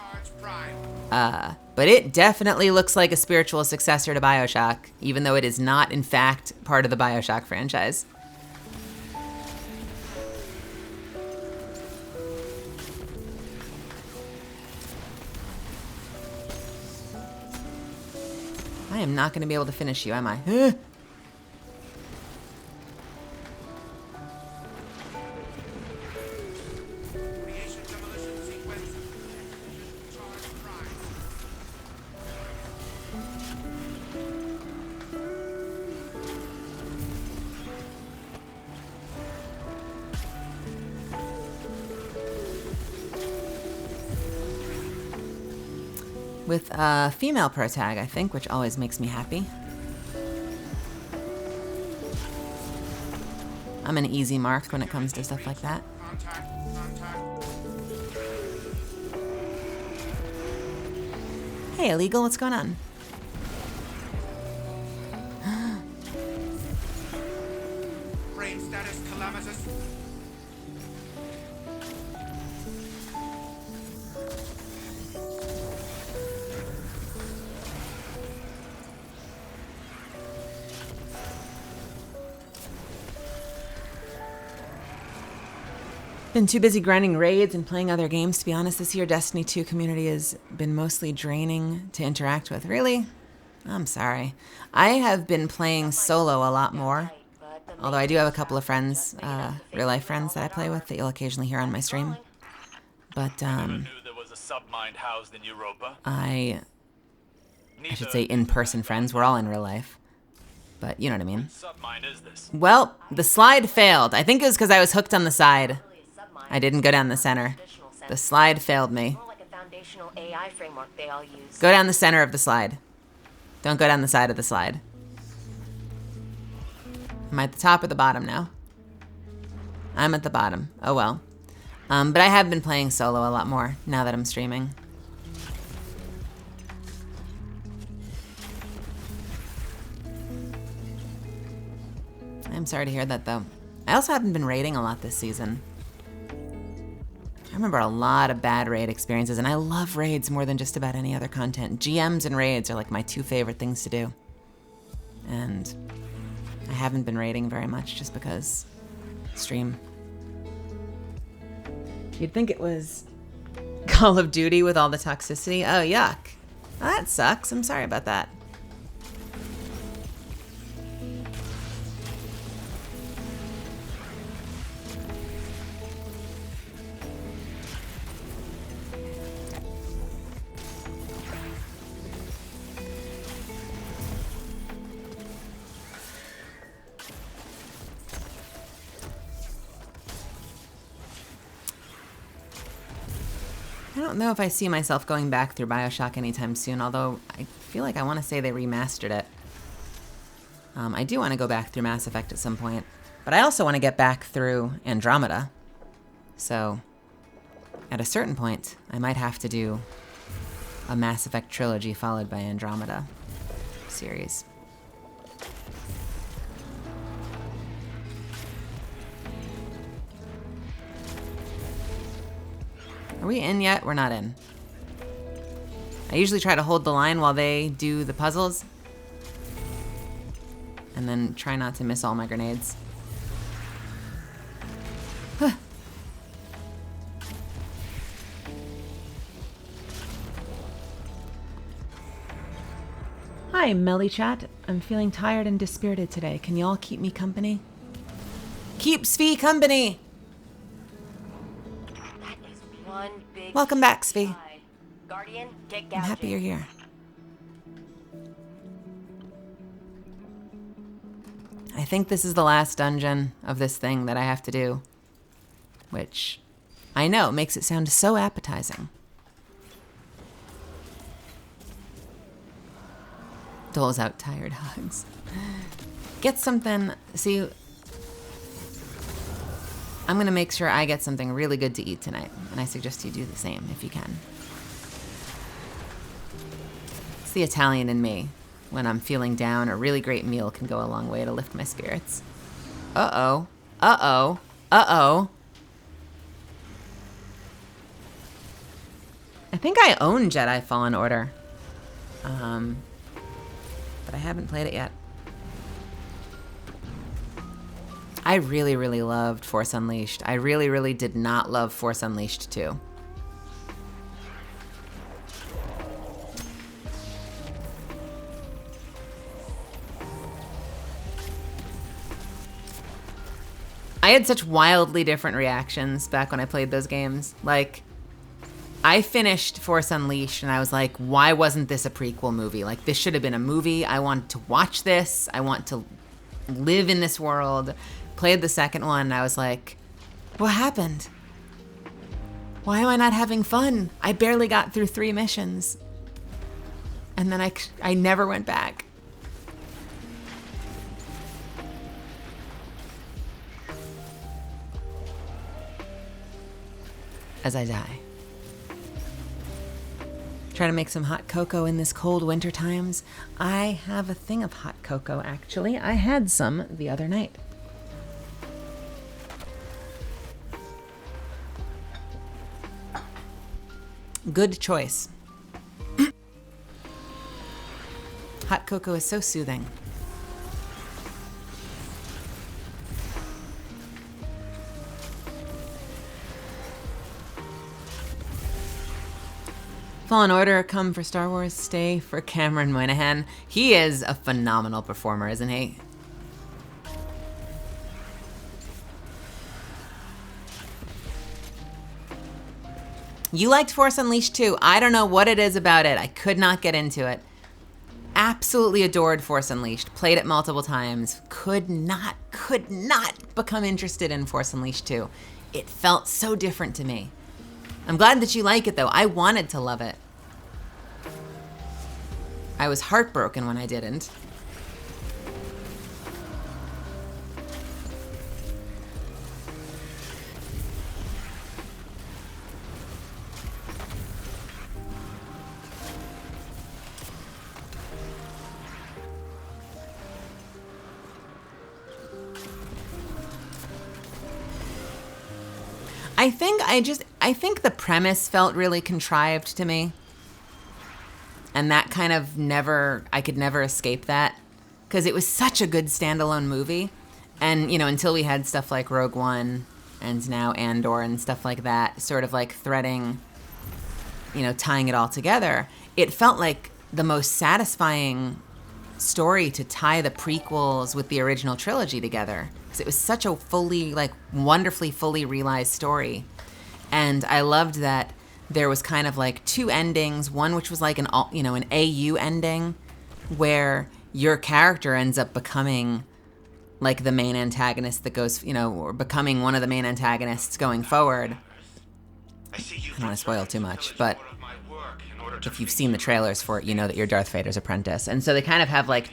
But it definitely looks like a spiritual successor to Bioshock, even though it is not, in fact, part of the Bioshock franchise. I am not going to be able to finish you, am I? With a female pro tag, I think, which always makes me happy. I'm an easy mark when it comes to stuff like that. Hey, Illegal, what's going on? Frame status calamitous. Been too busy grinding raids and playing other games, to be honest. This year, Destiny 2 community has been mostly draining to interact with. Really? I'm sorry. I have been playing solo a lot more. Although I do have a couple of friends, real-life friends that I play with that you'll occasionally hear on my stream. But, Knew there was a submind housed in Europa. I should say in-person friends. We're all in real life. But you know what I mean. Submind is this? Well, the slide failed. I think it was because I was hooked on the side. I didn't go down the center. The slide failed me. More like a foundational AI framework they all use. Go down the center of the slide. Don't go down the side of the slide. Am I at the top or the bottom now? I'm at the bottom. Oh well. But I have been playing solo a lot more now that I'm streaming. I'm sorry to hear that, though. I also haven't been raiding a lot this season. I remember a lot of bad raid experiences, and I love raids more than just about any other content. GMs and raids are like my two favorite things to do. And I haven't been raiding very much just because stream. You'd think it was Call of Duty with all the toxicity. Oh, yuck. Well, that sucks. I'm sorry about that. I don't know if I see myself going back through BioShock anytime soon, although I feel like I want to say they remastered it. I do want to go back through Mass Effect at some point, but I also want to get back through Andromeda. So, at a certain point, I might have to do a Mass Effect trilogy followed by Andromeda series. Are we in yet? We're not in. I usually try to hold the line while they do the puzzles. And then try not to miss all my grenades. Huh. Hi, Melly Chat. I'm feeling tired and dispirited today. Can y'all keep me company? Keep Svi company! Welcome back, Svi. Guardian, get I'm happy you're here. I think this is the last dungeon of this thing that I have to do, which I know makes it sound so appetizing. Doles out tired hugs. Get something, see, I'm gonna make sure I get something really good to eat tonight, and I suggest you do the same if you can. It's the Italian in me. When I'm feeling down, a really great meal can go a long way to lift my spirits. Uh-oh. Uh-oh. Uh-oh. I think I own Jedi Fallen Order. But I haven't played it yet. I really, really loved Force Unleashed. I really, really did not love Force Unleashed 2. I had such wildly different reactions back when I played those games. Like, I finished Force Unleashed and I was like, why wasn't this a prequel movie? Like, this should have been a movie. I want to watch this. I want to live in this world. Played the second one and I was like, what happened? Why am I not having fun? I barely got through 3 missions. And then I never went back. As I die. Try to make some hot cocoa in this cold winter times. I have a thing of hot cocoa, actually. I had some the other night. Good choice. Hot cocoa is so soothing. Fallen Order, come for Star Wars, stay for Cameron Moynihan. He is a phenomenal performer, isn't he? You liked Force Unleashed too. I don't know what it is about it. I could not get into it. Absolutely adored Force Unleashed. Played it multiple times. Could not become interested in Force Unleashed 2. It felt so different to me. I'm glad that you like it, though. I wanted to love it. I was heartbroken when I didn't. I think the premise felt really contrived to me. And that kind of I could never escape that. Because it was such a good standalone movie. And, until we had stuff like Rogue One and now Andor and stuff like that, sort of like threading, tying it all together, it felt like the most satisfying story to tie the prequels with the original trilogy together. Because it was such a wonderfully fully realized story. And I loved that there was kind of like two endings, one which was like an AU ending where your character ends up becoming like the main antagonist that goes, or becoming one of the main antagonists going forward. I don't want to spoil too much, but if you've seen the trailers for it, you know that you're Darth Vader's apprentice. And so they kind of have like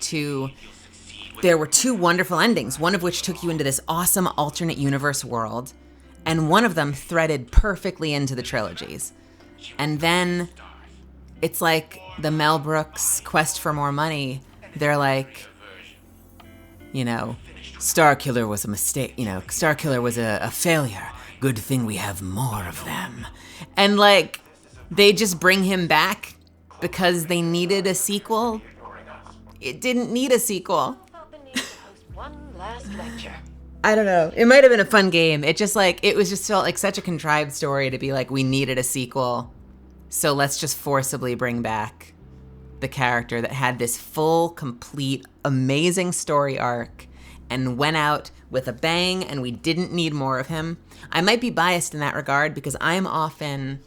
there were two wonderful endings, one of which took you into this awesome alternate universe world, and one of them threaded perfectly into the trilogies. And then it's like the Mel Brooks Quest for More Money. They're like, Starkiller was a mistake. Starkiller was a failure. Good thing we have more of them. And like, they just bring him back because they needed a sequel. It didn't need a sequel. One last lecture. I don't know. It might have been a fun game. It just felt like such a contrived story to be like, we needed a sequel. So let's just forcibly bring back the character that had this full, complete, amazing story arc and went out with a bang, and we didn't need more of him. I might be biased in that regard because I'm often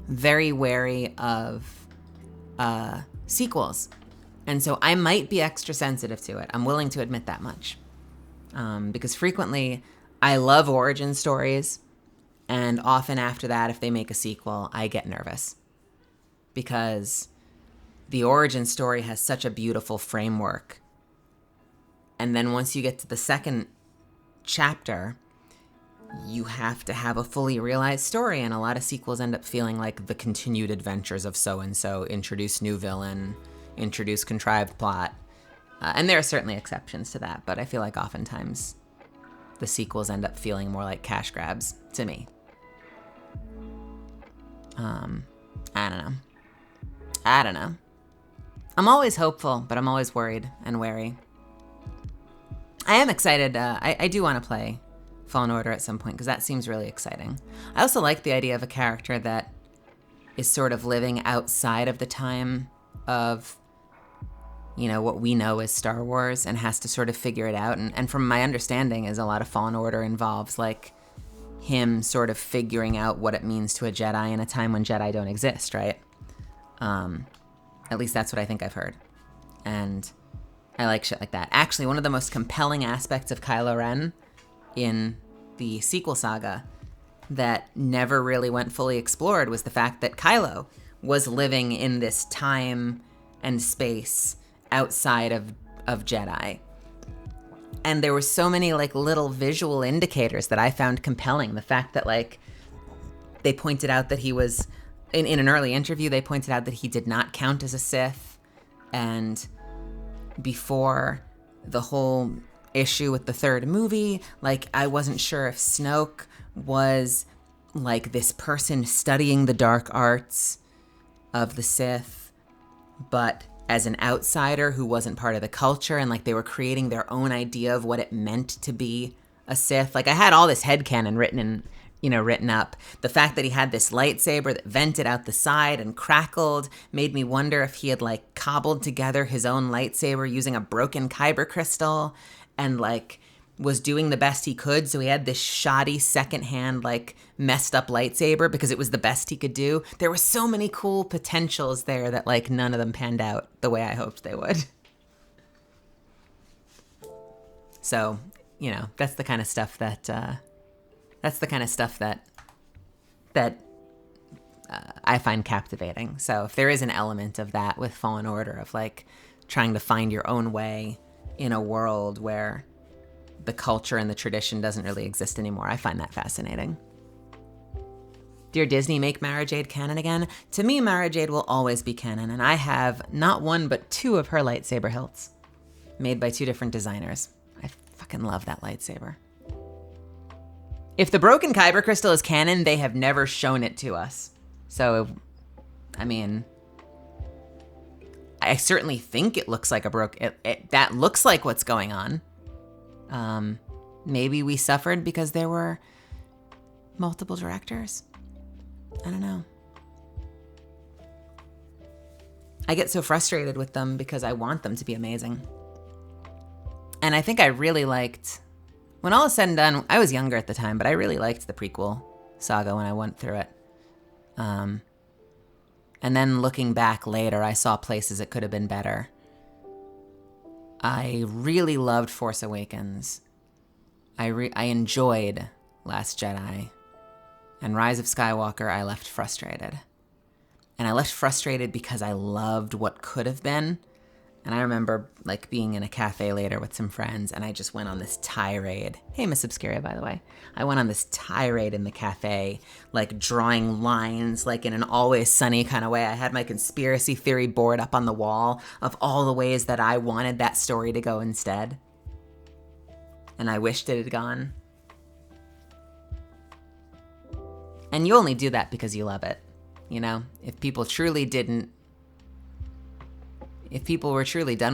very wary of sequels. And so I might be extra sensitive to it. I'm willing to admit that much. Because frequently I love origin stories, and often after that, if they make a sequel, I get nervous. Because the origin story has such a beautiful framework. And then once you get to the second chapter, you have to have a fully realized story, and a lot of sequels end up feeling like the continued adventures of so-and-so, introduce new villain, introduce contrived plot. And there are certainly exceptions to that, but I feel like oftentimes the sequels end up feeling more like cash grabs to me. I don't know. I'm always hopeful, but I'm always worried and wary. I am excited. I do want to play Fallen Order at some point, because that seems really exciting. I also like the idea of a character that is sort of living outside of the time of, what we know as Star Wars, and has to sort of figure it out. And from my understanding is a lot of Fallen Order involves like him sort of figuring out what it means to a Jedi in a time when Jedi don't exist, right? At least that's what I think I've heard. And I like shit like that. Actually, one of the most compelling aspects of Kylo Ren in the sequel saga that never really went fully explored was the fact that Kylo was living in this time and space outside of Jedi. And there were so many like little visual indicators that I found compelling. The fact that like they pointed out that he was in an early interview, they pointed out that he did not count as a Sith. And before the whole issue with the third movie, like I wasn't sure if Snoke was like this person studying the dark arts of the Sith, but as an outsider who wasn't part of the culture, and like they were creating their own idea of what it meant to be a Sith. Like I had all this headcanon written up. The fact that he had this lightsaber that vented out the side and crackled made me wonder if he had like cobbled together his own lightsaber using a broken kyber crystal and like was doing the best he could. So he had this shoddy secondhand, like messed up lightsaber because it was the best he could do. There were so many cool potentials there that like none of them panned out the way I hoped they would. So, that's the kind of stuff that, I find captivating. So if there is an element of that with Fallen Order, of like trying to find your own way in a world where the culture and the tradition doesn't really exist anymore, I find that fascinating. Dear Disney, make Mara Jade canon again. To me, Mara Jade will always be canon, and I have not one but two of her lightsaber hilts made by two different designers. I fucking love that lightsaber. If the broken Kyber crystal is canon, they have never shown it to us. So, I mean, I certainly think it looks like that looks like what's going on. Maybe we suffered because there were multiple directors. I don't know. I get so frustrated with them because I want them to be amazing. And I think I really liked, when all is said and done, I was younger at the time, but I really liked the prequel saga when I went through it. And then looking back later, I saw places it could have been better. I really loved Force Awakens. I enjoyed Last Jedi. And Rise of Skywalker, I left frustrated. And I left frustrated because I loved what could have been. And I remember like being in a cafe later with some friends, and I just went on this tirade. Hey, Miss Obscuria, by the way. I went on this tirade in the cafe, like drawing lines, like in an Always Sunny kind of way. I had my conspiracy theory board up on the wall of all the ways that I wanted that story to go instead. And I wished it had gone. And you only do that because you love it. You know, if people were truly done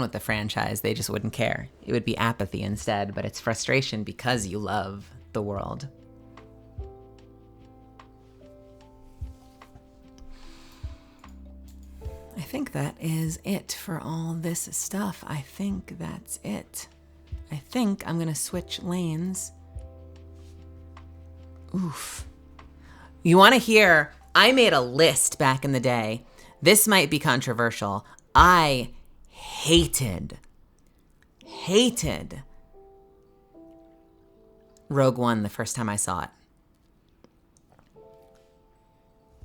with the franchise, they just wouldn't care. It would be apathy instead, but it's frustration because you love the world. I think that is it for all this stuff. I think that's it. I think I'm gonna switch lanes. Oof. You wanna hear, I made a list back in the day. This might be controversial. I hated Rogue One the first time I saw it.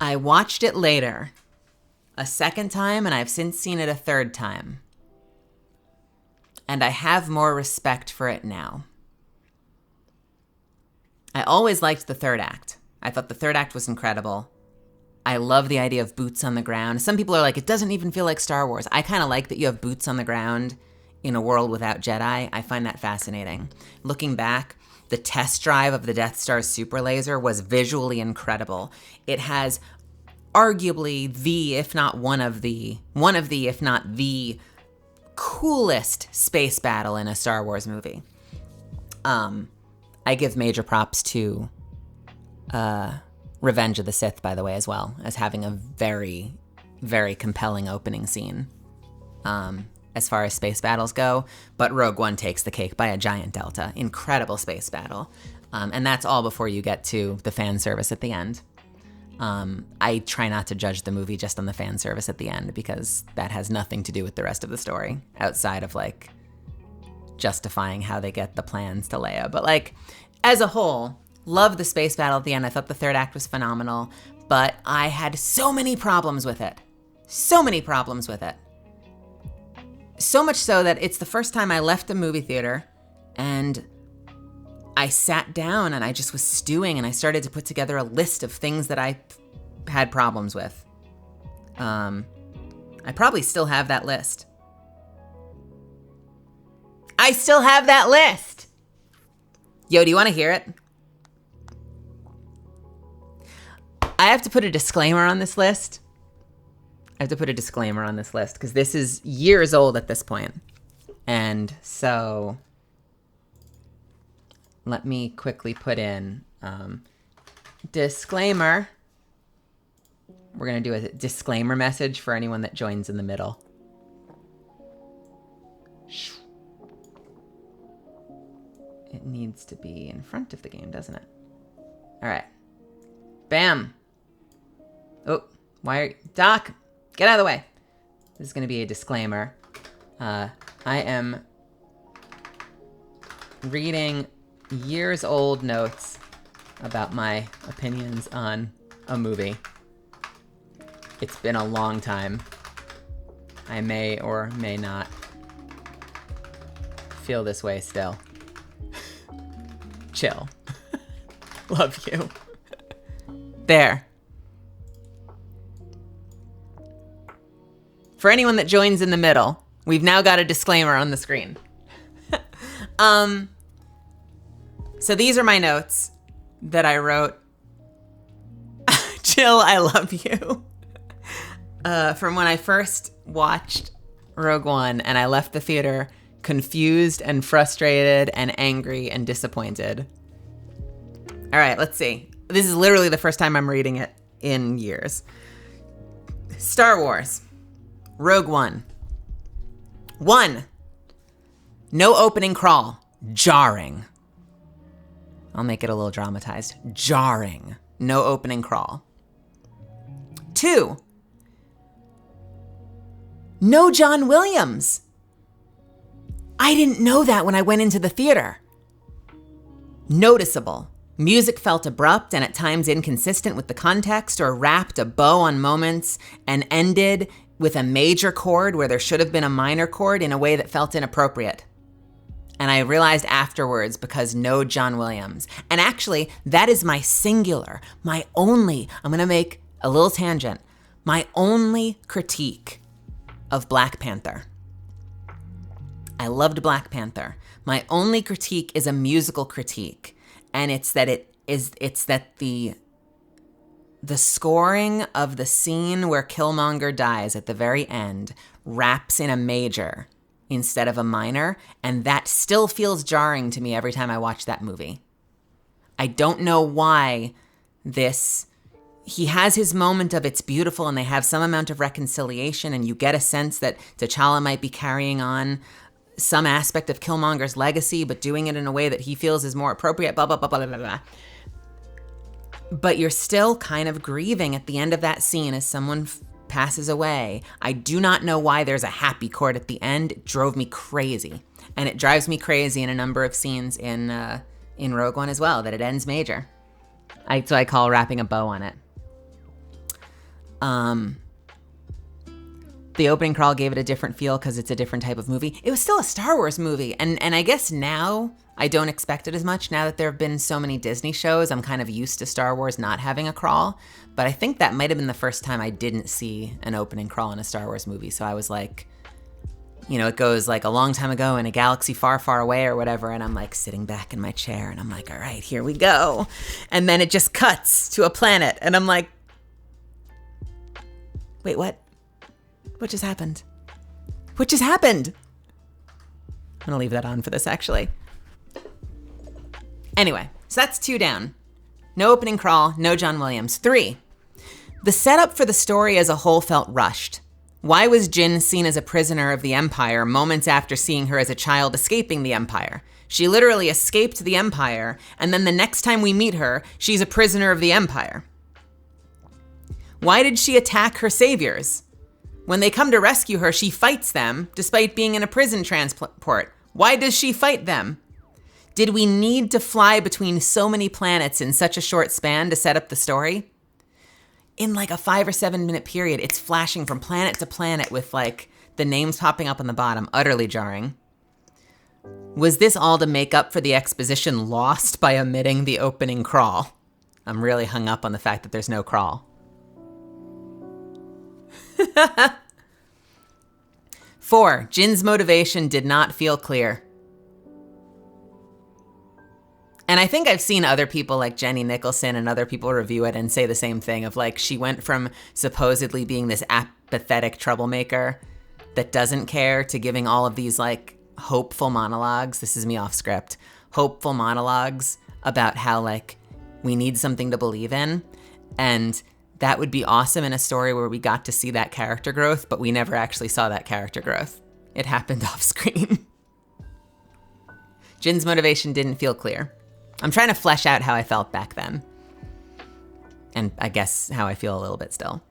I watched it later, a second time, and I've since seen it a third time. And I have more respect for it now. I always liked the third act. I thought the third act was incredible. I love the idea of boots on the ground. Some people are like, it doesn't even feel like Star Wars. I kind of like that you have boots on the ground in a world without Jedi. I find that fascinating. Looking back, the test drive of the Death Star's super laser was visually incredible. It has arguably if not the coolest space battle in a Star Wars movie. I give major props to Revenge of the Sith, by the way, as well, as having a very, very compelling opening scene as far as space battles go. But Rogue One takes the cake by a giant delta. Incredible space battle. And that's all before you get to the fan service at the end. I try not to judge the movie just on the fan service at the end, because that has nothing to do with the rest of the story outside of like justifying how they get the plans to Leia. But like, as a whole, love the space battle at the end. I thought the third act was phenomenal, but I had so many problems with it. So many problems with it. So much so that it's the first time I left the movie theater and I sat down and I just was stewing, and I started to put together a list of things that I had problems with. I probably still have that list. I still have that list. Yo, do you want to hear it? I have to put a disclaimer on this list. Because this is years old at this point. And so let me quickly put in disclaimer. We're going to do a disclaimer message for anyone that joins in the middle. It needs to be in front of the game, doesn't it? All right. Bam. Oh, Doc, get out of the way. This is going to be a disclaimer. I am reading years old notes about my opinions on a movie. It's been a long time. I may or may not feel this way still. Chill. Love you. There. For anyone that joins in the middle, we've now got a disclaimer on the screen. So these are my notes. that I wrote. Jill, I love you. From when I first watched Rogue One and I left the theater confused and frustrated and angry and disappointed. All right, let's see. This is literally the first time I'm reading it in years. Star Wars. Rogue One. 1. No opening crawl. Jarring. I'll make it a little dramatized. Jarring. No opening crawl. 2. No John Williams. I didn't know that when I went into the theater. Noticeable. Music felt abrupt and at times inconsistent with the context, or wrapped a bow on moments and ended with a major chord where there should have been a minor chord in a way that felt inappropriate. And I realized afterwards, because no John Williams. And actually, that is my singular, my only, I'm gonna make a little tangent, my only critique of Black Panther. I loved Black Panther. My only critique is a musical critique. And it's that the scoring of the scene where Killmonger dies at the very end wraps in a major instead of a minor, and that still feels jarring to me every time I watch that movie. I don't know why he has his moment of it's beautiful and they have some amount of reconciliation, and you get a sense that T'Challa might be carrying on some aspect of Killmonger's legacy, but doing it in a way that he feels is more appropriate, blah, blah, blah, blah, blah, blah. But you're still kind of grieving at the end of that scene as someone passes away. I do not know why there's a happy chord at the end. It drove me crazy. And it drives me crazy in a number of scenes in Rogue One as well, that it ends major. So I call wrapping a bow on it. The opening crawl gave it a different feel because it's a different type of movie. It was still a Star Wars movie. And I guess now I don't expect it as much. Now that there have been so many Disney shows, I'm kind of used to Star Wars not having a crawl. But I think that might have been the first time I didn't see an opening crawl in a Star Wars movie. So I was like, it goes like a long time ago in a galaxy far, far away or whatever. And I'm like sitting back in my chair and I'm like, all right, here we go. And then it just cuts to a planet. And I'm like, wait, what? What just happened? What just happened? I'm gonna leave that on for this, actually. Anyway, so that's 2 down. No opening crawl, no John Williams. 3, the setup for the story as a whole felt rushed. Why was Jyn seen as a prisoner of the Empire moments after seeing her as a child escaping the Empire? She literally escaped the Empire, and then the next time we meet her, she's a prisoner of the Empire. Why did she attack her saviors? When they come to rescue her, she fights them, despite being in a prison transport. Why does she fight them? Did we need to fly between so many planets in such a short span to set up the story? In like a 5 or 7 minute period, it's flashing from planet to planet with like the names popping up on the bottom, utterly jarring. Was this all to make up for the exposition lost by omitting the opening crawl? I'm really hung up on the fact that there's no crawl. 4, Jin's motivation did not feel clear. And I think I've seen other people like Jenny Nicholson and other people review it and say the same thing of like, she went from supposedly being this apathetic troublemaker that doesn't care to giving all of these like hopeful monologues. This is me off script. Hopeful monologues about how like we need something to believe in. And that would be awesome in a story where we got to see that character growth, but we never actually saw that character growth. It happened off screen. Jin's motivation didn't feel clear. I'm trying to flesh out how I felt back then. And I guess how I feel a little bit still.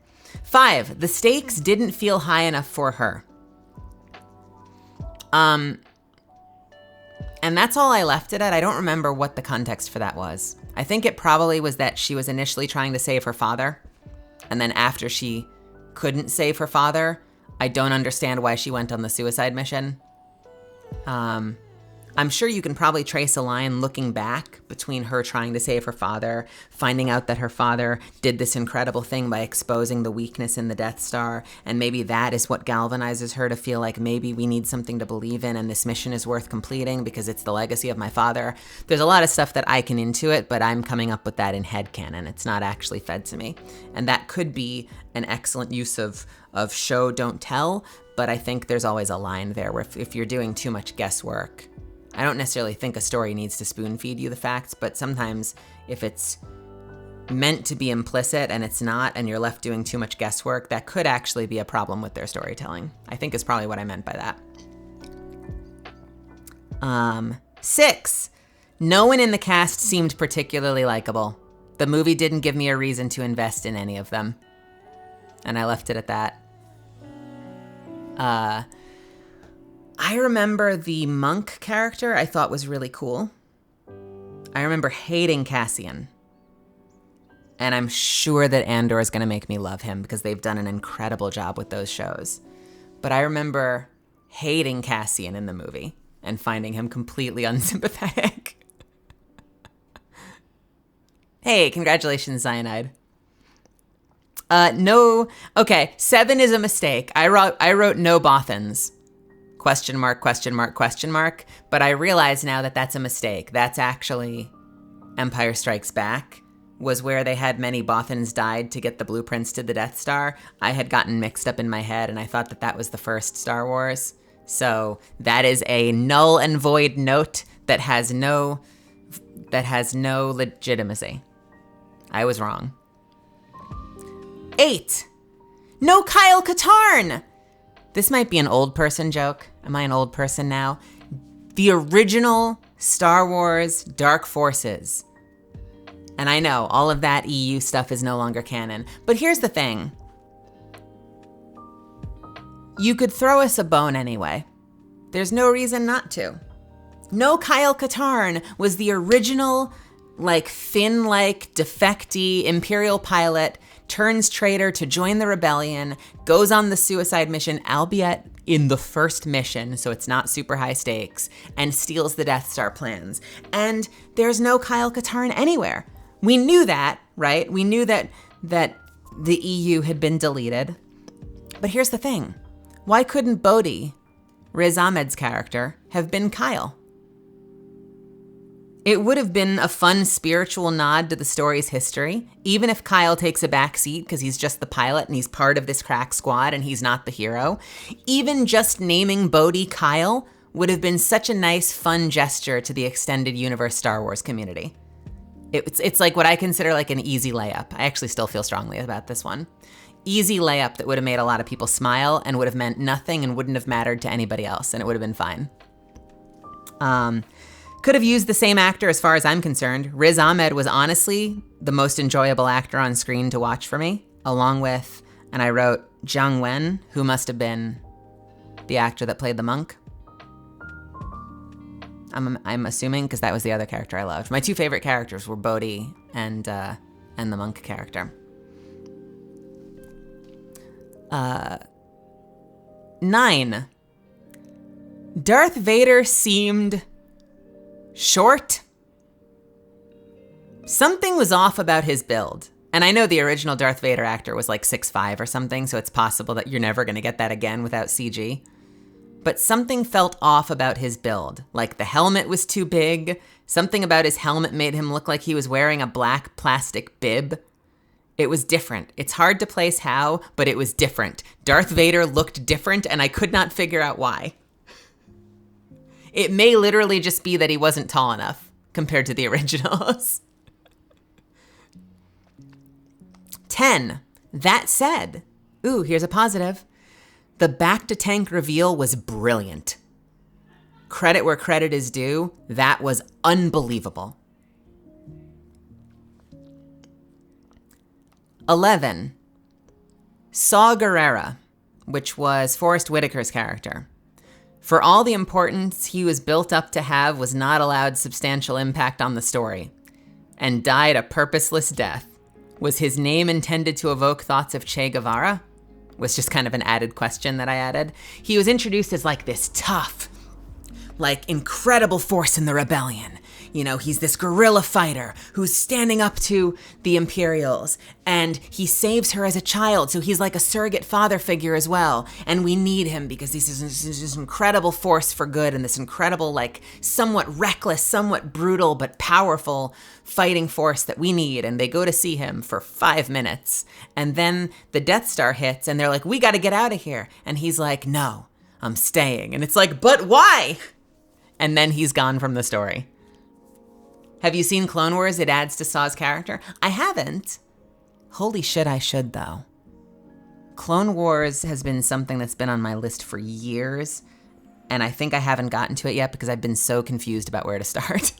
5, the stakes didn't feel high enough for her. And that's all I left it at. I don't remember what the context for that was. I think it probably was that she was initially trying to save her father. And then after she couldn't save her father, I don't understand why she went on the suicide mission. I I'm sure you can probably trace a line looking back between her trying to save her father, finding out that her father did this incredible thing by exposing the weakness in the Death Star, and maybe that is what galvanizes her to feel like maybe we need something to believe in and this mission is worth completing because it's the legacy of my father. There's a lot of stuff that I can into it, but I'm coming up with that in headcanon. It's not actually fed to me. And that could be an excellent use of show, don't tell, but I think there's always a line there where if you're doing too much guesswork, I don't necessarily think a story needs to spoon feed you the facts, but sometimes if it's meant to be implicit and it's not, and you're left doing too much guesswork, that could actually be a problem with their storytelling. I think is probably what I meant by that. 6, no one in the cast seemed particularly likable. The movie didn't give me a reason to invest in any of them. And I left it at that. I remember the monk character I thought was really cool. I remember hating Cassian. And I'm sure that Andor is going to make me love him because they've done an incredible job with those shows. But I remember hating Cassian in the movie and finding him completely unsympathetic. Hey, congratulations, Cyanide. No. Okay, 7 is a mistake. I wrote no Bothans. Question mark, question mark, question mark. But I realize now that that's a mistake. That's actually Empire Strikes Back, was where they had many Bothans died to get the blueprints to the Death Star. I had gotten mixed up in my head, and I thought that that was the first Star Wars. So that is a null and void note that has no legitimacy. I was wrong. 8. No Kyle Katarn! This might be an old person joke. Am I an old person now? The original Star Wars Dark Forces. And I know all of that EU stuff is no longer canon. But here's the thing. You could throw us a bone anyway. There's no reason not to. No Kyle Katarn was the original, Finn-like, defectee Imperial pilot, turns traitor to join the rebellion, goes on the suicide mission, albeit in the first mission, so it's not super high stakes, and steals the Death Star plans. And there's no Kyle Katarn anywhere. We knew that, right? We knew that the EU had been deleted. But here's the thing. Why couldn't Bodhi, Riz Ahmed's character, have been Kyle? It would have been a fun spiritual nod to the story's history, even if Kyle takes a back seat because he's just the pilot and he's part of this crack squad and he's not the hero. Even just naming Bodhi Kyle would have been such a nice, fun gesture to the extended universe Star Wars community. It's like what I consider like an easy layup. I actually still feel strongly about this one. Easy layup that would have made a lot of people smile and would have meant nothing and wouldn't have mattered to anybody else, and it would have been fine. Could have used the same actor as far as I'm concerned. Riz Ahmed was honestly the most enjoyable actor on screen to watch for me, along with, and I wrote, Jiang Wen, who must have been the actor that played the monk. I'm assuming, because that was the other character I loved. My 2 favorite characters were Bodhi and the monk character. 9. Darth Vader seemed short. Something was off about his build. And I know the original Darth Vader actor was like 6'5" or something, so it's possible that you're never going to get that again without CG. But something felt off about his build. Like the helmet was too big. Something about his helmet made him look like he was wearing a black plastic bib. It was different. It's hard to place how, but it was different. Darth Vader looked different, and I could not figure out why. It may literally just be that he wasn't tall enough compared to the originals. 10. That said, ooh, here's a positive. The back-to-tank reveal was brilliant. Credit where credit is due, that was unbelievable. 11. Saw Gerrera, which was Forrest Whitaker's character. For all the importance he was built up to have, was not allowed substantial impact on the story, and died a purposeless death. Was his name intended to evoke thoughts of Che Guevara? Was just kind of an added question that I added. He was introduced as like this tough, like incredible force in the rebellion. You know, he's this guerrilla fighter who's standing up to the Imperials, and he saves her as a child, so he's like a surrogate father figure as well. And we need him because he's this incredible force for good and this incredible, like, somewhat reckless, somewhat brutal, but powerful fighting force that we need. And they go to see him for 5 minutes, and then the Death Star hits, and they're like, we got to get out of here. And he's like, no, I'm staying. And it's like, but why? And then he's gone from the story. Have you seen Clone Wars? It adds to Saw's character. I haven't. Holy shit, I should, though. Clone Wars has been something that's been on my list for years, and I think I haven't gotten to it yet because I've been so confused about where to start.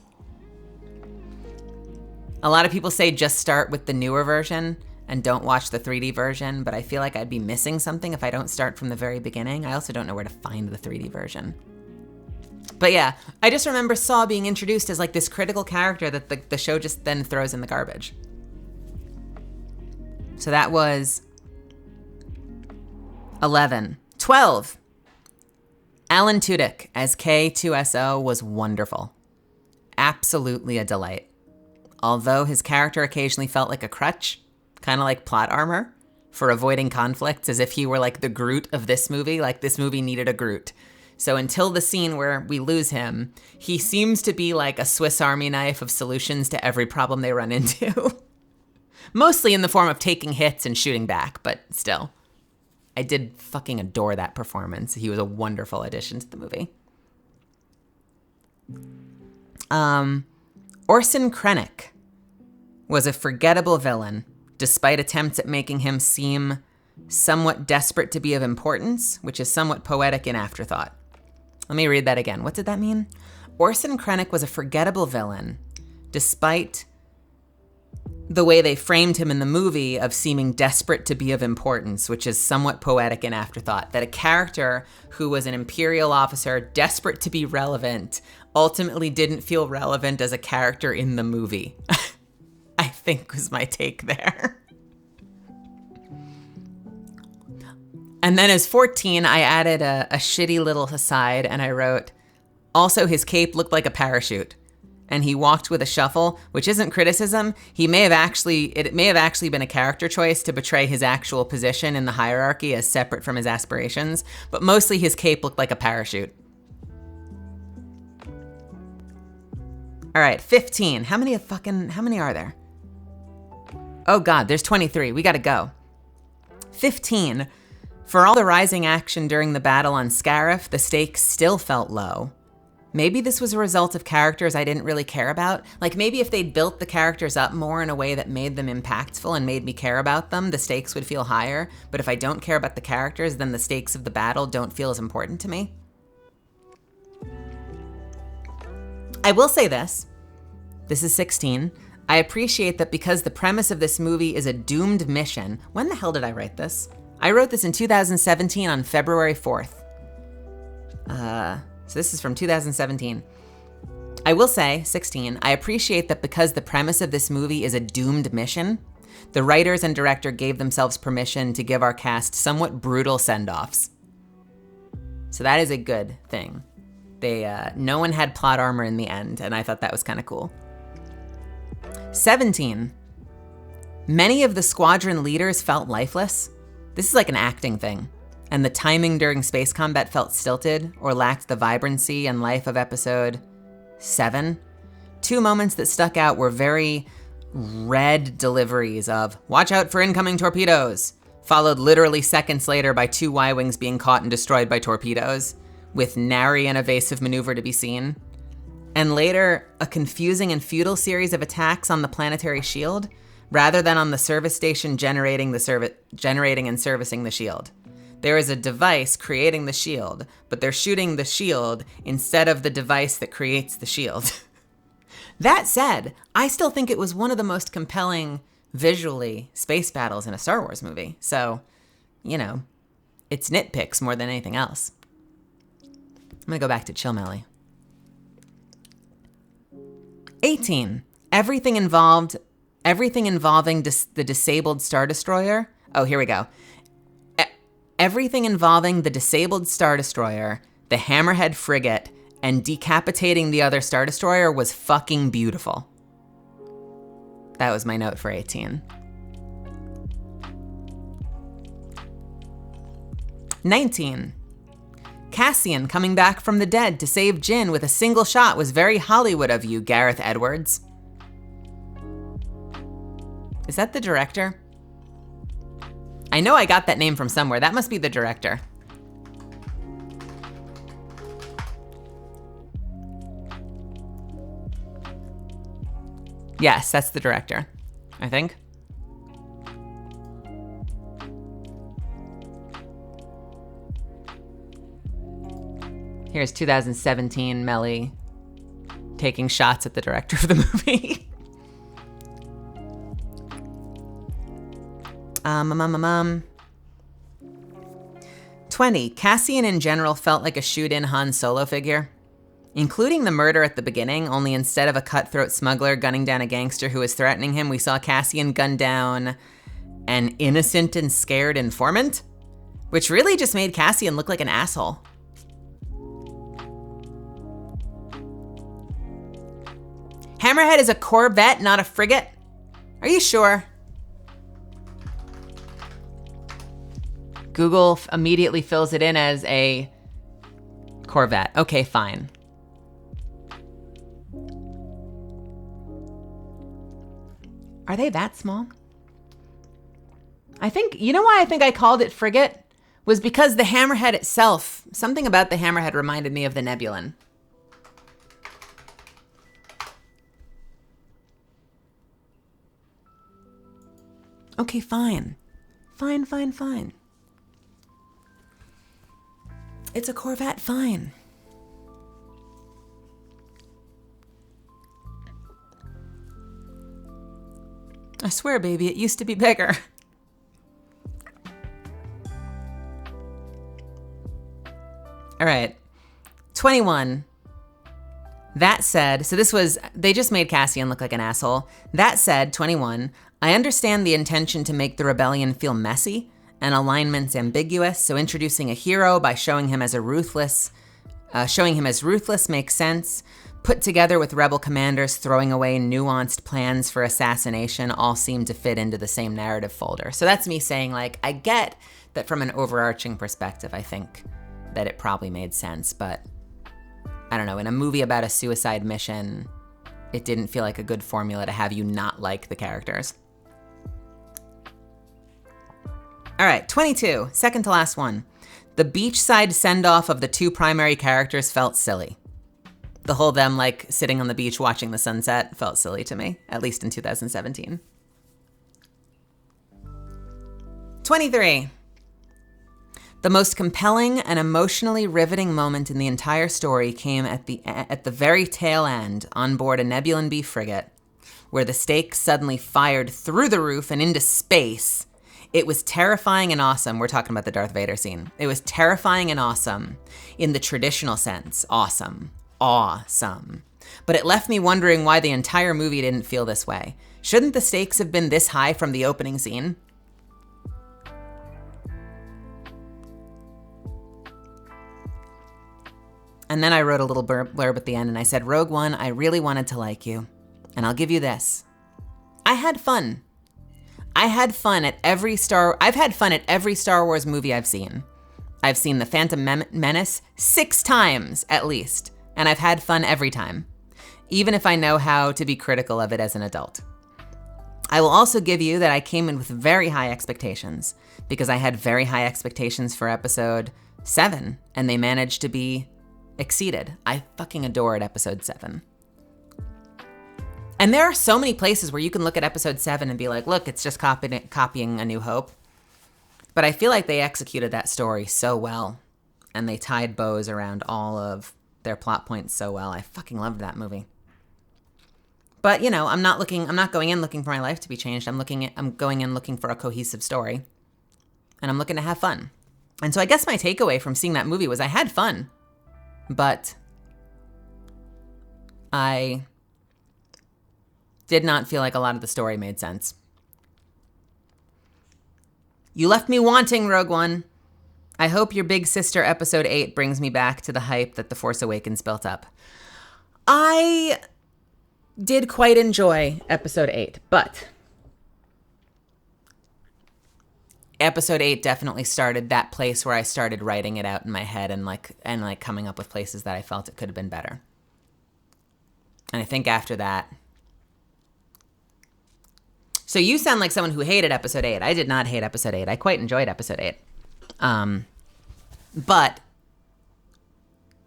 A lot of people say just start with the newer version and don't watch the 3D version, but I feel like I'd be missing something if I don't start from the very beginning. I also don't know where to find the 3D version. But yeah, I just remember Saw being introduced as like this critical character that the show just then throws in the garbage. So that was 11. 12. Alan Tudyk as K2SO was wonderful. Absolutely a delight. Although his character occasionally felt like a crutch, kind of like plot armor, for avoiding conflicts, as if he were like the Groot of this movie, like this movie needed a Groot. So until the scene where we lose him, he seems to be like a Swiss Army knife of solutions to every problem they run into. Mostly in the form of taking hits and shooting back, but still. I did fucking adore that performance. He was a wonderful addition to the movie. Orson Krennic was a forgettable villain, despite attempts at making him seem somewhat desperate to be of importance, which is somewhat poetic in afterthought. Let me read that again. What did that mean? Orson Krennic was a forgettable villain, despite the way they framed him in the movie of seeming desperate to be of importance, which is somewhat poetic in afterthought. That a character who was an Imperial officer, desperate to be relevant, ultimately didn't feel relevant as a character in the movie. I think was my take there. And then as 14, I added a shitty little aside, and I wrote, also his cape looked like a parachute, and he walked with a shuffle, which isn't criticism. It may have actually been a character choice to portray his actual position in the hierarchy as separate from his aspirations, but mostly his cape looked like a parachute. All right, 15. How many are there? Oh God, there's 23. We gotta go. 15. For all the rising action during the battle on Scarif, the stakes still felt low. Maybe this was a result of characters I didn't really care about. Like maybe if they'd built the characters up more in a way that made them impactful and made me care about them, the stakes would feel higher. But if I don't care about the characters, then the stakes of the battle don't feel as important to me. I will say this. This is 16. I appreciate that because the premise of this movie is a doomed mission. When the hell did I write this? I wrote this in 2017 on February 4th. So this is from 2017. I will say, 16, I appreciate that because the premise of this movie is a doomed mission, the writers and director gave themselves permission to give our cast somewhat brutal send-offs. So that is a good thing. No one had plot armor in the end, and I thought that was kind of cool. 17, many of the squadron leaders felt lifeless. This is like an acting thing, and the timing during space combat felt stilted or lacked the vibrancy and life of episode 7. 2 moments that stuck out were very red deliveries of, watch out for incoming torpedoes, followed literally seconds later by 2 Y-Wings being caught and destroyed by torpedoes, with nary an evasive maneuver to be seen. And later, a confusing and futile series of attacks on the planetary shield, rather than on the service station generating and servicing the shield. There is a device creating the shield, but they're shooting the shield instead of the device that creates the shield. That said, I still think it was one of the most compelling, visually, space battles in a Star Wars movie. So, you know, it's nitpicks more than anything else. I'm gonna go back to Chill Melly. 18. Everything involving the disabled Star Destroyer. Oh, here we go. Everything involving the disabled Star Destroyer, the Hammerhead frigate, and decapitating the other Star Destroyer was fucking beautiful. That was my note for 18. 19. Cassian coming back from the dead to save Jin with a single shot was very Hollywood of you, Gareth Edwards. Is that the director? I know I got that name from somewhere. That must be the director. Yes, that's the director, I think. Here's 2017 Melly taking shots at the director of the movie. 20. Cassian in general felt like a shoot-in Han Solo figure, including the murder at the beginning, only instead of a cutthroat smuggler gunning down a gangster who was threatening him, we saw Cassian gun down an innocent and scared informant, which really just made Cassian look like an asshole. Hammerhead is a corvette, not a frigate? Are you sure? Google immediately fills it in as a corvette. Okay, fine. Are they that small? I think, you know why I think I called it frigate? Was because the Hammerhead itself, something about the Hammerhead reminded me of the Nebulan. Okay, fine. Fine. It's a Corvette, fine. I swear, baby, it used to be bigger. All right, 21. That said, so this was, they just made Cassian look like an asshole. That said, 21, I understand the intention to make the rebellion feel messy and alignments ambiguous, so introducing a hero by showing him as ruthless makes sense. Put together with rebel commanders throwing away nuanced plans for assassination all seem to fit into the same narrative folder. So that's me saying, like, I get that from an overarching perspective, I think that it probably made sense, but I don't know, in a movie about a suicide mission, it didn't feel like a good formula to have you not like the characters. All right, 22, second to last one. The beachside send-off of the two primary characters felt silly. The whole them, like, sitting on the beach watching the sunset felt silly to me, at least in 2017. 23. The most compelling and emotionally riveting moment in the entire story came at the very tail end on board a Nebulan B frigate, where the stakes suddenly fired through the roof and into space. It was terrifying and awesome. We're talking about the Darth Vader scene. It was terrifying and awesome in the traditional sense. Awesome. But it left me wondering why the entire movie didn't feel this way. Shouldn't the stakes have been this high from the opening scene? And then I wrote a little blurb at the end and I said, Rogue One, I really wanted to like you. And I'll give you this. I had fun. I've had fun at every Star Wars movie I've seen. I've seen The Phantom Menace 6 times at least, and I've had fun every time, even if I know how to be critical of it as an adult. I will also give you that I came in with very high expectations, because I had very high expectations for episode 7, and they managed to be exceeded. I fucking adored episode 7. And there are so many places where you can look at episode 7 and be like, look, it's just copying A New Hope. But I feel like they executed that story so well, and they tied bows around all of their plot points so well. I fucking loved that movie. But, you know, I'm not going in looking for my life to be changed. I'm going in looking for a cohesive story. And I'm looking to have fun. And so I guess my takeaway from seeing that movie was I had fun, but I did not feel like a lot of the story made sense. You left me wanting, Rogue One. I hope your big sister episode 8 brings me back to the hype that The Force Awakens built up. I did quite enjoy episode 8, but episode 8 definitely started that place where I started writing it out in my head and coming up with places that I felt it could have been better. And I think after that. So you sound like someone who hated episode 8. I did not hate episode 8. I quite enjoyed episode 8. But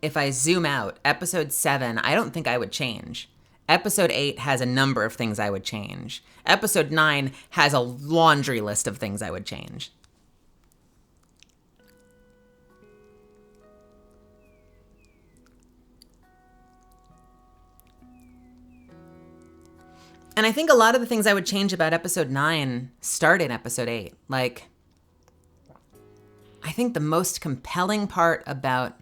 if I zoom out, episode 7, I don't think I would change. Episode 8 has a number of things I would change. Episode 9 has a laundry list of things I would change. And I think a lot of the things I would change about episode 9 start in episode 8. Like, I think the most compelling part about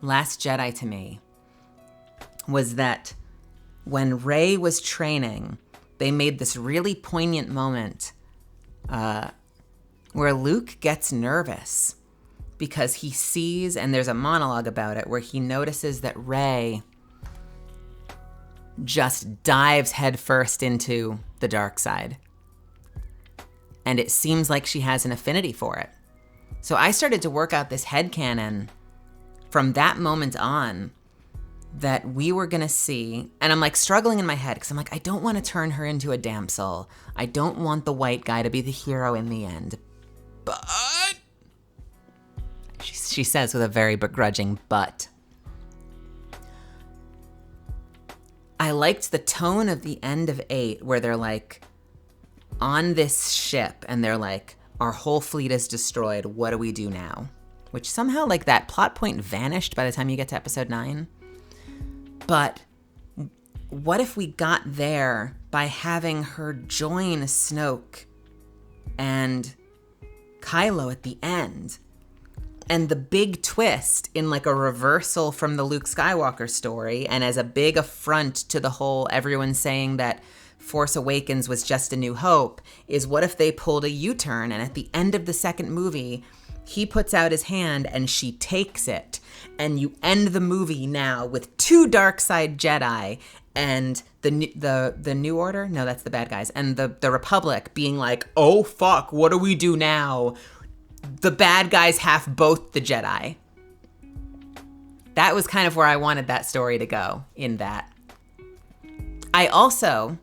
Last Jedi to me was that when Rey was training, they made this really poignant moment where Luke gets nervous because he sees, and there's a monologue about it, where he notices that Rey just dives headfirst into the dark side. And it seems like she has an affinity for it. So I started to work out this headcanon from that moment on that we were going to see, and I'm like struggling in my head because I'm like, I don't want to turn her into a damsel. I don't want the white guy to be the hero in the end. But she says with a very begrudging but. I liked the tone of the end of 8 where they're like on this ship and they're like, our whole fleet is destroyed. What do we do now? Which somehow like that plot point vanished by the time you get to episode 9. But what if we got there by having her join Snoke and Kylo at the end? And the big twist in like a reversal from the Luke Skywalker story, and as a big affront to the whole everyone saying that Force Awakens was just A New Hope, is what if they pulled a U-turn and at the end of the second movie, he puts out his hand and she takes it, and you end the movie now with 2 dark side Jedi and the New Order? No, that's the bad guys. And the Republic being like, oh fuck, what do we do now? The bad guys have both the Jedi. That was kind of where I wanted that story to go in that. I also,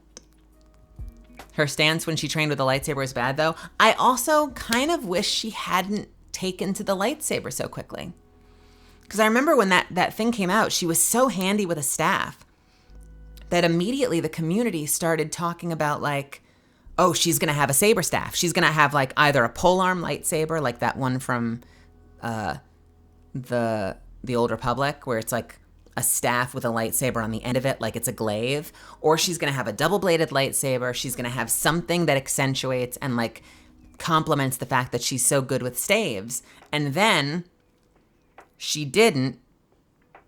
her stance when she trained with the lightsaber is bad though. I also kind of wish she hadn't taken to the lightsaber so quickly. Because I remember when that thing came out, she was so handy with a staff that immediately the community started talking about like, oh, she's going to have a saber staff. She's going to have like either a polearm lightsaber, like that one from the Old Republic, where it's like a staff with a lightsaber on the end of it, like it's a glaive, or she's going to have a double-bladed lightsaber. She's going to have something that accentuates and like complements the fact that she's so good with staves. And then she didn't.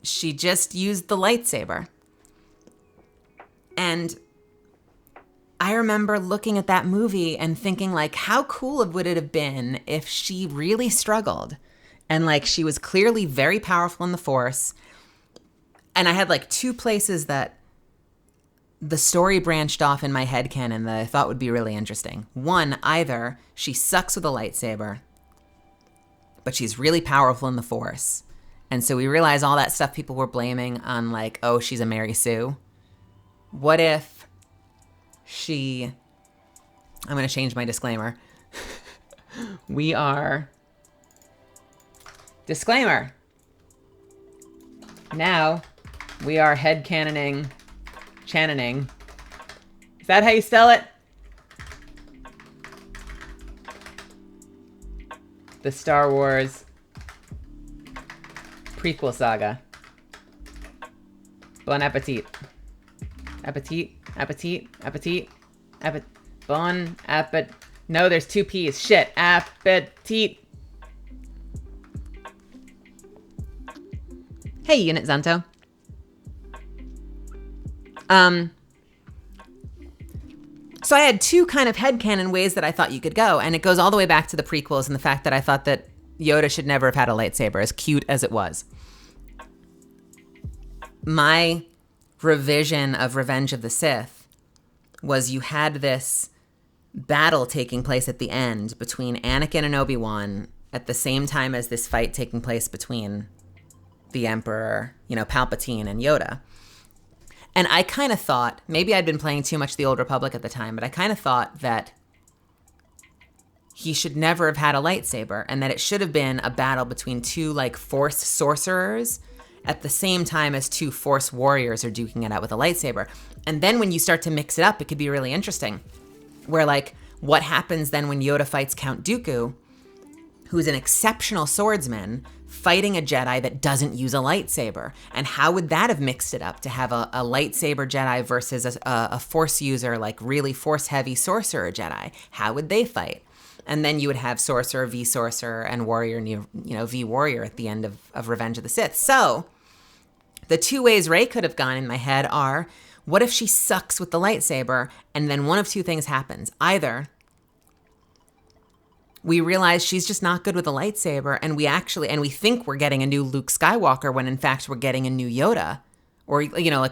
She just used the lightsaber. And I remember looking at that movie and thinking like, how cool would it have been if she really struggled and like she was clearly very powerful in the Force. And I had like 2 places that the story branched off in my headcanon that I thought would be really interesting. One, either she sucks with a lightsaber, but she's really powerful in the Force. And so we realize all that stuff people were blaming on like, oh, she's a Mary Sue. What if I'm going to change my disclaimer. Disclaimer. Now, we are headcanoning, chanoning. Is that how you spell it? The Star Wars prequel saga. Bon appetit. Appetit. Bon appet. No, there's 2 P's. Shit. Appetit. Hey, Unit Zanto. So I had 2 kind of headcanon ways that I thought you could go, and it goes all the way back to the prequels and the fact that I thought that Yoda should never have had a lightsaber, as cute as it was. My revision of Revenge of the Sith was you had this battle taking place at the end between Anakin and Obi-Wan at the same time as this fight taking place between the Emperor, Palpatine and Yoda. And I kind of thought, maybe I'd been playing too much The Old Republic at the time, but I kind of thought that he should never have had a lightsaber and that it should have been a battle between two Force sorcerers at the same time as two Force warriors are duking it out with a lightsaber. And then when you start to mix it up, it could be really interesting. Where what happens then when Yoda fights Count Dooku, who's an exceptional swordsman, fighting a Jedi that doesn't use a lightsaber? And how would that have mixed it up to have a lightsaber Jedi versus a Force user, really Force-heavy sorcerer Jedi? How would they fight? And then you would have Sorcerer v. Sorcerer and Warrior v. Warrior at the end of Revenge of the Sith. So the two ways Rey could have gone in my head are, what if she sucks with the lightsaber and then one of two things happens? Either we realize she's just not good with a lightsaber and we think we're getting a new Luke Skywalker when in fact we're getting a new Yoda, or,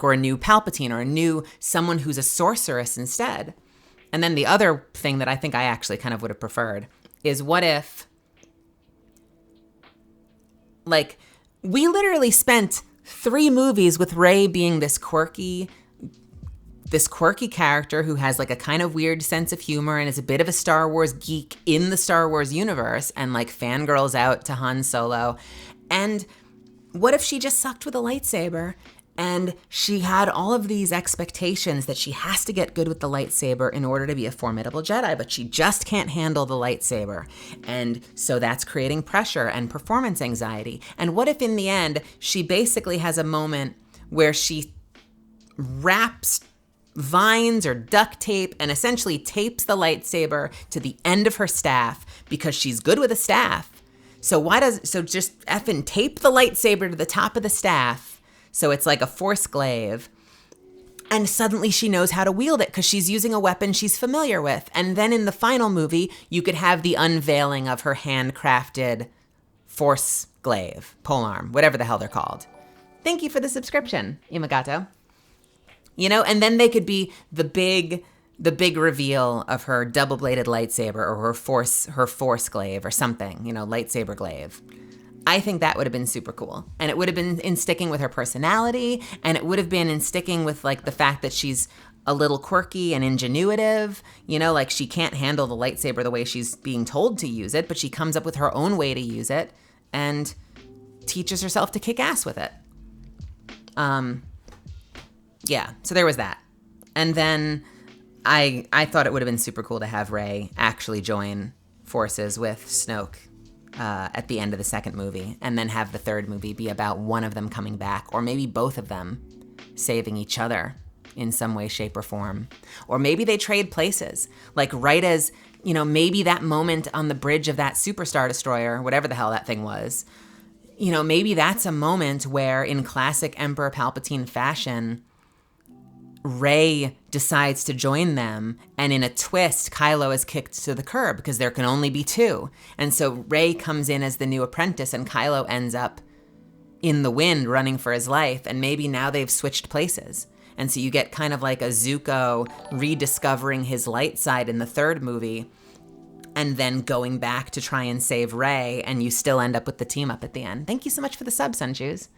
or a new Palpatine, or a new someone who's a sorceress instead. And then the other thing that I think I actually kind of would have preferred is, what if, we literally spent 3 movies with Rey being this quirky character who has a kind of weird sense of humor and is a bit of a Star Wars geek in the Star Wars universe and fangirls out to Han Solo. And what if she just sucked with a lightsaber and she had all of these expectations that she has to get good with the lightsaber in order to be a formidable Jedi, but she just can't handle the lightsaber. And so that's creating pressure and performance anxiety. And what if in the end, she basically has a moment where she wraps vines or duct tape and essentially tapes the lightsaber to the end of her staff because she's good with a staff. So just effing tape the lightsaber to the top of the staff so it's like a Force glaive, and suddenly she knows how to wield it because she's using a weapon she's familiar with. And then in the final movie, you could have the unveiling of her handcrafted Force glaive, polearm, whatever the hell they're called. Thank you for the subscription, Imagato. And then they could be the big reveal of her double-bladed lightsaber or her force glaive or something, lightsaber glaive. I think that would have been super cool. And it would have been in sticking with her personality, and it would have been in sticking with the fact that she's a little quirky and ingenuitive, she can't handle the lightsaber the way she's being told to use it, but she comes up with her own way to use it and teaches herself to kick ass with it. Yeah, so there was that. And then I thought it would have been super cool to have Rey actually join forces with Snoke at the end of the second movie, and then have the third movie be about one of them coming back, or maybe both of them saving each other in some way, shape, or form. Or maybe they trade places, right as, maybe that moment on the bridge of that Super Star Destroyer, whatever the hell that thing was, maybe that's a moment where, in classic Emperor Palpatine fashion, Rey decides to join them, and in a twist, Kylo is kicked to the curb because there can only be 2. And so Rey comes in as the new apprentice, and Kylo ends up in the wind running for his life, and maybe now they've switched places. And so you get kind of like a Zuko rediscovering his light side in the third movie, and then going back to try and save Rey, and you still end up with the team up at the end. Thank you so much for the sub, Sunjuice.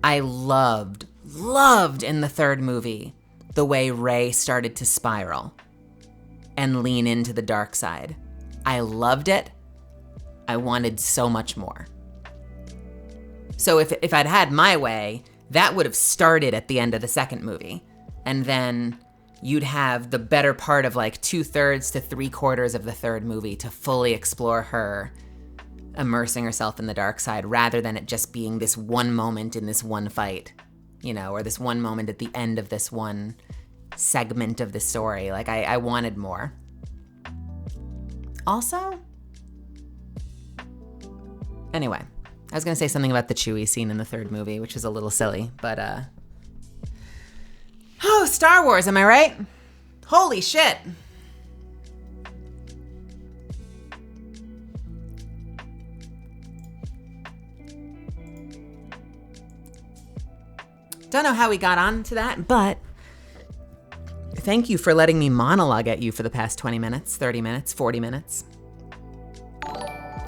I loved in the third movie the way Rey started to spiral and lean into the dark side. I loved it. I wanted so much more. So if I'd had my way, that would have started at the end of the second movie. And then you'd have the better part of 2/3 to 3/4 of the third movie to fully explore her immersing herself in the dark side, rather than it just being this one moment in this one fight, or this one moment at the end of this one segment of the story. I wanted more. Also, anyway, I was going to say something about the Chewie scene in the third movie, which is a little silly, but, Star Wars, am I right? Holy shit. Don't know how we got on to that, but thank you for letting me monologue at you for the past 20 minutes, 30 minutes, 40 minutes.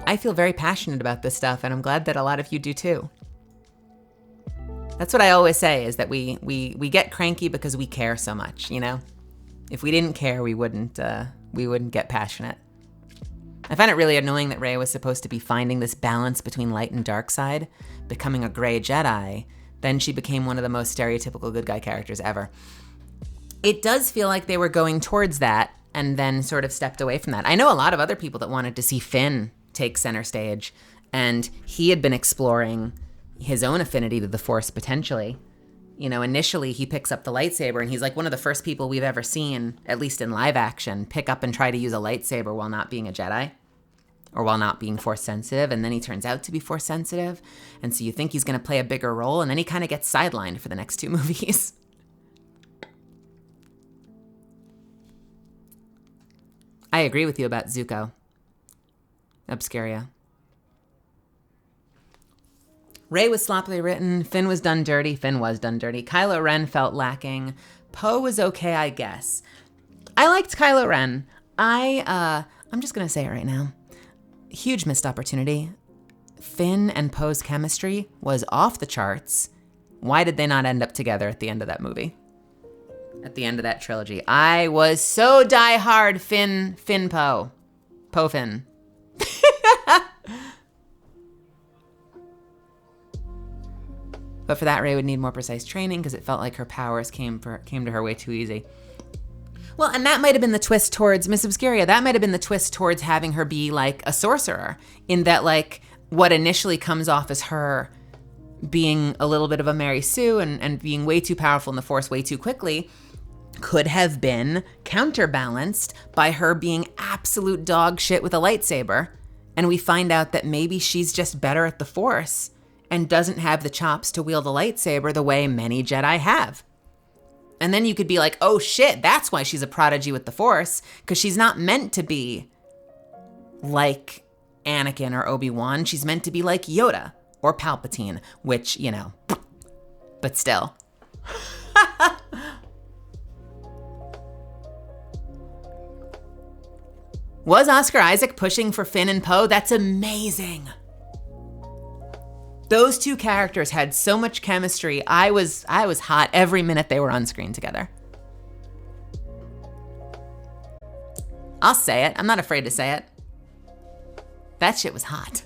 I feel very passionate about this stuff, and I'm glad that a lot of you do too. That's what I always say, is that we get cranky because we care so much, you know? If we didn't care, we wouldn't get passionate. I find it really annoying that Rey was supposed to be finding this balance between light and dark side, becoming a gray Jedi. Then she became one of the most stereotypical good guy characters ever. It does feel like they were going towards that and then sort of stepped away from that. I know a lot of other people that wanted to see Finn take center stage, and he had been exploring his own affinity to the Force potentially. You know, initially he picks up the lightsaber, and he's like one of the first people we've ever seen, at least in live action, pick up and try to use a lightsaber while not being a Jedi or while not being Force sensitive. And then he turns out to be Force sensitive. And so you think he's going to play a bigger role, and then he kind of gets sidelined for the next 2 movies. I agree with you about Zuko. Obscuria. Rey was sloppily written. Finn was done dirty. Kylo Ren felt lacking. Poe was okay, I guess. I liked Kylo Ren. I'm just going to say it right now. Huge missed opportunity. Finn and Poe's chemistry was off the charts. Why did they not end up together at the end of that movie? At the end of that trilogy. I was so die-hard Finn Poe. Poe Finn. But for that, Rey would need more precise training because it felt like her powers came to her way too easy. Well, and that might have been the twist towards Miss Obscuria. That might have been the twist towards having her be like a sorcerer, in that like what initially comes off as her being a little bit of a Mary Sue and being way too powerful in the Force way too quickly could have been counterbalanced by her being absolute dog shit with a lightsaber. And we find out that maybe she's just better at the Force and doesn't have the chops to wield a lightsaber the way many Jedi have. And then you could be like, oh shit, that's why she's a prodigy with the Force, because she's not meant to be like Anakin or Obi-Wan. She's meant to be like Yoda or Palpatine, which, you know, but still. Was Oscar Isaac pushing for Finn and Poe? That's amazing. Those two characters had so much chemistry. I was hot every minute they were on screen together. I'll say it. I'm not afraid to say it. That shit was hot.